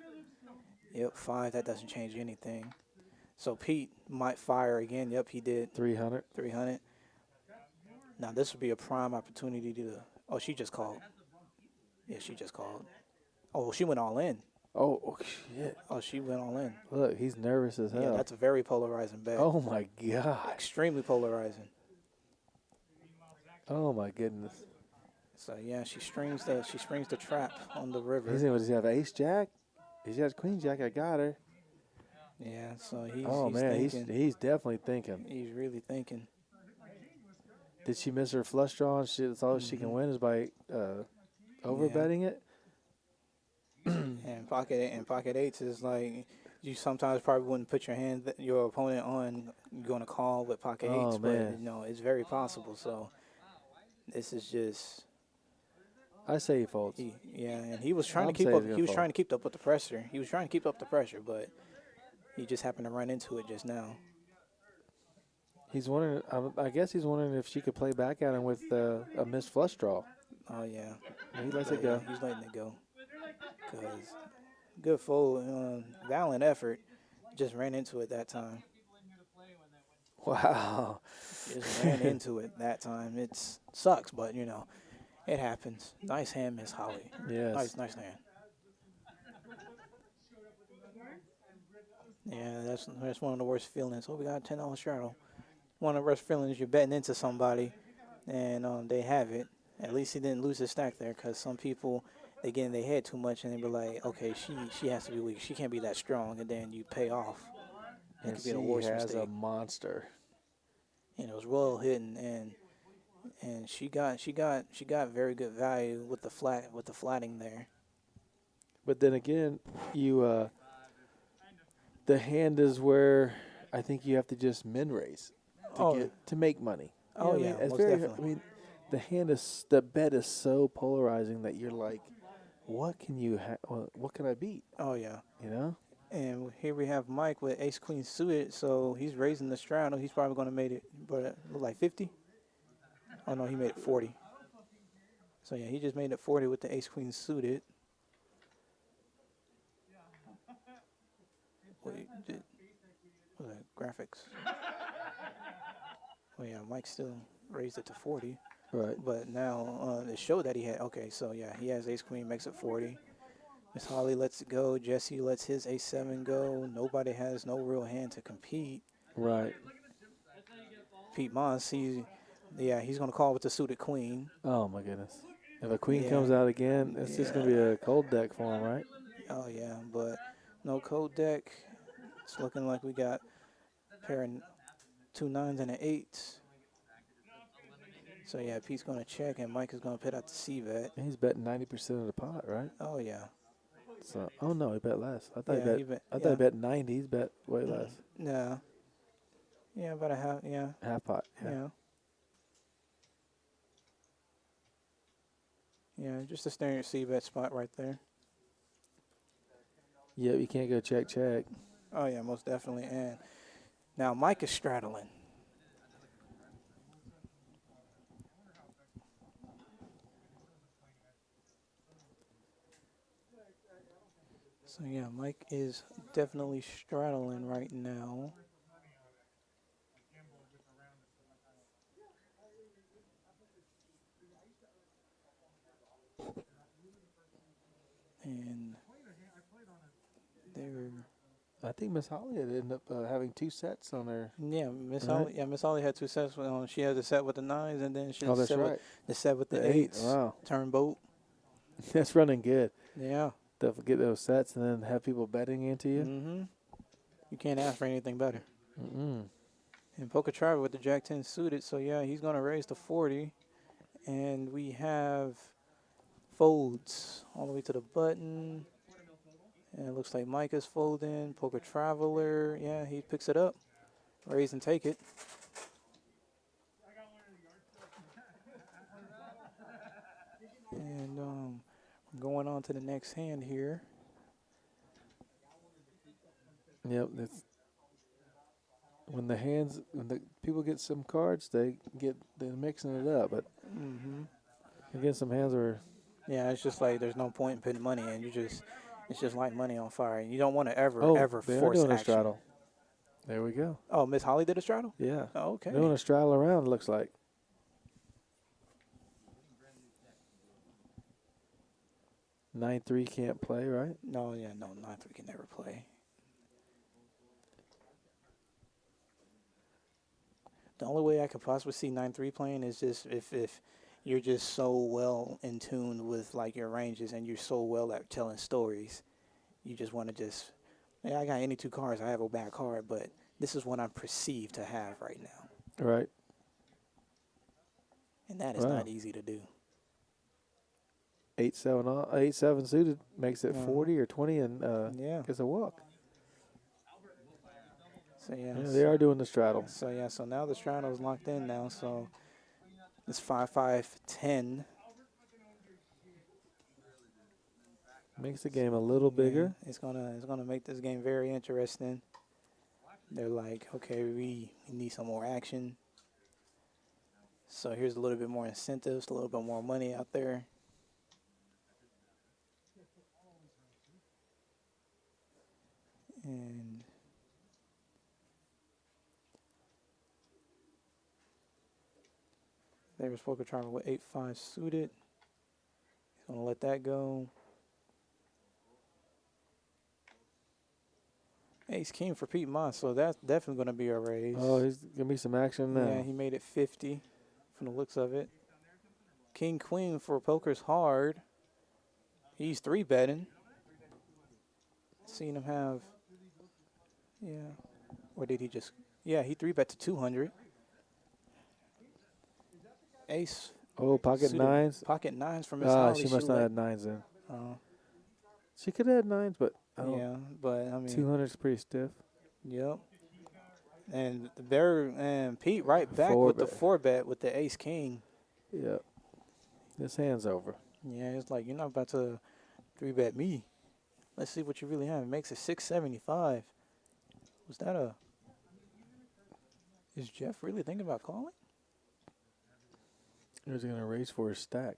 Yep, 5. That doesn't change anything. So Pete might fire again. Yep, he did. 300. 300. Now this would be a prime opportunity to. Oh, she just called. Yeah, she just called. Oh, she went all in. Oh shit! Oh, she went all in. Look, he's nervous as hell. Yeah, that's a very polarizing bet. Oh my god! Extremely polarizing. Oh my goodness! So yeah, she strings the trap on the river. Does he have ace jack? He's got queen jack. I got her. Yeah, so he's he's thinking. he's definitely thinking. He's really thinking. Did she miss her flush draw? And that's all she can win is by overbetting it. And pocket eights is like you sometimes probably wouldn't put your opponent on going to call with pocket eights, but man. it's very possible. So this is just. I say he folds. And he was trying I'm to keep saying up. he's gonna He was fold. trying to keep up with the pressure. He was trying to keep up the pressure, but he just happened to run into it just now. He's wondering. I guess he's wondering if she could play back at him with a missed flush draw. Oh yeah, He lets But, it go. He's letting it go. Cause good fold, valiant effort. Just ran into it that time. Wow. Just ran into it that time. It sucks, but it happens. Nice hand, Miss Holly. Yes. Nice hand. Yeah, that's one of the worst feelings. Oh, we got a $10 straddle. One of the worst feelings, you're betting into somebody, and they have it. At least he didn't lose his stack there, because some people, they get in their head too much, and they be like, okay, she has to be weak. She can't be that strong, and then you pay off. It And could be the she worst has mistake. a monster. And it was well hidden, and she got very good value with the flatting there. But then again, you the hand is where I think you have to just min raise to make money. You know Oh what I yeah, mean? It's most very. definitely. I mean, the bet is so polarizing that you're like, what can you? What can I beat? Oh yeah. You know? And here we have Mike with ace queen suited, so he's raising the straddle. He's probably going to make it, but look like 50. Oh no, he made it 40. So yeah, he just made it 40 with the ace queen suited. Wait, what was that? Graphics. Oh yeah, Mike still raised it to 40, Right. but now it showed that he had. Okay, so yeah, he has ace queen, makes it 40. Miss Holly lets it go. Jesse lets his ace 7 go. Nobody has no real hand to compete. Right. Pete Moss, he's going to call with the suited queen. Oh my goodness. If a queen Yeah. comes out again, it's just gonna be a cold deck for him, right? Oh yeah, but no code deck. It's looking like we got a pair of 2 9s and an 8. So yeah, Pete's going to check and Mike is going to put out the C-bet. And he's betting 90% of the pot, right? Oh yeah. So, oh no, he bet less. I thought Yeah, he bet. I thought he bet 90. He's bet way less. No. Yeah, about a half. Yeah. Half pot. Yeah. Yeah. Yeah, just a standard C-bet spot right there. Yeah, you can't go check. Oh yeah, most definitely. And now Mike is straddling. So yeah, Mike is definitely straddling right now. And they're I think Miss Holly had ended up having 2 sets on her. Miss Right. Holly. Yeah, Miss Holly had 2 sets. She had the set with the 9s, and then she had Oh, the that's set right. with the set with the The 8. 8s. Wow. Turn boat. That's running good. Yeah. To get those sets and then have people betting into you. Mm-hmm. You can't ask for anything better. Mm-mm. And Poker Travel with the Jack 10 suited. So yeah, he's gonna raise to 40, and we have folds all the way to the button. And it looks like Mike is folding. Poker Traveler, yeah, he picks it up. Raise and take it. And going on to the next hand here. Yep. That's when the people get some cards, they're mixing it up. But again, some hands are. Yeah, it's just like there's no point in putting money in. It's just like money on fire. You don't want to ever They are force doing a action. straddle. There we go. Oh, Miss Holly did a straddle? Yeah. Oh, okay. Doing a straddle around, it looks like. Nine 3 can't play, right? No, 9-3 can never play. The only way I could possibly see 9-3 playing is just if you're just so well in tune with like your ranges and you're so well at telling stories, you just want to yeah, I got any 2 cards, I have a bad card, but this is what I'm perceived to have right now. Right. And that is Wow. not easy to do. 8-7 suited makes it 40 or 20 and Yeah. gets a walk. So yeah, Yeah, they are doing the straddle. So now the straddle is locked in now. So it's 5-5-10. Makes the game a little bigger. Yeah, it's gonna make this game very interesting. They're like, okay, we need some more action. So here's a little bit more incentives, a little bit more money out there. And there's Poker Travel with 8-5 suited. He's gonna let that go. Ace King for Pete Moss, so that's definitely gonna be a raise. Oh, there's gonna be some action now. Yeah, he made it 50 from the looks of it. King Queen for Poker's hard. He's 3-betting. Seen him have, or did he just? Yeah, he 3-bet to 200. Ace. Oh, pocket suited. 9s. Pocket 9s from Miss Holly. She must not let- have 9s in. uh, She could have had 9s, but I don't, Yeah, but I mean, 200's pretty stiff. yep. And the bear and Pete right back Four with the bet. 4-bet with the ace king. Yep. This hand's over. Yeah, it's like you're not about to 3-bet me. Let's see what you really have. It makes it 675. Was that a? Is Jeff really thinking about calling? He was gonna race for his stack.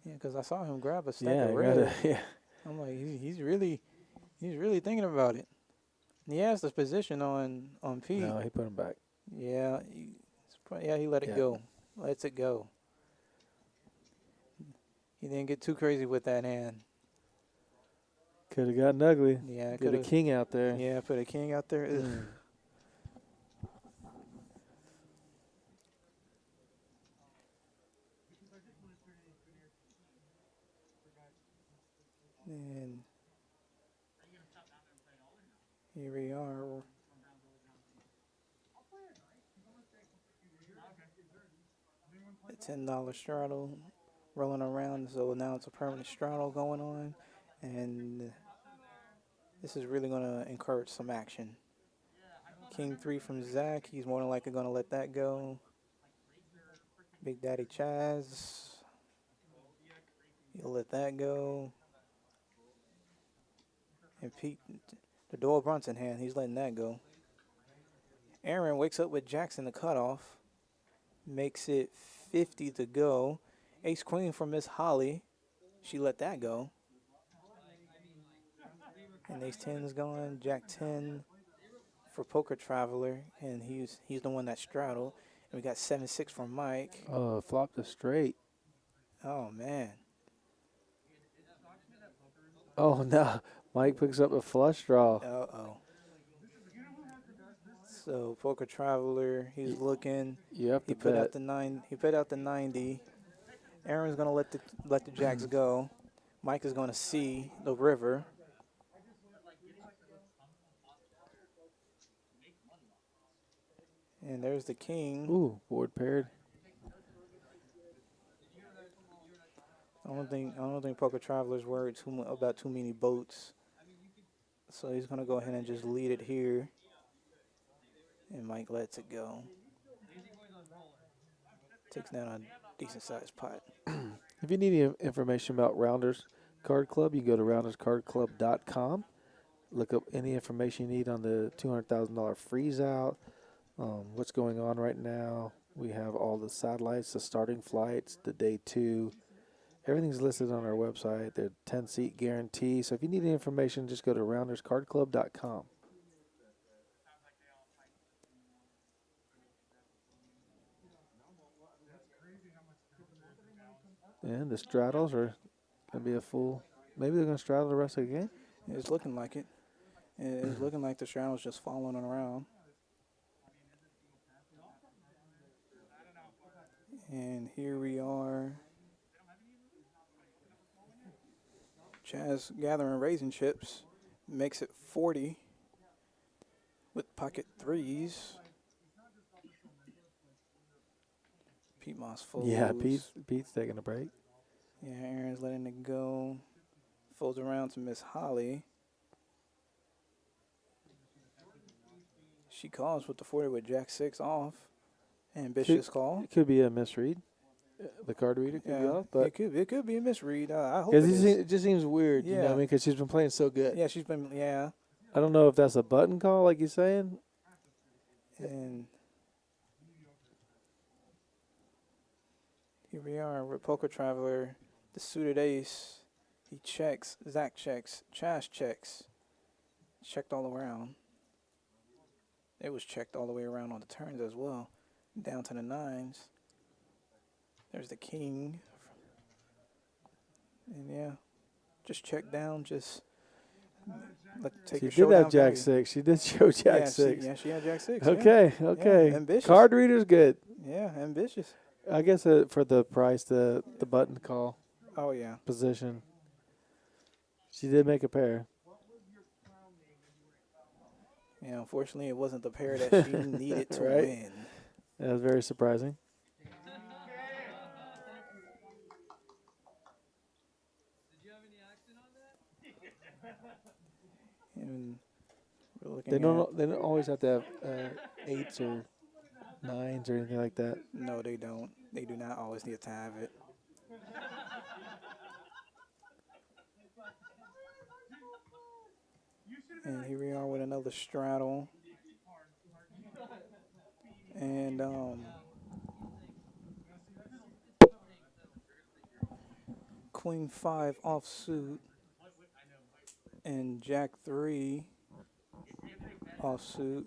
Yeah, because I saw him grab a stack Yeah, of I red. got it. Yeah. I'm like, he's really thinking about it. And he has this position on Pete. No, he put him back. Yeah, he let it Yeah. go. Lets it go. He didn't get too crazy with that hand. Could have gotten ugly. Yeah, Get a king out there. Yeah, put a king out there. Ugh. Mm. And here we are. The $10 straddle rolling around. So now it's a permanent straddle going on. And this is really going to encourage some action. King 3 from Zach. He's more than likely going to let that go. Big Daddy Chaz. He'll let that go. And Pete, the Doyle Brunson hand, he's letting that go. Aaron wakes up with Jackson the cutoff. Makes it 50 to go. Ace Queen from Miss Holly. She let that go. And Ace 10 is going. Jack 10 for Poker Traveler. And he's the one that straddled. And we got 7-6 from Mike. Oh, flopped a straight. Oh, man. Oh, no. Mike picks up a flush draw. Uh-oh. So Poker Traveler, he's looking. You have He to put bet. out the 9. He put out the 90. Aaron's gonna let the jacks go. Mike is gonna see the river. And there's the king. Ooh, board paired. I don't think Poker Traveler's worried about too many boats. So he's gonna go ahead and just lead it here. And Mike lets it go. Takes down a decent sized pot. If you need any information about Rounders Card Club, you can go to rounderscardclub.com. Look up any information you need on the $200,000 freeze out, what's going on right now. We have all the satellites, the starting flights, the day 2. Everything's listed on our website. They're 10-seat guarantee. So if you need any information, just go to rounderscardclub.com. And the straddles are going to be a full. Maybe they're going to straddle the rest of the game. It's looking like it. It's looking like the straddle's just following around. And here we are. Chaz gathering raisin chips. Makes it 40 with pocket 3s. Pete Moss folds. Yeah, Pete's taking a break. Yeah, Aaron's letting it go. Folds around to Miss Holly. She calls with the 40 with Jack 6 off. Ambitious call. It could be a misread. The card reader could be off, but it could be a misread. I hope because it is. it just seems weird, you know what I Yeah. mean? Because she's been playing so good. Yeah, she's been, yeah. I don't know if that's a button call, like you're saying. And here we are with Poker Traveler, the suited ace. He checks, Zach checks, Chaz checks. Checked all around. It was checked all the way around on the turns as well. Down to the 9s. There's the king. And yeah, just check down, just take She your did showdown have Jack value. 6. She did show Jack Yeah, 6. she had Jack 6. Okay, okay. ambitious. Card reader's good. Yeah, ambitious. I guess for the price, the button call Oh, yeah. position. She did make a pair. Yeah, unfortunately, it wasn't the pair that she needed to Right. win. That was very surprising. Did you have any action on that? And we're looking They at don't always have to have 8s or 9s or anything like that. no, they don't. They do not always need to have it. And here we are with another straddle. And Queen 5 offsuit and Jack 3 offsuit.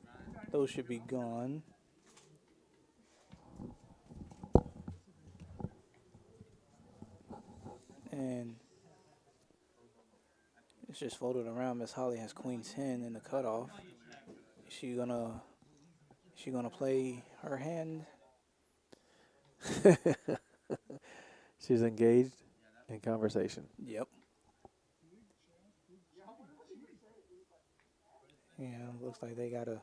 Those should be gone. And it's just folded around. Miss Holly has Queen 10 in the cutoff. Is she gonna play her hand? She's engaged in conversation. Yep. Yeah, looks like they got a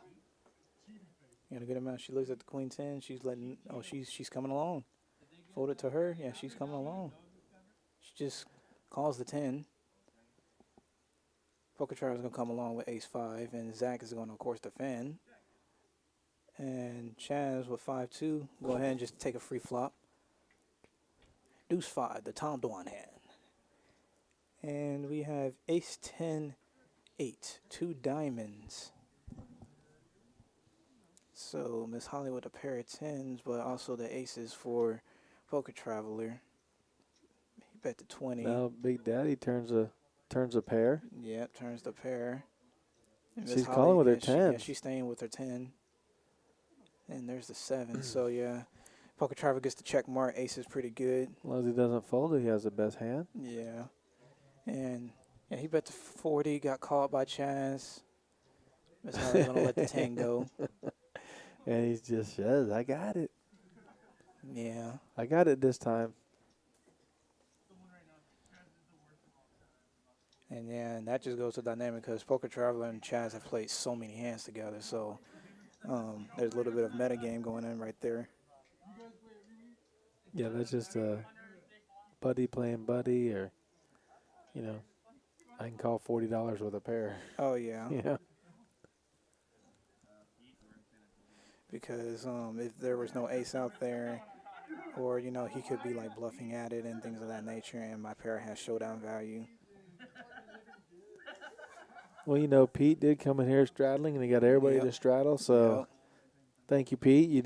good amount. She looks at the Queen 10. She's letting. Oh, she's coming along. Fold it to her. Yeah, she's coming along. She just calls the 10. Poker Traveler's gonna come along with Ace 5, and Zach is gonna, of course, defend. And Chaz with 5-2. Go ahead and just take a free flop. Deuce 5, the Tom Dwan hand. And we have Ace 10, 8, 2 diamonds. So Miss Holly with a pair of 10s, but also the aces for Poker Traveler. He bet the 20. Now Big Daddy turns a pair. Yep, turns the pair. And Miss She's Holly, calling with her yeah, 10s. she's staying with her 10. And there's the 7. So yeah, Poker Traveler gets the check mark. Ace is pretty good. As long as he doesn't fold it, he has the best hand. Yeah. And yeah, he bet the 40, got caught by Chaz. Miss Holly's gonna let the 10 go. And he just says, I got it. Yeah. I got it this time. And yeah, and that just goes to dynamic because Poker Traveler and Chaz have played so many hands together. So there's a little bit of metagame going on right there. Yeah, that's just buddy playing buddy, or, I can call $40 with a pair. Oh, yeah. Yeah. Because if there was no ace out there, or, he could be like bluffing at it and things of that nature, and my pair has showdown value. Well, Pete did come in here straddling, and he got everybody Yep. to straddle. So Yep. Thank you, Pete. You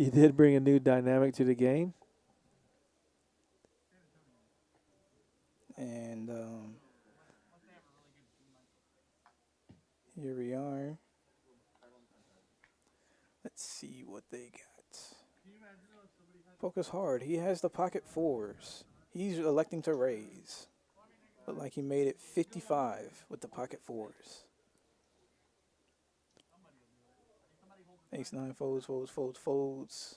did bring a new dynamic to the game. And here we are. Let's see what they got. Poker's hard. He has the pocket 4s. He's electing to raise. Looked like he made it 55 with the pocket 4s. Ace 9 folds, folds, folds, folds.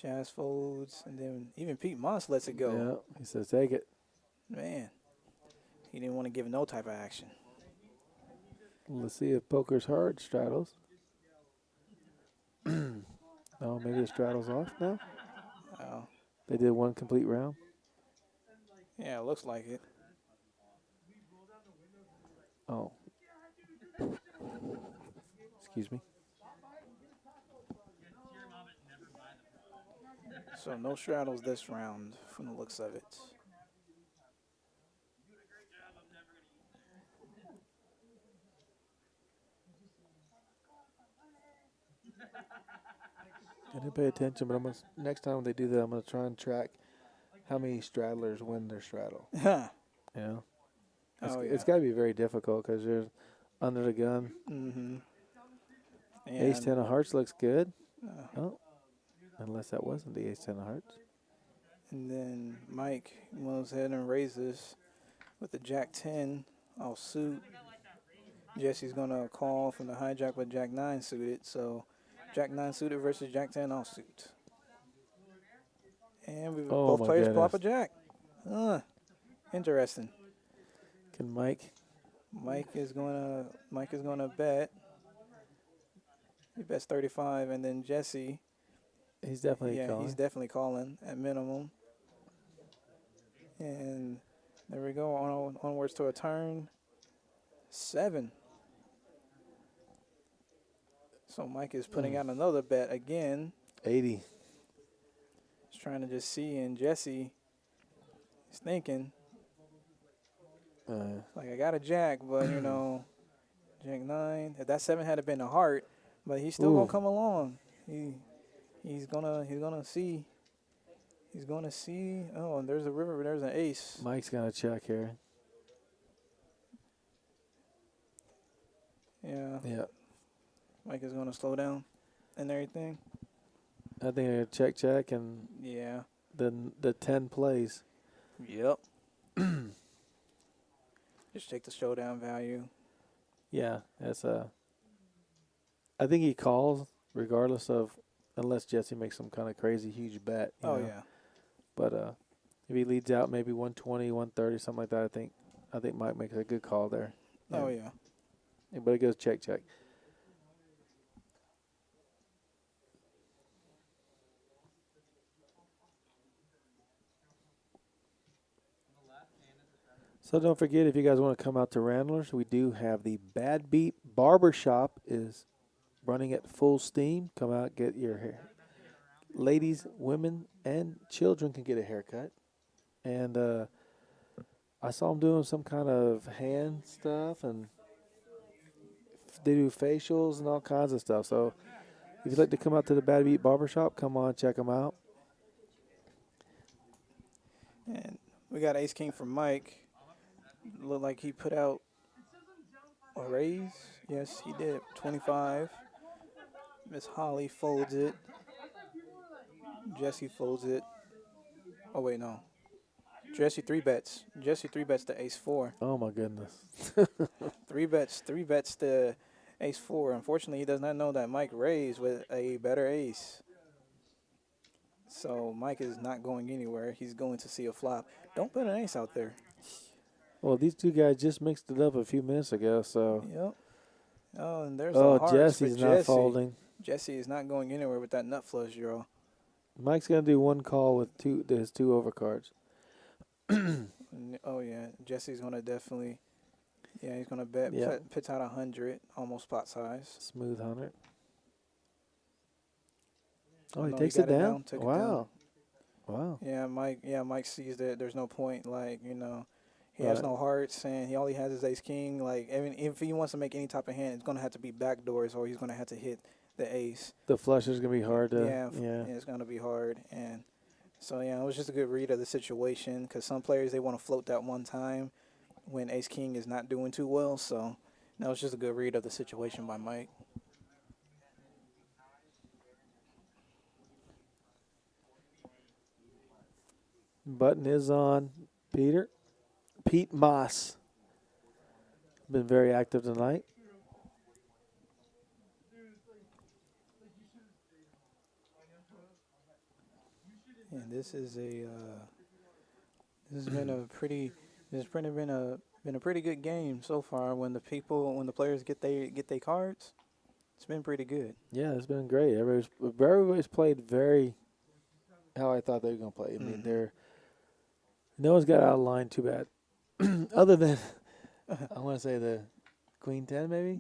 Chaz folds, and then even Pete Moss lets it go. Yeah, he says take it. Man, he didn't want to give no type of action. Let's see if Poker's hard straddles. Oh, maybe the straddle's off now. Oh, They did one complete round. yeah, it looks like it. Oh. Excuse me. So no straddles this round from the looks of it. I didn't pay attention, but next time they do that, I'm gonna try and track how many straddlers win their straddle. Huh. You know, Oh, yeah. it's got to be very difficult because there's under the gun. Mm-hmm. Ace 10 of hearts looks good. Uh, Oh, unless that wasn't the Ace 10 of hearts. And then Mike goes ahead and raises with the Jack 10 off suit. Jesse's going to call from the hijack with Jack 9 suited. So Jack 9 suited versus Jack 10 off suit. And we Oh, both my players pull up a goodness. Jack. Interesting. Can Mike? Mike is gonna bet. He bets 35, and then Jesse. He's definitely calling. He's definitely calling at minimum. And There we go. Onwards to a turn. 7. So Mike is putting out another bet again. 80. He's trying to just see, and Jesse is thinking, like, I got a jack, but, you know, jack 9. If that 7 had been a heart, but he's still going to come along. He's gonna see. He's going to see. Oh, and there's a river. There's an ace. Mike's going to check here. Yeah. Yeah. Mike is going to slow down and everything. I think I check, and Yeah. the 10 plays. Yep. Just take the showdown value. Yeah, that's I think he calls regardless of, unless Jesse makes some kind of crazy huge bet. You know? Yeah. But if he leads out maybe 120, 130, something like that, I think Mike makes a good call there. Oh, yeah. But it goes check. So don't forget, if you guys want to come out to Randlers, we do have the Bad Beat Barbershop is running at full steam. Come out, get your hair. Ladies, women, and children can get a haircut. And I saw them doing some kind of hand stuff, and they do facials and all kinds of stuff. So if you'd like to come out to the Bad Beat Barbershop, come on, check them out. And we got ace king from Mike. Looked like he put out a raise. Yes, he did. 25. Miss Holly folds it. Jesse folds it. Oh, wait, no. Jesse 3 bets. Jesse 3 bets to ace 4. Oh, my goodness. 3 bets to ace 4. Unfortunately, he does not know that Mike raised with a better ace. So Mike is not going anywhere. He's going to see a flop. Don't put an ace out there. Well, these two guys just mixed it up a few minutes ago, so. Yep. Oh, and there's a heart Jesse's for not Jesse. folding. Jesse is not going anywhere with that nut flush draw. Mike's going to do one call with his 2 overcards. Oh, yeah. Jesse's going to definitely, yeah, he's going to bet. Yeah. Puts out 100, almost pot size. Smooth 100. Oh, No, he he takes got it it down? down, took it Wow. Wow. Yeah, Mike sees that there's no point, like, you know, he has Right. no hearts, and all he has is ace king. Like, even if he wants to make any type of hand, it's going to have to be backdoors, or he's going to have to hit the ace. The flush is going to be hard to. Yeah, it's going to be hard. And so, yeah, it was just a good read of the situation, because some players, they want to float that one time when ace king is not doing too well. So that was just a good read of the situation by Mike. Button is on Peter. Pete Moss. Been very active tonight. And this is this has been a pretty good game so far. When the players get their cards, it's been pretty good. Yeah, it's been great. Everybody's played very how I thought they were going to play. I mean, no one's got out of line too bad. Other than, I want to say the Queen 10 maybe?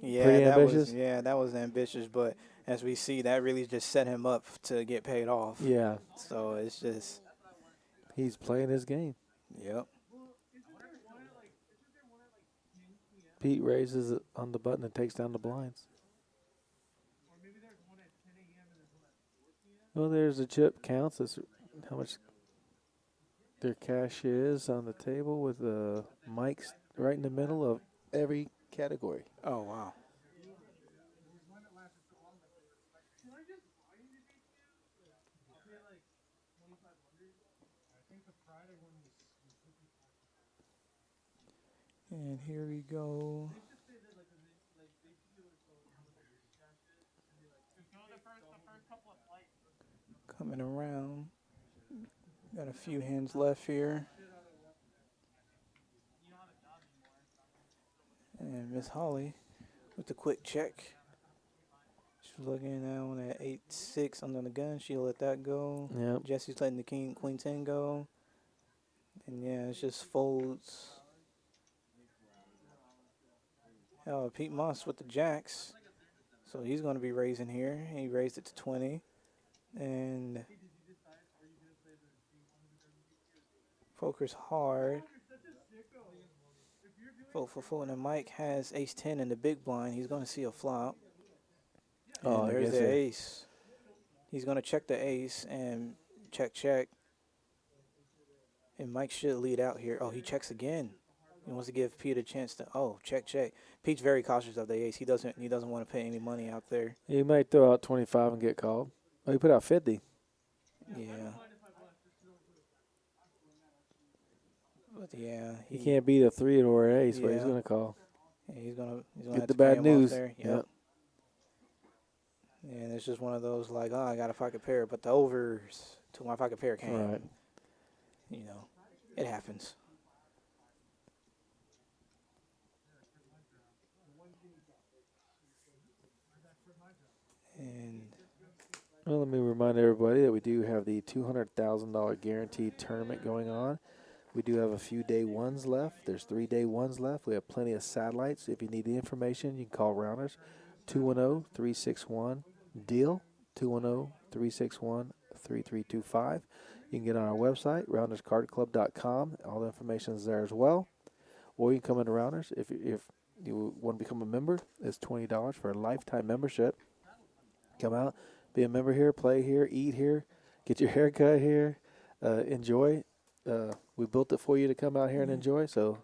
Yeah, Pretty that ambitious? that was ambitious. But as we see, that really just set him up to get paid off. Yeah. So it's just, He's playing his game. yep. Pete raises it on the button and takes down the blinds. Well, there's a chip counts. That's how much their cash is on the table with the mics right in the middle of every category. Oh, wow. And here we go. Coming around. Got a few hands left here. And Miss Holly with the quick check. She's looking down at 8-6 under the gun. She'll let that go. Yep. Jesse's letting the queen 10 go. And yeah, it's just folds. Oh, Pete Moss with the jacks. So he's going to be raising here. He raised it to 20. And poker's hard. Vote for Fulton. And Mike has ace-10 in the big blind. He's going to see a flop. And Oh, I there's guess the it- ace. He's going to check the ace and check. And Mike should lead out here. Oh, he checks again. He wants to give Pete a chance to. Oh, check. Pete's very cautious of the ace. He doesn't want to pay any money out there. He might throw out 25 and get called. Oh, he put out 50. Yeah. But yeah, He can't beat a 3 or an ace, but he's Yeah. going to call. Yeah, he's gonna Get have the to pay bad him off news. there. Yep. And it's just one of those like, oh, I got a pocket pair, but the overs to my pocket pair came. Right. You know, it happens. And Well, let me remind everybody that we do have the $200,000 guaranteed tournament going on. We do have a few day ones left. There's 3 day ones left. We have plenty of satellites. If you need the information, you can call Rounders 210-361-DEAL, 210-361-3325. You can get on our website, rounderscardclub.com. All the information is there as well. Or you can come into Rounders. If you want to become a member, it's $20 for a lifetime membership. Come out, be a member here, play here, eat here, get your hair cut here, enjoy. We built it for you to come out here and enjoy, so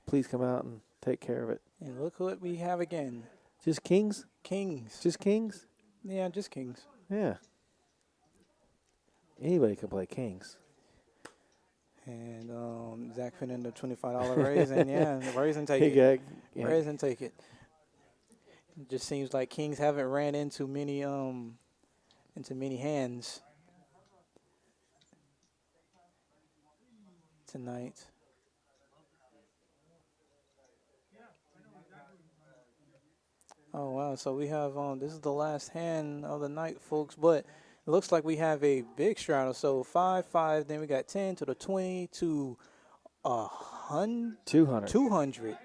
please come out and take care of it. look what we have again. Just kings? Kings. Just kings? Yeah, just kings. Yeah. Anybody can play kings. And Zach put in the $25 raise, and raise and take He it. got, yeah. Raise and take it. It just seems like kings haven't ran into many hands tonight. Oh wow! So we have this is the last hand of the night, folks. But it looks like we have a big straddle. So 5-5. Then we got 10 to the 20 to 200. 200.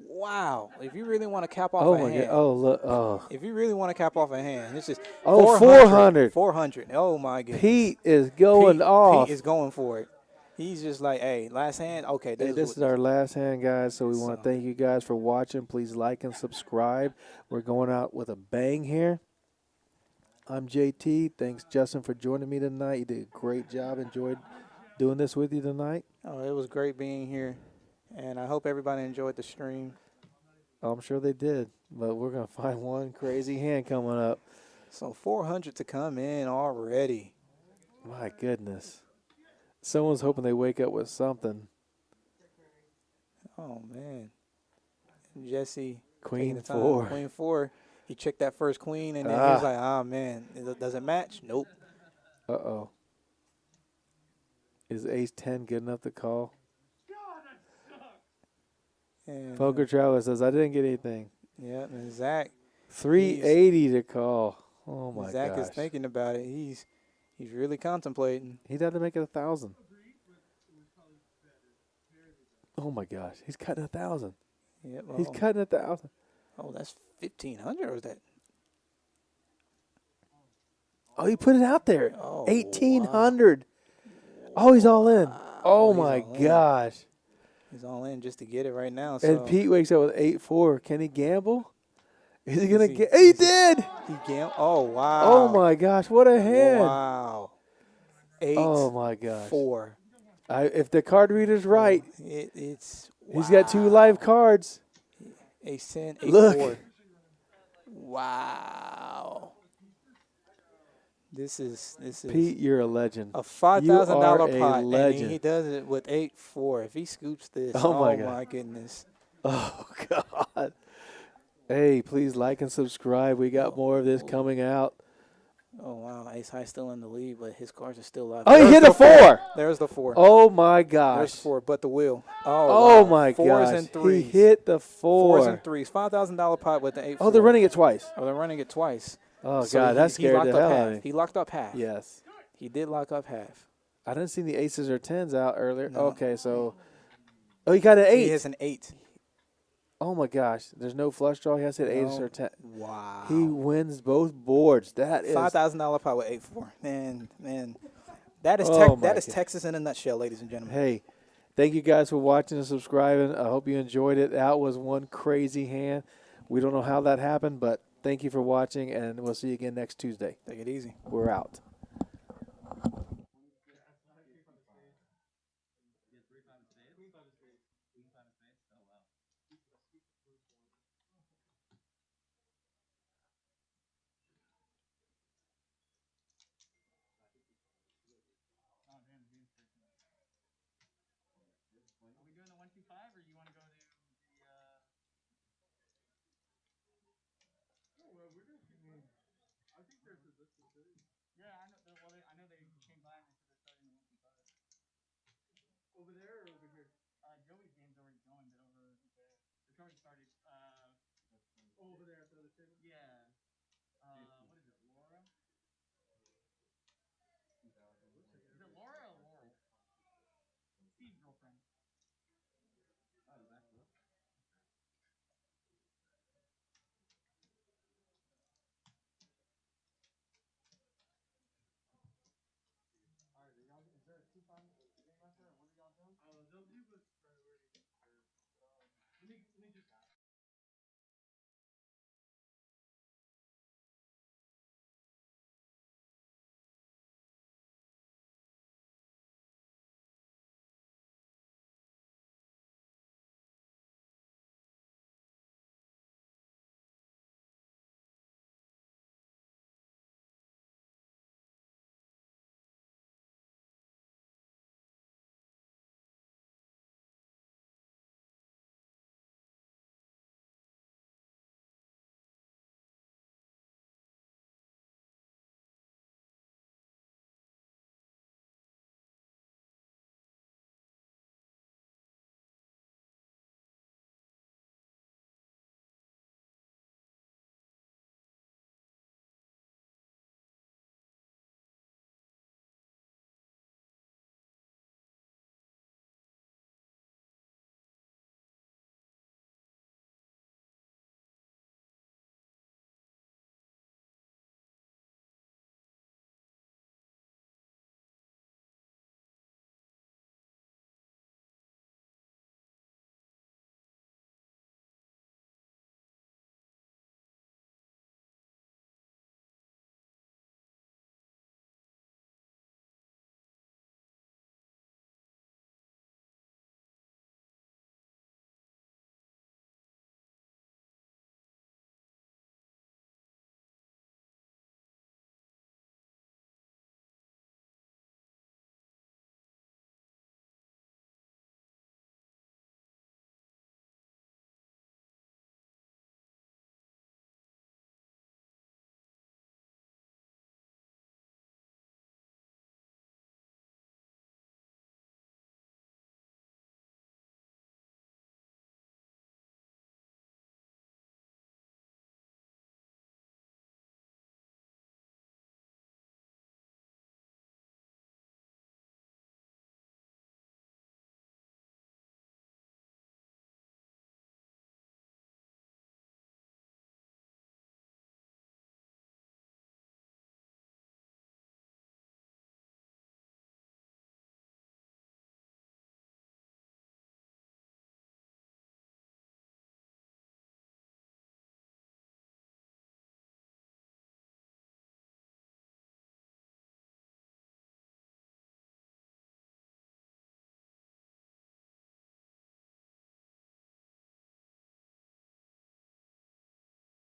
Wow! If you really want to cap off Oh, a my hand, God. Oh, look. Oh, if you really want to cap off a hand, this is 400. 400. Oh my goodness! Pete is going off. Pete is going for it. He's just like, hey, last hand. Okay, Hey, this is our last hand, guys, so we want to So- thank you guys for watching. Please like and subscribe. We're going out with a bang here. I'm JT. Thanks, Justin, for joining me tonight. You did a great job. Enjoyed doing this with you tonight. Oh, it was great being here, and I hope everybody enjoyed the stream. I'm sure they did, but we're going to find one crazy hand coming up. So 400 to come in already. My goodness. Someone's hoping they wake up with something. Oh man, Jesse. Queen taking the time. 4. Queen 4. He checked that first queen, and then he was like, oh man, does it match? Nope. Uh-oh. Is ace 10 good enough to call? And, Poker Traveler says, I didn't get anything. Yeah, and Zach. 380 to call. Oh, my Zach gosh. is thinking about it. He's really contemplating. He'd have to make it 1,000. Oh, my gosh. He's cutting 1,000. Yeah, He's cutting 1,000. Oh, that's 1,500, or is that? Oh, he put it out there. Oh, 1,800. Oh, he's all in. Oh, he's my all in. gosh. He's all in just to get it right now. So And Pete wakes up with 8-4. Can he gamble? Is he going to he- get? He did. he Oh wow! Oh, my gosh. What a hand. Wow! 8, Oh, my gosh. 4. If the card reader's right, It's he's got 2 live cards. Ace 10, 8, Look. 4. Wow! This is Pete, you're a legend. a $5,000 You are a pot, and legend. he does it with 8-4. If he scoops this, Oh, my God. my goodness! Oh, God. Hey, please like and subscribe. We got more of this coming out. Oh wow! Ace High still in the lead, but his cards are still live. Oh, he hit There's a 4. There's the 4. Oh, my gosh. There's 4, but the wheel. Oh, wow. my 4s gosh. and 3s. He hit the 4s 4. and 3s. $5,000 pot with the 8. Oh, they're running it twice. Oh, they're running it twice. Oh, So God, that he scared locked the up hell out half. of me. He locked up half. Yes. He did lock up half. I didn't see the aces or tens out earlier. No. Okay, so he got an 8. He has an 8. Oh my gosh, there's no flush draw. He has to hit ace No. or 10. Wow. He wins both boards. That is $5,000 power 8-4. Man, that is Oh my that is God. Texas in a nutshell, ladies and gentlemen. Hey, thank you guys for watching and subscribing. I hope you enjoyed it. That was one crazy hand. We don't know how that happened, but thank you for watching, and we'll see you again next Tuesday. Take it easy. We're out. Are we doing the 1-2-5, or you want to go to the? Oh well, we're gonna. I think there's a list of cities. Yeah, I know. Well, I know they came by and they said they're starting the 1-2-5. Over there or over here? Joey's game's already going, but over there. It's already started. Over there at the other table. Yeah. What is it, Laura? Is it Laura or Laurel? Steve's girlfriend. Oh, that's cool. All right, y'all. Is there a 2-5 game out there? Or what are y'all doing? They'll give us priority. Let me